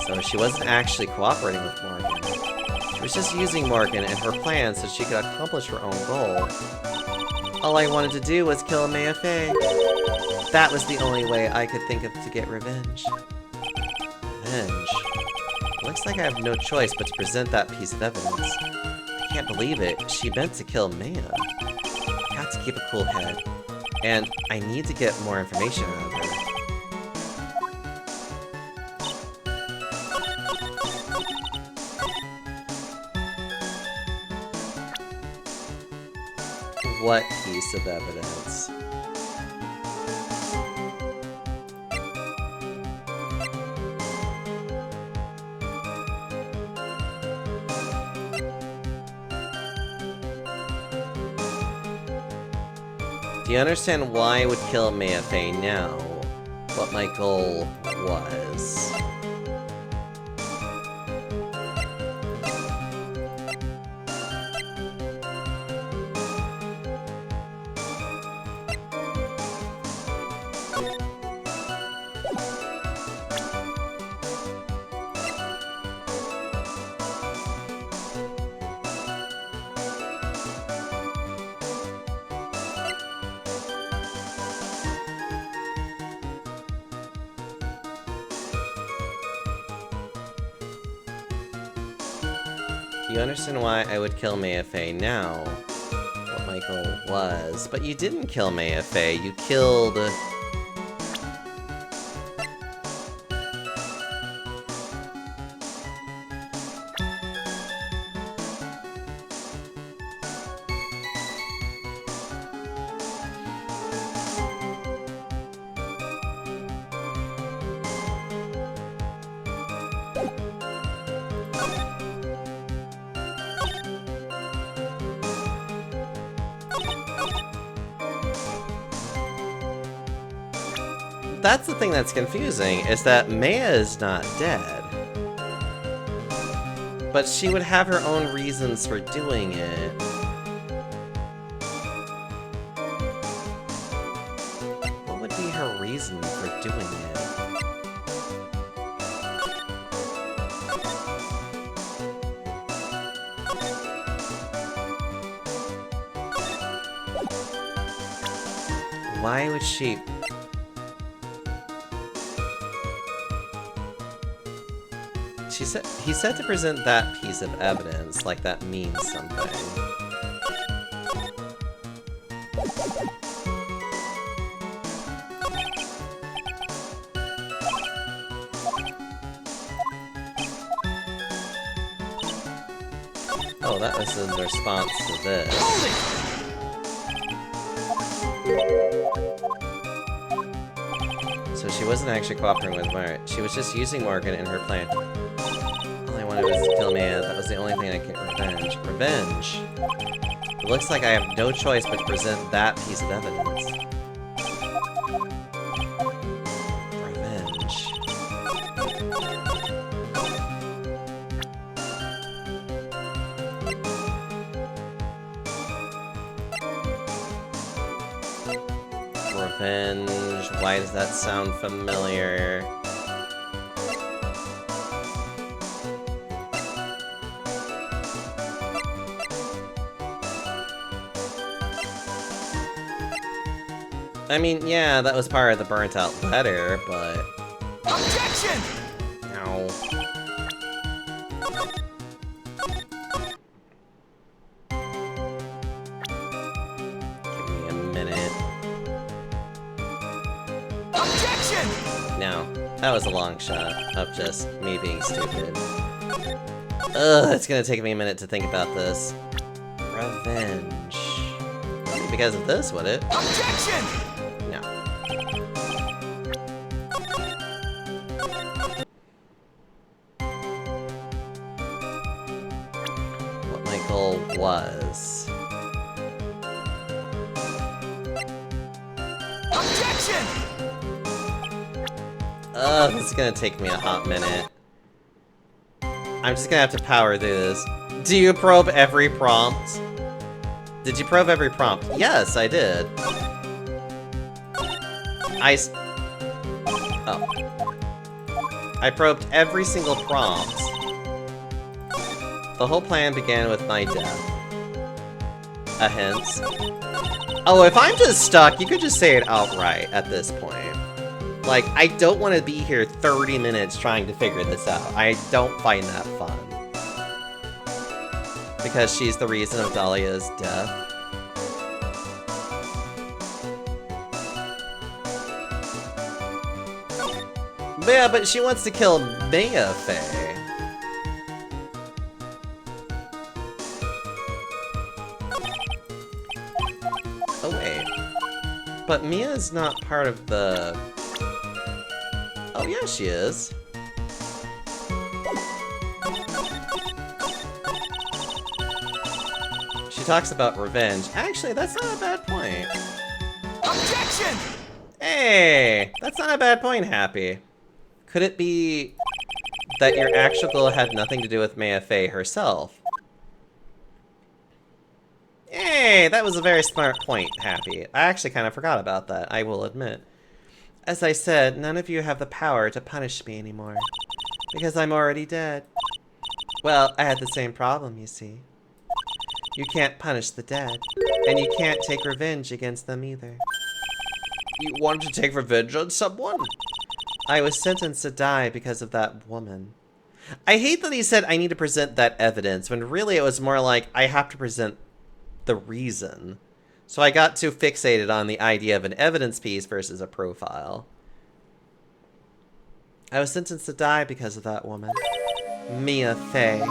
Speaker 2: So she wasn't actually cooperating with Morgan. She was just using Morgan and her plan so she could accomplish her own goal.
Speaker 3: All I wanted to do was kill Maya Fey. That was the only way I could think of to get revenge.
Speaker 2: Revenge. Looks like I have no choice but to present that piece of evidence. I can't believe it. She meant to kill Maya. I have to keep a cool head. And I need to get more information out of her. What piece of evidence? Do you understand why I would kill Maya Fey now? What my goal was? You understand why I would kill Maya Fey now? What my goal was. But you didn't kill Maya Fey, you killed... That's the thing that's confusing, is that Maya is not dead. But she would have her own reasons for doing it. What would be her reason for doing it? Why would she... He said to present that piece of evidence, like that means something. Oh, that was in response to this. So she wasn't actually cooperating with Mart. She was just using Morgan in her plan. All I wanted was to kill Maya. That was the only thing I could revenge. Revenge?
Speaker 3: It looks like I have no choice but to present that piece of evidence. Revenge. Revenge. Why does that sound familiar? I mean, yeah, that was part of the burnt out letter, but...
Speaker 2: Objection!
Speaker 3: Ow. Give me a minute.
Speaker 2: Objection!
Speaker 3: No, that was a long shot of just me being stupid. Ugh, it's gonna take me a minute to think about this. Revenge. Wouldn't be because of this, would it?
Speaker 2: Objection!
Speaker 3: No. What my goal was.
Speaker 2: Objection!
Speaker 3: Ugh, this is gonna take me a hot minute. I'm just gonna have to power through this. Do you probe every prompt? Did you probe every prompt? Yes, I did. Oh. I probed every single prompt. The whole plan began with my death. A hint. Oh, if I'm just stuck, you could just say it outright at this point. Like, I don't want to be here 30 minutes trying to figure this out. I don't find that fun. Because she's the reason of Dahlia's death. But yeah, but she wants to kill Maya Faye. Oh wait. But Mia's not part of the... Oh yeah, she is. She talks about revenge. Actually, that's not a bad point.
Speaker 2: Objection!
Speaker 3: Hey, that's not a bad point, Happy. Could it be that your actual goal had nothing to do with Maya Faye herself? Hey, that was a very smart point, Happy. I actually kind of forgot about that, I will admit. As I said, none of you have the power to punish me anymore. Because I'm already dead. Well, I had the same problem, you see. You can't punish the dead. And you can't take revenge against them either. You wanted to take revenge on someone? I was sentenced to die because of that woman. I hate that he said I need to present that evidence, when really it was more like I have to present the reason. So I got too fixated on the idea of an evidence piece versus a profile. I was sentenced to die because of that woman. Maya Faye.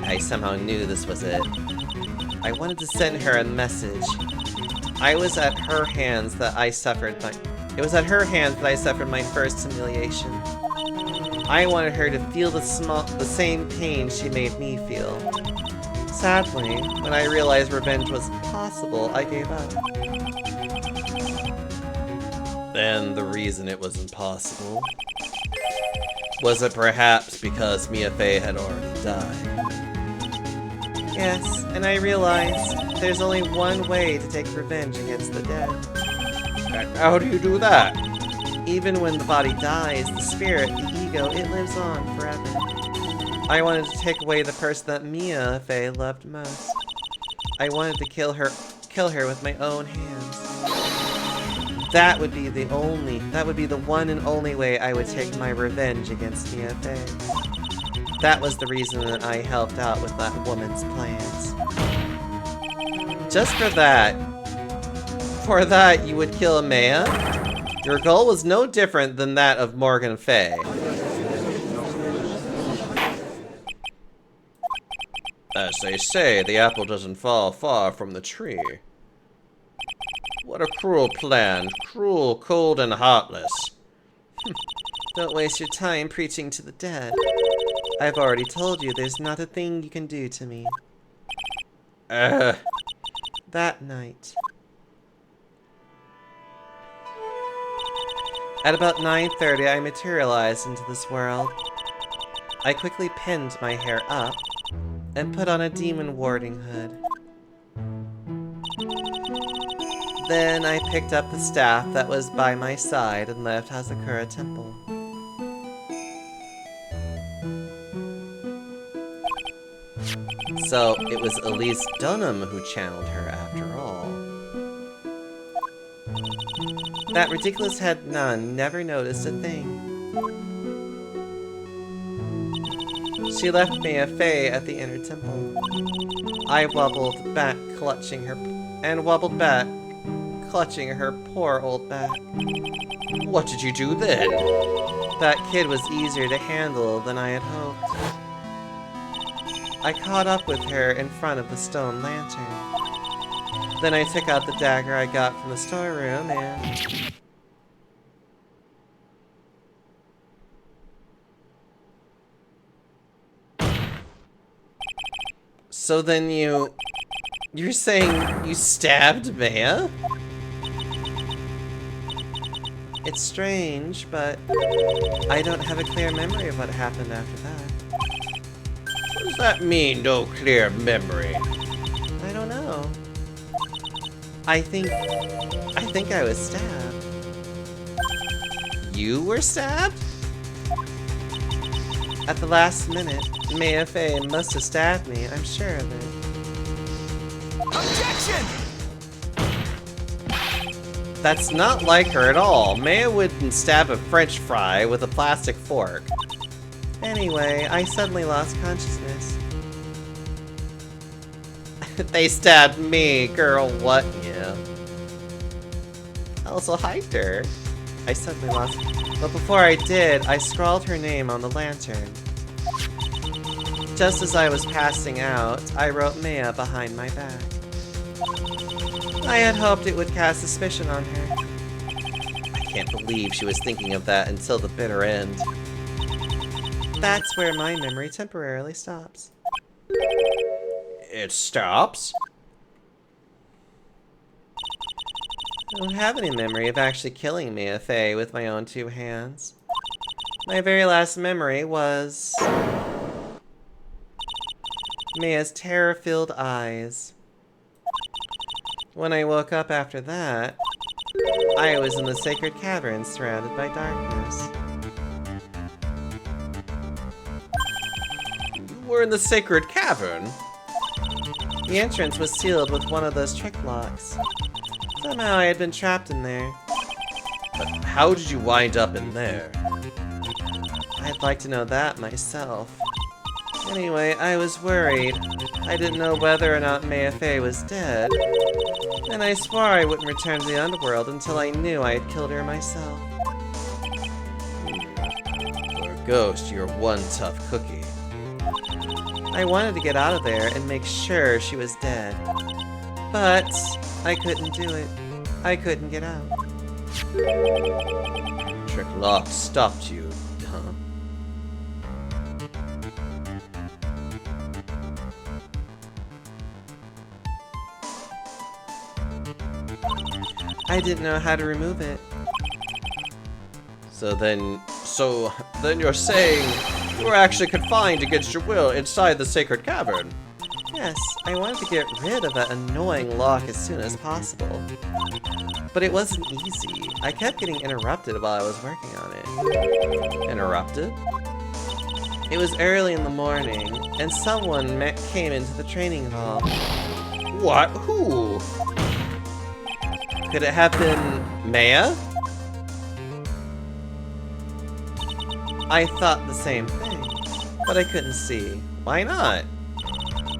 Speaker 3: I somehow knew this was it. I wanted to send her a message. It was at her hands that I suffered my first humiliation. I wanted her to feel the same pain she made me feel. Sadly, when I realized revenge was impossible, I gave up. Then the reason it was impossible? Was it perhaps because Maya Faye had already died? Yes, and I realized there's only one way to take revenge against the dead. And how do you do that? Even when the body dies, the spirit, the ego, it lives on forever. I wanted to take away the person that Maya Faye loved most. I wanted to kill her with my own hands. That would be the one and only way I would take my revenge against Maya Faye. That was the reason that I helped out with that woman's plans. Just for that. For that, you would kill Maya? Your goal was no different than that of Morgan Faye. As they say, the apple doesn't fall far from the tree. What a cruel plan. Cruel, cold, and heartless. Don't waste your time preaching to the dead. I've already told you there's not a thing you can do to me.
Speaker 2: That night. At about 9:30, I materialized into this world. I quickly pinned my hair up and put on a demon warding hood. Then I picked up the staff that was by my side and left Hazakura Temple. So it was Elise Dunham who channeled her after all. That ridiculous head nun never noticed a thing. She left me a fey at the inner temple. I wobbled back, clutching her poor old back.
Speaker 3: What did you do then?
Speaker 2: That kid was easier to handle than I had hoped. I caught up with her in front of the stone lantern. Then I took out the dagger I got from the storeroom and... So then you're saying you stabbed Maya? It's strange, but I don't have a clear memory of what happened after that.
Speaker 3: What does that mean, no clear memory?
Speaker 2: I don't know. I think I was stabbed.
Speaker 3: You were stabbed?
Speaker 2: At the last minute, Maya Fey must have stabbed me, I'm sure of it.
Speaker 4: Objection!
Speaker 3: That's not like her at all. Maya wouldn't stab a French fry with a plastic fork.
Speaker 2: Anyway, I suddenly lost consciousness.
Speaker 3: They stabbed me, girl, what? Yeah. I also hiked her.
Speaker 2: I suddenly lost... But before I did, I scrawled her name on the lantern. Just as I was passing out, I wrote Maya behind my back. I had hoped it would cast suspicion on her.
Speaker 3: I can't believe she was thinking of that until the bitter end.
Speaker 2: That's where my memory temporarily stops.
Speaker 3: It stops?
Speaker 2: I don't have any memory of actually killing Maya Fey with my own two hands. My very last memory was... Maya's terror-filled eyes. When I woke up after that, I was in the sacred cavern surrounded by darkness.
Speaker 3: We're in the sacred cavern.
Speaker 2: The entrance was sealed with one of those trick locks. Somehow I had been trapped in there.
Speaker 3: But how did you wind up in there?
Speaker 2: I'd like to know that myself. Anyway, I was worried. I didn't know whether or not Maya Fey was dead. And I swore I wouldn't return to the underworld until I knew I had killed her myself.
Speaker 3: For a ghost, you're one tough cookie.
Speaker 2: I wanted to get out of there and make sure she was dead. But I couldn't do it. I couldn't get out.
Speaker 3: Trick lock stopped you, huh?
Speaker 2: I didn't know how to remove it.
Speaker 3: So then you're saying you were actually confined against your will inside the sacred cavern?
Speaker 2: Yes, I wanted to get rid of that annoying lock as soon as possible. But it wasn't easy. I kept getting interrupted while I was working on it.
Speaker 3: Interrupted?
Speaker 2: It was early in the morning, and someone came into the training hall.
Speaker 3: What? Who?
Speaker 2: Could it have been
Speaker 3: Maya?
Speaker 2: I thought the same thing, but I couldn't see.
Speaker 3: Why not?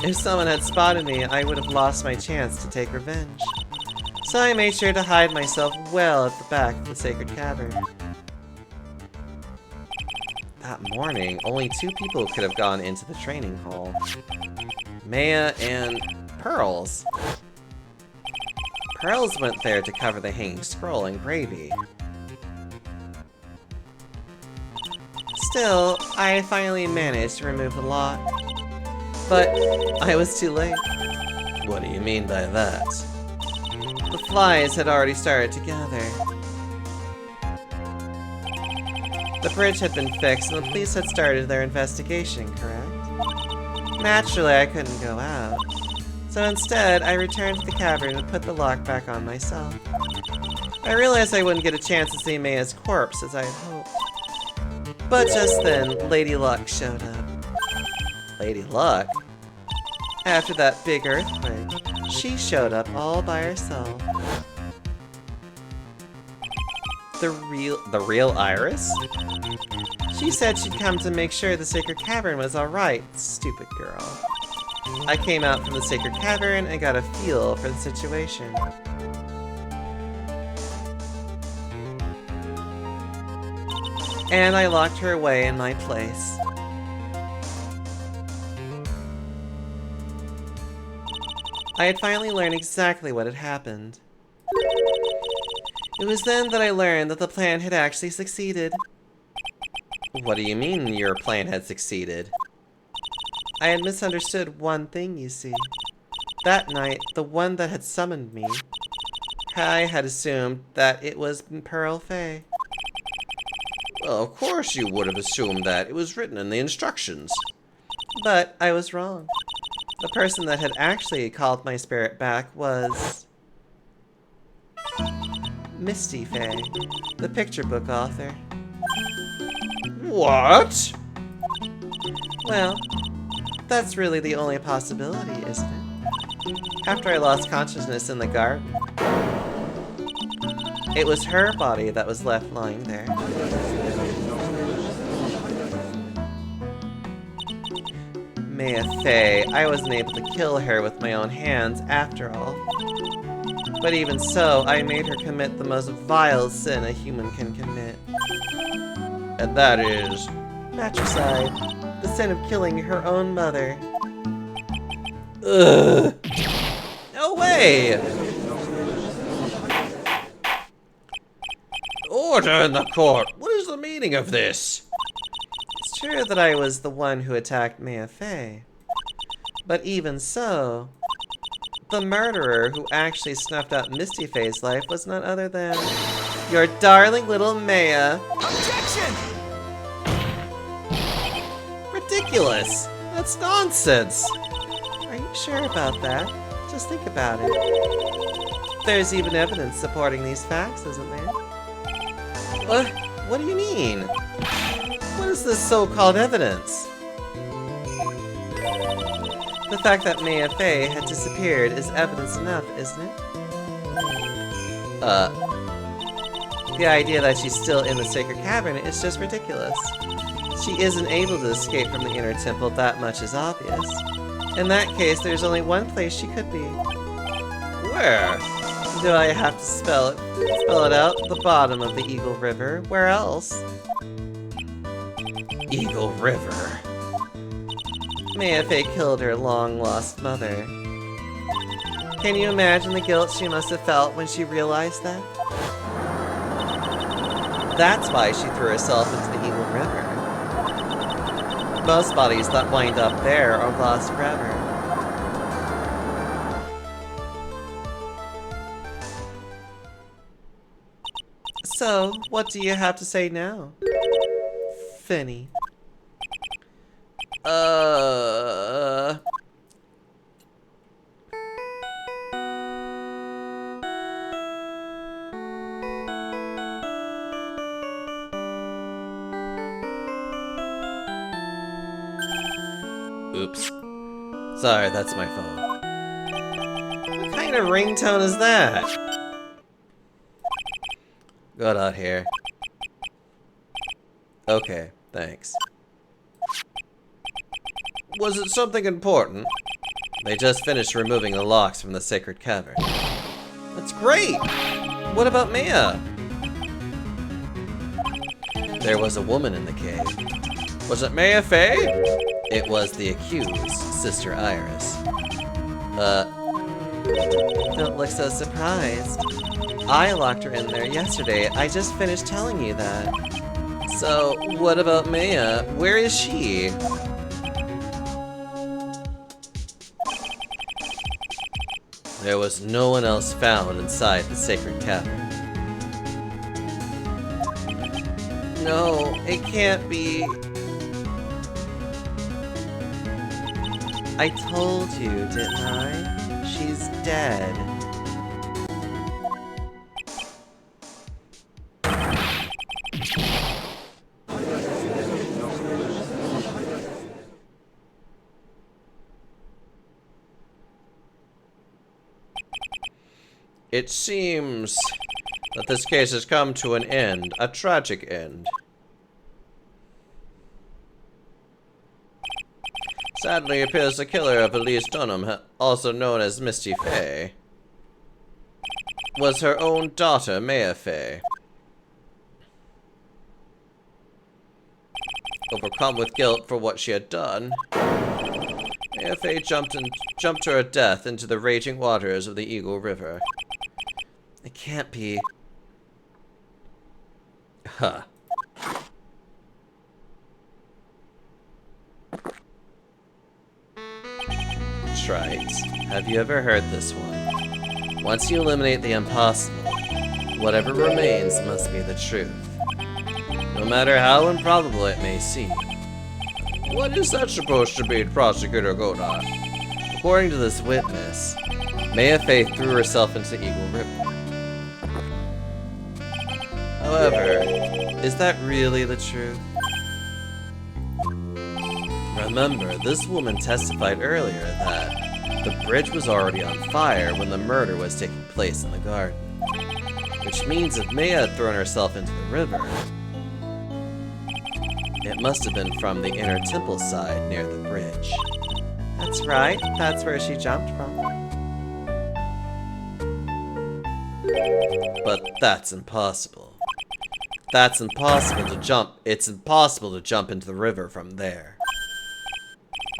Speaker 2: If someone had spotted me, I would have lost my chance to take revenge. So I made sure to hide myself well at the back of the sacred cavern.
Speaker 3: That morning, only 2 people could have gone into the training hall. Maya and Pearls.
Speaker 2: Pearls went there to cover the hanging scroll and gravy. Still, I finally managed to remove the lock. But I was too late.
Speaker 3: What do you mean by that?
Speaker 2: The flies had already started to gather. The bridge had been fixed and the police had started their investigation, correct? Naturally, I couldn't go out. So instead, I returned to the cavern and put the lock back on myself. I realized I wouldn't get a chance to see Maya's corpse as I had hoped. But just then, Lady Luck showed up.
Speaker 3: Lady Luck?
Speaker 2: After that big earthquake, she showed up all by herself.
Speaker 3: The real Iris?
Speaker 2: She said she'd come to make sure the sacred cavern was alright, stupid girl. I came out from the sacred cavern and got a feel for the situation. And I locked her away in my place. I had finally learned exactly what had happened. It was then that I learned that the plan had actually succeeded.
Speaker 3: What do you mean your plan had succeeded?
Speaker 2: I had misunderstood one thing, you see. That night, the one that had summoned me, I had assumed that it was Pearl Fay.
Speaker 3: Well, of course you would have assumed that. It was written in the instructions.
Speaker 2: But I was wrong. The person that had actually called my spirit back was Misty Fay, the picture book author.
Speaker 3: What?
Speaker 2: Well, that's really the only possibility, isn't it? After I lost consciousness in the garden, it was her body that was left lying there. Maya Fay, I wasn't able to kill her with my own hands after all. But even so, I made her commit the most vile sin a human can commit.
Speaker 3: And that is...
Speaker 2: Matricide. The sin of killing her own mother.
Speaker 3: Ugh. No way! Order in the court! What is the meaning of this?
Speaker 2: It's true that I was the one who attacked Maya Fay. But even so, the murderer who actually snuffed out Misty Fay's life was none other than your darling little Maya.
Speaker 3: Objection! Ridiculous! That's nonsense!
Speaker 2: Are you sure about that? Just think about it. There's even evidence supporting these facts, isn't there?
Speaker 3: What do you mean?
Speaker 2: What is this so-called evidence? The fact that Maya Fay had disappeared is evidence enough, isn't it? The idea that she's still in the sacred cavern is just ridiculous. She isn't able to escape from the inner temple, that much is obvious. In that case, there's only one place she could be.
Speaker 3: Where?
Speaker 2: Do I have to spell it out? The bottom of the Eagle River. Where else?
Speaker 3: Eagle River.
Speaker 2: Maya Fay killed her long-lost mother. Can you imagine the guilt she must have felt when she realized that? That's why she threw herself into the Eagle River. Most bodies that wind up there are lost forever. So, what do you have to say now, Finny?
Speaker 3: Oops. Sorry, that's my phone.
Speaker 2: What kind of ringtone is that?
Speaker 3: Got out here. Okay, thanks. Was it something important? They just finished removing the locks from the sacred cavern. That's great! What about Maya? There was a woman in the cave. Was it Maya Fay? It was the accused, Sister Iris.
Speaker 2: Don't look so surprised. I locked her in there yesterday. I just finished telling you that.
Speaker 3: So, what about Maya? Where is she? There was no one else found inside the sacred cavern. No, it can't be.
Speaker 2: I told you, didn't I? She's dead.
Speaker 3: It seems that this case has come to an end, a tragic end. Sadly, it appears the killer of Elise Dunham, also known as Misty Faye, was her own daughter, Maya Faye. Overcome with guilt for what she had done, Maya Faye jumped to her death into the raging waters of the Eagle River.
Speaker 2: It can't be.
Speaker 3: Huh. Trite. Have you ever heard this one? Once you eliminate the impossible, whatever remains must be the truth. No matter how improbable it may seem. What is that supposed to be, Prosecutor Godot?
Speaker 2: According to this witness, Maya Faye threw herself into Eagle River. However, is that really the truth? Remember, this woman testified earlier that the bridge was already on fire when the murder was taking place in the garden. Which means if Maya had thrown herself into the river, it must have been from the inner temple side near the bridge.
Speaker 1: That's right. That's where she jumped from.
Speaker 2: But that's impossible. That's impossible to jump. It's impossible to jump into the river from there.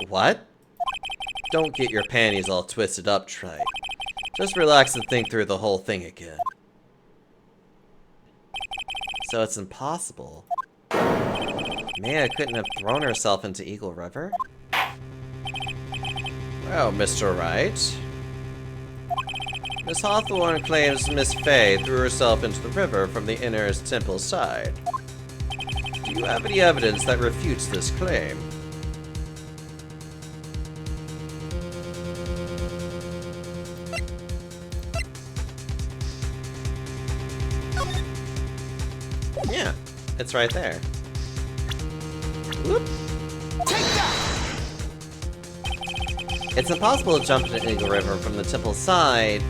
Speaker 2: What? Don't get your panties all twisted up, Trite. Just relax and think through the whole thing again. So it's impossible. Maya couldn't have thrown herself into Eagle River?
Speaker 3: Well, Mr. Wright. Miss Hawthorne claims Miss Faye threw herself into the river from the inner temple side. Do you have any evidence that refutes this claim?
Speaker 2: Yeah, it's right there.
Speaker 3: Whoop.
Speaker 2: It's impossible to jump into Eagle River from the temple side.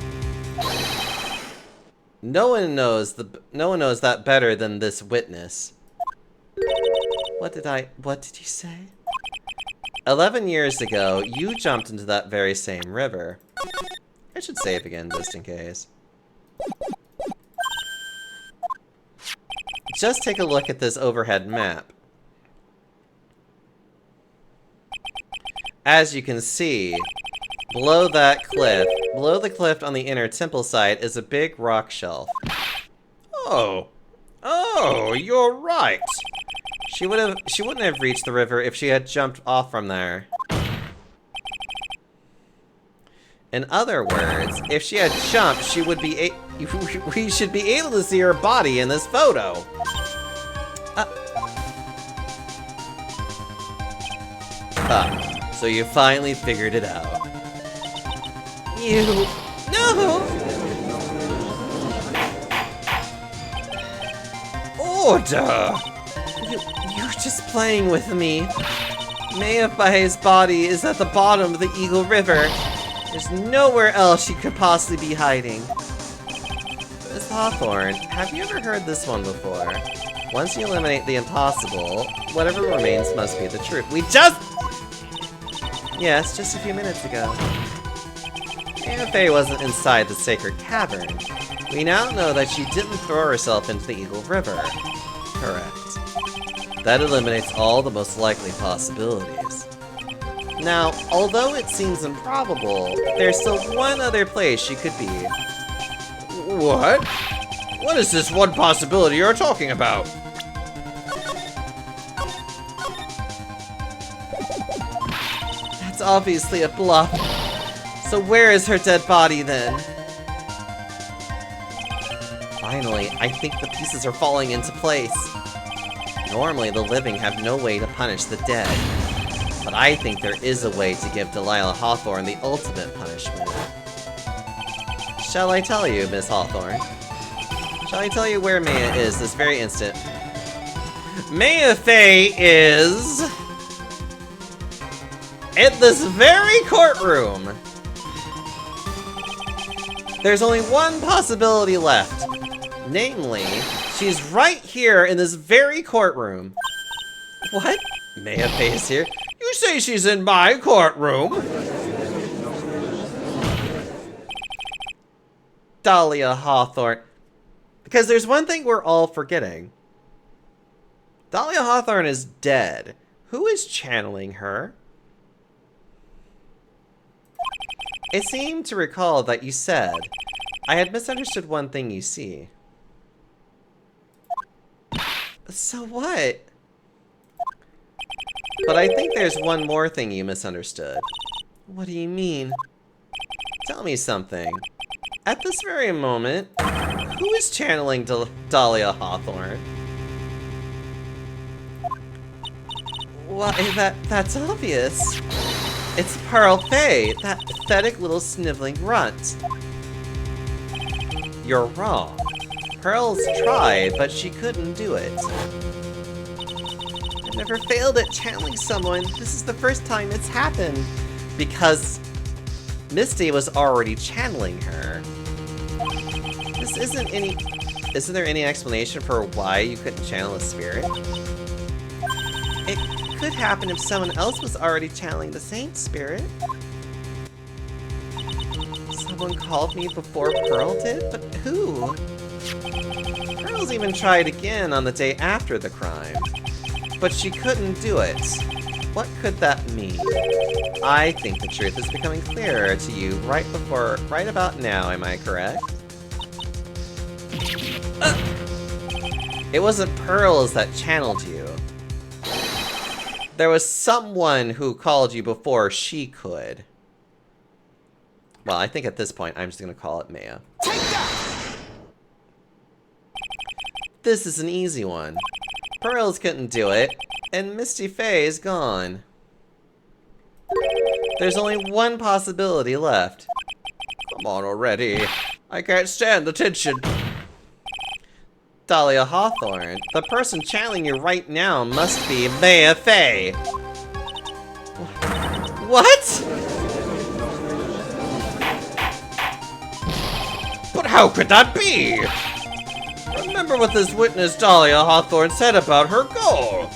Speaker 2: No one knows that better than this witness. What did you say? 11 years ago, you jumped into that very same river. I should save again just in case. Just take a look at this overhead map. As you can see, below the cliff on the inner temple side is a big rock shelf.
Speaker 3: Oh, you're right.
Speaker 2: She wouldn't have reached the river if she had jumped off from there. In other words, if she had jumped, we should be able to see her body in this photo. So you finally figured it out. No!
Speaker 3: Order!
Speaker 2: You're just playing with me. Maya Faye's body is at the bottom of the Eagle River. There's nowhere else she could possibly be hiding. Miss Hawthorne, have you ever heard this one before? Once you eliminate the impossible, whatever remains must be the truth. Yes, just a few minutes ago. Maya Faye wasn't inside the sacred cavern. We now know that she didn't throw herself into the Eagle River. Correct. That eliminates all the most likely possibilities. Now, although it seems improbable, there's still one other place she could be.
Speaker 3: What? What is this one possibility you're talking about?
Speaker 2: That's obviously a bluff.
Speaker 3: So where is her dead body then? Finally, I think the pieces are falling into place. Normally, the living have no way to punish the dead. But I think there is a way to give Delilah Hawthorne the ultimate punishment. Shall I tell you, Miss Hawthorne? Shall I tell you where Maya is this very instant? Maya Fey is... in this very courtroom! There's only one possibility left. Namely, she's right here in this very courtroom. What? Maya Fey is here? You say she's in my courtroom? Dahlia Hawthorne. Because there's one thing we're all forgetting. Dahlia Hawthorne is dead. Who is channeling her? I seem to recall that you said, I had misunderstood one thing you see. So what? But I think there's one more thing you misunderstood. What do you mean? Tell me something. At this very moment, who is channeling Dahlia Hawthorne? Why, that's obvious. It's Pearl Fey, that pathetic little sniveling runt. You're wrong. Pearl's tried, but she couldn't do it. I've never failed at channeling someone. This is the first time it's happened. Because Misty was already channeling her. Isn't there any explanation for why you couldn't channel a spirit? It could happen if someone else was already channeling the same spirit. Someone called me before Pearl did? But who? Pearl's even tried again on the day after the crime. But she couldn't do it. What could that mean? I think the truth is becoming clearer to you right about now, am I correct? It wasn't Pearls that channeled you. There was someone who called you before she could. Well, I think at this point, I'm just gonna call it Maya. This is an easy one. Pearls couldn't do it, and Misty Fey is gone. There's only one possibility left. Come on already. I can't stand the tension. Dahlia Hawthorne, the person channeling you right now must be Maya Fey. What? But how could that be? Remember what this witness Dahlia Hawthorne said about her goal.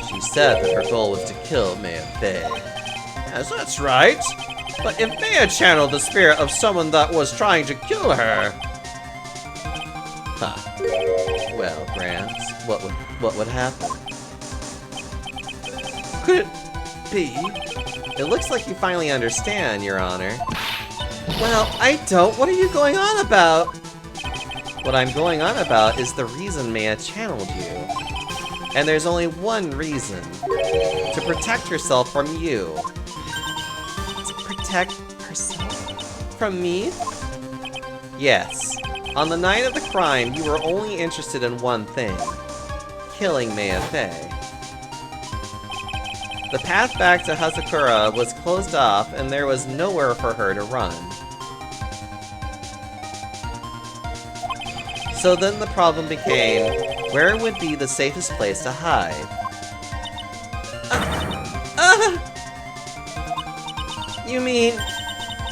Speaker 3: She said that her goal was to kill Maya Fey. Yes, that's right. But if Maya channeled the spirit of someone that was trying to kill her... Huh. Well, Gramps, what would happen? Could it be? It looks like you finally understand, Your Honor. Well, I don't. What are you going on about? What I'm going on about is the reason Maya channeled you. And there's only one reason. To protect herself from you. To protect herself? From me? Yes. On the night of the crime, you were only interested in one thing. Killing Maya Fey. The path back to Hazakura was closed off, and there was nowhere for her to run. So then the problem became, where would be the safest place to hide? You mean,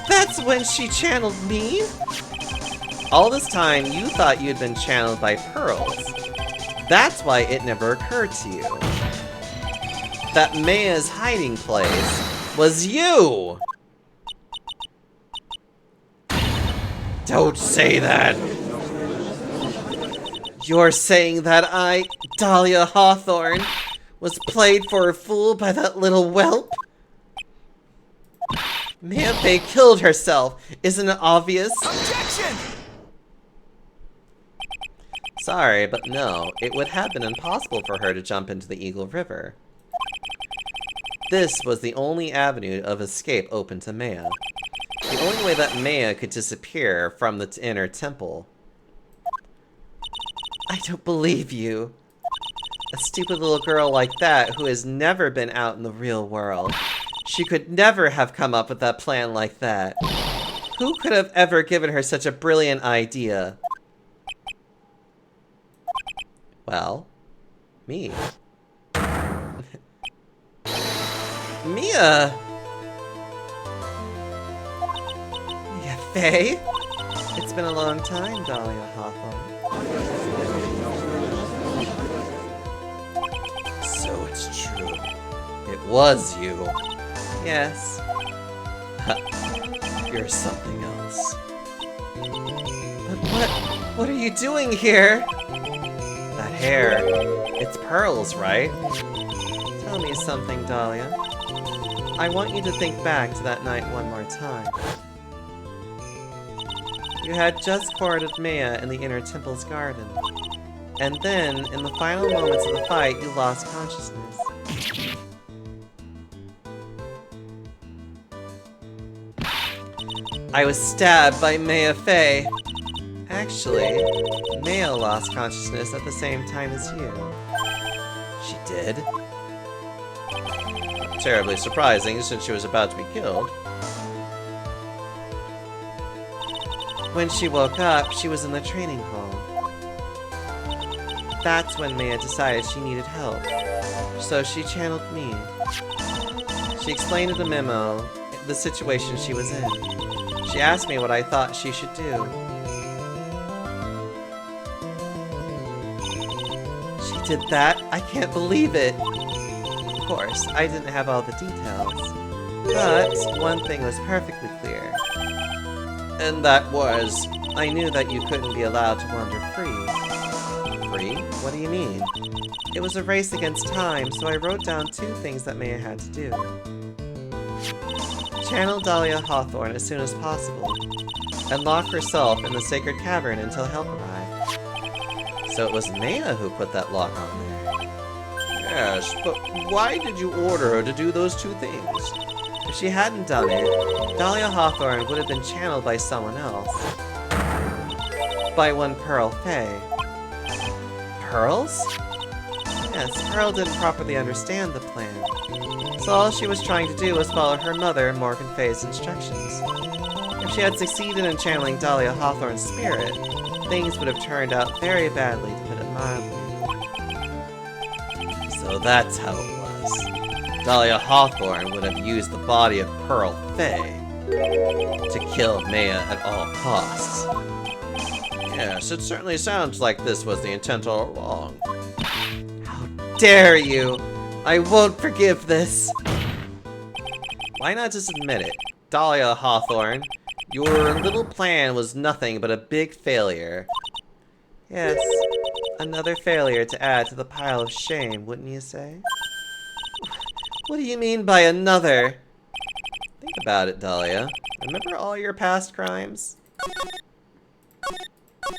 Speaker 3: that's when she channeled me? All this time, you thought you'd been channeled by Pearls. That's why it never occurred to you. That Maya's hiding place was you! Don't say that! You're saying that I, Dahlia Hawthorne, was played for a fool by that little whelp? Maya Fey killed herself, isn't it obvious? Objection! Sorry, but no, it would have been impossible for her to jump into the Eagle River. This was the only avenue of escape open to Maya. only way that Maya could disappear from the inner temple. I don't believe you. A stupid little girl like that who has never been out in the real world. She could never have come up with that plan like that. Who could have ever given her such a brilliant idea? Well, me. Mia! Mia Faye? It's been a long time, Dahlia Hawthorne. So it's true. It was you. Yes. You're something else. But what are you doing here? That hair. It's pearls, right? Tell me something, Dahlia. I want you to think back to that night one more time. You had just courted Maya in the inner temple's garden. And then, in the final moments of the fight, you lost consciousness. I was stabbed by Maya Faye. Actually, Maya lost consciousness at the same time as you. She did? Terribly surprising, since she was about to be killed. When she woke up, she was in the training hall. That's when Maya decided she needed help. So she channeled me. She explained in a memo the situation she was in. She asked me what I thought she should do. She did that? I can't believe it! Of course, I didn't have all the details. But one thing was perfectly clear. And that was, I knew that you couldn't be allowed to wander free. Free? What do you mean? It was a race against time, so I wrote down 2 things that Maya had to do. Channel Dahlia Hawthorne as soon as possible, and lock herself in the sacred cavern until help arrived. So it was Maya who put that lock on there. Yes, but why did you order her to do those 2 things? If she hadn't done it, Dahlia Hawthorne would have been channeled by someone else. By one Pearl Faye. Pearls? Yes, Pearl didn't properly understand the plan. So all she was trying to do was follow her mother, Morgan Faye's instructions. If she had succeeded in channeling Dahlia Hawthorne's spirit, things would have turned out very badly, to put it mildly. So that's how it was. Dahlia Hawthorne would have used the body of Pearl Faye to kill Maya at all costs. Yes, it certainly sounds like this was the intent all along. How dare you! I won't forgive this! Why not just admit it? Dahlia Hawthorne, your little plan was nothing but a big failure. Yes, another failure to add to the pile of shame, wouldn't you say? What do you mean by another? Think about it, Dahlia. Remember all your past crimes?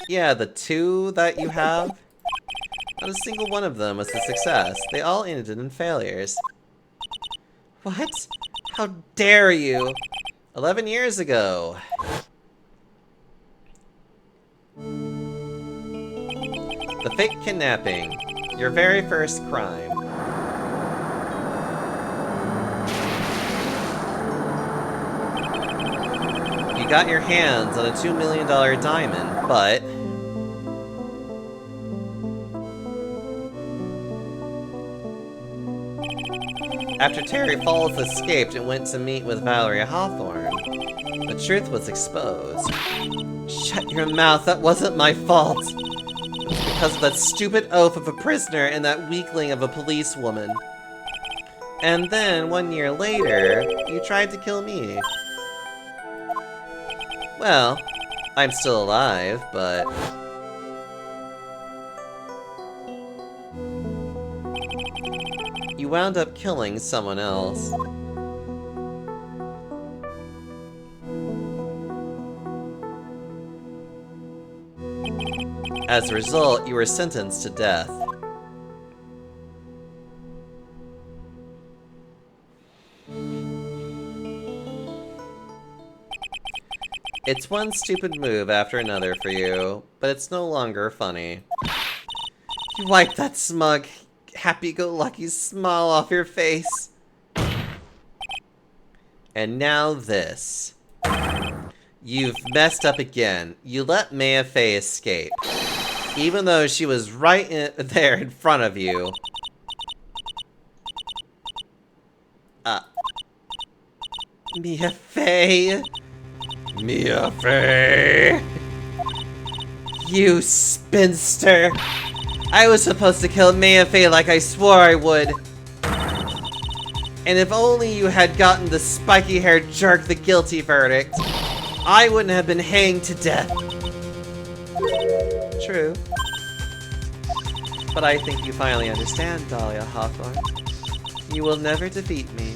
Speaker 3: Yeah, the 2 that you have? Not a single one of them was a success. They all ended in failures. What? How dare you? 11 years ago. The fake kidnapping. Your very first crime. You got your hands on a $2 million diamond, but... after Terry Falls escaped and went to meet with Valerie Hawthorne, the truth was exposed. Shut your mouth, that wasn't my fault. It was because of that stupid oaf of a prisoner and that weakling of a policewoman. And then, 1 year later, you tried to kill me. Well, I'm still alive, but... you wound up killing someone else. As a result, you were sentenced to death. It's one stupid move after another for you, but it's no longer funny. You wipe that smug, happy-go-lucky smile off your face. And now this. You've messed up again. You let Maya Fey escape, even though she was right there in front of you. Mia Fey. Mia Fey. You spinster. I was supposed to kill Maya Fey like I swore I would. And if only you had gotten the spiky-haired jerk the guilty verdict, I wouldn't have been hanged to death. True. But I think you finally understand, Dahlia Hawthorne. You will never defeat me.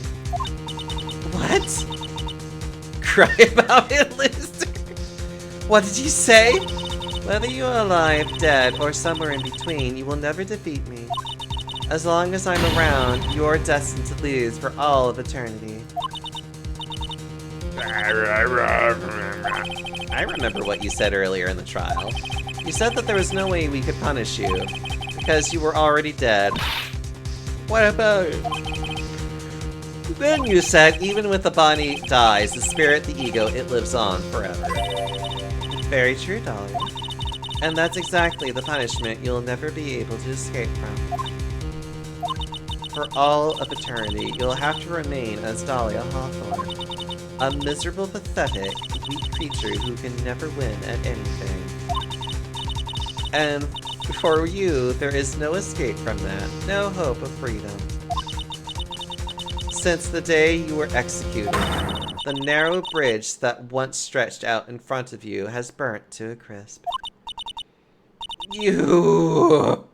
Speaker 3: What? Cry about it, loser. What did you say? Whether you are alive, dead, or somewhere in between, you will never defeat me. As long as I'm around, you're destined to lose for all of eternity. I remember what you said earlier in the trial. You said that there was no way we could punish you, because you were already dead. What about it? Then you said, even when the body dies, the spirit, the ego, it lives on forever. It's very true, Dahlia. And that's exactly the punishment you'll never be able to escape from. For all of eternity, you'll have to remain as Dahlia Hawthorne. A miserable, pathetic, weak creature who can never win at anything. And for you, there is no escape from that, no hope of freedom. Since the day you were executed, the narrow bridge that once stretched out in front of you has burnt to a crisp. You're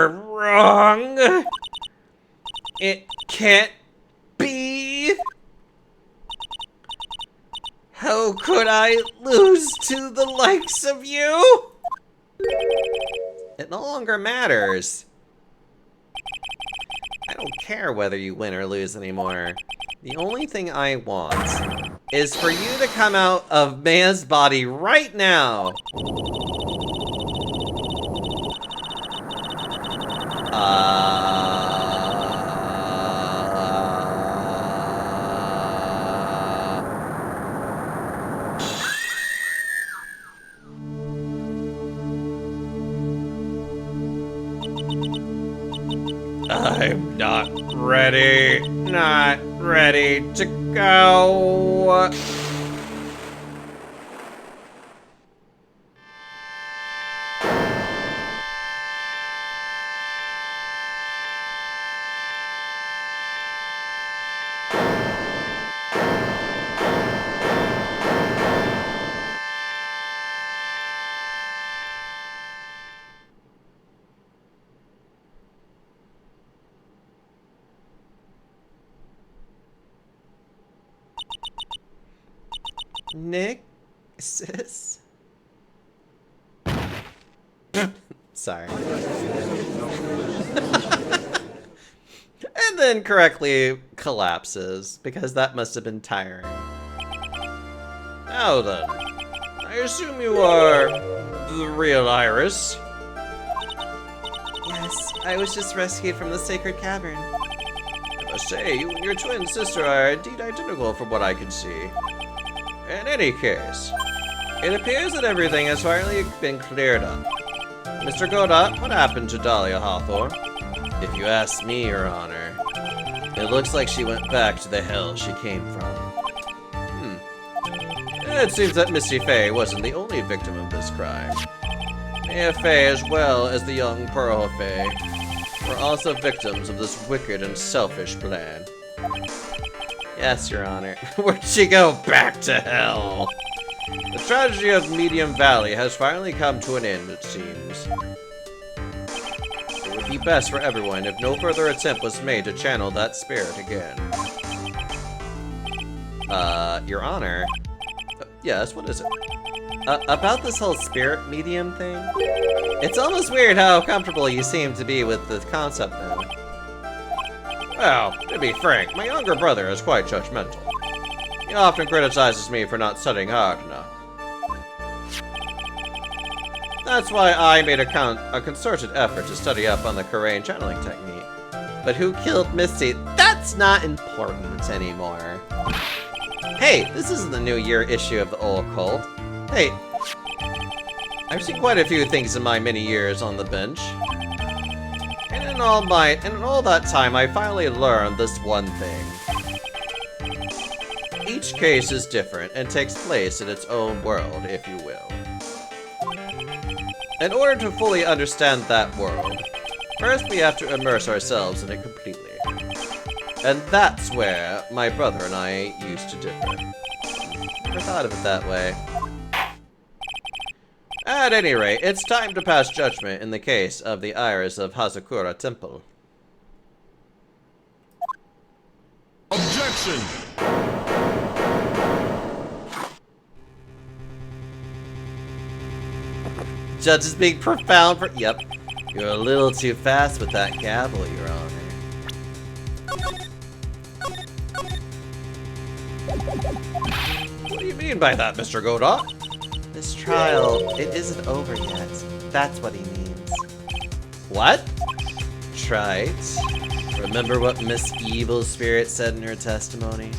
Speaker 3: wrong. It can't be. How could I lose to the likes of you? It no longer matters. I don't care whether you win or lose anymore. The only thing I want is for you to come out of Maya's body right now. I'm not ready. Not ready to go. Nick? Sis? Sorry. And then correctly collapses, because that must have been tiring. Now then, I assume you are the real Iris? Yes, I was just rescued from the sacred cavern. I must say, you and your twin sister are indeed identical from what I can see. In any case, it appears that everything has finally been cleared up. Mr. Godot, what happened to Dahlia Hawthorne? If you ask me, Your Honor, it looks like she went back to the hell she came from. It seems that Misty Fey wasn't the only victim of this crime. Maya Fey, as well as the young Pearl Fey, were also victims of this wicked and selfish plan. Yes, Your Honor. Where'd she go? Back to hell! The tragedy of Medium Valley has finally come to an end, it seems. It would be best for everyone if no further attempt was made to channel that spirit again. Your Honor? Yes, what is it? About this whole spirit medium thing? It's almost weird how comfortable you seem to be with the concept now. Well, to be frank, my younger brother is quite judgmental. He often criticizes me for not studying hard enough. That's why I made a concerted effort to study up on the Korean channeling technique. But who killed Misty? That's not important anymore. Hey, this isn't the New Year issue of the Old Cult. Hey, I've seen quite a few things in my many years on the bench. And in all that time, I finally learned this one thing. Each case is different and takes place in its own world, if you will. In order to fully understand that world, first we have to immerse ourselves in it completely. And that's where my brother and I used to differ. Never thought of it that way. At any rate, it's time to pass judgment in the case of the Iris of Hazakura Temple.
Speaker 4: Objection!
Speaker 3: Judge is being profound for— Yep. You're a little too fast with that gavel, Your Honor. What do you mean by that, Mr. Godot?
Speaker 2: This trial, it isn't over yet. That's what he means.
Speaker 3: What? Trite. Remember what Miss Evil Spirit said in her testimony?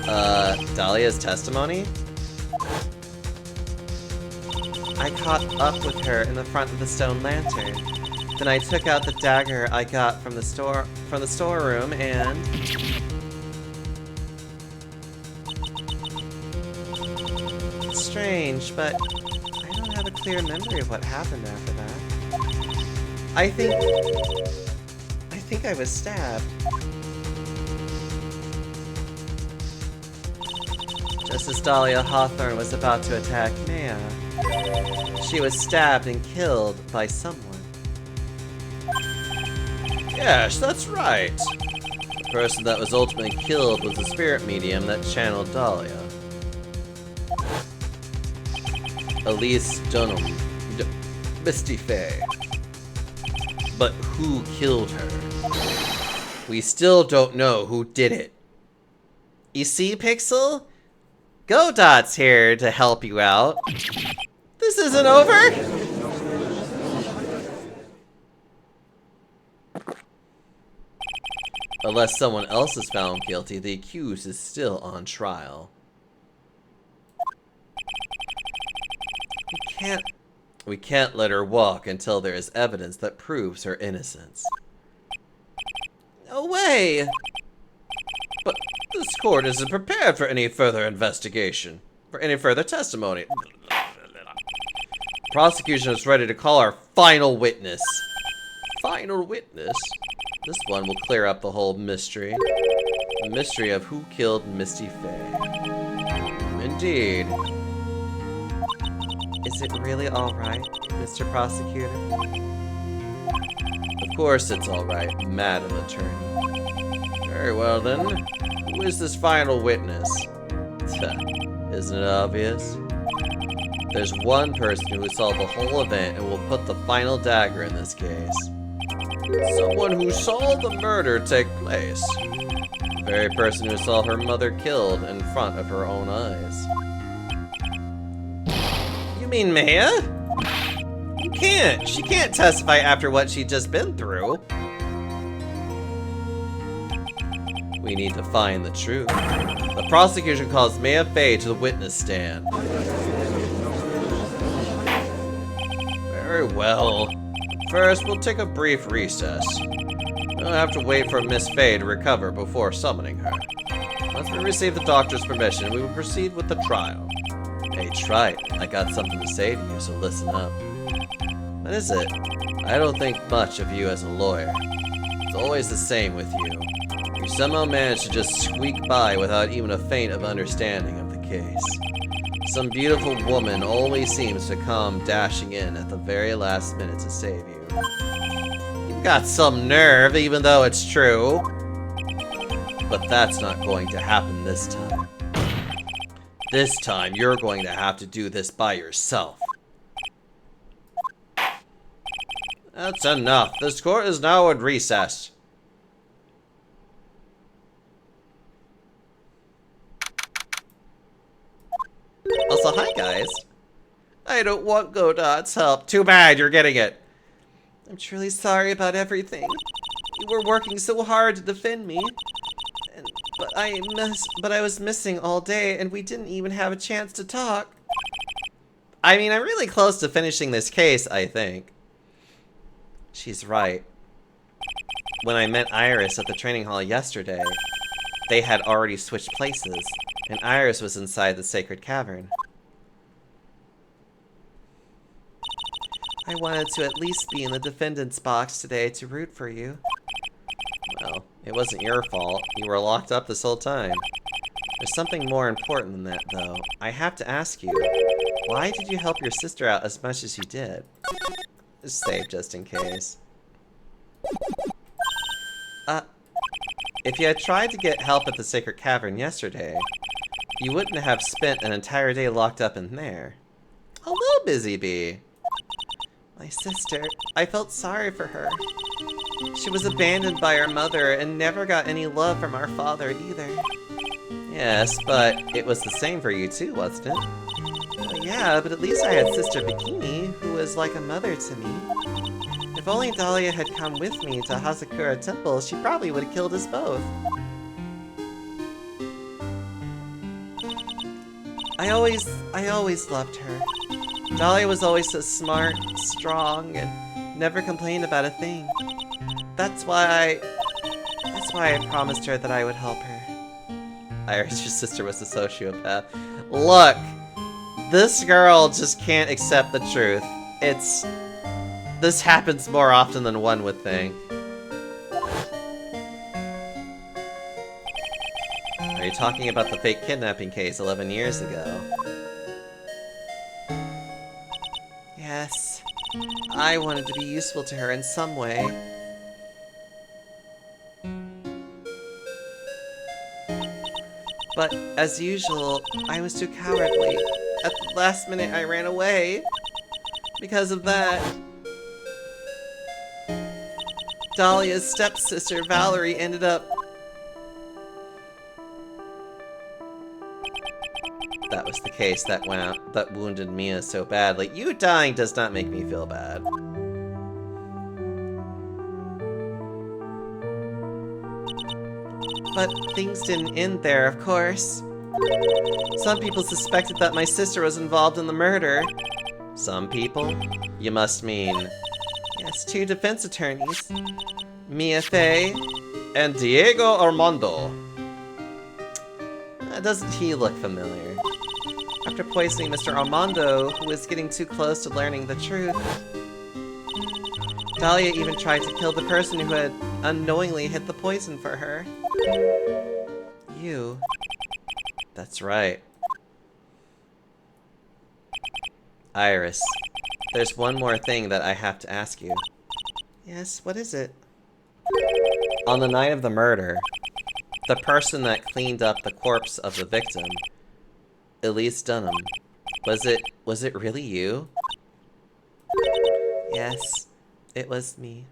Speaker 3: Dahlia's testimony?
Speaker 2: I caught up with her in the front of the stone lantern. Then I took out the dagger I got from the storeroom and... It's strange, but I don't have a clear memory of what happened after that. I think I was stabbed. Just as Dahlia Hawthorne was about to attack Maya, she was stabbed and killed by someone.
Speaker 3: Yes, that's right. The person that was ultimately killed was the spirit medium that channeled Dahlia. Elise Dunham. Misty Faye. But who killed her? We still don't know who did it.
Speaker 2: You see, Pixel? Godot's here to help you out. This isn't over!
Speaker 3: Unless someone else is found guilty, the accused is still on trial. We can't let her walk until there is evidence that proves her innocence.
Speaker 2: No way!
Speaker 3: But this court isn't prepared for any further investigation, for any further testimony. Prosecution is ready to call our final witness. Final witness? This one will clear up the whole mystery. The mystery of who killed Misty Faye. Indeed.
Speaker 2: Is it really alright, Mr. Prosecutor?
Speaker 3: Of course it's alright, Madam Attorney. Very well then. Who is this final witness? Isn't it obvious? There's one person who saw the whole event and will put the final dagger in this case. Someone who saw the murder take place. The very person who saw her mother killed in front of her own eyes.
Speaker 2: You mean Maya? You can't. She can't testify after what she'd just been through.
Speaker 3: We need to find the truth. The prosecution calls Maya Fey to the witness stand. Very well. First, we'll take a brief recess. We'll have to wait for Miss Fey to recover before summoning her. Once we receive the doctor's permission, we will proceed with the trial. Hey, Trite, I got something to say to you, so listen up. What is it? I don't think much of you as a lawyer. It's always the same with you. You somehow manage to just squeak by without even a feint of understanding of the case. Some beautiful woman always seems to come dashing in at the very last minute to save you. You've got some nerve, even though it's true. But that's not going to happen this time. This time, you're going to have to do this by yourself. That's enough. This court is now at recess. Also, hi guys. I don't want Godot's help. Too bad, you're getting it. I'm truly sorry about everything. You were working so hard to defend me. But I was missing all day, and we didn't even have a chance to talk. I mean, I'm really close to finishing this case, I think. She's right. When I met Iris at the training hall yesterday, they had already switched places, and Iris was inside the sacred cavern. I wanted to at least be in the defendant's box today to root for you. Well, it wasn't your fault. You were locked up this whole time. There's something more important than that, though. I have to ask you, why did you help your sister out as much as you did? Save just in case. If you had tried to get help at the Sacred Cavern yesterday, you wouldn't have spent an entire day locked up in there. A little busy bee. My sister, I felt sorry for her. She was abandoned by her mother and never got any love from our father either. Yes, but it was the same for you too, wasn't it? Well, yeah, but at least I had Sister Bikini, who was like a mother to me. If only Dahlia had come with me to Hazakura Temple, she probably would have killed us both. I always loved her. Dahlia was always so smart, strong, and never complained about a thing. That's why I promised her that I would help her. Iris, your sister was a sociopath. Look, this girl just can't accept the truth. This happens more often than one would think. Are you talking about the fake kidnapping case 11 years ago? Yes. I wanted to be useful to her in some way. But, as usual, I was too cowardly. At the last minute, I ran away. Because of that, Dahlia's stepsister, Valerie, ended up... That was the case that wounded Mia so badly. You dying does not make me feel bad. But things didn't end there, of course. Some people suspected that my sister was involved in the murder. Some people? You must mean... Yes, 2 defense attorneys. Mia Fey and Diego Armando. Doesn't he look familiar? After poisoning Mr. Armando, who was getting too close to learning the truth, Dahlia even tried to kill the person who had unknowingly hid the poison for her. You. That's right. Iris, there's one more thing that I have to ask you. Yes, what is it? On the night of the murder, the person that cleaned up the corpse of the victim, Elise Dunham, was it really you? Yes, it was me.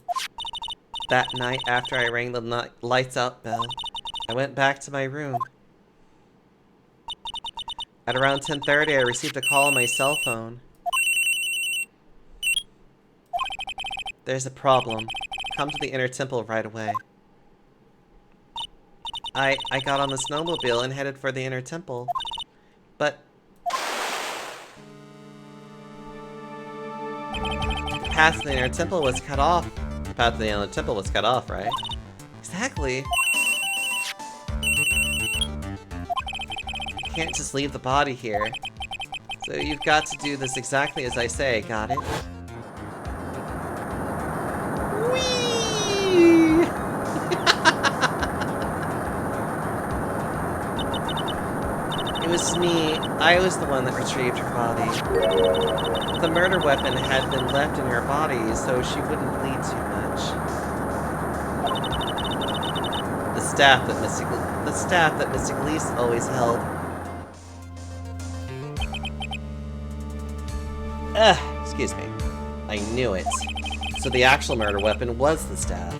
Speaker 3: That night after I rang the lights out bell, I went back to my room. At around 10:30, I received a call on my cell phone. There's a problem. Come to the inner temple right away. I got on the snowmobile and headed for the inner temple. But the path to the inner temple was cut off. The path to the inner temple was cut off, right? Exactly. You can't just leave the body here. So you've got to do this exactly as I say, got it? It was me. I was the one that retrieved her body. The murder weapon had been left in her body, so she wouldn't bleed too much. The staff that Mystic Elise always held. Excuse me. I knew it. So the actual murder weapon was the staff.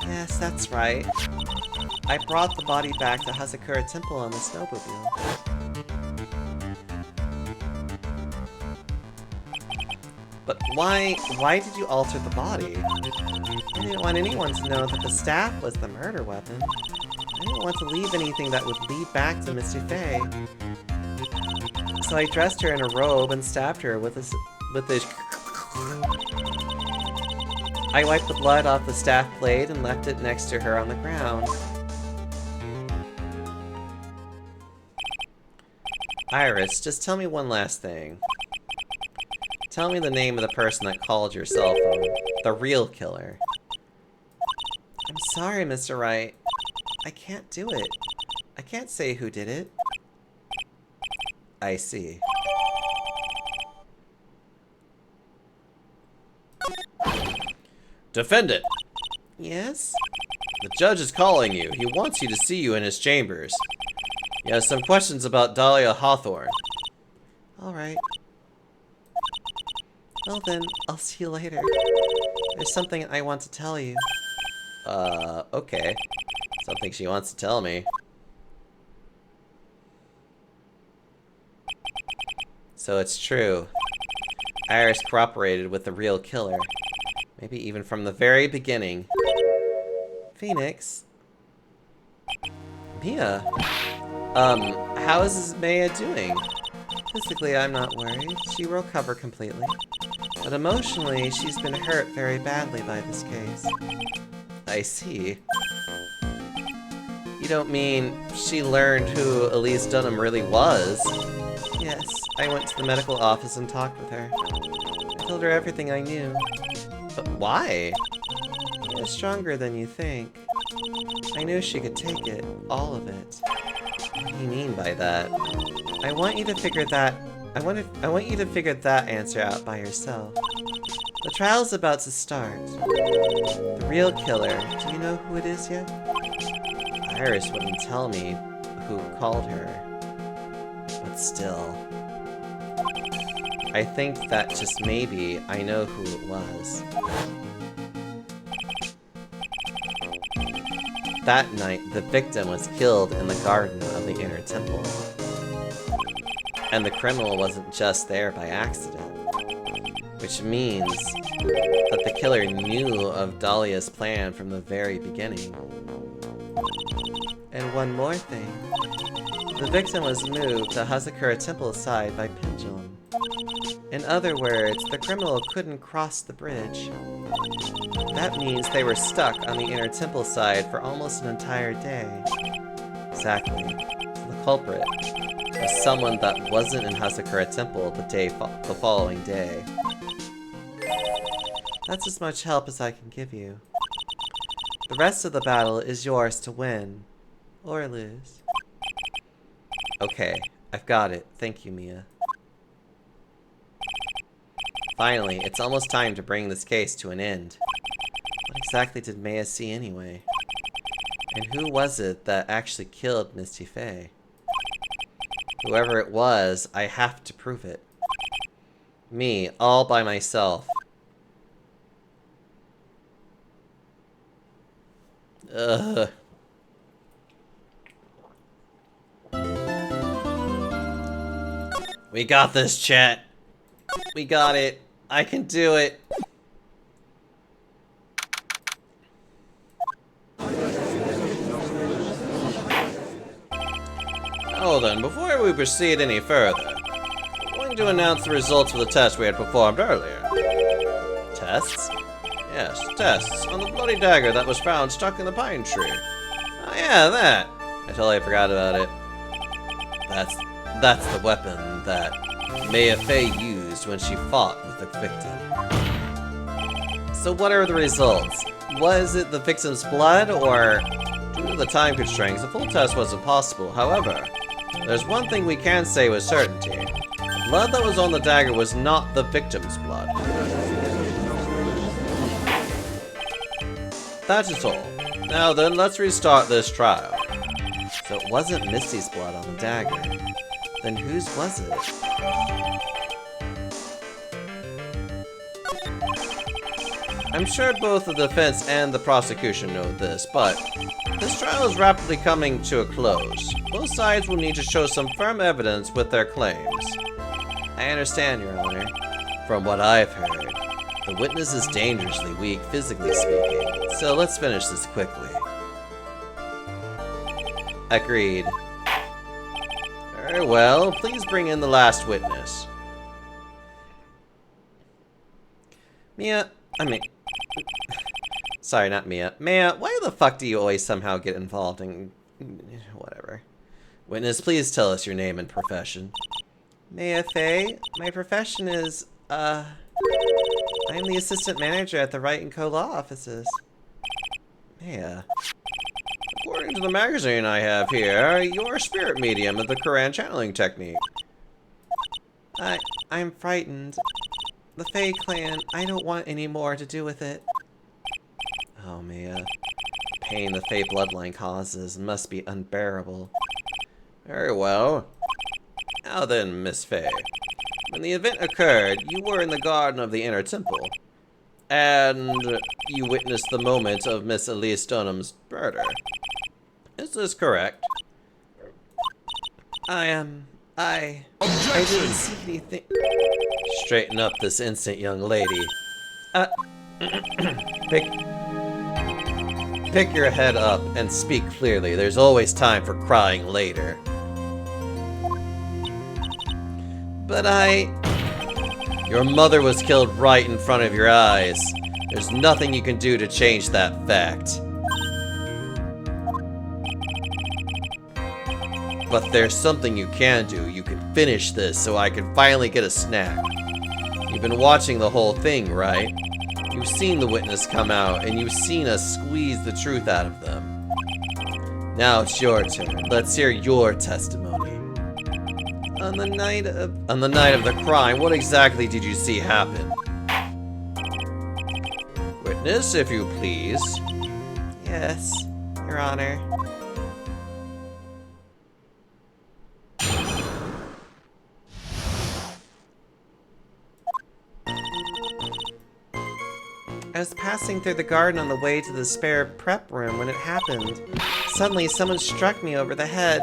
Speaker 3: Yes, that's right. I brought the body back to Hazakura Temple on the snowmobile.
Speaker 2: Why did you alter the body? I didn't want anyone to know that the staff was the murder weapon. I didn't want to leave anything that would lead back to Misty Faye. So I dressed her in a robe and stabbed her with this. I wiped the blood off the staff blade and left it next to her on the ground. Iris, just tell me one last thing. Tell me the name of the person that called your cell phone. The real killer. I'm sorry, Mr. Wright. I can't do it. I can't say who did it. I see.
Speaker 3: Defendant!
Speaker 2: Yes?
Speaker 3: The judge is calling you. He wants you to see you in his chambers. He has some questions about Dahlia Hawthorne.
Speaker 2: Alright. Well then, I'll see you later. There's something I want to tell you.
Speaker 3: Okay. Something she wants to tell me.
Speaker 2: So it's true. Iris cooperated with the real killer. Maybe even from the very beginning. Phoenix? Mia? How is Maya doing? Physically, I'm not worried. She will recover completely. But emotionally, she's been hurt very badly by this case. I see.
Speaker 3: You don't mean she learned who Elise Dunham really was?
Speaker 2: Yes, I went to the medical office and talked with her. I told her everything I knew.
Speaker 3: But why?
Speaker 2: You're stronger than you think. I knew she could take it, all of it.
Speaker 3: What do you mean by that?
Speaker 2: I want you to figure that. I want you to figure that answer out by yourself. The trial's about to start. The real killer. Do you know who it is yet?
Speaker 3: Iris wouldn't tell me who called her. But still.
Speaker 2: I think that just maybe I know who it was. That night, the victim was killed in the garden of the inner temple. And the criminal wasn't just there by accident. Which means that the killer knew of Dahlia's plan from the very beginning. And one more thing. The victim was moved to Hazakura Temple side by pendulum. In other words, the criminal couldn't cross the bridge. That means they were stuck on the inner temple side for almost an entire day. Exactly. So the culprit was someone that wasn't in Hazakura Temple the following day. That's as much help as I can give you. The rest of the battle is yours to win. Or lose. Okay, I've got it. Thank you, Mia. Finally, it's almost time to bring this case to an end. What exactly did Maya see anyway? And who was it that actually killed Misty Faye? Whoever it was, I have to prove it. Me, all by myself. Ugh.
Speaker 3: We got this, chat.
Speaker 2: We got it. I can do it.
Speaker 3: Oh then, before we proceed any further, I'm going to announce the results of the test we had performed earlier.
Speaker 2: Tests?
Speaker 3: Yes, tests on the bloody dagger that was found stuck in the pine tree. Oh yeah, that. I totally forgot about it.
Speaker 2: That's the weapon that Maya Faye used when she fought with the victim. So what are the results? Was it the victim's blood, or...
Speaker 3: Due to the time constraints, a full test was impossible. However, there's one thing we can say with certainty. The blood that was on the dagger was not the victim's blood. That is all. Now then, let's restart this trial.
Speaker 2: So it wasn't Misty's blood on the dagger. Then whose was it?
Speaker 3: I'm sure both the defense and the prosecution know this, but this trial is rapidly coming to a close. Both sides will need to show some firm evidence with their claims.
Speaker 2: I understand, Your Honor.
Speaker 3: From what I've heard, The witness is dangerously weak, physically speaking, so let's finish this quickly. Agreed. Very well, please bring in the last witness. Sorry, not Mia. Maya, why the fuck do you always somehow get involved in... whatever. Witness, please tell us your name and profession.
Speaker 2: Maya Fei, my profession is, I'm the assistant manager at the Wright & Co. law offices.
Speaker 3: Maya. According to the magazine I have here, you're a spirit medium of the Quran channeling technique.
Speaker 2: I'm frightened. The Fei clan, I don't want any more to do with it.
Speaker 3: Oh, Maya. The pain the Fei bloodline causes must be unbearable. Very well. Now then, Miss Fei. When the event occurred, you were in the garden of the Inner Temple. And you witnessed the moment of Miss Elise Dunham's murder. Is this correct?
Speaker 2: I didn't see anything.
Speaker 3: Straighten up this instant, young lady. Pick your head up and speak clearly. There's always time for crying later.
Speaker 2: But
Speaker 3: Your mother was killed right in front of your eyes. There's nothing you can do to change that fact. But there's something you can do. You can finish this so I can finally get a snack. You've been watching the whole thing, right? You've seen the witness come out, and you've seen us squeeze the truth out of them. Now it's your turn. Let's hear your testimony.
Speaker 2: on the night of
Speaker 3: the crime, what exactly did you see happen? Witness, if you please.
Speaker 2: Yes, Your Honor. I was passing through the garden on the way to the spare prep room when it happened. Suddenly, someone struck me over the head.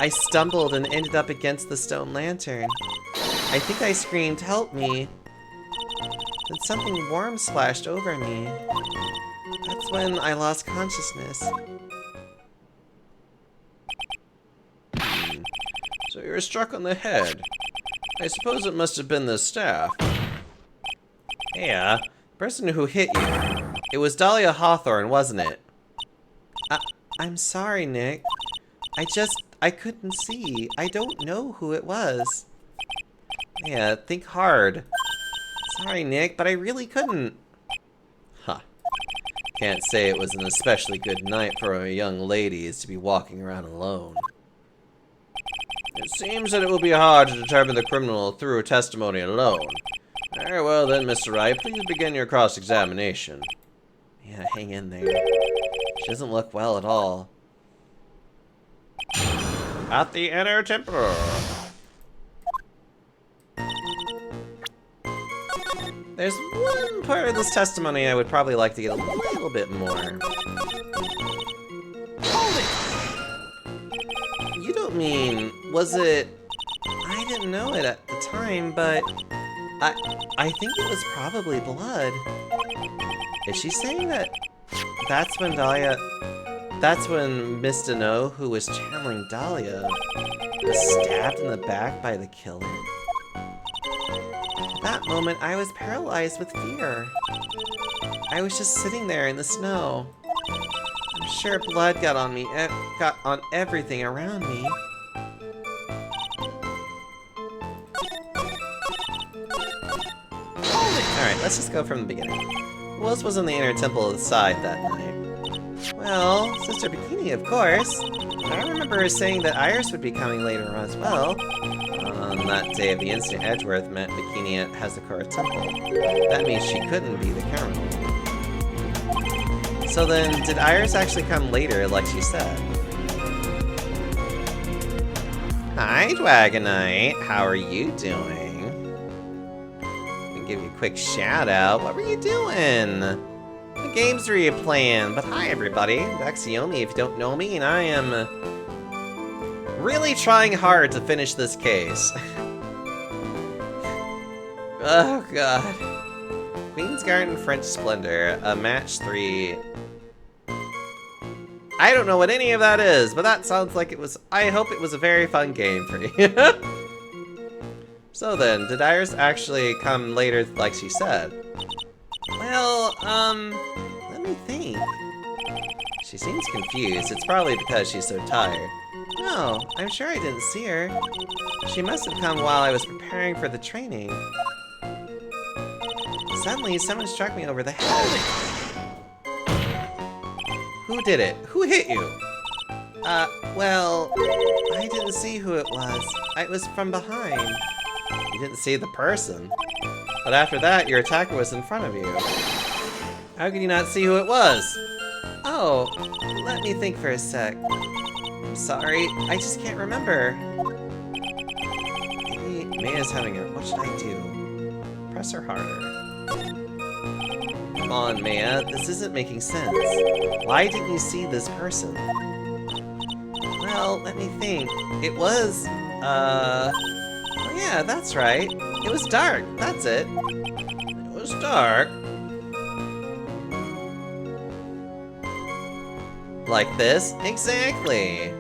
Speaker 2: I stumbled and ended up against the stone lantern. I think I screamed, "Help me!" Then something warm splashed over me. That's when I lost consciousness.
Speaker 3: So you were struck on the head. I suppose it must have been the staff.
Speaker 2: Yeah, the person who hit you. It was Dahlia Hawthorne, wasn't it? I'm sorry, Nick. I couldn't see. I don't know who it was. Yeah, think hard. Sorry, Nick, but I really couldn't.
Speaker 3: Huh. Can't say it was an especially good night for a young lady to be walking around alone. It seems that it will be hard to determine the criminal through testimony alone. Very well then, Mr. Wright, please begin your cross-examination.
Speaker 2: Yeah, hang in there. She doesn't look well at all.
Speaker 3: At the Inner Temple.
Speaker 2: There's one part of this testimony I would probably like to get a little bit more. Hold it! You don't mean, was it... I didn't know it at the time, but... I think it was probably blood. Is she saying that that's when Miss Deneau, who was channeling Dahlia, was stabbed in the back by the killer? At that moment, I was paralyzed with fear. I was just sitting there in the snow. I'm sure blood got on me, got on everything around me. Alright, let's just go from the beginning. Who else was in the Inner Temple of the Side that night? Well, Sister Bikini, of course. I remember her saying that Iris would be coming later on as well. On that day of the incident, Edgeworth met Bikini at Hazakura Temple. That means she couldn't be the criminal. So then, did Iris actually come later, like she said? Hi, Dragonite. How are you doing? Give you a quick shout out. What were you doing? The games were you playing? But hi everybody, Daxiomi if you don't know me, and I am really trying hard to finish this case.
Speaker 3: Oh god. Queen's Garden French Splendor, a match 3. I don't know what any of that is, but that sounds like it was. I hope it was a very fun game for you. So then, did Iris actually come later like she said? Well, let me think. She seems confused. It's probably because she's so tired. No, I'm sure I didn't see her. She must have come while I was preparing for the training. Suddenly, someone struck me over the head. Who did it? Who hit you? Well, I didn't see who it was. It was from behind. You didn't see the person. But after that, your attacker was in front of you. How could you not see who it was? Oh, let me think for a sec. I'm sorry, I just can't remember. Maybe Maya's having a... What should I do? Press her harder. Come on, Maya, this isn't making sense. Why didn't you see this person? Well, let me think. It was, oh yeah, that's right. It was dark, that's it. It was dark? Like this? Exactly!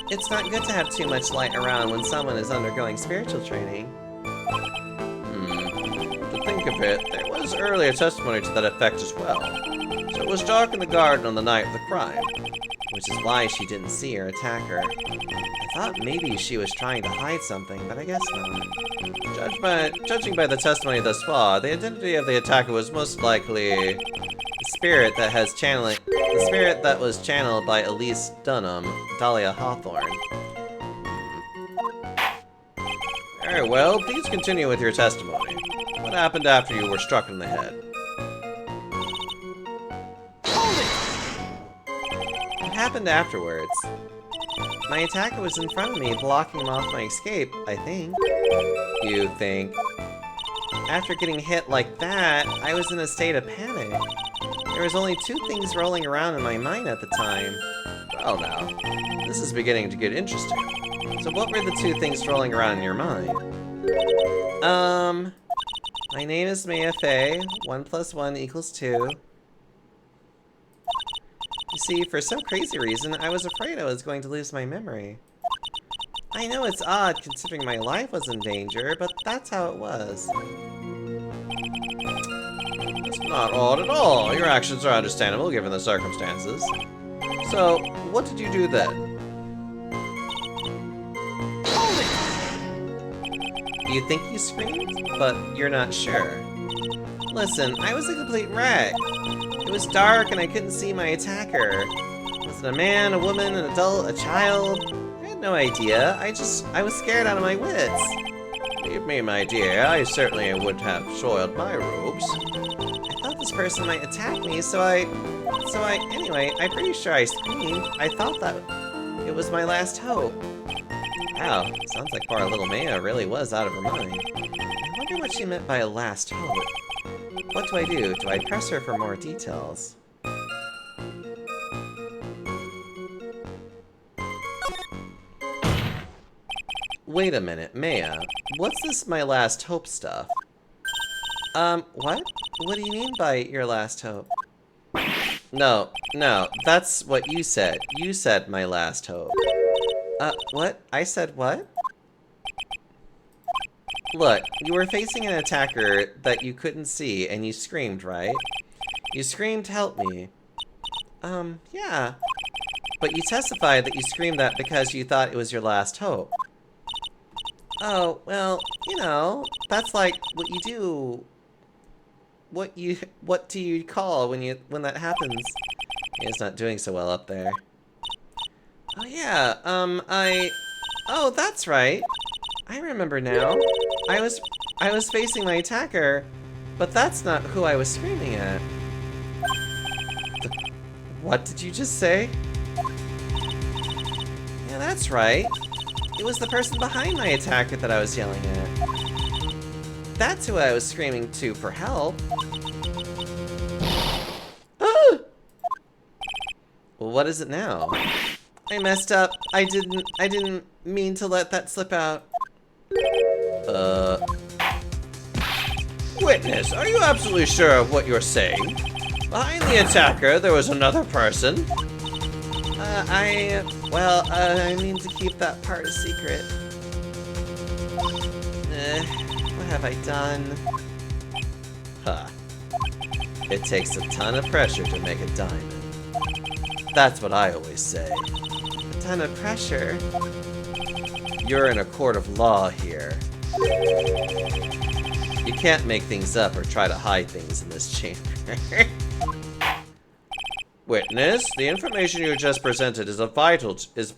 Speaker 3: It's not good to have too much light around when someone is undergoing spiritual training. To think of it, there was earlier testimony to that effect as well. So it was dark in the garden on the night of the crime, which is why she didn't see her attacker. I thought maybe she was trying to hide something, but I guess not. Judging by the testimony thus far, the identity of the attacker was most likely the spirit that was channeled by Elise Dunham, Dahlia Hawthorne. Very well, please continue with your testimony. What happened after you were struck in the head? What happened afterwards? My attacker was in front of me, blocking off my escape, I think. You think? After getting hit like that, I was in a state of panic. There was only two things rolling around in my mind at the time. Well now, this is beginning to get interesting. So what were the two things rolling around in your mind? My name is Maya Fei. 1 + 1 = 2. You see, for some crazy reason, I was afraid I was going to lose my memory. I know it's odd considering my life was in danger, but that's how it was. It's not odd at all. Your actions are understandable given the circumstances. So, what did you do then?
Speaker 2: You think you screamed, but you're not sure. Listen, I was a complete wreck. It was dark and I couldn't see my attacker. Was it a man, a woman, an adult, a child? I had no idea. I was scared out of my wits.
Speaker 3: Believe me, my dear, I certainly would have soiled my robes.
Speaker 2: I thought this person might attack me, anyway, I'm pretty sure I screamed. I thought that it was my last hope. Wow, sounds like poor little Maya really was out of her mind. I wonder what she meant by a last hope. What do I do? Do I press her for more details? Wait a minute, Maya. What's this my last hope stuff? What? What do you mean by your last hope? No, that's what you said. You said my last hope. What? I said what? Look, you were facing an attacker that you couldn't see, and you screamed, right? You screamed, help me. Yeah. But you testified that you screamed that because you thought it was your last hope. Oh, well, you know, that's like what you do. What do you call when that happens? It's not doing so well up there. Oh yeah, oh, that's right. I remember now. I was facing my attacker, but that's not who I was screaming at. What did you just say? Yeah, that's right. It was the person behind my attacker that I was yelling at. That's who I was screaming to for help. Ah! Well, what is it now? I messed up. I didn't mean to let that slip out.
Speaker 3: Witness, are you absolutely sure of what you're saying? Behind the attacker, there was another person.
Speaker 2: I mean to keep that part a secret. What have I done?
Speaker 3: Huh. It takes a ton of pressure to make a diamond. That's what I always say.
Speaker 2: A ton of pressure.
Speaker 3: You're in a court of law here. You can't make things up or try to hide things in this chamber. Witness, the information you just presented is vital to this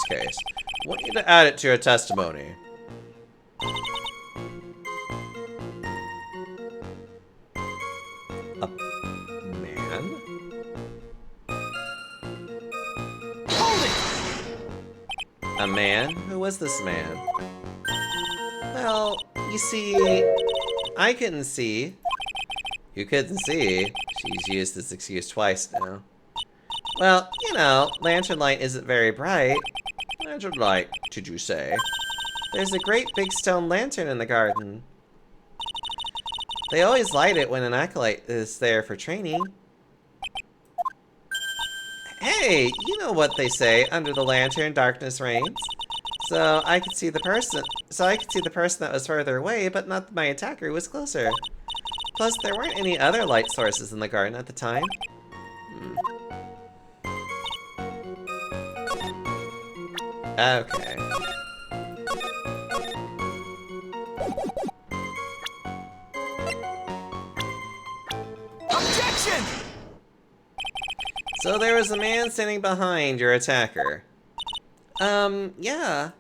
Speaker 3: case. I want you to add it to your testimony. A man?
Speaker 2: A man? Who was this man? Well, you see, I couldn't see.
Speaker 3: You couldn't see.
Speaker 2: She's used this excuse twice now. Well, you know, lantern light isn't very bright.
Speaker 3: Lantern light, did you say?
Speaker 2: There's a great big stone lantern in the garden. They always light it when an acolyte is there for training. Hey, you know what they say, under the lantern, darkness reigns. So I could see the person that was further away, but not that my attacker who was closer. Plus, there weren't any other light sources in the garden at the time. Okay.
Speaker 4: Objection!
Speaker 2: So there was a man standing behind your attacker. Yeah.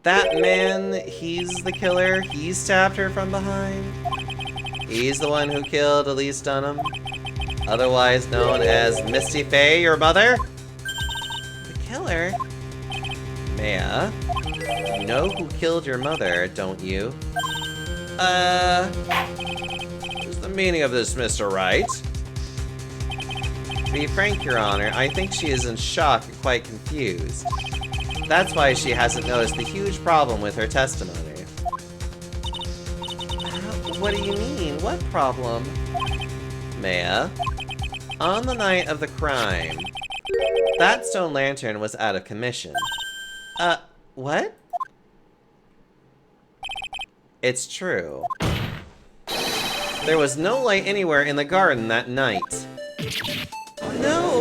Speaker 2: That man, he's the killer. He stabbed her from behind. He's the one who killed Elise Dunham, otherwise known as Misty Faye, your mother. The killer? Maya, you know who killed your mother, don't you?
Speaker 3: What's the meaning of this, Mr. Wright?
Speaker 2: To be frank, Your Honor, I think she is in shock and quite confused. That's why she hasn't noticed the huge problem with her testimony. What do you mean? What problem? Maya, on the night of the crime, that stone lantern was out of commission. What? It's true. There was no light anywhere in the garden that night. No!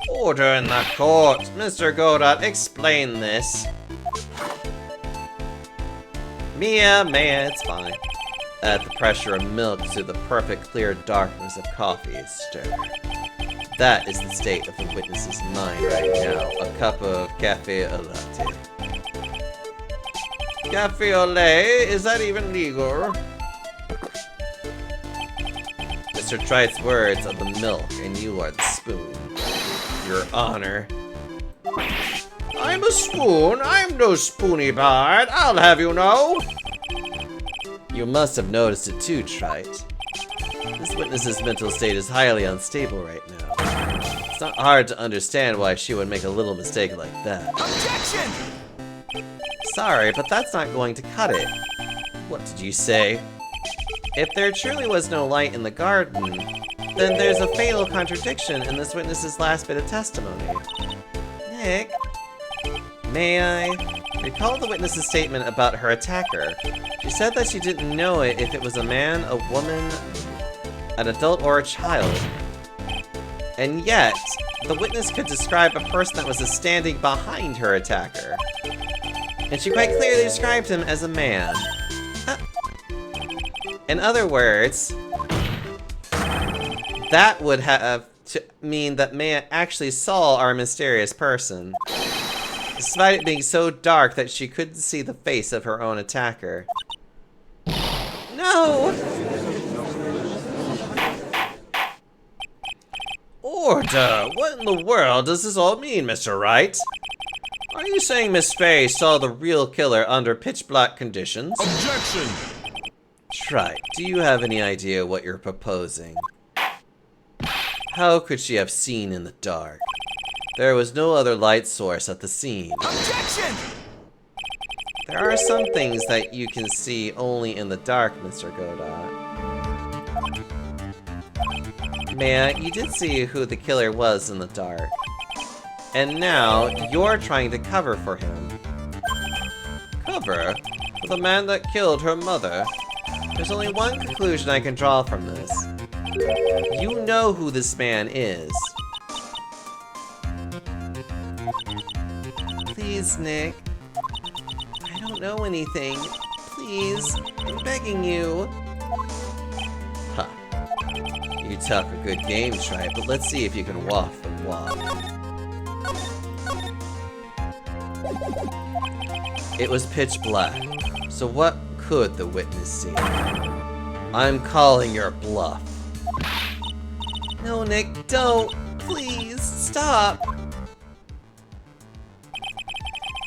Speaker 3: Order in the court. Mr. Godot, explain this.
Speaker 2: Maya, it's fine. At the pressure of milk to the perfect clear darkness of coffee is stirred. That is the state of the witness's mind right now. A cup of cafe au latte.
Speaker 3: Cafe au lait? Is that even legal?
Speaker 2: Mr. Trite's words of the milk, and you are the spoon. Your Honor.
Speaker 3: I'm a spoon. I'm no spoony bard. I'll have you know.
Speaker 2: You must have noticed it too, Trite. This witness's mental state is highly unstable right now. It's not hard to understand why she would make a little mistake like that.
Speaker 4: Objection!
Speaker 2: Sorry, but that's not going to cut it. What did you say? If there truly was no light in the garden, then there's a fatal contradiction in this witness's last bit of testimony. Nick, may I? Recall the witness's statement about her attacker. She said that she didn't know if it was a man, a woman, an adult, or a child. And yet, the witness could describe a person that was standing behind her attacker. And she quite clearly described him as a man. In other words, that would have to mean that Maya actually saw our mysterious person, despite it being so dark that she couldn't see the face of her own attacker. No!
Speaker 3: Order! What in the world does this all mean, Mr. Wright? Are you saying Miss Faye saw the real killer under pitch-black conditions?
Speaker 4: Objection!
Speaker 2: Trite, do you have any idea what you're proposing?
Speaker 3: How could she have seen in the dark? There was no other light source at the scene.
Speaker 4: Objection!
Speaker 3: There are some things that you can see only in the dark, Mr. Godot. Maya, you did see who the killer was in the dark. And now, you're trying to cover for him. Cover? For the man that killed her mother? There's only one conclusion I can draw from this. You know who this man is. Please, Nick. I don't know anything. Please, I'm begging you. Huh. You talk a good game, try it, but let's see if you can walk the walk. It was pitch black, so what could the witness see? I'm calling your bluff. No, Nick, don't. Please, stop.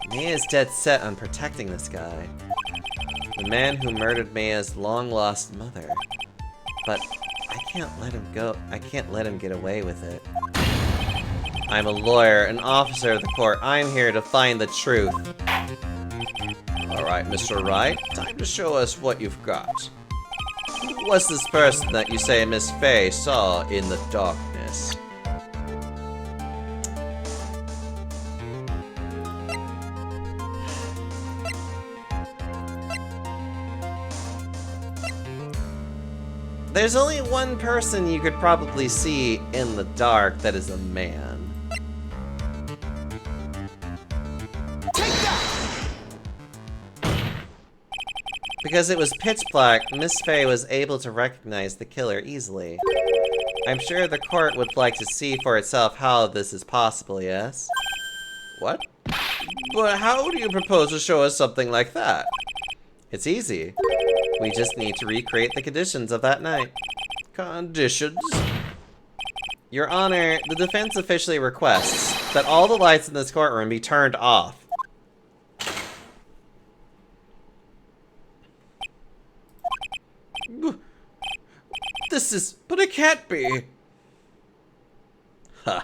Speaker 3: Maya's dead set on protecting this guy. The man who murdered Maya's long-lost mother. But I can't let him go. I can't let him get away with it. I'm a lawyer, an officer of the court. I'm here to find the truth. Alright, Mr. Wright, time to show us what you've got. Who was this person that you say Miss Fey saw in the darkness? There's only one person you could probably see in the dark that is a man. Because it was pitch black, Miss Fey was able to recognize the killer easily. I'm sure the court would like to see for itself how this is possible, yes? What? But how do you propose to show us something like that? It's easy. We just need to recreate the conditions of that night. Conditions? Your Honor, the defense officially requests that all the lights in this courtroom be turned off. This is... but it can't be. Huh.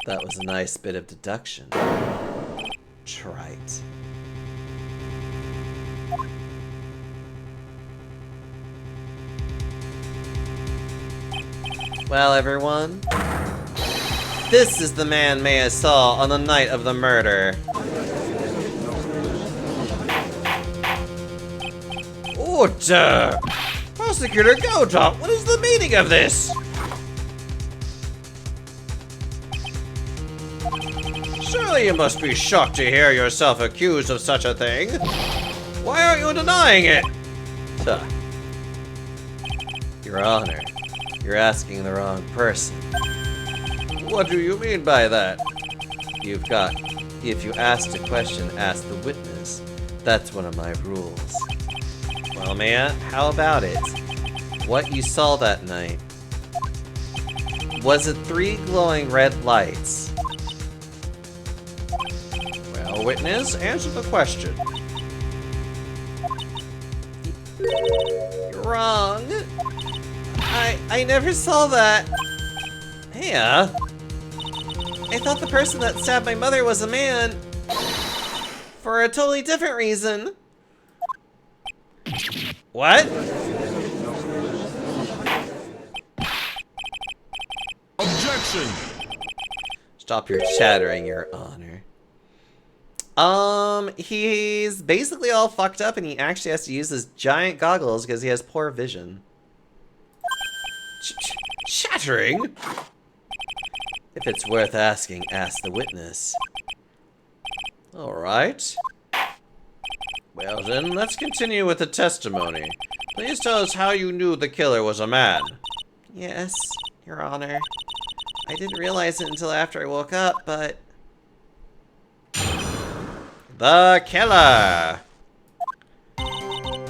Speaker 3: That was a nice bit of deduction. Trite. Well, everyone, this is the man Maya saw on the night of the murder. Order! Prosecutor Godot, what is the meaning of this? Surely you must be shocked to hear yourself accused of such a thing. Why aren't you denying it? Your Honor, you're asking the wrong person. What do you mean by that? If you asked a question, ask the witness. That's one of my rules. Well, Maya, how about it? What you saw that night? Was it 3 glowing red lights? Well, witness, answer the question. You're wrong. I never saw that. Maya? I thought the person that stabbed my mother was a man. For a totally different reason. What?
Speaker 4: Objection!
Speaker 3: Stop your chattering, Your Honor. He's basically all fucked up and he actually has to use his giant goggles because he has poor vision. Chattering? If it's worth asking, ask the witness. Alright. Well then, let's continue with the testimony. Please tell us how you knew the killer was a man. Yes, Your Honor. I didn't realize it until after I woke up, but... The killer!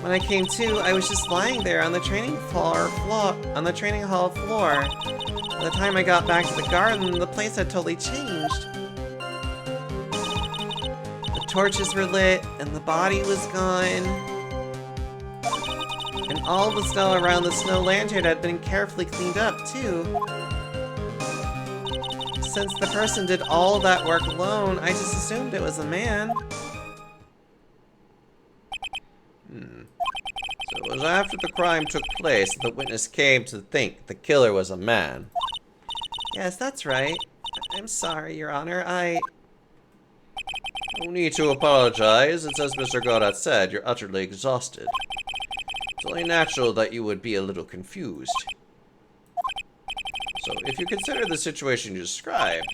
Speaker 3: When I came to, I was just lying there on the training hall floor. By the time I got back to the garden, the place had totally changed. The torches were lit, and the body was gone. And all the snow around the snow lantern had been carefully cleaned up, too. Since the person did all that work alone, I just assumed it was a man.
Speaker 2: So it was after the crime took place that the witness came to think the killer was a man.
Speaker 3: Yes, that's right. I'm sorry, Your Honor,
Speaker 2: No need to apologize. It's as Mr. Goddard said, you're utterly exhausted. It's only natural that you would be a little confused. So, if you consider the situation you described,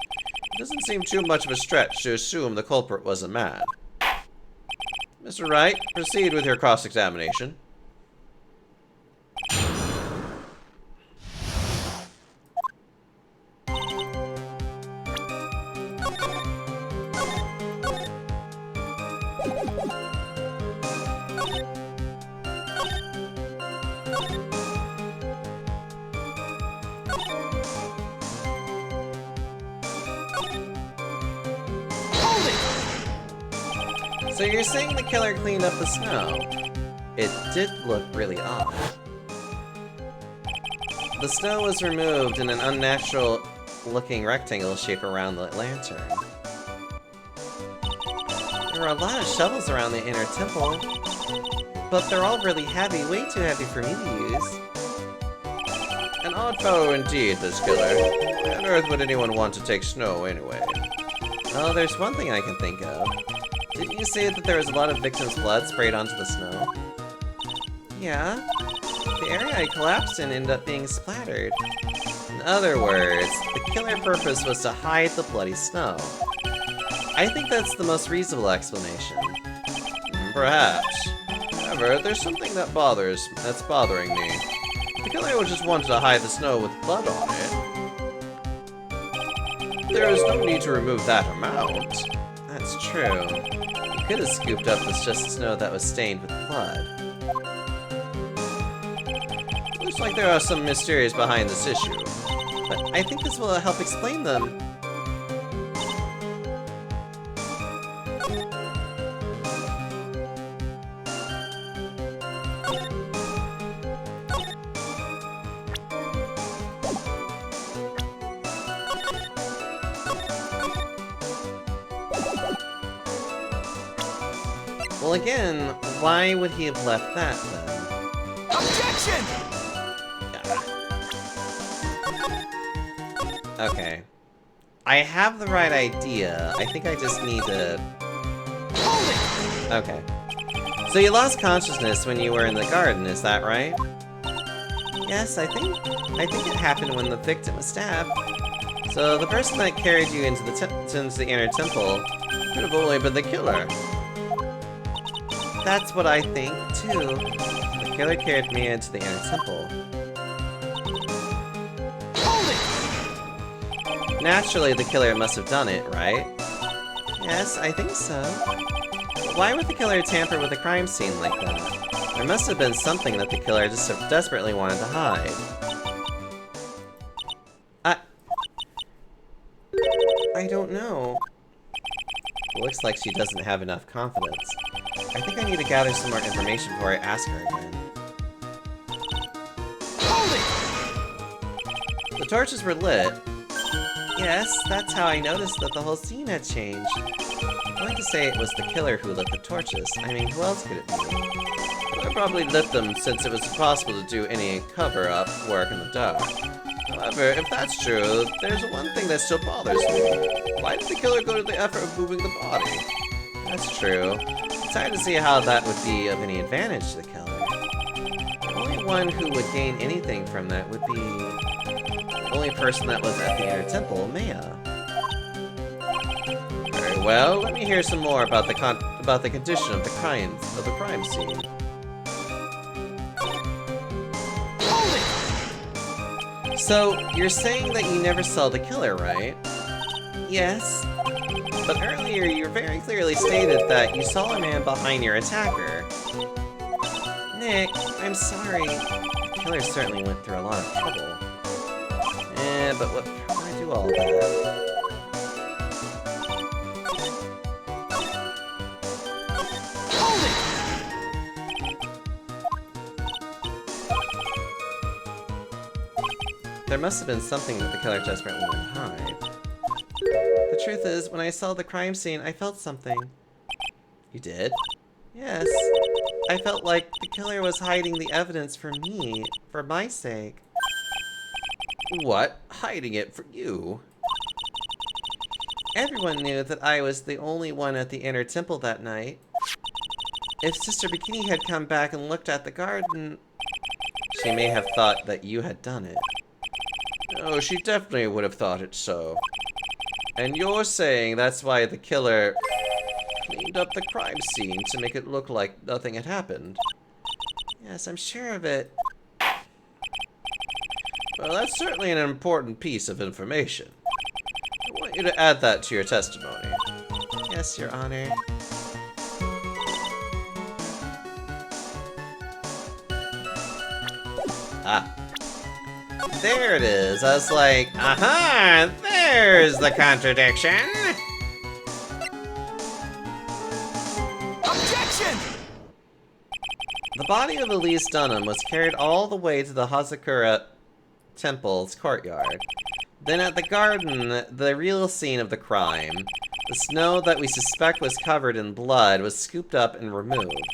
Speaker 2: it doesn't seem too much of a stretch to assume the culprit was a man. Mr. Wright, proceed with your cross-examination.
Speaker 3: So you're saying the killer cleaned up the snow? It did look really odd. The snow was removed in an unnatural-looking rectangle shape around the lantern. There were a lot of shovels around the inner temple, but they're all really heavy, way too heavy for me to use.
Speaker 2: An odd fellow indeed, this killer. Why on earth would anyone want to take snow anyway?
Speaker 3: Oh, there's one thing I can think of. Didn't you say that there was a lot of victims' blood sprayed onto the snow? Yeah. The area I collapsed in ended up being splattered. In other words, the killer purpose was to hide the bloody snow. I think that's the most reasonable explanation.
Speaker 2: Perhaps. However, there's something that's bothering me. The killer just wanted to hide the snow with blood on it. There is no need to remove that amount.
Speaker 3: That's true. You could have scooped up with just snow that was stained with blood.
Speaker 2: Looks like there are some mysteries behind this issue.
Speaker 3: But I think this will help explain them. Well, again, why would he have left that, then?
Speaker 4: Objection!
Speaker 3: Okay. I have the right idea. I think I just need to... Okay. So you lost consciousness when you were in the garden, is that right? Yes, I think it happened when the victim was stabbed. So the person that carried you into the inner temple
Speaker 2: Could have only been the killer.
Speaker 3: That's what I think, too. The killer carried me into the inner temple. Naturally, the killer must have done it, right? Yes, I think so. But why would the killer tamper with a crime scene like that? There must have been something that the killer just desperately wanted to hide. I don't know. Looks like she doesn't have enough confidence. I think I need to gather some more information before I ask her again. The torches were lit. Yes, that's how I noticed that the whole scene had changed. I'm going to say it was the killer who lit the torches. I mean, who else could it be?
Speaker 2: I probably lit them since it was impossible to do any cover-up work in the dark. However, if that's true, there's one thing that still bothers me. Why did the killer go to the effort of moving the body?
Speaker 3: That's true. It's hard to see how that would be of any advantage to the killer. The only one who would gain anything from that would be the only person that was at the inner temple, Maya.
Speaker 2: Very well, let me hear some more about the condition of the crime scene.
Speaker 3: So, you're saying that you never saw the killer, right? Yes. But earlier, you very clearly stated that you saw a man behind your attacker. Nick, I'm sorry. The killer certainly went through a lot of trouble. But what? How can I do all that? there must have been something that the killer desperately wanted to hide. The truth is, when I saw the crime scene, I felt something.
Speaker 2: You did?
Speaker 3: Yes. I felt like the killer was hiding the evidence for me, for my sake.
Speaker 2: What? Hiding it from you?
Speaker 3: Everyone knew that I was the only one at the inner temple that night. If Sister Bikini had come back and looked at the garden,
Speaker 2: She may have thought that you had done it.
Speaker 3: oh, she definitely would have thought it so. And you're saying that's why the killer cleaned up the crime scene to make it look like nothing had happened? Yes, I'm sure of it. Well, that's certainly an important piece of information. I want you to add that to your testimony. Yes, Your Honor.
Speaker 2: Ah,
Speaker 3: There it is. I was like, aha, there's the contradiction.
Speaker 4: Objection!
Speaker 3: The body of Elise Dunham was carried all the way to the Hazakura Temple's courtyard. Then at the garden, the real scene of the crime, the snow that we suspect was covered in blood, was scooped up and removed.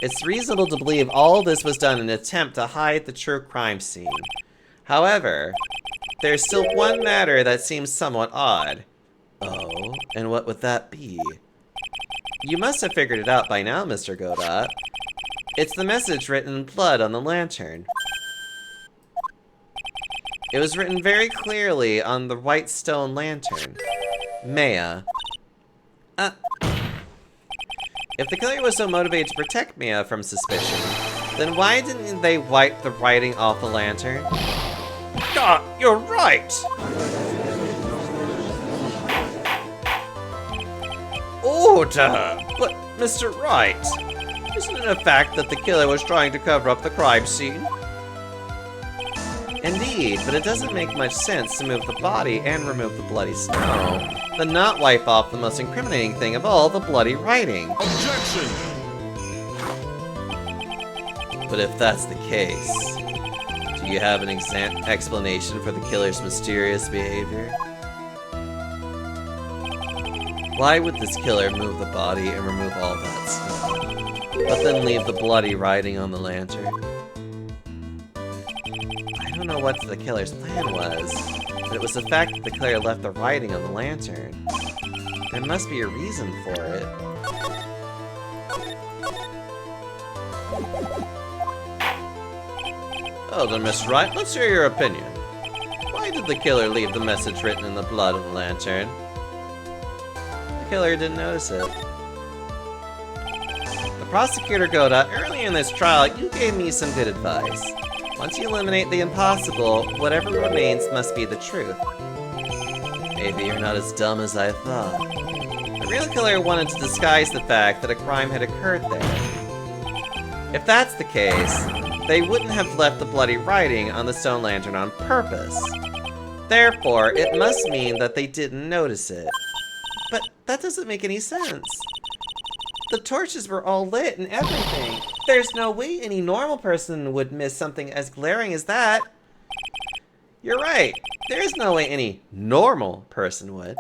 Speaker 3: It's reasonable to believe all this was done in an attempt to hide the true crime scene. However, there's still one matter that seems somewhat odd.
Speaker 2: oh, and what would that be?
Speaker 3: You must have figured it out by now, Mr. Godot. It's the message written in blood on the lantern. It was written very clearly on the white stone lantern. Maya. If the killer was so motivated to protect Maya from suspicion, then why didn't they wipe the writing off the lantern? Ah, you're right! Order! But, Mr. Wright, isn't it a fact that the killer was trying to cover up the crime scene? Indeed, but it doesn't make much sense to move the body and remove the bloody snow, then not wipe off the most incriminating thing of all, the bloody writing.
Speaker 4: Objection!
Speaker 2: But if that's the case, do you have an explanation for the killer's mysterious behavior? Why would this killer move the body and remove all that snow, but then leave the bloody writing on the lantern?
Speaker 3: I don't know what the killer's plan was, but it was the fact that the killer left the writing on the lantern. There must be a reason for it. Oh, then, Miss Wright, let's hear your opinion. Why did the killer leave the message written in the blood on the lantern? The killer didn't notice it. The prosecutor Goda, early in this trial, you gave me some good advice. Once you eliminate the impossible, whatever remains must be the truth.
Speaker 2: Maybe you're not as dumb as I thought.
Speaker 3: The real killer wanted to disguise the fact that a crime had occurred there. If that's the case, they wouldn't have left the bloody writing on the stone lantern on purpose. Therefore, it must mean that they didn't notice it. But that doesn't make any sense. The torches were all lit and everything. There's no way any normal person would miss something as glaring as that. You're right. There's no way any normal person would.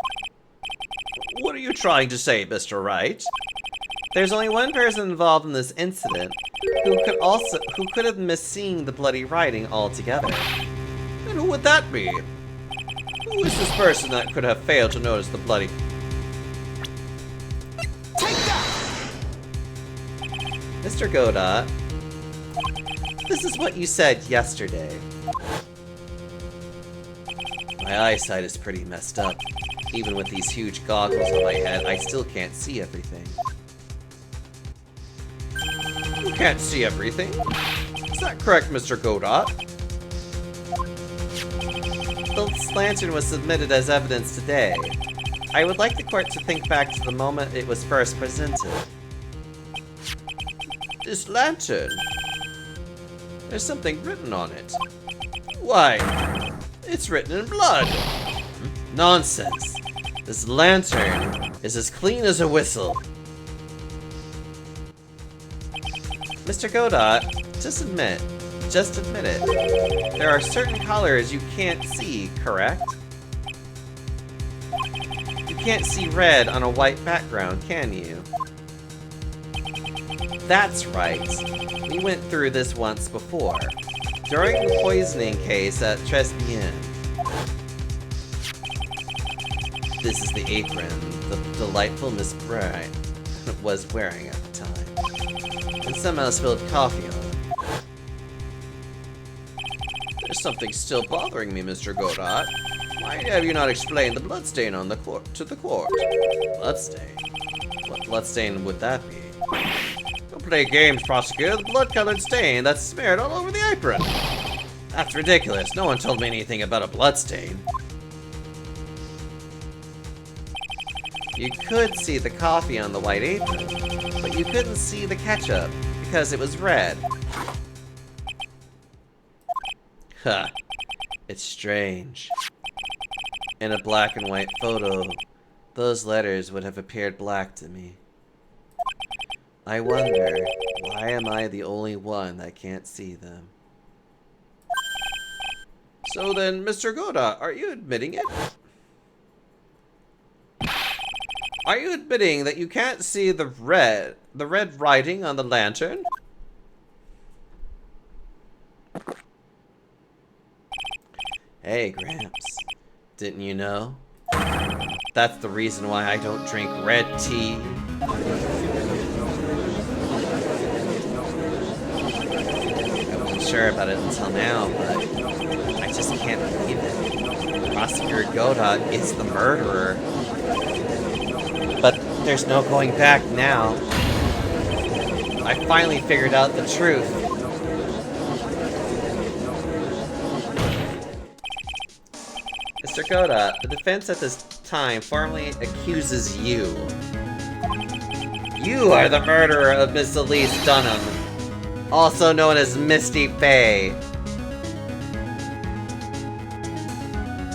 Speaker 2: What are you trying to say, Mr. Wright?
Speaker 3: There's only one person involved in this incident who could have missed seeing the bloody writing altogether.
Speaker 2: And who would that be?
Speaker 3: Who is this person that could have failed to notice the bloody...
Speaker 4: Take that!
Speaker 3: Mr. Godot, this is what you said yesterday.
Speaker 2: My eyesight is pretty messed up. Even with these huge goggles on my head, I still can't see everything.
Speaker 3: You can't see everything. Is that correct, Mr. Godot? The lantern was submitted as evidence today. I would like the court to think back to the moment it was first presented. This lantern. There's something written on it. Why? It's written in blood.
Speaker 2: Nonsense. This lantern is as clean as a whistle.
Speaker 3: Mr. Godot, just admit, Just admit it. There are certain colors you can't see, correct? You can't see red on a white background, can you? That's right. We went through this once before. During the poisoning case at Tresmien. This is the apron the delightful Miss Bright was wearing at the time. And somehow spilled coffee on it. There's something still bothering me, Mr. Godot. Why have you not explained the bloodstain on the court to the court? Bloodstain? What bloodstain would that be? Don't play games, prosecutor. The blood-colored stain that's smeared all over the apron. That's ridiculous. No one told me anything about a bloodstain. You could see the coffee on the white apron, but you couldn't see the ketchup because it was red. Huh. It's strange. In a black and white photo, those letters would have appeared black to me. I wonder, why am I the only one that can't see them? So then, Mr. Godot, are you admitting it? Are you admitting that you can't see the red writing on the lantern? Hey, Gramps. Didn't you know? That's the reason why I don't drink red tea. I wasn't sure about it until now, but I just can't believe it. Prosecutor Godot is the murderer. But there's no going back now. I finally figured out the truth. Mr. Godot, the defense at this time formally accuses you. You are the murderer of Miss Elise Dunham, also known as Misty Faye.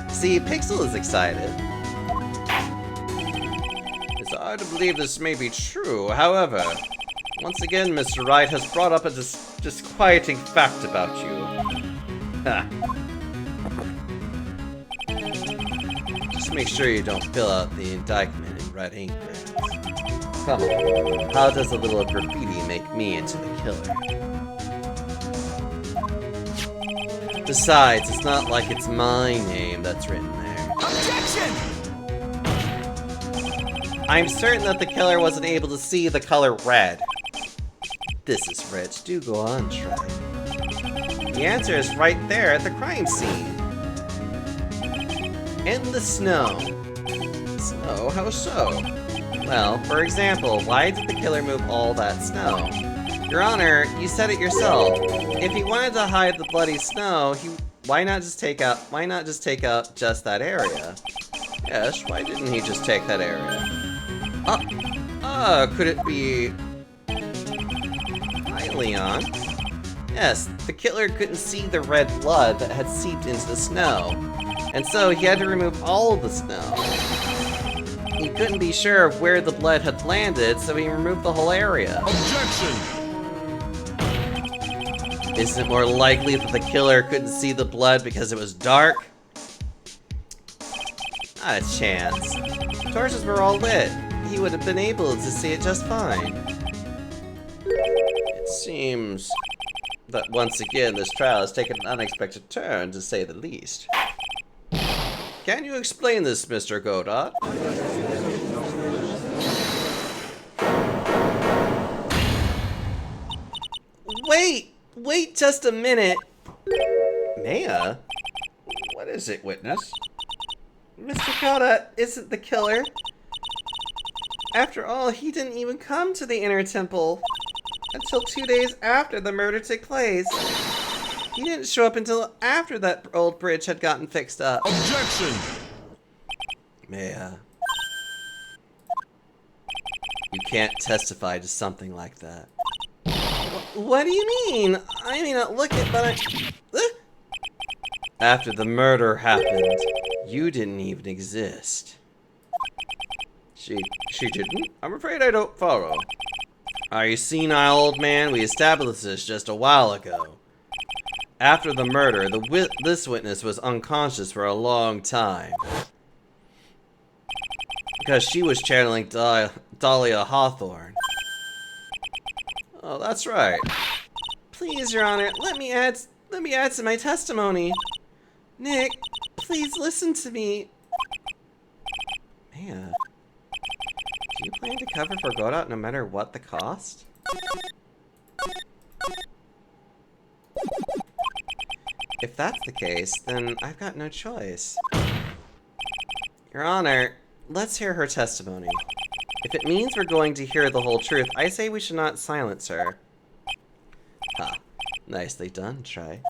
Speaker 3: See, Pixel is excited. It's hard to believe this may be true, however, once again Mr. Wright has brought up a disquieting fact about you. Ha. Just make sure you don't fill out the indictment in red ink, Gramps. Come on, how does a little graffiti make me into the killer? Besides, it's not like it's my name that's written there.
Speaker 4: Objection!
Speaker 3: I'm certain that the killer wasn't able to see the color red. This is rich. Do go on, try. The answer is right there at the crime scene. In the snow. Snow? How so? Well, for example, why did the killer move all that snow? Your Honor, you said it yourself. If he wanted to hide the bloody snow, why not just take out just that area? Yes, why didn't he just take that area? Could it be... Hi, Leon. Yes, the killer couldn't see the red blood that had seeped into the snow, and so he had to remove all of the snow. He couldn't be sure of where the blood had landed, so he removed the whole area.
Speaker 4: Objection!
Speaker 3: Isn't it more likely that the killer couldn't see the blood because it was dark? Not a chance. Torches were all lit. He would have been able to see it just fine. It seems that once again this trial has taken an unexpected turn, to say the least. Can you explain this, Mr. Godot? Wait just a minute. Maya? What is it, witness? Mr. Godot isn't the killer. After all, he didn't even come to the inner temple until 2 days after the murder took place. He didn't show up until after that old bridge had gotten fixed up.
Speaker 4: Objection!
Speaker 3: Maya. You can't testify to something like that. What do you mean? I may not look it, but After the murder happened, you didn't even exist. She didn't? I'm afraid I don't follow. Are you senile, old man? We established this just a while ago. After the murder, this witness was unconscious for a long time. Because she was channeling Dahlia Hawthorne. Oh, that's right.
Speaker 2: Please, Your Honor, let me add to my testimony. Nick, please listen to me.
Speaker 3: Man, do you plan to cover for Godot no matter what the cost? If that's the case, then I've got no choice. Your Honor, let's hear her testimony. If it means we're going to hear the whole truth, I say we should not silence her. Ha. Nicely done, Trey.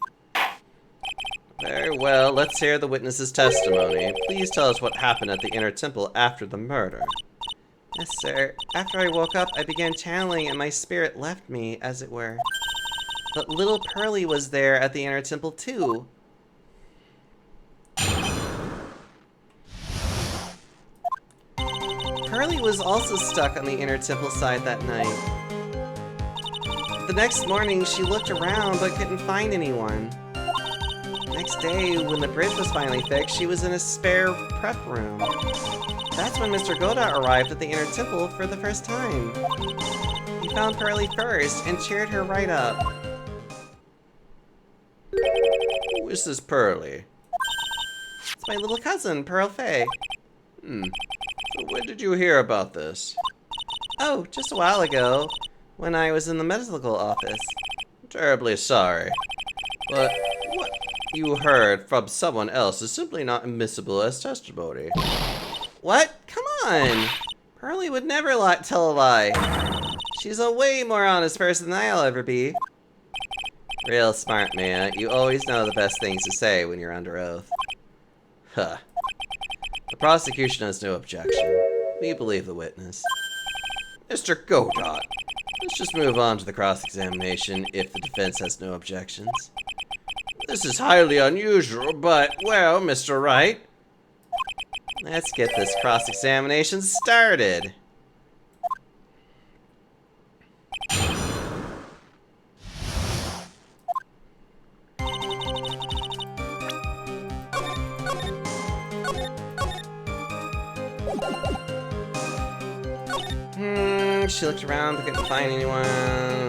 Speaker 3: Very well, let's hear the witness's testimony. Please tell us what happened at the Inner Temple after the murder.
Speaker 2: Yes, sir. After I woke up, I began channeling and my spirit left me, as it were. But little Pearly was there at the Inner Temple, too. Pearly was also stuck on the Inner Temple side that night. The next morning, she looked around but couldn't find anyone. Next day, when the bridge was finally fixed, she was in a spare prep room. That's when Mr. Godot arrived at the Inner Temple for the first time. He found Pearly first and cheered her right up.
Speaker 3: Who is this Pearly?
Speaker 2: It's my little cousin, Pearl Faye.
Speaker 3: So when did you hear about this?
Speaker 2: Oh, just a while ago, when I was in the medical office.
Speaker 3: Terribly sorry. But what you heard from someone else is simply not admissible as testimony.
Speaker 2: What? Come on! Pearly would never tell a lie. She's a way more honest person than I'll ever be.
Speaker 3: Real smart, man. You always know the best things to say when you're under oath. Huh. The prosecution has no objection. We believe the witness. Mr. Godot, let's just move on to the cross-examination if the defense has no objections. This is highly unusual, but, well, Mr. Wright,
Speaker 2: let's get this cross-examination started. She looked around but couldn't find anyone.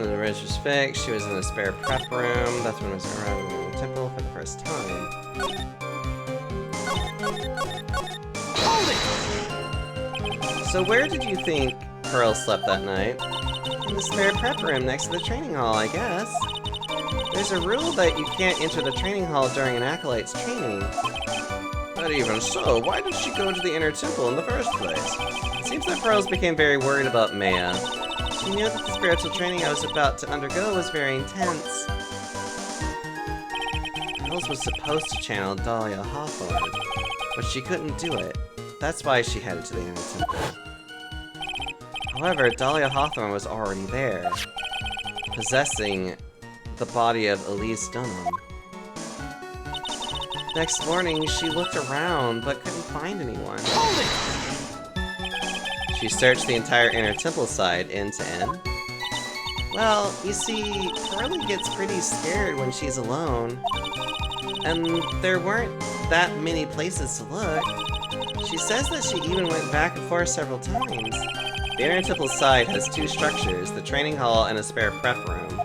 Speaker 2: The bridge was fixed. She was in a spare prep room. That's when Mr. arrived in the temple for the first time. So where did you think Pearl slept that night? In the spare prep room next to the training hall, I guess. There's a rule that you can't enter the training hall during an acolyte's training.
Speaker 3: but even so, why did she go to the Inner Temple in the first place?
Speaker 2: It seems that Pearls became very worried about Maya. She knew that the spiritual training I was about to undergo was very intense. Pearls was supposed to channel Dahlia Hawthorne, but she couldn't do it. That's why she headed to the Inner Temple. However, Dahlia Hawthorne was already there, possessing the body of Elise Dunham. Next morning, she looked around, but couldn't find anyone. She searched the entire Inner Temple side, end to end. Well, you see, Pearly gets pretty scared when she's alone. And there weren't that many places to look. She says that she even went back and forth several times. The Inner Temple side has two structures, the training hall and a spare prep room.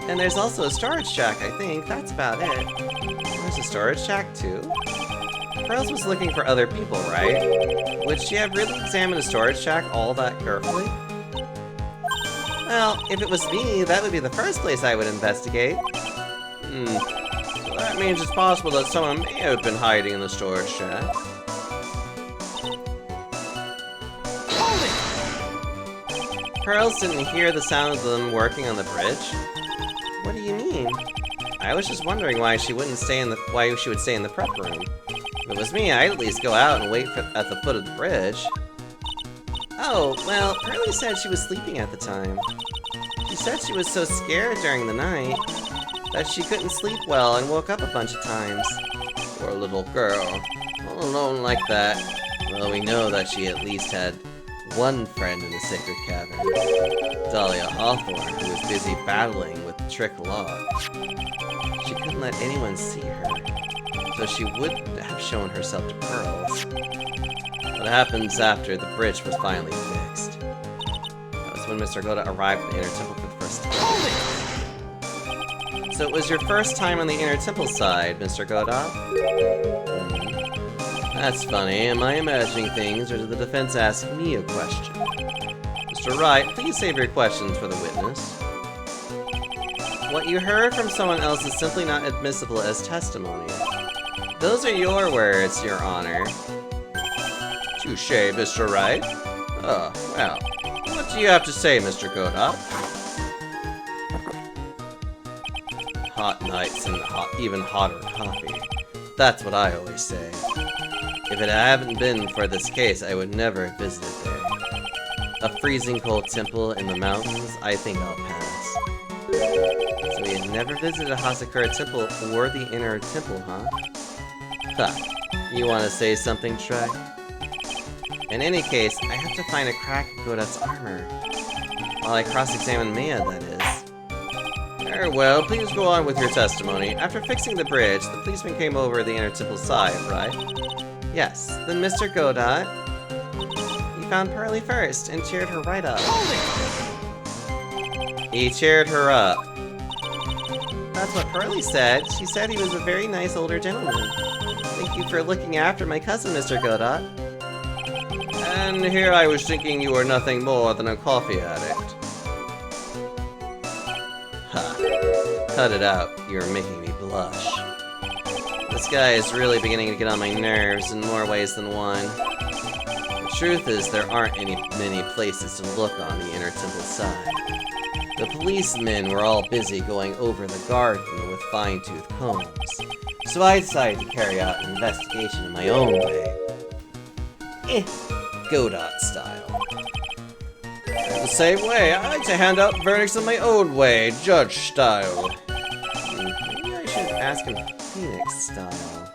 Speaker 2: And there's also a storage shack, I think. That's about it. There's a storage shack, too? Pearls was looking for other people, right? Would she have really examined a storage shack all that carefully? Well, if it was me, that would be the first place I would investigate.
Speaker 3: So that means it's possible that someone may have been hiding in the storage shack.
Speaker 2: Pearls didn't hear the sound of them working on the bridge. What do you mean? I was just wondering why she would stay in the prep room. If it was me, I'd at least go out and wait at the foot of the bridge. Oh, well, Pearly said she was sleeping at the time. She said she was so scared during the night that she couldn't sleep well and woke up a bunch of times.
Speaker 3: Poor little girl, all alone like that. Well, we know that she at least had one friend in the sacred cavern. Dahlia Hawthorne, who was busy battling with the trick lock. She couldn't let anyone see her, so she wouldn't have shown herself to Pearls. What happens after the bridge was finally fixed? That was when Mr. Goda arrived at the Inner Temple for the first time. So it was your first time on the Inner Temple side, Mr. Goda? That's funny. Am I imagining things, or did the defense ask me a question? Mr. Wright, please save your questions for the witness. What you heard from someone else is simply not admissible as testimony. Those are your words, Your Honor. Touché, Mr. Wright. Oh, well. What do you have to say, Mr. Goda? Hot nights and even hotter coffee. That's what I always say. If it hadn't been for this case, I would never have visited there. A freezing cold temple in the mountains, I think I'll pass. So we had never visited a Hasakura temple or the Inner Temple, huh? Huh. You want to say something, Trey? In any case, I have to find a crack in Godat's armor. While I cross-examine Maya, that is. Very well, please go on with your testimony. After fixing the bridge, the policeman came over the Inner Temple side, right? Yes. Then Mr. Godat, he found Pearly first and cheered her right up. He cheered her up. That's what Pearly said. She said he was a very nice older gentleman. Thank you for looking after my cousin, Mr. Godat. And here I was thinking you were nothing more than a coffee addict. Ha. Cut it out. You're making me blush. This guy is really beginning to get on my nerves in more ways than one. The truth is, there aren't many places to look on the Inner Temple side. The policemen were all busy going over the garden with fine-tooth combs, so I decided to carry out an investigation in my own way. Godat style. The same way, I like to hand out verdicts in my own way, judge style. Maybe I should ask him Phoenix style.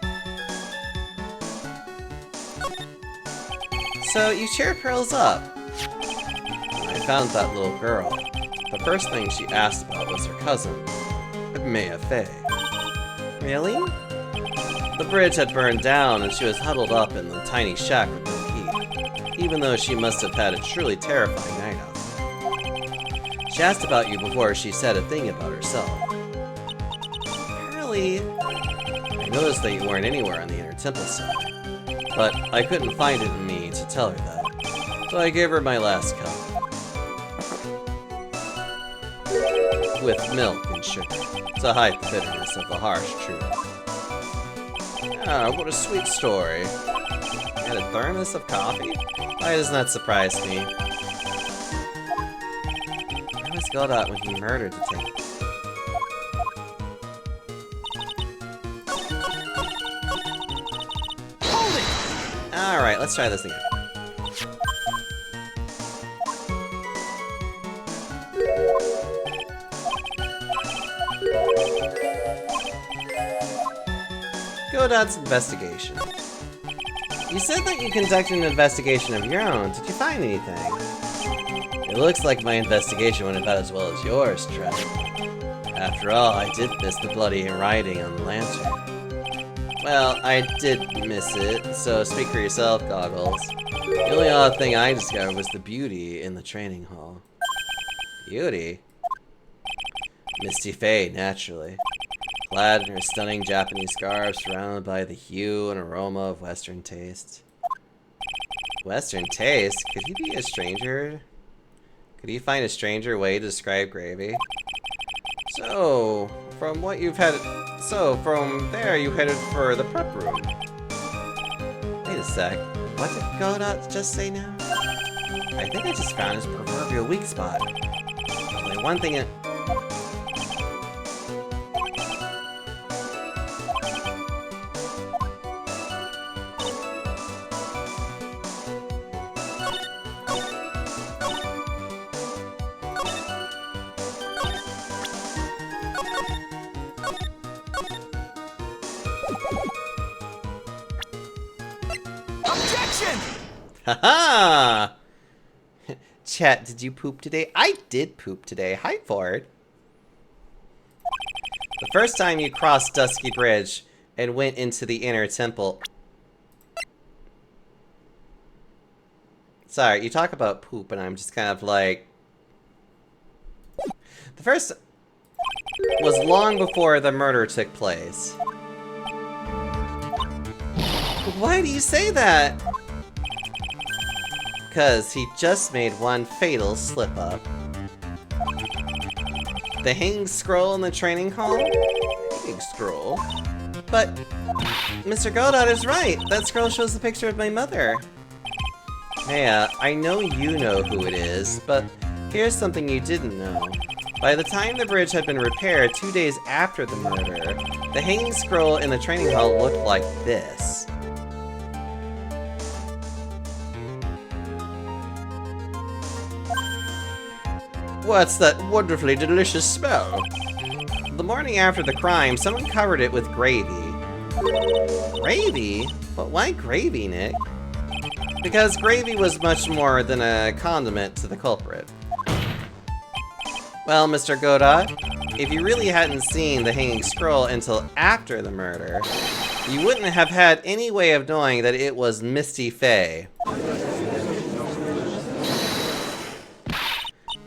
Speaker 3: So, you cheered Pearls up. When I found that little girl, the first thing she asked about was her cousin, Maya Fey. Really? The bridge had burned down and she was huddled up in the tiny shack with no key, even though she must have had a truly terrifying night out there. She asked about you before she said a thing about herself. Pearly, I noticed that you weren't anywhere on the Inner Temple side, but I couldn't find it in me to tell her that, so I gave her my last cup. With milk and sugar, to hide the bitterness of the harsh truth. Ah, what a sweet story. And a thermos of coffee? Why does that surprise me? Where was Godat when he murdered the tank? Alright, let's try this again. Godat's investigation. You said that you conducted an investigation of your own. Did you find anything? It looks like my investigation went about as well as yours, Trey. After all, I did miss the bloody writing on the lantern. Well, I did miss it, so speak for yourself, Goggles. The only odd thing I discovered was the beauty in the training hall. Beauty? Misty Fey, naturally. Clad in her stunning Japanese scarf, surrounded by the hue and aroma of Western taste. Western taste? Could he be a stranger? Could he find a stranger way to describe gravy? So, from there you headed for the prep room. Wait a sec. What did Godat just say now? I think I just found his proverbial weak spot. There's only one thing in...
Speaker 4: Objection!
Speaker 3: Haha!
Speaker 1: chat, did you poop today? I did poop today. Hi, Ford.
Speaker 3: The first time you crossed Dusky Bridge and went into the inner temple. Sorry, you talk about poop and I'm just kind of like... The first was long before the murder took place. Why do you say that? Because he just made one fatal slip-up. The hanging scroll in the training hall? Hanging scroll? But Mr. Godot is right. That scroll shows the picture of my mother. Maya, I know you know who it is, but here's something you didn't know. By the time the bridge had been repaired 2 days after the murder, the hanging scroll in the training hall looked like this. What's that wonderfully delicious smell? The morning after the crime, someone covered it with gravy. Gravy? But why gravy, Nick? Because gravy was much more than a condiment to the culprit. Well, Mr. Godot, if you really hadn't seen the hanging scroll until after the murder, you wouldn't have had any way of knowing that it was Misty Faye.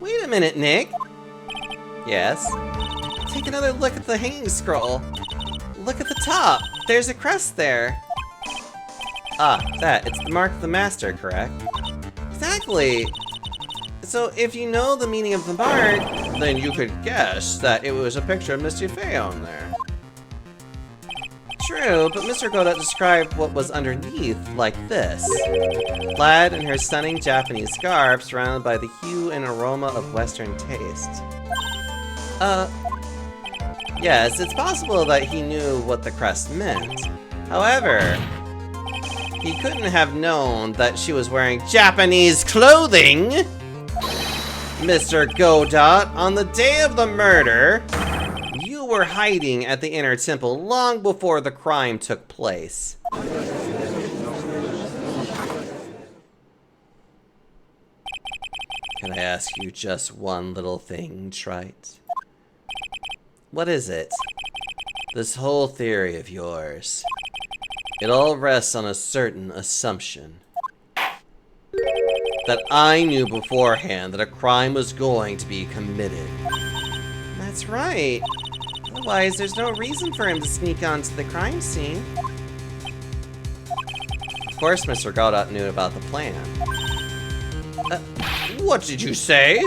Speaker 3: Wait a minute, Nick. Yes? Take another look at the hanging scroll. Look at the top. There's a crest there. Ah, that. It's the mark of the master, correct? Exactly. So if you know the meaning of the mark, then you could guess that it was a picture of Misty Faye on there. True, but Mr. Godot described what was underneath like this. Clad in her stunning Japanese scarf, surrounded by the hue and aroma of Western taste. Yes, it's possible that he knew what the crest meant. However, he couldn't have known that she was wearing Japanese clothing! Mr. Godot, on the day of the murder, you were hiding at the inner temple long before the crime took place. Can I ask you just one little thing, Trite? What is it? This whole theory of yours. It all rests on a certain assumption. That I knew beforehand that a crime was going to be committed. That's right. Otherwise, there's no reason for him to sneak onto the crime scene. Of course, Mr. Godot knew about the plan. What did you say?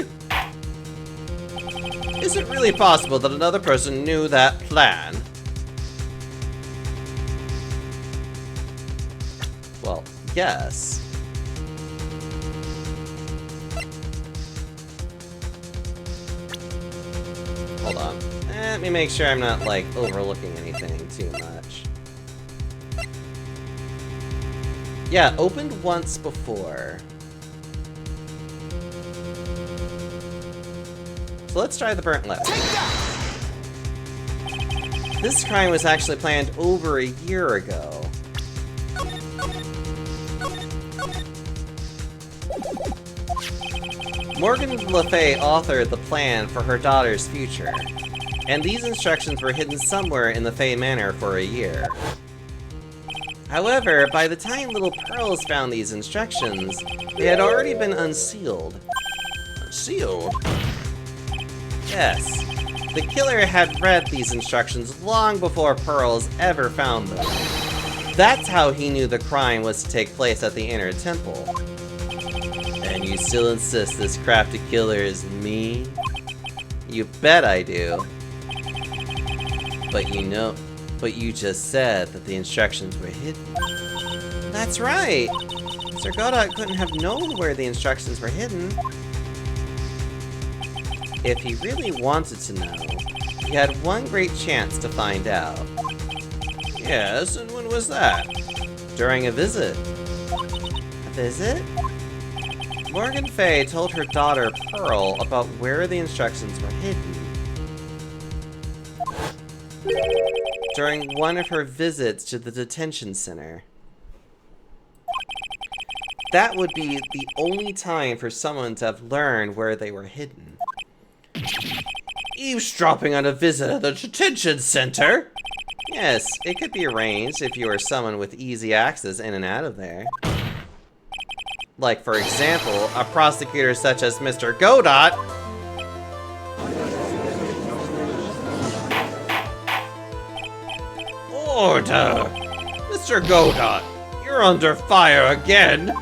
Speaker 3: Is it really possible that another person knew that plan? Well, yes. Hold on. Let me make sure I'm not, like, overlooking anything too much. Yeah, opened once before. So let's try the burnt letter. This crime was actually planned over a year ago. Morgan Le Fay authored the plan for her daughter's future, and these instructions were hidden somewhere in the Fay Manor for a year. However, by the time little Pearls found these instructions, they had already been unsealed. Unsealed? Yes. The killer had read these instructions long before Pearls ever found them. That's how he knew the crime was to take place at the Inner Temple. And you still insist this crafty killer is me? You bet I do. But you just said that the instructions were hidden. That's right! Mr. Godot couldn't have known where the instructions were hidden. If he really wanted to know, he had one great chance to find out. Yes, and when was that? During a visit. A visit? Morgan Fay told her daughter, Pearl, about where the instructions were hidden. During one of her visits to the detention center.
Speaker 1: that would be the only time for someone to have learned where they were hidden.
Speaker 3: Eavesdropping on a visit at the detention center?
Speaker 1: Yes, it could be arranged if you were someone with easy access in and out of there. Like, for example, a prosecutor such as Mr. Godot.
Speaker 3: Order! Mr. Godot, you're under fire again!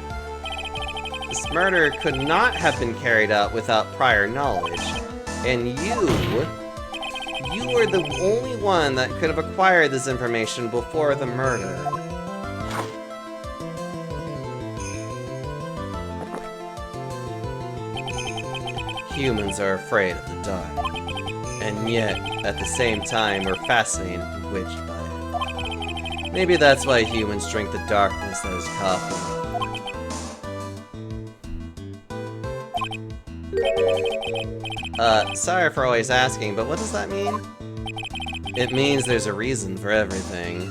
Speaker 1: This murder could not have been carried out without prior knowledge. And you were the only one that could have acquired this information before the murder. Humans are afraid of the dark. And yet, at the same time, we're fascinated and bewitched by it. Maybe that's why humans drink the darkness that is coffee. Sorry for always asking, but what does that mean? It means there's a reason for everything.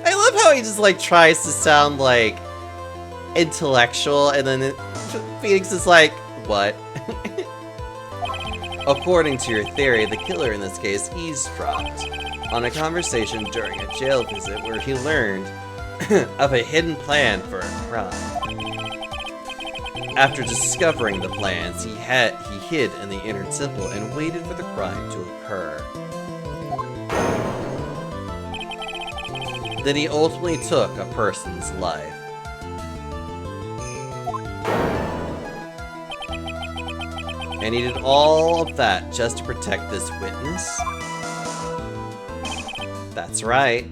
Speaker 1: I love how he just, like, tries to sound, like, intellectual, and then Phoenix is like, what? According to your theory, the killer in this case eavesdropped on a conversation during a jail visit where he learned of a hidden plan for a crime. After discovering the plans, he hid in the inner temple and waited for the crime to occur. Then he ultimately took a person's life. And he did all of that just to protect this witness? That's right.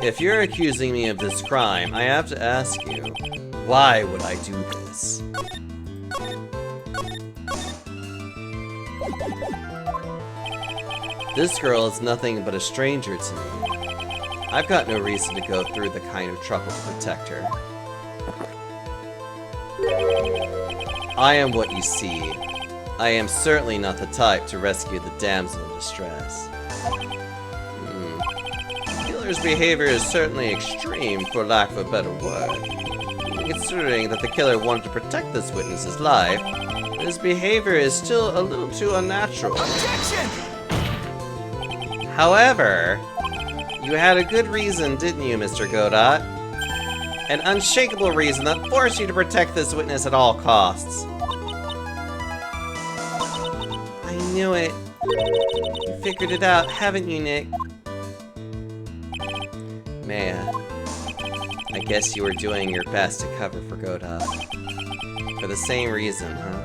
Speaker 1: If you're accusing me of this crime, I have to ask you, why would I do this? This girl is nothing but a stranger to me. I've got no reason to go through the kind of trouble to protect her. I am what you see. I am certainly not the type to rescue the damsel in distress. The killer's behavior is certainly extreme, for lack of a better word. Considering that the killer wanted to protect this witness's life, his behavior is still a little too unnatural.
Speaker 4: Objection!
Speaker 1: However, you had a good reason, didn't you, Mr. Godot? An unshakable reason that forced you to protect this witness at all costs. I knew it. You figured it out, haven't you, Nick? Maya, I guess you were doing your best to cover for Godot. For the same reason, huh?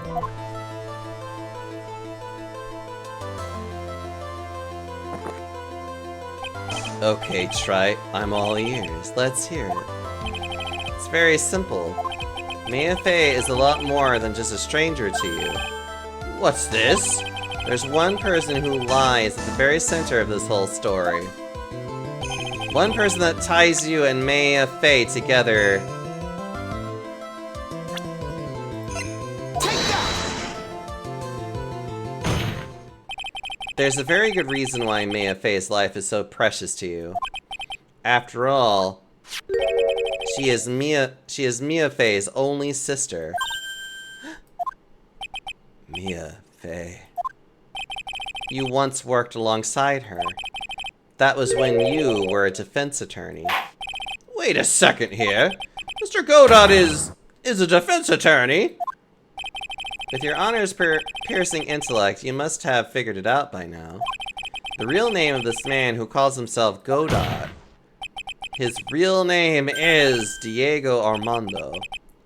Speaker 1: Okay, Trite, I'm all ears. Let's hear it. It's very simple. Maya Fey is a lot more than just a stranger to you.
Speaker 3: What's this?
Speaker 1: There's one person who lies at the very center of this whole story. One person that ties you and Maya Fey together.
Speaker 4: Take that!
Speaker 1: There's a very good reason why Maya Fey's life is so precious to you. After all, she is Maya Fey's only sister. Maya Fey. You once worked alongside her. That was when you were a defense attorney.
Speaker 3: Wait a second here. Mr. Godot is a defense attorney?
Speaker 1: With your honor's piercing intellect, you must have figured it out by now. The real name of this man who calls himself Godot, his real name is Diego Armando.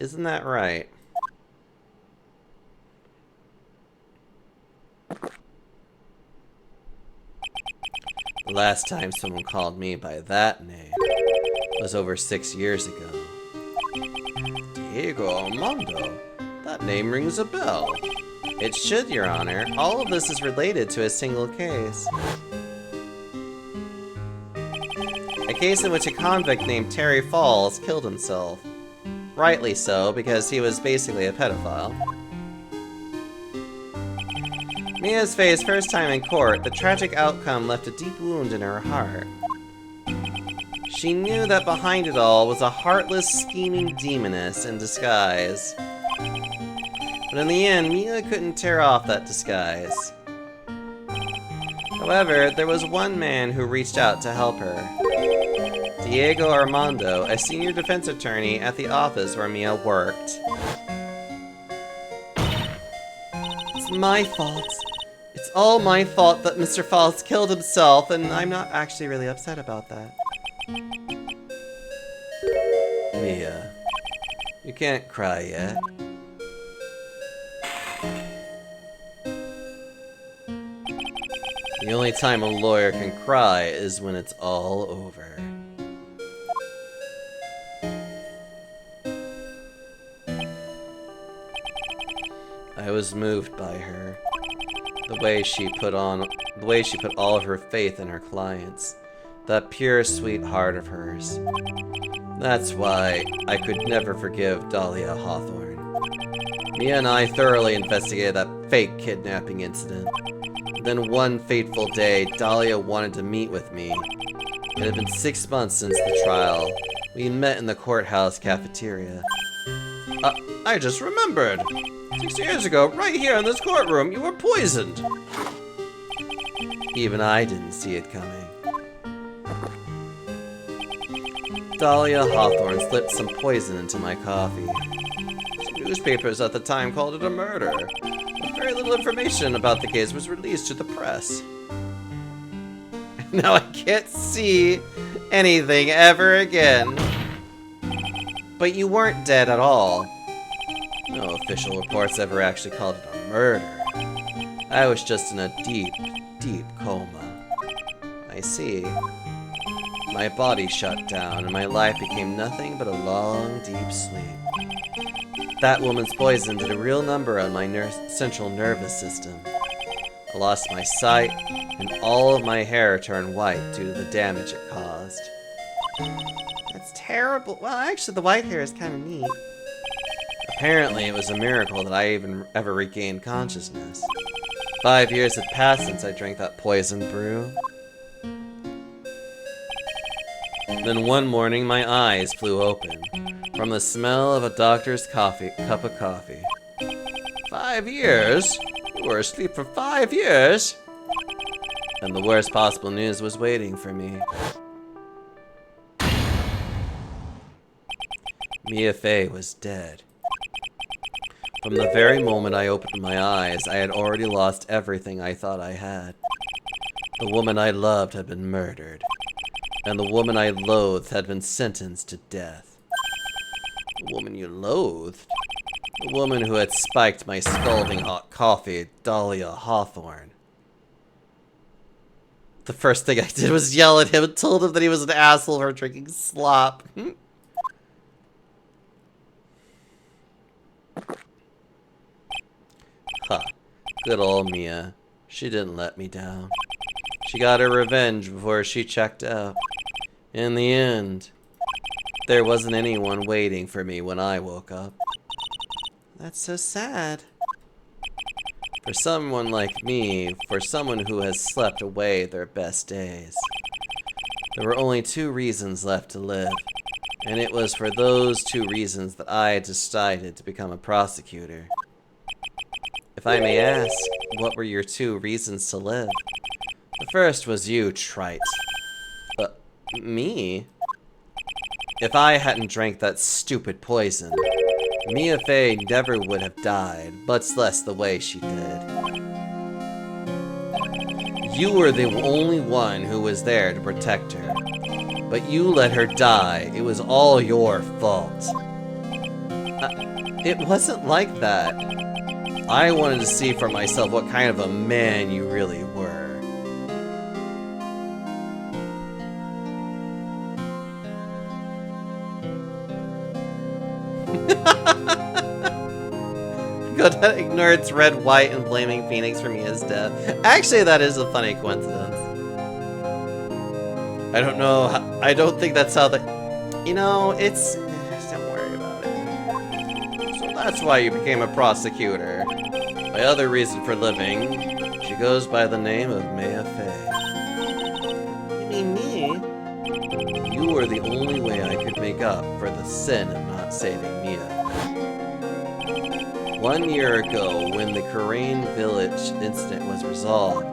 Speaker 1: Isn't that right? The last time someone called me by that name was over 6 years ago.
Speaker 3: Diego Armando? That name rings a bell.
Speaker 1: It should, Your Honor. All of this is related to a single case. A case in which a convict named Terry Falls killed himself. Rightly so, because he was basically a pedophile. Mia Fey's first time in court, the tragic outcome left a deep wound in her heart. She knew that behind it all was a heartless, scheming demoness in disguise. But in the end, Mia couldn't tear off that disguise. However, there was one man who reached out to help her. Diego Armando, a senior defense attorney at the office where Mia worked. It's my fault. It's all my fault that Mr. Falls killed himself, and I'm not actually really upset about that. Mia, you can't cry yet. The only time a lawyer can cry is when it's all over. I was moved by her. The way she put all of her faith in her clients. That pure, sweet heart of hers. That's why I could never forgive Dahlia Hawthorne. Mia and I thoroughly investigated that fake kidnapping incident. Then one fateful day, Dahlia wanted to meet with me. It had been 6 months since the trial. We met in the courthouse cafeteria. I just remembered. 6 years ago, right here in this courtroom, you were poisoned. Even I didn't see it coming. Dahlia Hawthorne slipped some poison into my coffee. Some newspapers at the time called it a murder. But very little information about the case was released to the press. Now I can't see anything ever again. But you weren't dead at all. No official reports ever actually called it a murder. I was just in a deep, deep coma. I see. My body shut down, and my life became nothing but a long, deep sleep. That woman's poison did a real number on my central nervous system. I lost my sight, and all of my hair turned white due to the damage it caused. That's terrible. Well, actually, the white hair is kind of neat. Apparently, it was a miracle that I even ever regained consciousness. 5 years had passed since I drank that poison brew. Then one morning, my eyes flew open from the smell of a doctor's cup of coffee. 5 years? You were asleep for 5 years? And the worst possible news was waiting for me. Mia Fey was dead. From the very moment I opened my eyes, I had already lost everything I thought I had. The woman I loved had been murdered. And the woman I loathed had been sentenced to death. The woman you loathed? The woman who had spiked my scalding hot coffee, Dahlia Hawthorne. The first thing I did was yell at him and told him that he was an asshole for drinking slop. Huh. Good old Mia. She didn't let me down. She got her revenge before she checked out. In the end, there wasn't anyone waiting for me when I woke up. That's so sad. For someone like me, for someone who has slept away their best days, there were only 2 reasons left to live. And it was for those 2 reasons that I decided to become a prosecutor. If I may ask, what were your 2 reasons to live? The first was you, trite. Me? If I hadn't drank that stupid poison, Mia Fey never would have died, much less the way she did. You were the only one who was there to protect her. But you let her die. It was all your fault. It wasn't like that. I wanted to see for myself what kind of a man you really were. Godetta ignored its red, white, and blaming Phoenix for Mia's death. Actually, that is a funny coincidence. I don't know. I don't think that's how you know, it's... Don't worry about it. So that's why you became a prosecutor. My other reason for living, she goes by the name of Maya Fey. You mean me?
Speaker 3: You were the only way I could make up for the sin of not saving Mia. 1 year ago, when the Karain village incident was resolved,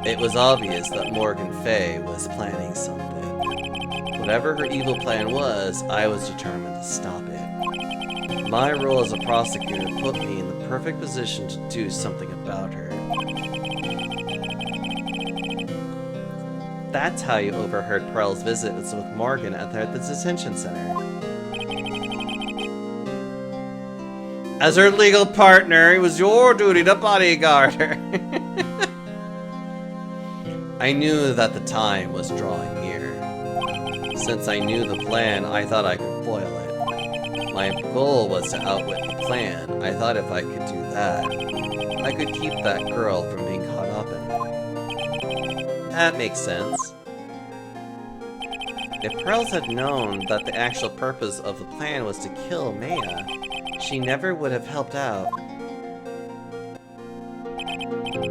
Speaker 3: it was obvious that Morgan Fay was planning something. Whatever her evil plan was, I was determined to stop it. My role as a prosecutor put me in the perfect position to do something about her. That's how you overheard Pearl's visits with Morgan at the detention center. As her legal partner, it was your duty to bodyguard her. I knew that the time was drawing near. Since I knew the plan, I thought I could foil it. My goal was to outwit the plan. I thought if I could do that, I could keep that girl from being caught up in it. That makes sense. If Pearls had known that the actual purpose of the plan was to kill Maya, she never would have helped out.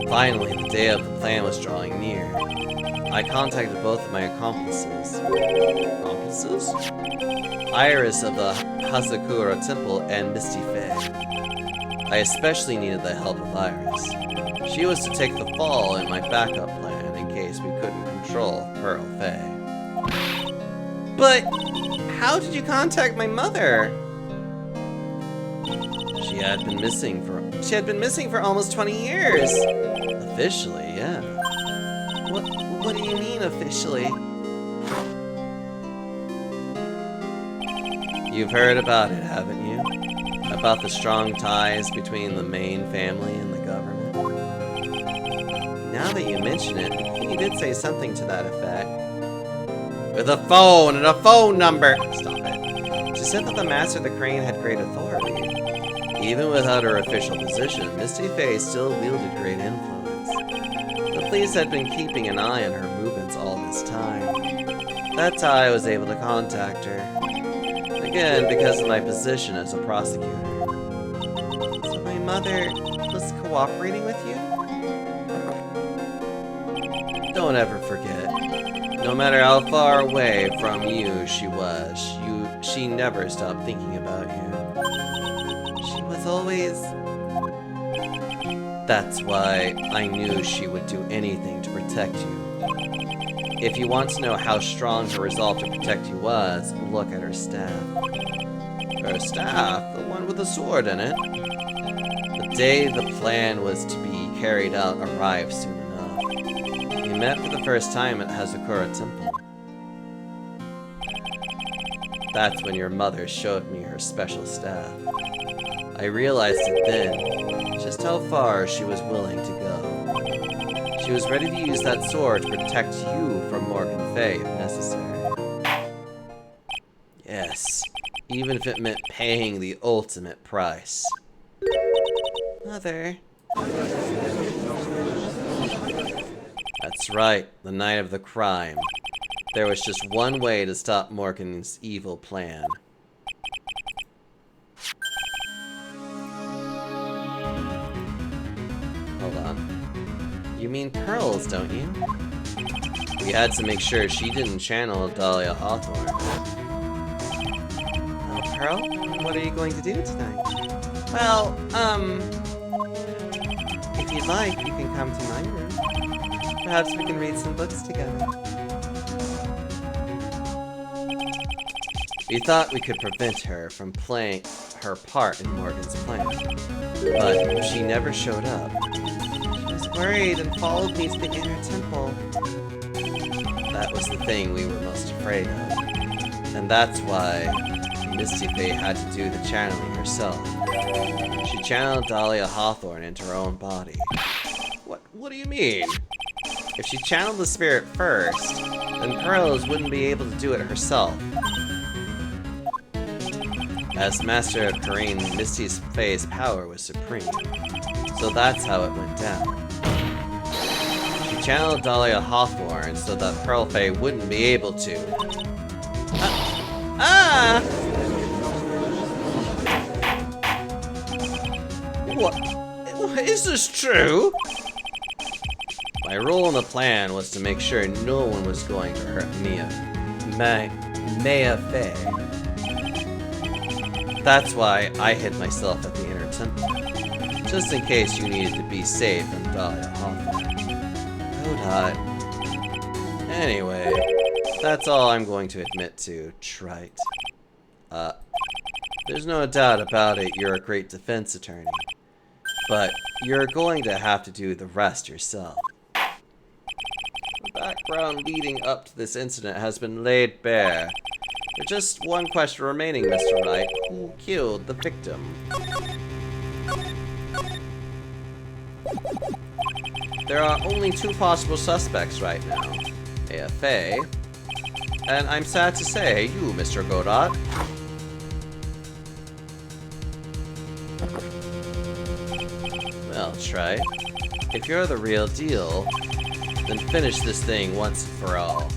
Speaker 3: Finally, the day of the plan was drawing near. I contacted both of my accomplices. Accomplices? Iris of the Hazakura Temple and Misty Faye. I especially needed the help of Iris. She was to take the fall in my backup plan in case we couldn't control Pearl Faye. But how did you contact my mother? She had been missing for almost 20 years. Officially, yeah. What do you mean officially? You've heard about it, haven't you? About the strong ties between the main family and the government? Now that you mention it, he did say something to that effect. With a phone and a phone number! Stop it. She said that the Master of the Crane had great authority. Even without her official position, Misty Faye still wielded great influence. The police had been keeping an eye on her movements all this time. That's how I was able to contact her. Again, because of my position as a prosecutor. So my mother was cooperating with you? Don't ever forget. No matter how far away from you she was, she never stopped thinking about you. She was always... That's why I knew she would do anything to protect you. If you want to know how strong her resolve to protect you was, look at her staff. Her staff? The one with the sword in it? The day the plan was to be carried out arrived soon enough. We met for the first time at Hazakura Temple. That's when your mother showed me her special staff. I realized it then, just how far she was willing to go. She was ready to use that sword to protect you from Morgan Fay if necessary. Yes, even if it meant paying the ultimate price. Mother. That's right, the night of the crime. There was just one way to stop Morgan's evil plan. Hold on. You mean Pearls, don't you? We had to make sure she didn't channel Dahlia Hawthorne. Pearl, what are you going to do tonight? Well, if you'd like, you can come to my room. Perhaps we can read some books together. We thought we could prevent her from playing her part in Morgan's plan, but she never showed up. She was worried and followed me to the inner temple. That was the thing we were most afraid of, and that's why Misty Faye had to do the channeling herself. She channeled Dahlia Hawthorne into her own body. What do you mean? If she channeled the spirit first, then Pearls wouldn't be able to do it herself. As Master of Terrain, Misty Faye's power was supreme, so that's how it went down. She channeled Dahlia Hawthorne so that Pearl Faye wouldn't be able to. What? Is this true? My role in the plan was to make sure no one was going to hurt Mia. Maya Fey. That's why I hid myself at the inner temple. Just in case you needed to be safe from Dahlia Hawthorne. Godot. Anyway, that's all I'm going to admit to, trite. There's no doubt about it, you're a great defense attorney. But you're going to have to do the rest yourself. The background leading up to this incident has been laid bare. There's just one question remaining, Mr. Wright. Who killed the victim? There are only two possible suspects right now. AFA, and I'm sad to say, you, Mr. Godot. Well, Trite, if you're the real deal, then finish this thing once and for all.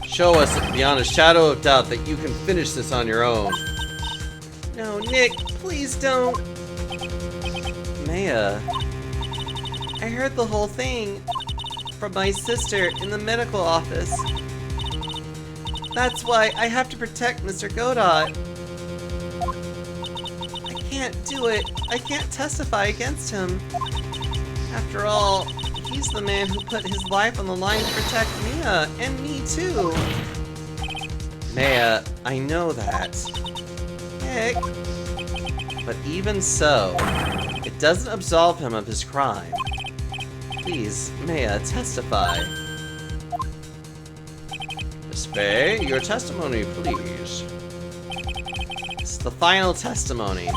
Speaker 3: Show us beyond a shadow of doubt that you can finish this on your own. No, Nick, please don't. Maya, I heard the whole thing from my sister in the medical office. That's why I have to protect Mr. Godot. I can't do it. I can't testify against him. After all, he's the man who put his life on the line to protect Mia, and me too. Maya, I know that. Nick. But even so, it doesn't absolve him of his crime. Please, Maya, testify. Miss Faye, your testimony, please. This is the final testimony.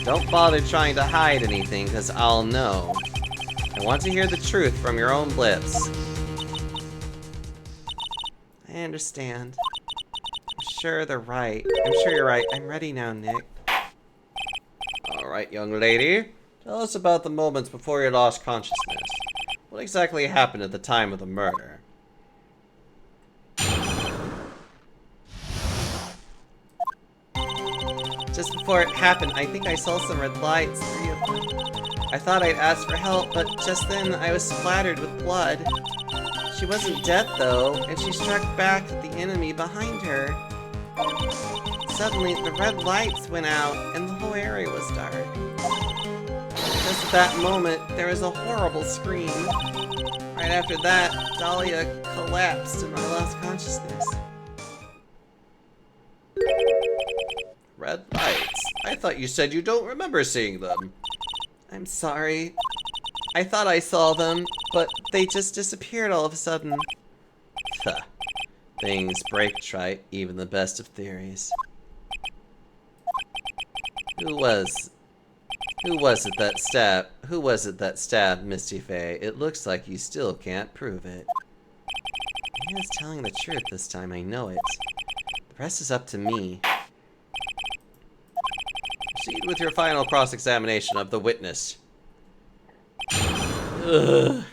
Speaker 3: Don't bother trying to hide anything, because I'll know. I want to hear the truth from your own lips. I understand. I'm sure they're right. I'm sure you're right. I'm ready now, Nick. Alright, young lady. Tell us about the moments before you lost consciousness. What exactly happened at the time of the murder? Just before it happened, I think I saw some red lights, 3 of them. I thought I'd ask for help, but just then I was splattered with blood. She wasn't dead though, and she struck back at the enemy behind her. Suddenly, the red lights went out, and the whole area was dark. Just at that moment, there was a horrible scream. Right after that, Dahlia collapsed and I lost consciousness. Red lights? I thought you said you don't remember seeing them. I'm sorry. I thought I saw them, but they just disappeared all of a sudden. Huh. Things break, Trite, even the best of theories. Who was it that stabbed Misty Faye? It looks like you still can't prove it. He is telling the truth this time, I know it. The rest is up to me. Proceed with your final cross-examination of the witness. Ugh.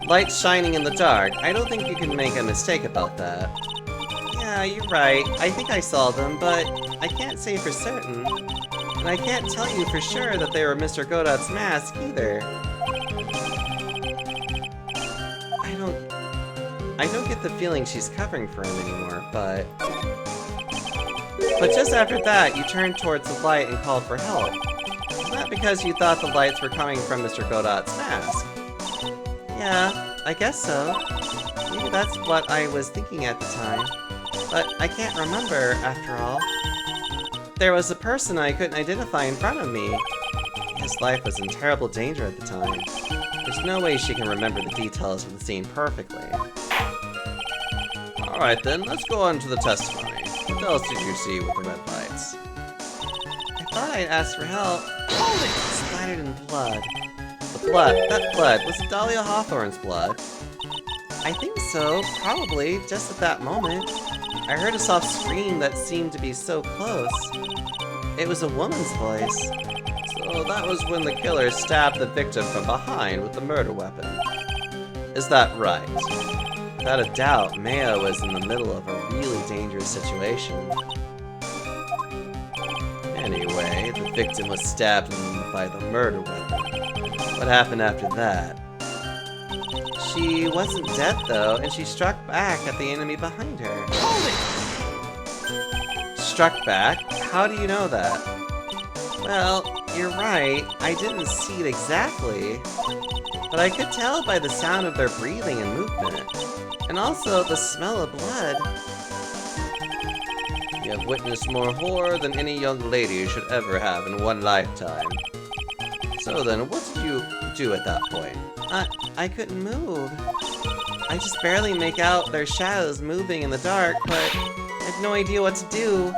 Speaker 3: Lights shining in the dark. I don't think you can make a mistake about that. Yeah, you're right. I think I saw them, but I can't say for certain. And I can't tell you for sure that they were Mr. Godot's mask either. I don't get the feeling she's covering for him anymore, but just after that, you turned towards the light and called for help. Not because you thought the lights were coming from Mr. Godot's mask. Yeah, I guess so. Maybe that's what I was thinking at the time. But I can't remember, after all. There was a person I couldn't identify in front of me. His life was in terrible danger at the time. There's no way she can remember the details of the scene perfectly. Alright then, let's go on to the testimony. What else did you see with the red lights? I thought I'd ask for help. Hold it! Splattered in blood. The blood? That blood, was it Dahlia Hawthorne's blood? I think so, probably, just at that moment. I heard a soft scream that seemed to be so close. It was a woman's voice. So that was when the killer stabbed the victim from behind with the murder weapon. Is that right? Without a doubt, Maya was in the middle of a really dangerous situation. Anyway, the victim was stabbed by the murder weapon. What happened after that?
Speaker 2: She wasn't dead though, and she struck back at the enemy behind her.
Speaker 4: Hold it!
Speaker 2: Struck back? How do you know that? Well, you're right. I didn't see it exactly. But I could tell by the sound of their breathing and movement. And also the smell of blood.
Speaker 3: You have witnessed more horror than any young lady should ever have in one lifetime. So then, what did you do at that point?
Speaker 2: I couldn't move. I just barely make out their shadows moving in the dark, but I had no idea what to do.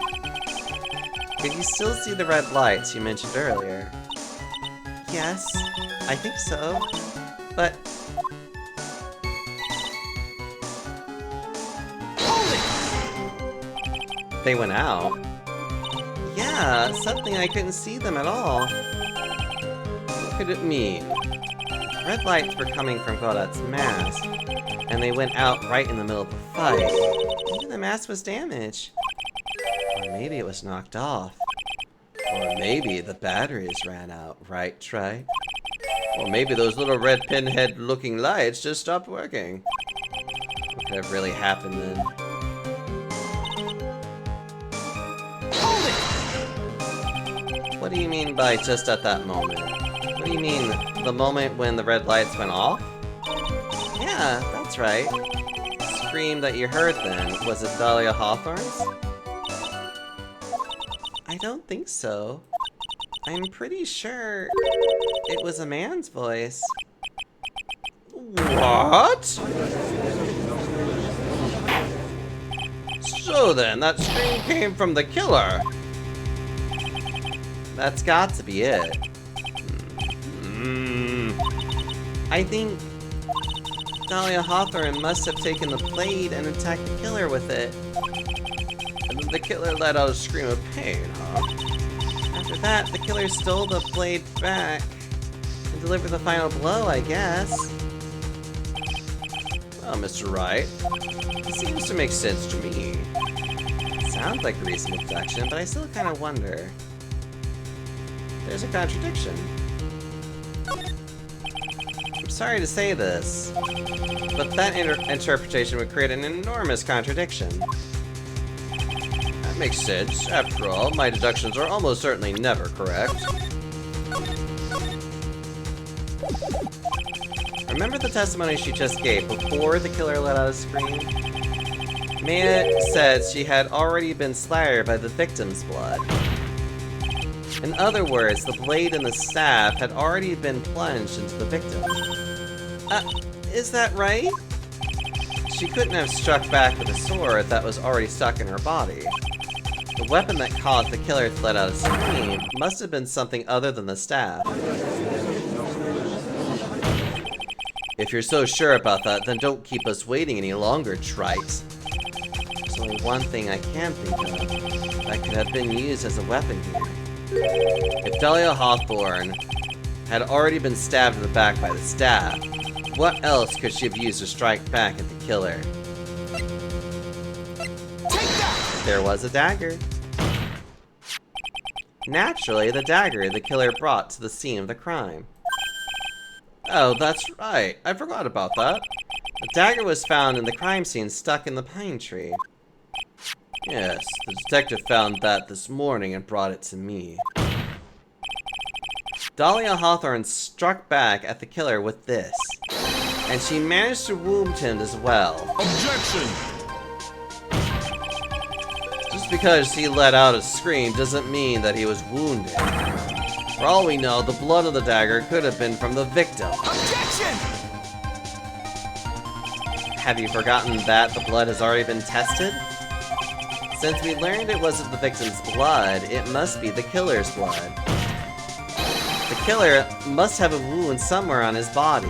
Speaker 3: Could you still see the red lights you mentioned earlier?
Speaker 2: Yes, I think so. But... Hold it!
Speaker 3: They went out.
Speaker 2: Yeah, suddenly I couldn't see them at all.
Speaker 3: What could it mean?
Speaker 2: Red lights were coming from Godot's mask, and they went out right in the middle of the fight. Maybe the mask was damaged. Or maybe it was knocked off.
Speaker 3: Or maybe the batteries ran out, right, Trey? Or maybe those little red pinhead-looking lights just stopped working. What could have really happened then?
Speaker 2: Hold it!
Speaker 3: What do you mean by just at that moment?
Speaker 2: What do you mean, the moment when the red lights went off? Yeah, that's right. The scream that you heard then, was it Dahlia Hawthorne's? I don't think so. I'm pretty sure it was a man's voice.
Speaker 3: What? So then, that scream came from the killer.
Speaker 2: That's got to be it. I think Dahlia Hawthorne must have taken the blade and attacked the killer with it.
Speaker 3: And then the killer let out a scream of pain, huh?
Speaker 2: After that, the killer stole the blade back and delivered the final blow, I guess.
Speaker 3: Well, Mr. Wright, it seems to make sense to me.
Speaker 2: It sounds like a recent abduction, but I still kind of wonder. There's a contradiction. I'm sorry to say this, but that interpretation would create an enormous contradiction.
Speaker 3: That makes sense. After all, my deductions are almost certainly never correct.
Speaker 2: Remember the testimony she just gave before the killer let out a scream? Maya said she had already been slaughtered by the victim's blood. In other words, the blade and the staff had already been plunged into the victim. Is that right? She couldn't have struck back with a sword that was already stuck in her body. The weapon that caused the killer to let out a scream must have been something other than the staff.
Speaker 3: If you're so sure about that, then don't keep us waiting any longer, trite.
Speaker 2: There's only one thing I can think of that could have been used as a weapon here.
Speaker 3: If Dahlia Hawthorne had already been stabbed in the back by the staff, what else could she have used to strike back at the killer?
Speaker 4: Take that!
Speaker 2: There was a dagger. Naturally, the dagger the killer brought to the scene of the crime.
Speaker 3: Oh, that's right. I forgot about that.
Speaker 2: The dagger was found in the crime scene stuck in the pine tree.
Speaker 3: Yes, the detective found that this morning and brought it to me.
Speaker 2: Dahlia Hawthorne struck back at the killer with this, and she managed to wound him as well.
Speaker 4: Objection!
Speaker 3: Just because he let out a scream doesn't mean that he was wounded. For all we know, the blood of the dagger could have been from the victim.
Speaker 4: Objection!
Speaker 2: Have you forgotten that the blood has already been tested? Since we learned it wasn't the victim's blood, it must be the killer's blood. The killer must have a wound somewhere on his body.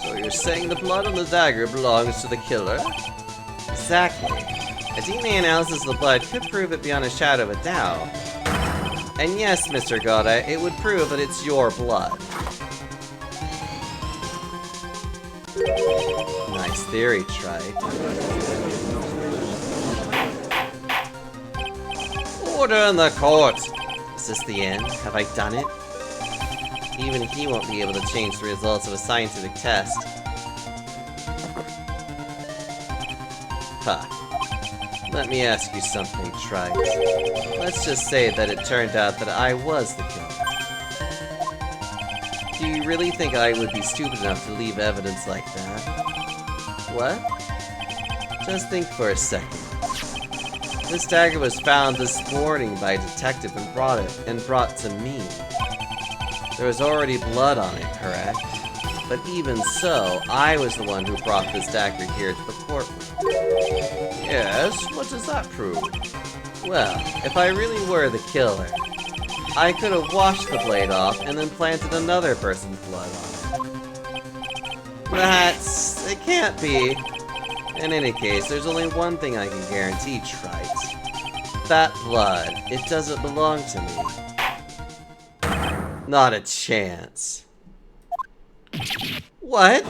Speaker 3: So you're saying the blood on the dagger belongs to the killer?
Speaker 2: Exactly. A DNA analysis of the blood could prove it beyond a shadow of a doubt. And yes, Mr. Goda, it would prove that it's your blood. Nice theory, Trite.
Speaker 3: Order in the court!
Speaker 2: Is this the end? Have I done it? Even he won't be able to change the results of a scientific test. Huh. Let me ask you something, Trite. Let's just say that it turned out that I was the killer. Do you really think I would be stupid enough to leave evidence like that? What? Just think for a second. This dagger was found this morning by a detective and brought to me. There was already blood on it, correct? But even so, I was the one who brought this dagger here to the courtroom. Yes, what does that prove? Well, if I really were the killer, I could have washed the blade off and then planted another person's blood on it. It can't be. In any case, there's only one thing I can guarantee, Trite. That blood, it doesn't belong to me. Not a chance. What?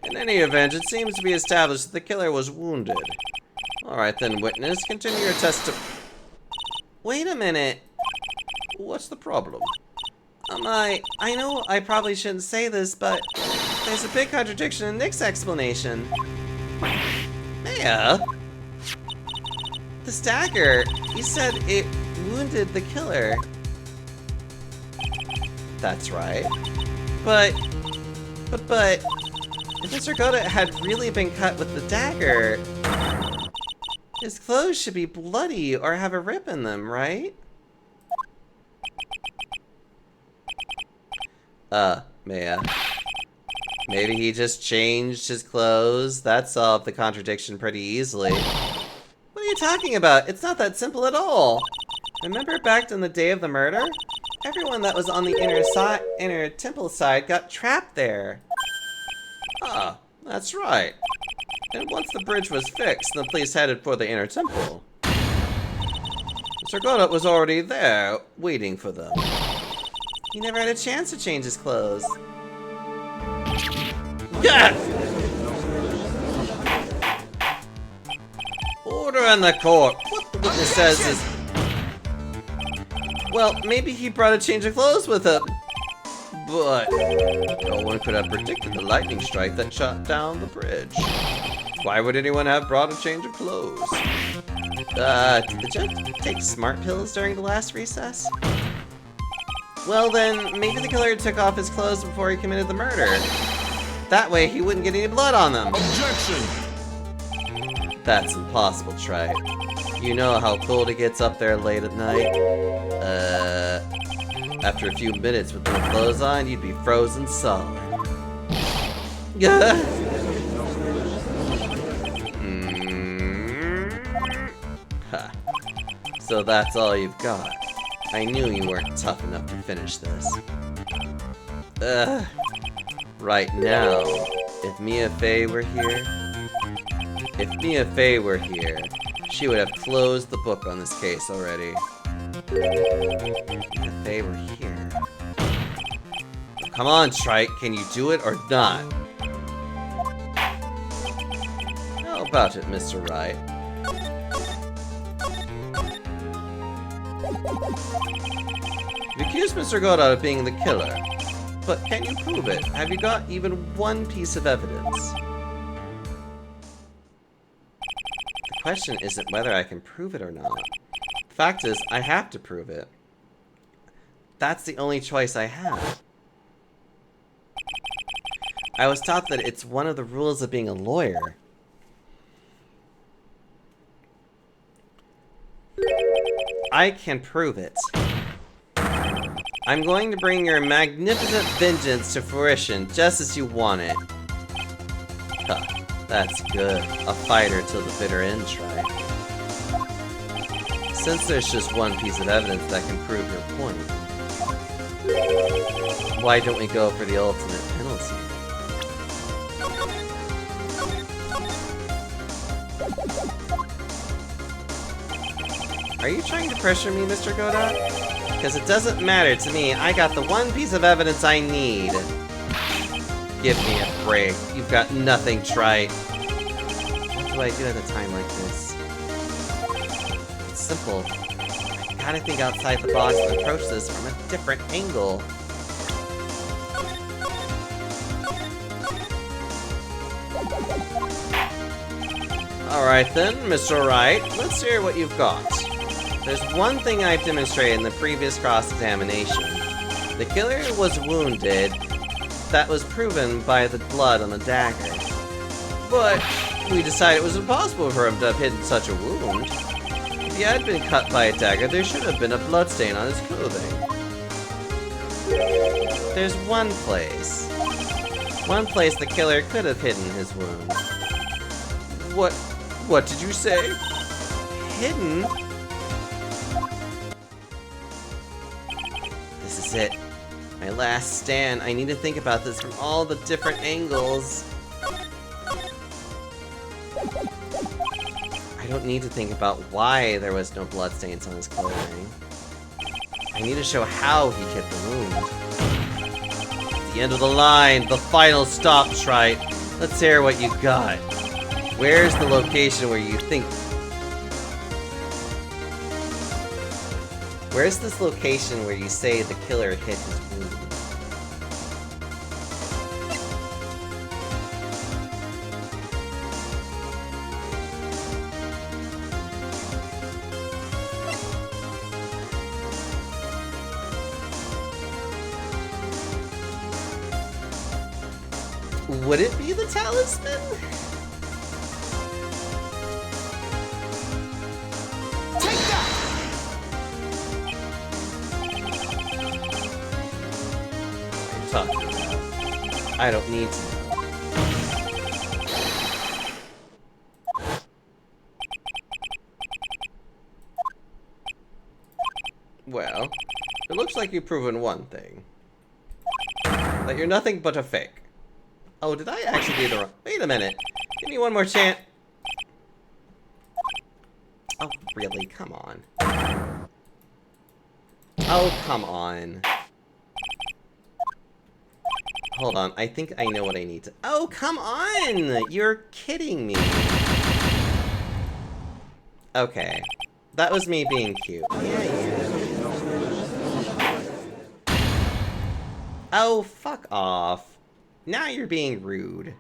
Speaker 2: In any event, it seems to be established that the killer was wounded. Alright then, witness, continue your Wait a minute. What's the problem? I know I probably shouldn't say this, but there's a big contradiction in Nick's explanation. Maya? This dagger, you said it wounded the killer. That's right. But, if Mr. Goda had really been cut with the dagger, his clothes should be bloody or have a rip in them, right? Maya. Maybe he just changed his clothes. That solved the contradiction pretty easily. What are you talking about? It's not that simple at all. Remember back in the day of the murder? Everyone that was on the inner temple side got trapped there. Ah, that's right. And once the bridge was fixed, the police headed for the inner temple. Mr. Godot was already there, waiting for them. He never had a chance to change his clothes. Gah! Order in the court. What the witness says is... Well, maybe he brought a change of clothes with him. But no one could have predicted the lightning strike that shot down the bridge. Why would anyone have brought a change of clothes? Did you take smart pills during the last recess? Well then, maybe the killer took off his clothes before he committed the murder. That way he wouldn't get any blood on them.
Speaker 4: Objection!
Speaker 2: That's impossible, Trite. You know how cold it gets up there late at night? After a few minutes with no clothes on, you'd be frozen solid. Ha. So that's all you've got. I knew you weren't tough enough to finish this. Right now, if Mia Fey were here, she would have closed the book on this case already. If they were here. Come on, Trite, can you do it or not? How about it, Mr. Wright? You accused Mr. Godot of being the killer, but can you prove it? Have you got even one piece of evidence? The question isn't whether I can prove it or not. The fact is, I have to prove it. That's the only choice I have. I was taught that it's one of the rules of being a lawyer. I can prove it. I'm going to bring your magnificent vengeance to fruition just as you want it. Huh, that's good. A fighter till the bitter end, Trite. Since there's just one piece of evidence that can prove your point, why don't we go for the ultimate penalty? Are you trying to pressure me, Mr. Godot? Because it doesn't matter to me. I got the one piece of evidence I need. Give me a break. You've got nothing, Trite. What do I do at a time like this?
Speaker 3: simple. I gotta think outside the box and approach this from a different angle. Alright then, Mr. Wright, let's hear what you've got. There's one thing I've demonstrated in the previous cross-examination. The killer was wounded. That was proven by the blood on the dagger. But we decided it was impossible for him to have hidden such a wound. If he had been cut by a dagger, there should have been a bloodstain on his clothing. There's one place the killer could have hidden his wound. What did you say? Hidden? This is it. My last stand. I need to think about this from all the different angles. I don't need to think about why there was no bloodstains on his clothing. I need to show how he hit the wound. At the end of the line, the final stop, Shrite. Let's hear what you got. Where's the location where you think... Where's this location where you say the killer hit his wound? Would it be the talisman?
Speaker 4: Take that!
Speaker 3: What are you talking about? I don't need to know. Well, it looks like you've proven one thing. That you're nothing but a fake. Oh, did I actually do the wrong... Wait a minute. Give me one more chance. Oh, really? Come on. Oh, come on. Hold on. I think I know what I need to... Oh, come on! You're kidding me. Okay. That was me being cute. Oh, fuck off. Now you're being rude.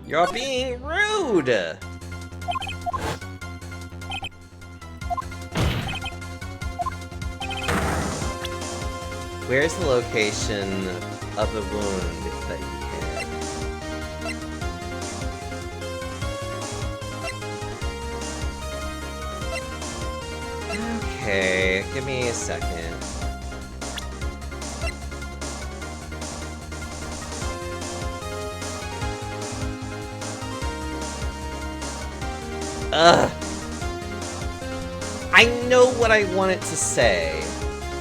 Speaker 3: You're being rude! Where's the location of the wound that you hit? Okay, give me a second. Ugh. I know what I want it to say.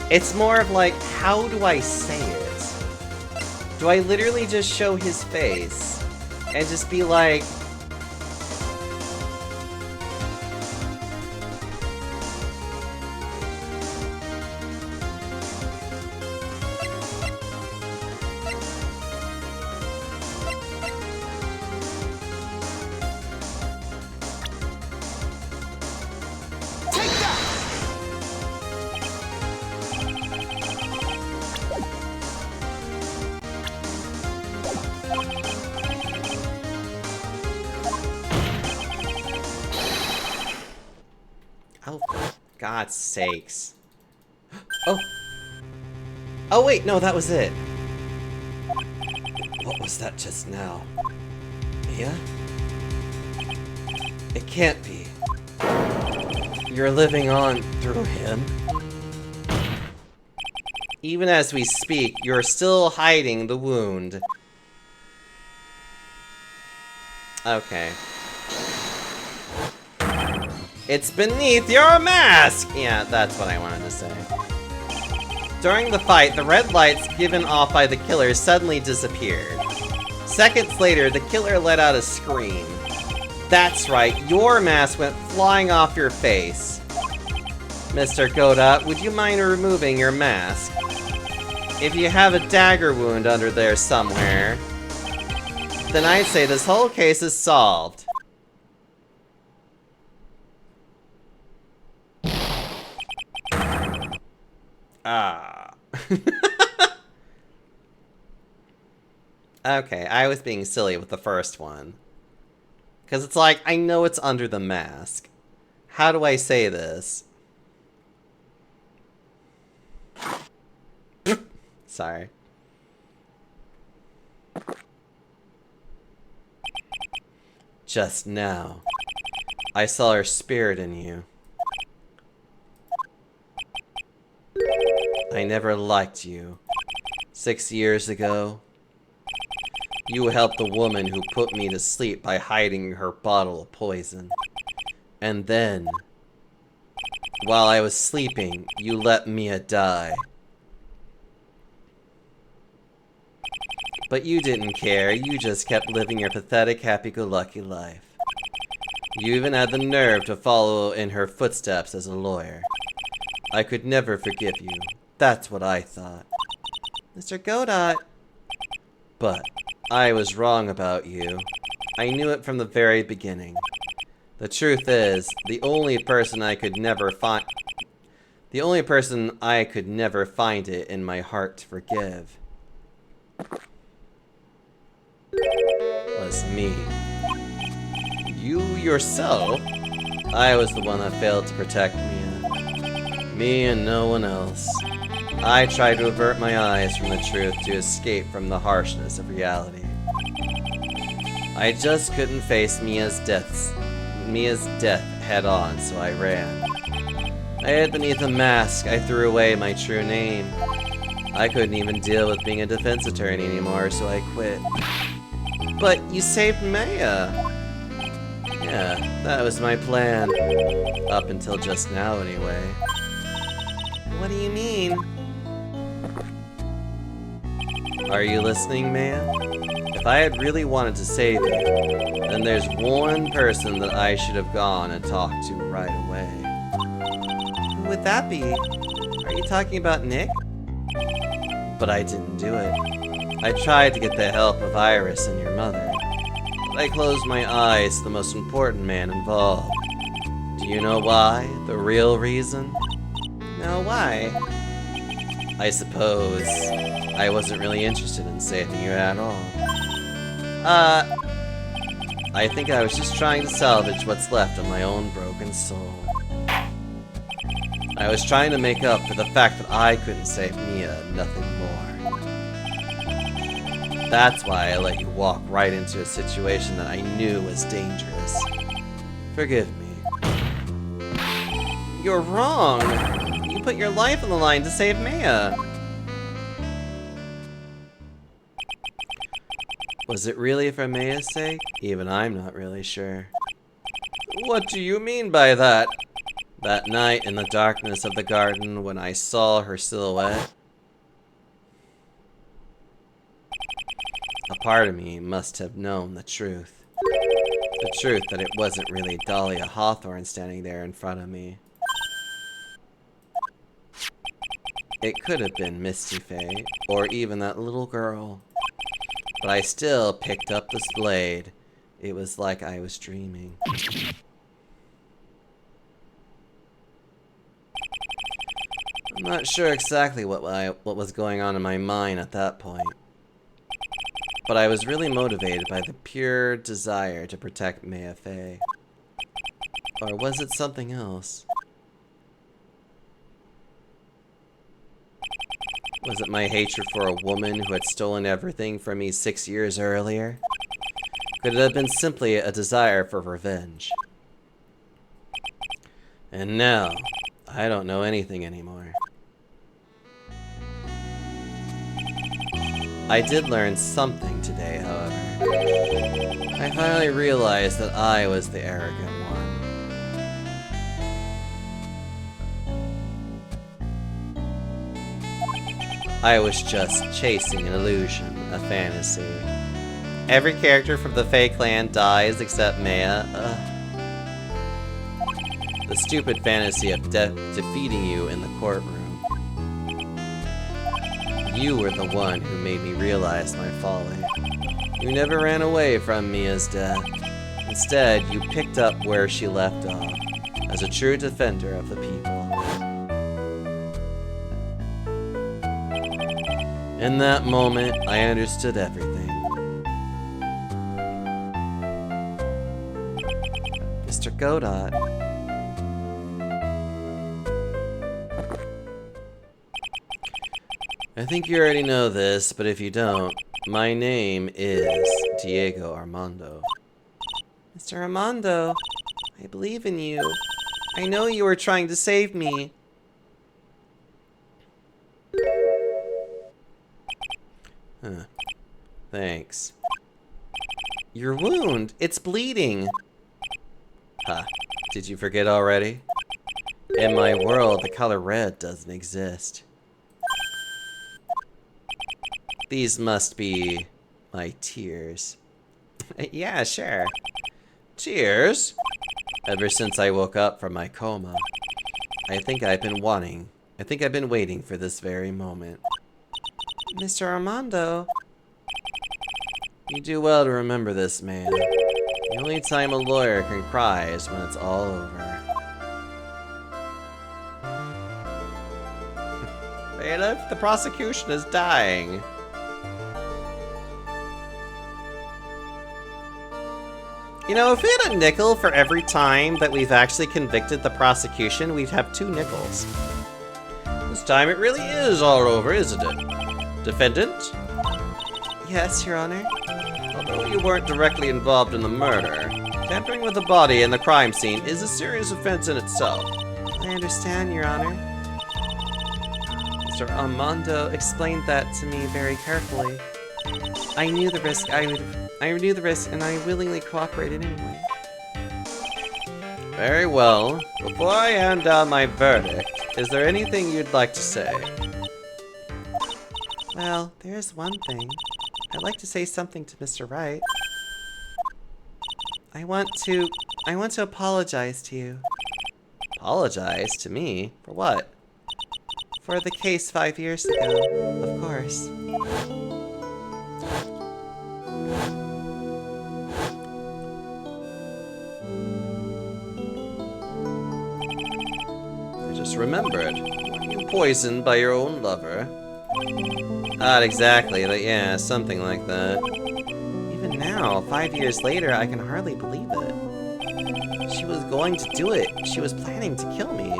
Speaker 3: It's more of like, how do I say it? Do I literally just show his face and just be like... Oh, for God's sakes. Oh. Oh, wait, no, that was it. What was that just now? Mia? It can't be. You're living on through him. Even as we speak, you're still hiding the wound. Okay. It's beneath your mask! Yeah, that's what I wanted to say. During the fight, the red lights given off by the killer suddenly disappeared. Seconds later, the killer let out a scream. That's right, your mask went flying off your face. Mr. Goda, would you mind removing your mask? If you have a dagger wound under there somewhere, then I'd say this whole case is solved.
Speaker 1: Ah. Okay, I was being silly with the first one. Because it's like, I know it's under the mask. How do I say this? Sorry. Just now, I saw her spirit in you. I never liked you. 6 years ago, you helped the woman who put me to sleep by hiding her bottle of poison. And then, while I was sleeping, you let Mia die. But you didn't care, you just kept living your pathetic happy-go-lucky life. You even had the nerve to follow in her footsteps as a lawyer. I could never forgive you. That's what I thought. Mr. Godot. But I was wrong about you. I knew it from the very beginning. The truth is, the only person I could never find it in my heart to forgive was me. You yourself? I was the one that failed to protect Mia. Me and no one else. I tried to avert my eyes from the truth to escape from the harshness of reality. I just couldn't face Mia's death head on, so I ran. I hid beneath a mask. I threw away my true name. I couldn't even deal with being a defense attorney anymore, so I quit. But you saved Maya. Yeah, that was my plan. Up until just now, anyway. What do you mean? Are you listening, Maya? If I had really wanted to save you, then there's one person that I should have gone and talked to right away. Who would that be? Are you talking about Nick? But I didn't do it. I tried to get the help of Iris and your mother. But I closed my eyes to the most important man involved. Do you know why? The real reason? No, why? I suppose I wasn't really interested in saving you at all. I think I was just trying to salvage what's left of my own broken soul. I was trying to make up for the fact that I couldn't save Mia, nothing more. That's why I let you walk right into a situation that I knew was dangerous. Forgive me. You're wrong! You put your life on the line to save Maya! Was it really for Maya's sake? Even I'm not really sure. What do you mean by that? That night in the darkness of the garden when I saw her silhouette? A part of me must have known the truth. The truth that it wasn't really Dahlia Hawthorne standing there in front of me. It could have been Misty Faye, or even that little girl. But I still picked up this blade. It was like I was dreaming. I'm not sure exactly what was going on in my mind at that point. But I was really motivated by the pure desire to protect Maya Fey. Or was it something else? Was it my hatred for a woman who had stolen everything from me 6 years earlier? Could it have been simply a desire for revenge? And now, I don't know anything anymore. I did learn something today, however. I finally realized that I was the arrogant one. I was just chasing an illusion, a fantasy. Every character from the Fae clan dies except Maya. The stupid fantasy of defeating you in the courtroom. You were the one who made me realize my folly. You never ran away from Mia's death. Instead, you picked up where she left off, as a true defender of the people.
Speaker 3: In that moment, I understood everything.
Speaker 1: Mr. Godot.
Speaker 3: I think you already know this, but if you don't, my name is Diego Armando.
Speaker 1: Mr. Armando, I believe in you. I know you were trying to save me.
Speaker 3: Huh. Thanks.
Speaker 1: Your wound, it's bleeding.
Speaker 3: Huh. Did you forget already? In my world, the color red doesn't exist. These must be my tears.
Speaker 1: Yeah, sure.
Speaker 3: Tears? Ever since I woke up from my coma, I think I've been waiting for this very moment.
Speaker 1: Mr. Armando.
Speaker 3: You do well to remember this, man. The only time a lawyer can cry is when it's all over.
Speaker 1: Bailiff, the prosecution is dying. You know, if we had a nickel for every time that we've actually convicted the prosecution, we'd have 2 nickels.
Speaker 3: This time it really is all over, isn't it? Defendant?
Speaker 1: Yes, Your Honor.
Speaker 3: Although you weren't directly involved in the murder, tampering with the body in the crime scene is a serious offense in itself.
Speaker 1: I understand, Your Honor. Mr. Armando explained that to me very carefully. I knew the risk and I willingly cooperated anyway.
Speaker 3: Very well. Before I hand down my verdict, is there anything you'd like to say?
Speaker 1: Well, there is one thing. I'd like to say something to Mr. Wright. I want to apologize to you.
Speaker 3: Apologize to me? For what?
Speaker 1: For the case 5 years ago, of course.
Speaker 3: I just remembered. Were you poisoned by your own lover? Not exactly, but yeah, something like that.
Speaker 1: Even now, 5 years later, I can hardly believe it. She was going to do it. She was planning to kill me.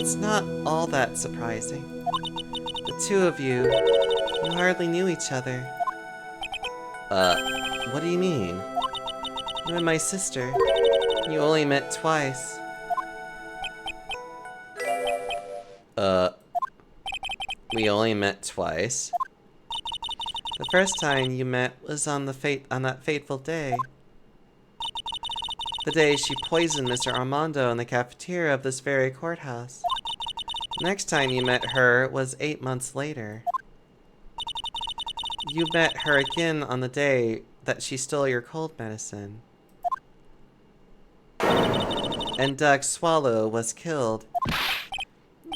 Speaker 1: It's not all that surprising. The two of you hardly knew each other.
Speaker 3: What do you mean?
Speaker 1: You and my sister, you only met twice.
Speaker 3: We only met twice.
Speaker 1: The first time you met was on that fateful day. The day she poisoned Mr. Armando in the cafeteria of this very courthouse. The next time you met her was 8 months later. You met her again on the day that she stole your cold medicine. And Doug Swallow was killed.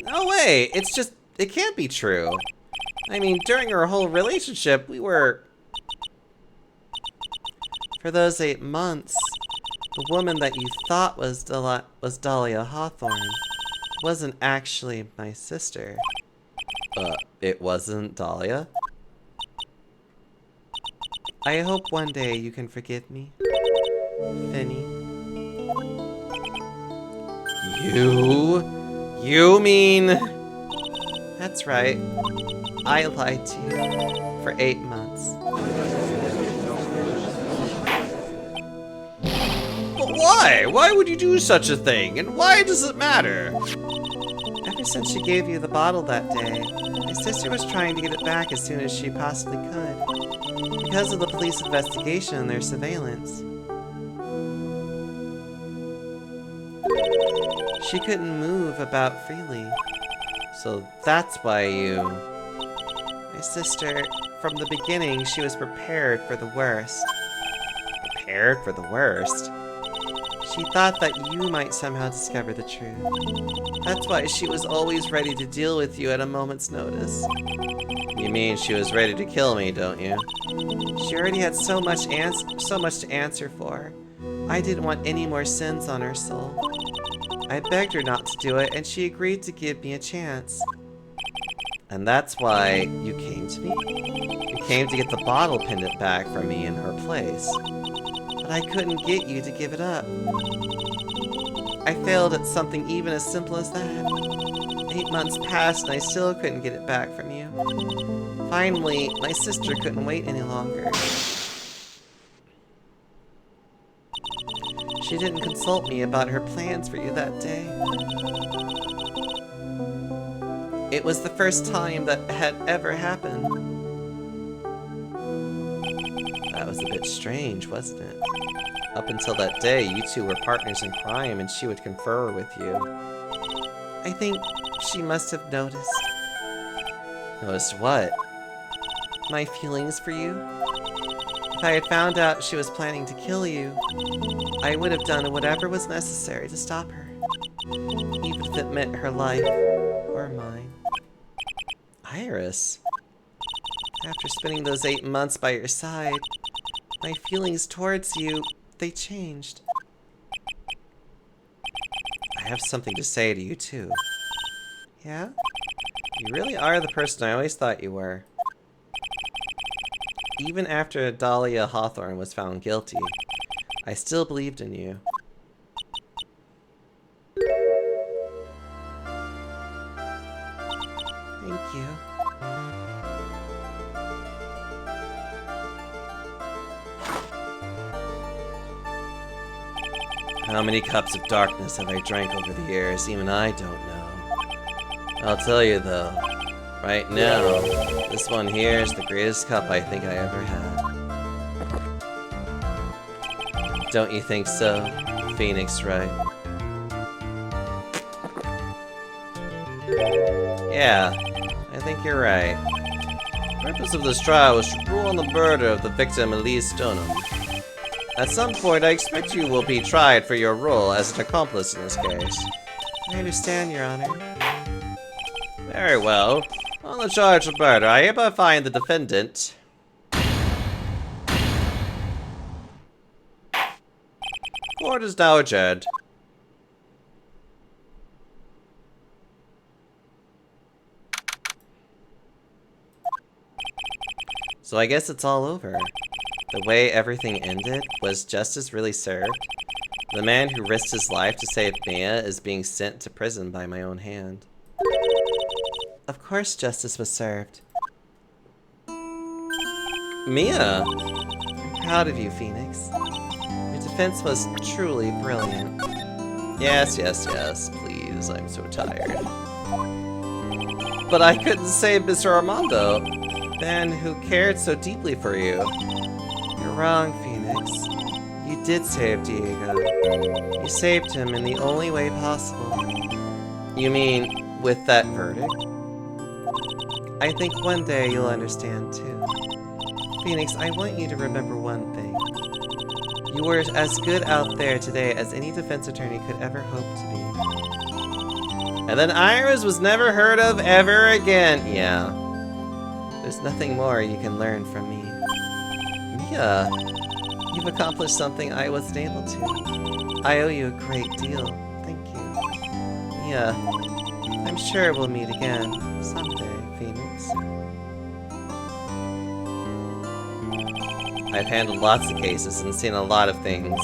Speaker 3: No way! It can't be true. I mean, during our whole relationship, we were...
Speaker 1: For those 8 months, the woman that you thought was Dahlia Hawthorne wasn't actually my sister.
Speaker 3: It wasn't Dahlia?
Speaker 1: I hope one day you can forgive me, Finny.
Speaker 3: You mean...
Speaker 1: That's right. I lied to you for 8 months.
Speaker 3: But why? Why would you do such a thing? And why does it matter?
Speaker 1: Ever since she gave you the bottle that day, my sister was trying to get it back as soon as she possibly could, because of the police investigation and their surveillance. She couldn't move about freely, so that's why you... My sister, from the beginning, she was prepared for the worst.
Speaker 3: Prepared for the worst?
Speaker 1: She thought that you might somehow discover the truth. That's why she was always ready to deal with you at a moment's notice.
Speaker 3: You mean she was ready to kill me, don't you?
Speaker 1: She already had so much to answer for. I didn't want any more sins on her soul.
Speaker 2: I begged her not to do it, and she agreed to give me a chance. And that's why you came to me? You came to get the bottle pendant back from me in her place. But I couldn't get you to give it up. I failed at something even as simple as that. 8 months passed and I still couldn't get it back from you. Finally, my sister couldn't wait any longer. She didn't consult me about her plans for you that day. It was the first time that had ever happened. That was a bit strange, wasn't it? Up until that day, you two were partners in crime and she would confer with you. I think she must have noticed. Noticed what? My feelings for you? If I had found out she was planning to kill you, I would have done whatever was necessary to stop her. Even if it meant her life or mine. Iris. After spending those 8 months by your side, my feelings towards you, they changed. I have something to say to you too. Yeah? You really are the person I always thought you were. Even after Dahlia Hawthorne was found guilty, I still believed in you. Thank you. How many cups of darkness have I drank over the years? Even I don't know. I'll tell you though, right now, this one here is the greatest cup I think I ever had. Don't you think so, Phoenix, right? Yeah, I think you're right. The purpose of this trial was to rule on the murder of the victim Elise Dunham. At some point, I expect you will be tried for your role as an accomplice in this case. I understand, Your Honor. Very well. On the charge of murder, I hereby find the defendant... Court is now adjourned. So I guess it's all over. The way everything ended, was justice really served? The man who risked his life to save Maya is being sent to prison by my own hand. Of course justice was served. Mia! I'm proud of you, Phoenix. Your defense was truly brilliant. Yes, yes, yes, please, I'm so tired. But I couldn't save Mr. Armando, man who cared so deeply for you. You're wrong, Phoenix. You did save Diego. You saved him in the only way possible. You mean, with that verdict? I think one day you'll understand, too. Phoenix, I want you to remember one thing. You were as good out there today as any defense attorney could ever hope to be. And then Iris was never heard of ever again. Yeah. There's nothing more you can learn from me. Mia, you've accomplished something I wasn't able to. I owe you a great deal. Thank you. Mia, I'm sure we'll meet again someday, Phoenix. I've handled lots of cases and seen a lot of things.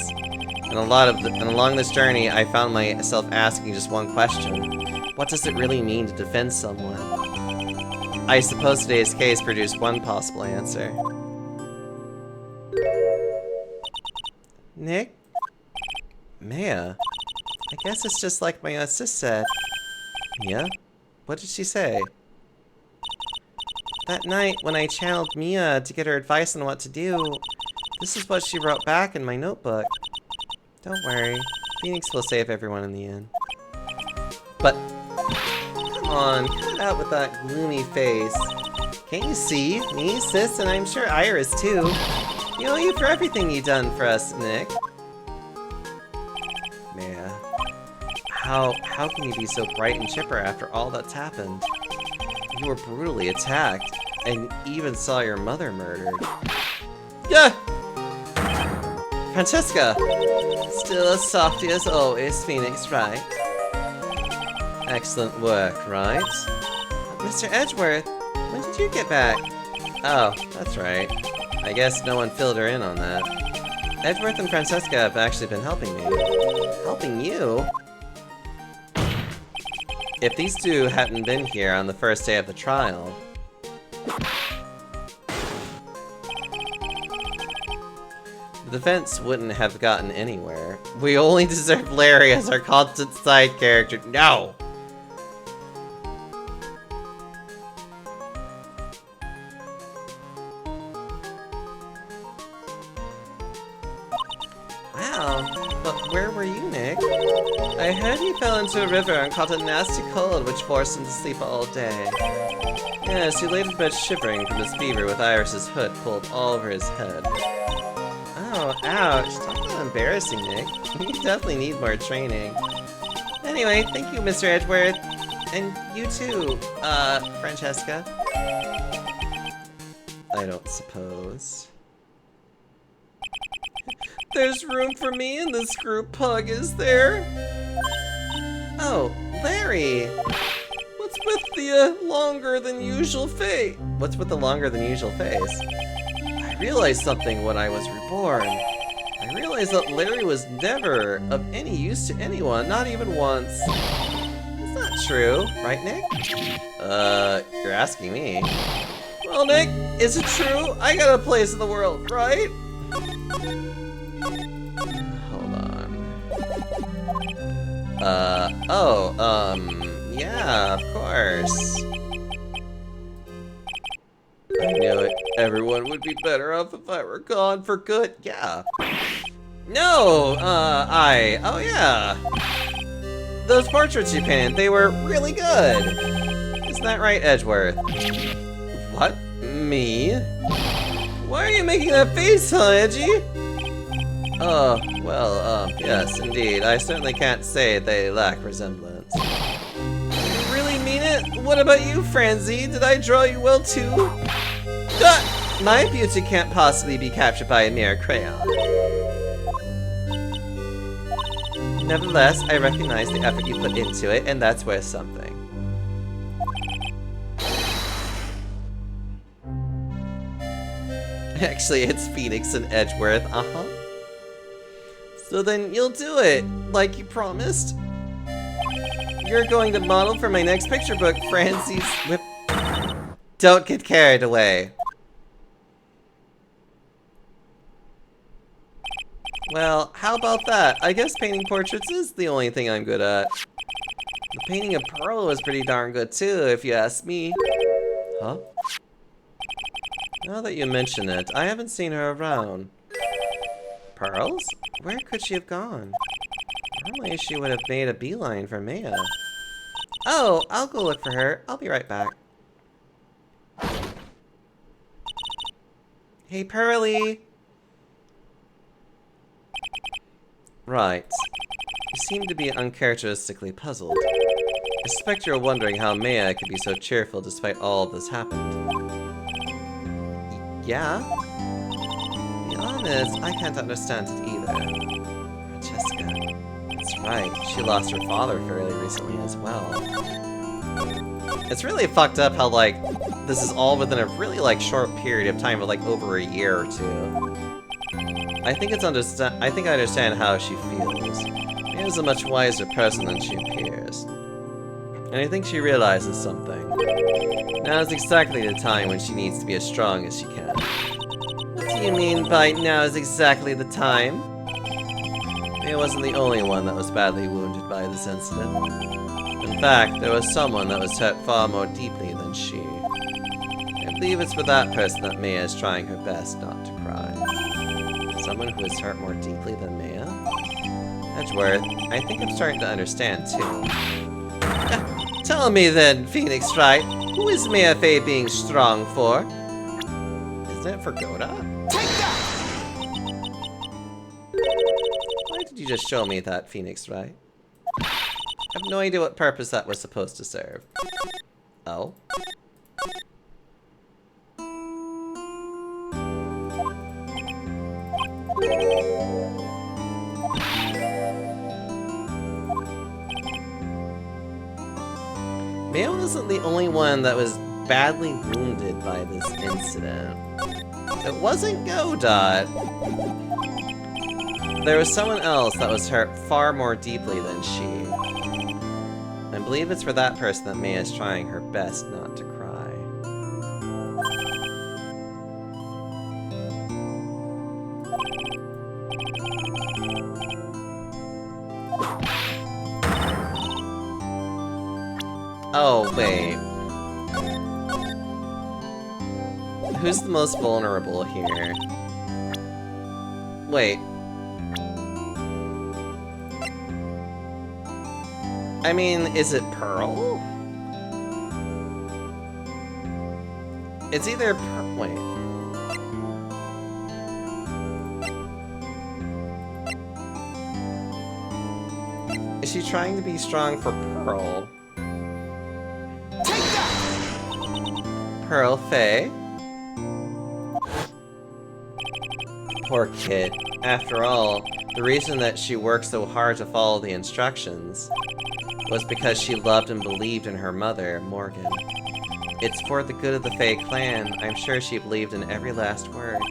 Speaker 2: And along this journey, I found myself asking just one question. What does it really mean to defend someone? I suppose today's case produced one possible answer. Nick? Maya? I guess it's just like my sis said. Mia? What did she say? That night, when I channeled Mia to get her advice on what to do, this is what she wrote back in my notebook. Don't worry, Phoenix will save everyone in the end. But, come on, cut out with that gloomy face. Can't you see? Me, sis, and I'm sure Iris too. We owe you for everything you've done for us, Nick. Maya, how can you be so bright and chipper after all that's happened? You were brutally attacked, and even saw your mother murdered. Yeah! Francesca! Still as softy as always, Phoenix, right?
Speaker 3: Excellent work, right? Mr. Edgeworth, when did you get back? Oh, that's right. I guess no one filled her in on that. Edgeworth and Francesca have actually been helping me. Helping you? If these two hadn't been here on the first day of the trial... the defense wouldn't have gotten anywhere. We only deserve Larry as our constant side character. No! Wow, but where were you, Nick? I heard he fell into a river and caught a nasty cold which forced him to sleep all day. Yes, he laid in bed shivering from his fever with Iris's hood pulled all over his head. Oh, ouch. Talk about embarrassing, Nick. You definitely need more training. Anyway, thank you, Mr. Edgeworth. And you too, Francesca. I don't suppose. There's room for me in this group, Pug, is there? Oh, Larry! What's with the, longer than usual face? What's with the longer than usual face? I realized something when I was reborn. I realized that Larry was never of any use to anyone, not even once. It's not true, right, Nick? You're asking me. Well, Nick, is it true? I got a place in the world, right? Hold on. Yeah, of course. I knew it. Everyone would be better off if I were gone for good. Yeah. No, oh yeah. Those portraits you painted, they were really good. Isn't that right, Edgeworth? What? Me? Why are you making that face, huh, Edgy? Oh, well, yes, indeed. I certainly can't say they lack resemblance. You really mean it? What about you, Franzi? Did I draw you well, too? My beauty can't possibly be captured by a mere crayon. Nevertheless, I recognize the effort you put into it, and that's worth something. Actually, it's Phoenix and Edgeworth, uh-huh. So then you'll do it, like you promised. You're going to model for my next picture book, Francie's whip. Don't get carried away. Well, how about that? I guess painting portraits is the only thing I'm good at. The painting of Pearl was pretty darn good too, if you ask me. Huh? Now that you mention it, I haven't seen her around. Pearls? Where could she have gone? Normally she would have made a beeline for Maya. Oh, I'll go look for her. I'll be right back. Hey, Pearly! Right. You seem to be uncharacteristically puzzled. I suspect you're wondering how Maya could be so cheerful despite all this happened. Yeah? To be honest, I can't understand it either. Francesca. That's right, she lost her father fairly recently as well. It's really fucked up how, like, this is all within a really, like, short period of time of, like, over a year or two. I think I understand how she feels. Maya's a much wiser person than she appears. And I think she realizes something. Now is exactly the time when she needs to be as strong as she can. What do you mean by now is exactly the time? Maya wasn't the only one that was badly wounded by this incident. In fact, there was someone that was hurt far more deeply than she. I believe it's for that person that Maya is trying her best not to cry. Someone who is hurt more deeply than Maya? Edgeworth, I think I'm starting to understand too. Tell me then, Phoenix Wright, who is Maya Fey being strong for? Isn't it for Goda?
Speaker 4: Take that!
Speaker 3: Why did you just show me that, Phoenix Wright? I have no idea what purpose that was supposed to serve. Oh? Maya wasn't the only one that was badly wounded by this incident. It wasn't Godot. There was someone else that was hurt far more deeply than she. I believe it's for that person that Maya is trying her best not to cry. Oh, wait. Who's the most vulnerable here? Wait. I mean, is it Pearl? It's either wait. Is she trying to be strong for Pearl?
Speaker 4: Take that!
Speaker 3: Pearl Faye? Poor kid. After all, the reason that she worked so hard to follow the instructions was because she loved and believed in her mother, Morgan. It's for the good of the Faye clan. I'm sure she believed in every last word.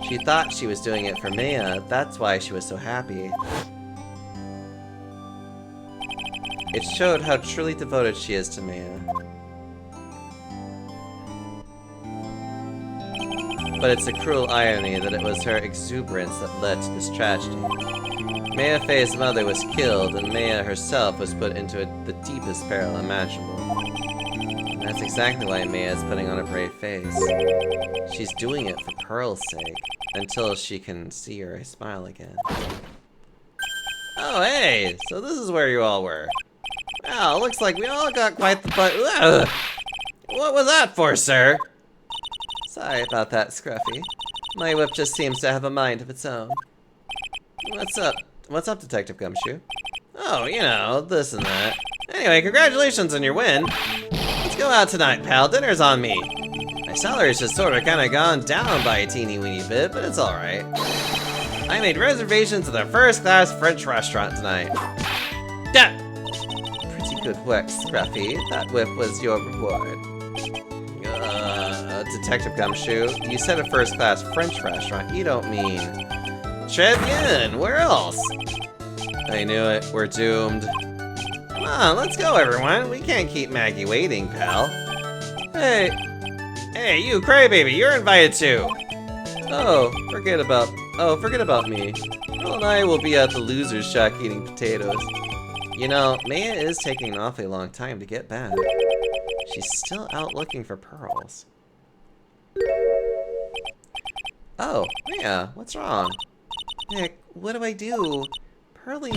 Speaker 3: She thought she was doing it for Maya. That's why she was so happy. It showed how truly devoted she is to Maya. But it's a cruel irony that it was her exuberance that led to this tragedy. Maya Faye's mother was killed, and Maya herself was put into the deepest peril imaginable. And that's exactly why Maya is putting on a brave face. She's doing it for Pearl's sake, until she can see her smile again. Oh, hey! So this is where you all were. Wow, looks like we all got quite the butt. Ugh. What was that for, sir? Sorry about that, Scruffy. My whip just seems to have a mind of its own. What's up? What's up, Detective Gumshoe? Oh, you know, this and that. Anyway, congratulations on your win. Let's go out tonight, pal. Dinner's on me. My salary's just sorta kinda gone down by a teeny weeny bit, but it's alright. I made reservations at a first-class French restaurant tonight. Yeah. Pretty good work, Scruffy. That whip was your reward. Detective Gumshoe, you said a first-class French restaurant. You don't mean... Très bien! Where else? I knew it. We're doomed. Come on, let's go, everyone. We can't keep Maggie waiting, pal. Hey. Hey, you crybaby, you're invited too. Forget about me. Earl and I will be at the loser's shack eating potatoes. You know, Maya is taking an awfully long time to get back. She's still out looking for pearls. Oh, Maya, what's wrong? Nick, what do I do? Pearlie,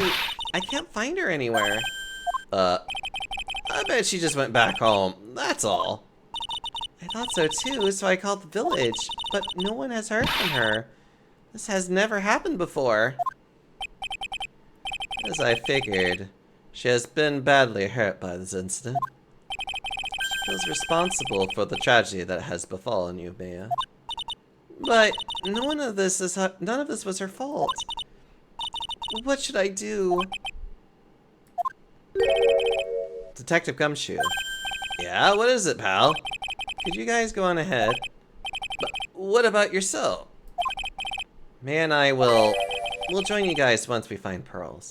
Speaker 3: I can't find her anywhere. I bet she just went back home. That's all. I thought so too, so I called the village, but no one has heard from her. This has never happened before. As I figured, she has been badly hurt by this incident. She feels responsible for the tragedy that has befallen you, Maya. But none of this was her fault. What should I do? Detective Gumshoe. Yeah, what is it, pal? Could you guys go on ahead? But what about yourself? Maya and I we'll join you guys once we find pearls.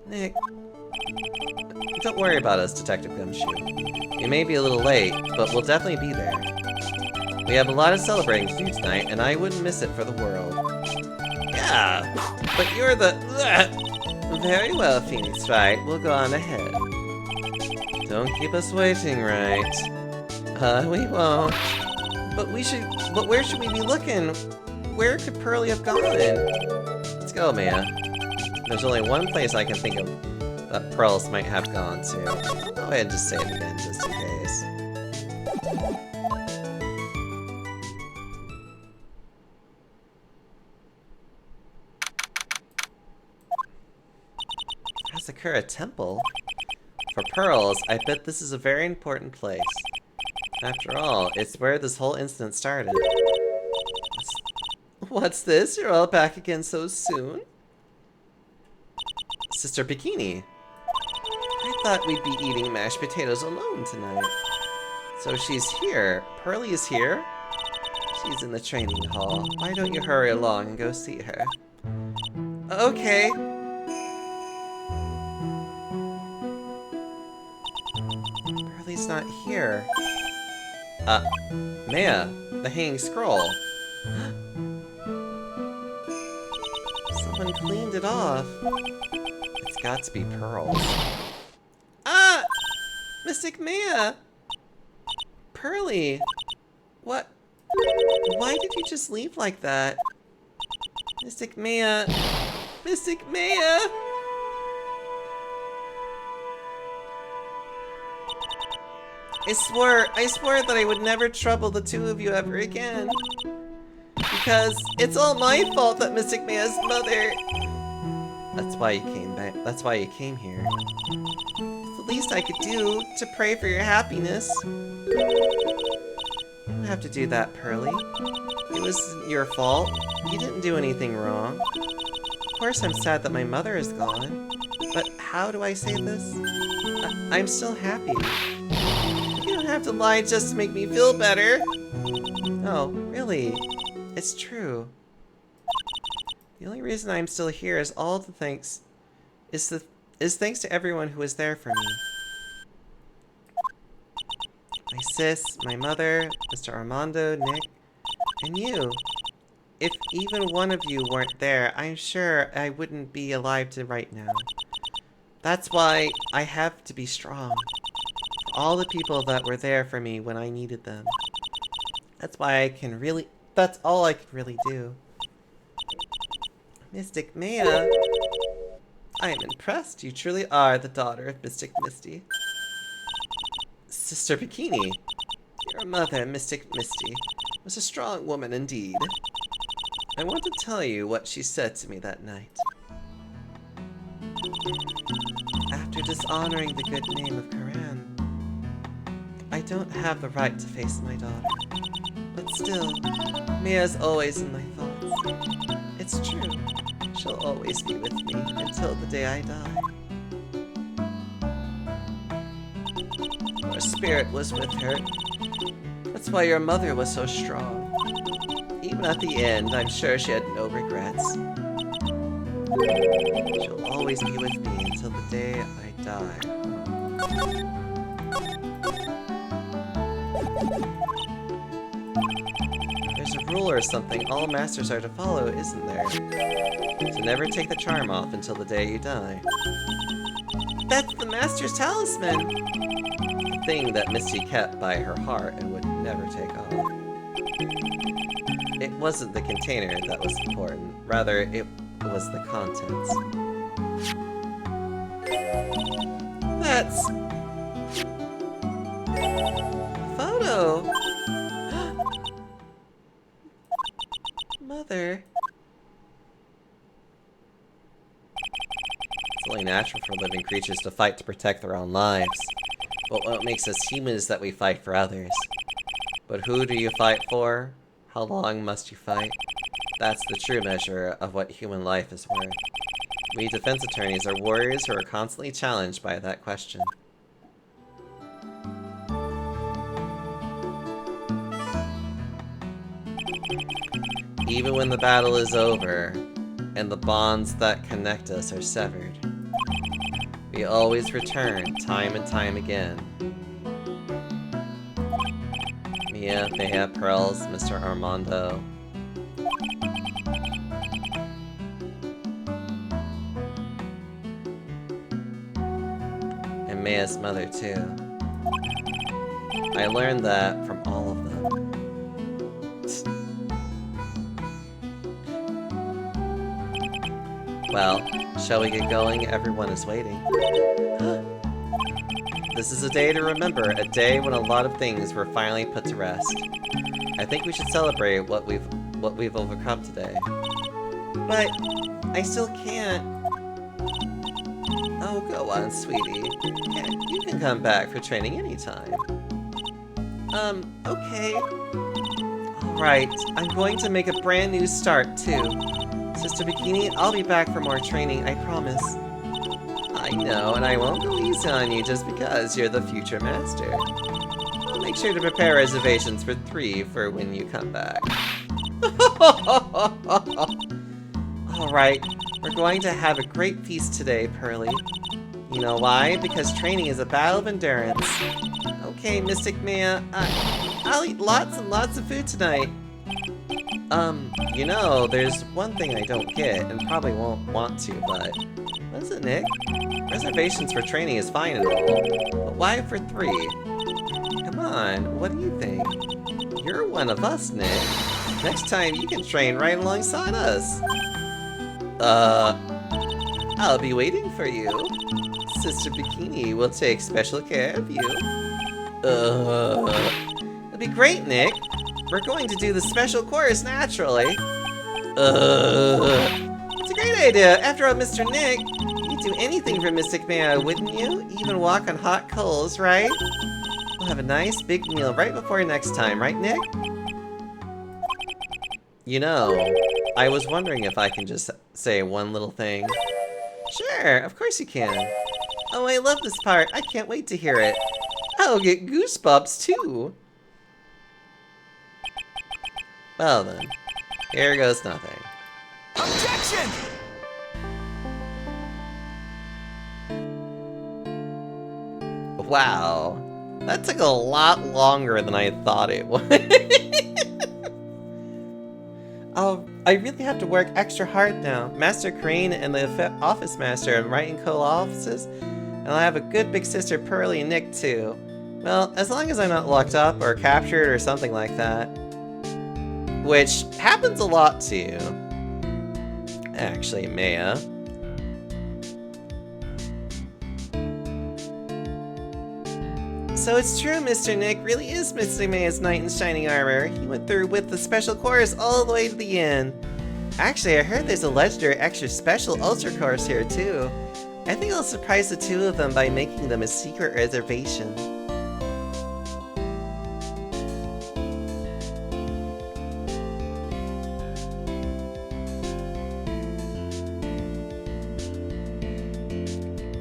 Speaker 3: Nick, don't worry about us, Detective Gumshoe. We may be a little late, but we'll definitely be there. We have a lot of celebrating to do tonight, and I wouldn't miss it for the world. Yeah, but you're the... Very well, Phoenix Wright. We'll go on ahead. Don't keep us waiting, right? We won't. But where should we be looking? Where could Pearlie have gone? Let's go, Maya. There's only one place I can think of that pearls might have gone to. I'll go ahead and just say it again, just in case. Asakura Temple? For pearls, I bet this is a very important place. After all, it's where this whole incident started. What's this? You're all back again so soon? Sister Bikini. I thought we'd be eating mashed potatoes alone tonight. So she's here. Pearly is here? She's in the training hall. Why don't you hurry along and go see her? Okay. Pearly's not here. Maya, the hanging scroll. Someone cleaned it off. It's got to be Pearl. Ah! Mystic Maya! Pearly! What? Why did you just leave like that? Mystic Maya! Mystic Maya! I swore that I would never trouble the two of you ever again. Because it's all my fault that Mystic Maya's mother... That's why you came back. That's why you came here. It's the least I could do to pray for your happiness. You don't have to do that, Pearly. It wasn't your fault. You didn't do anything wrong. Of course I'm sad that my mother is gone. But how do I say this? I'm still happy. You don't have to lie just to make me feel better. No, really. It's true. The only reason I'm still here is thanks to everyone who was there for me. My sis, my mother, Mr. Armando, Nick, and you. If even one of you weren't there, I'm sure I wouldn't be alive right now. That's why I have to be strong. For all the people that were there for me when I needed them. That's all I can really do. Mystic Maya, I am impressed. You truly are the daughter of Mystic Misty. Sister Bikini, your mother, Mystic Misty, was a strong woman indeed. I want to tell you what she said to me that night. After dishonoring the good name of Karan, I don't have the right to face my daughter. But still, Mia's always in my thoughts. It's true. She'll always be with me until the day I die. Your spirit was with her. That's why your mother was so strong. Even at the end, I'm sure she had no regrets. She'll always be with me until the day I die. There's a rule or something all masters are to follow, isn't there? To never take the charm off until the day you die. That's the master's talisman! The thing that Misty kept by her heart and would never take off. It wasn't the container that was important, rather it was the contents. That's... a photo! Mother... It's only natural for living creatures to fight to protect their own lives. But what makes us human is that we fight for others. But who do you fight for? How long must you fight? That's the true measure of what human life is worth. We defense attorneys are warriors who are constantly challenged by that question. Even when the battle is over, and the bonds that connect us are severed, we always return time and time again. Mia, Maya, Pearls, Mr. Armando. And Maya's mother, too. I learned that from all of them. Well, shall we get going? Everyone is waiting. This is a day to remember, a day when a lot of things were finally put to rest. I think we should celebrate what we've overcome today. But I still can't. Oh, go on, sweetie. Yeah, you can come back for training anytime. Okay. Alright, I'm going to make a brand new start, too. Sister Bikini, I'll be back for more training, I promise. know, and I won't go easy on you just because you're the future master. I'll make sure to prepare reservations for 3 for when you come back. Alright, we're going to have a great feast today, Pearly. You know why? Because training is a battle of endurance. Okay, Mystic Maya, I'll eat lots and lots of food tonight. You know, there's one thing I don't get, and probably won't want to, but... What is it, Nick? Reservations for training is fine and all, but why for 3? Come on, what do you think? You're one of us, Nick. Next time you can train right alongside us. I'll be waiting for you. Sister Bikini will take special care of you. It'll be great, Nick. We're going to do the special course naturally. It's a great idea. After all, Mr. Nick, you'd do anything for Mystic Maya, wouldn't you? Even walk on hot coals, right? We'll have a nice big meal right before next time, right, Nick? You know, I was wondering if I can just say one little thing. Sure, of course you can. Oh, I love this part. I can't wait to hear it. I'll get goosebumps too. Well then, here goes nothing.
Speaker 4: Objection!
Speaker 3: Wow, that took a lot longer than I thought it would. Oh, I really have to work extra hard now. Master Crane and the office master are right in co-offices, and I'll have a good big sister Pearly and Nick too. Well, as long as I'm not locked up or captured or something like that. Which happens a lot to you. Actually, Maya. So it's true, Mr. Nick really is Mr. Maya's knight in shining armor. He went through with the special course all the way to the end. Actually, I heard there's a legendary extra special ultra course here too. I think I'll surprise the 2 of them by making them a secret reservation.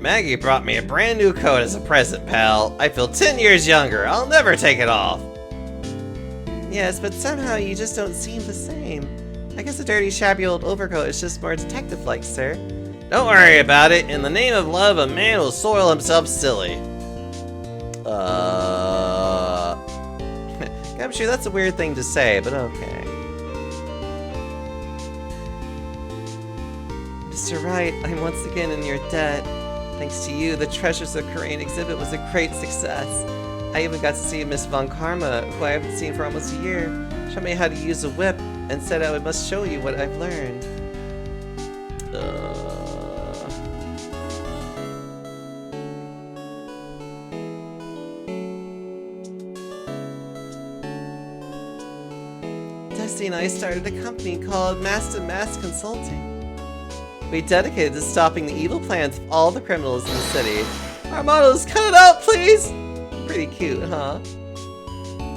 Speaker 3: Maggie brought me a brand new coat as a present, pal. I feel 10 years younger. I'll never take it off. Yes, but somehow you just don't seem the same. I guess a dirty, shabby old overcoat is just more detective-like, sir. Don't worry about it. In the name of love, a man will soil himself silly. I'm sure that's a weird thing to say, but okay. Mr. Wright, I'm once again in your debt. Thanks to you, the Treasures of Korean exhibit was a great success. I even got to see Miss Von Karma, who I haven't seen for almost a year. Showed me how to use a whip, and said I must show you what I've learned. Dusty and I started a company called Master Mass Consulting. We dedicated to stopping the evil plans of all the criminals in the city. Our motto is, cut it out, please! Pretty cute, huh?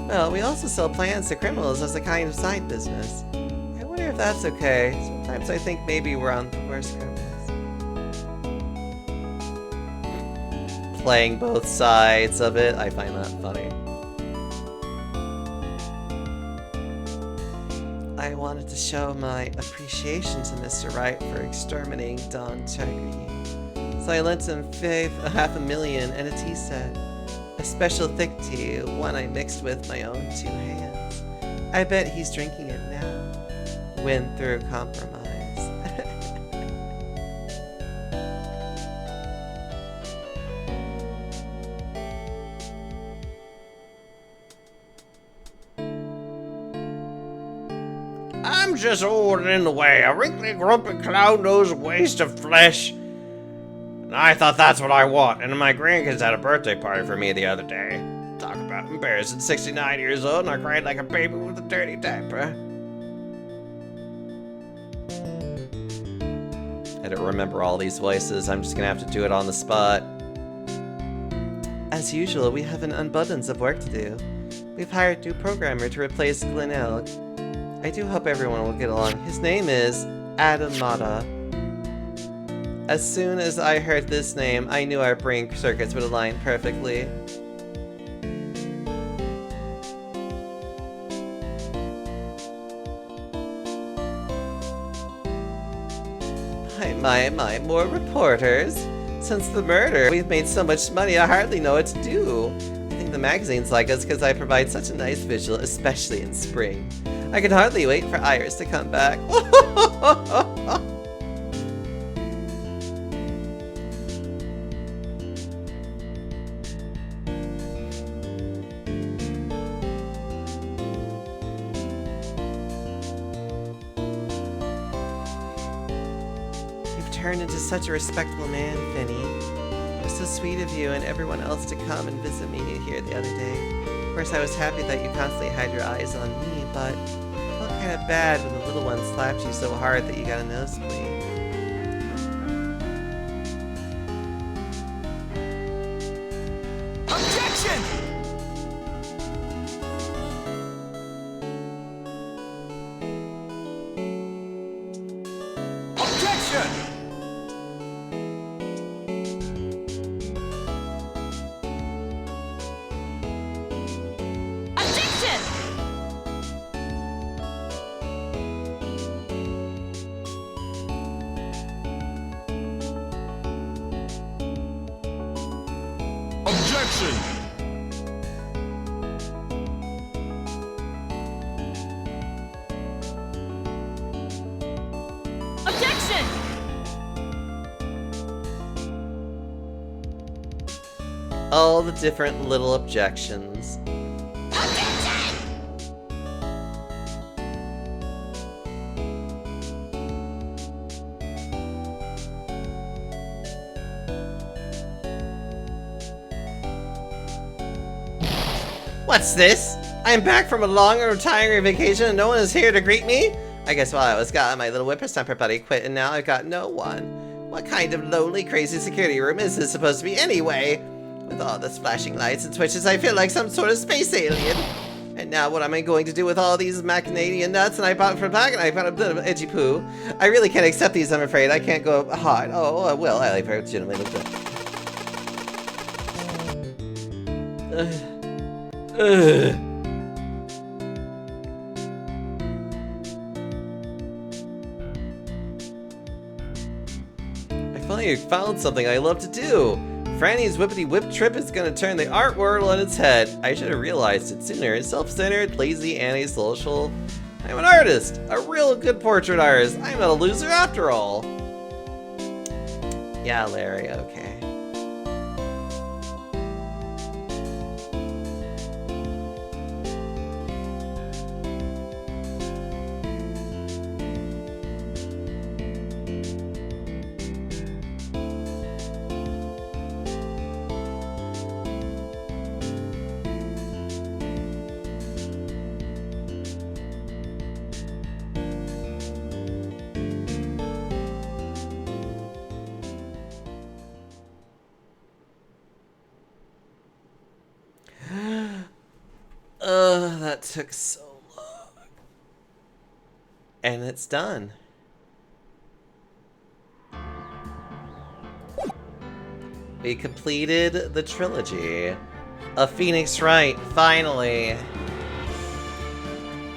Speaker 3: Well, we also sell plans to criminals as a kind of side business. I wonder if that's okay. Sometimes I think maybe we're on the worst criminals. Playing both sides of it, I find that funny. I wanted to show my appreciation to Mr. Wright for exterminating Don Integrity. So I lent him $500,000 and a tea set. A special thick tea, one I mixed with my own 2 hands. I bet he's drinking it now. Win through compromise.
Speaker 2: I'm just old and in the way, a wrinkly, grumpy clown-nosed waste of flesh. And I thought that's what I want, and my grandkids had a birthday party for me the other day. Talk about embarrassing, 69 years old, and I cried like a baby with a dirty diaper.
Speaker 3: I don't remember all these voices, I'm just gonna have to do it on the spot. As usual, we have an abundance of work to do. We've hired a new programmer to replace Glenn Elk. I do hope everyone will get along. His name is Adam Mata.
Speaker 2: As soon as I heard this name, I knew our brain circuits would align perfectly. My, more reporters. Since the murder, we've made so much money I hardly know what to do. I think the magazines like us because I provide such a nice visual, especially in spring. I can hardly wait for Iris to come back. Turned into such a respectable man, Finny. It was so sweet of you and everyone else to come and visit me here the other day. Of course, I was happy that you constantly had your eyes on me, but it felt kind of bad when the little one slapped you so hard that you got a nosebleed.
Speaker 4: Objection! Objection!
Speaker 5: Objection!
Speaker 6: Objection!
Speaker 2: All the different little objections. What's this? I'm back from a long and retiring vacation and no one is here to greet me? I guess while I was gone, my little whippersnapper buddy quit and now I've got no one. What kind of lonely, crazy security room is this supposed to be anyway? With all this flashing lights and switches, I feel like some sort of space alien. And now what am I going to do with all these macadamia nuts and I bought from back and I got a bit of edgy poo? I really can't accept these, I'm afraid. I can't go hard. Oh, well, I like legitimately looked up. Ugh. I finally found something I love to do. Franny's Whippity Whip trip is gonna turn the art world on its head. I should have realized it sooner. Self-centered, lazy, antisocial. I'm an artist, a real good portrait artist. I'm not a loser after all. Yeah, Larry, okay. That took so long. And it's done. We completed the trilogy. A Phoenix Wright, finally.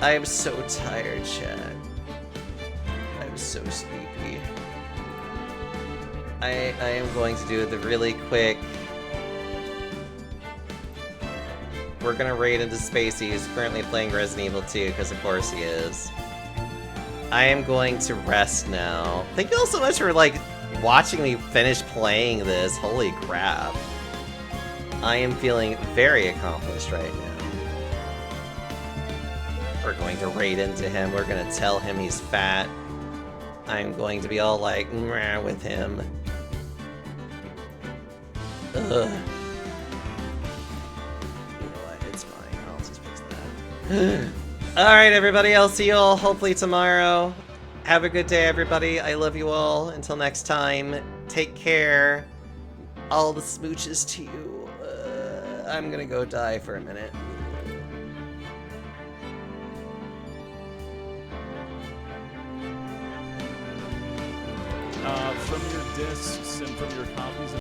Speaker 2: I am so tired, Chad. I'm so sleepy. I am going to do the really quick. We're gonna raid into Spacey, who's currently playing Resident Evil 2, because of course he is. I am going to rest now. Thank you all so much for, like, watching me finish playing this. Holy crap. I am feeling very accomplished right now. We're going to raid into him. We're gonna tell him he's fat. I'm going to be all like, meh, with him. Ugh. Alright, everybody, I'll see you all hopefully tomorrow. Have a good day, everybody. I love you all. Until next time, take care. All the smooches to you. I'm gonna go die for a minute.
Speaker 5: From your discs and from your copies.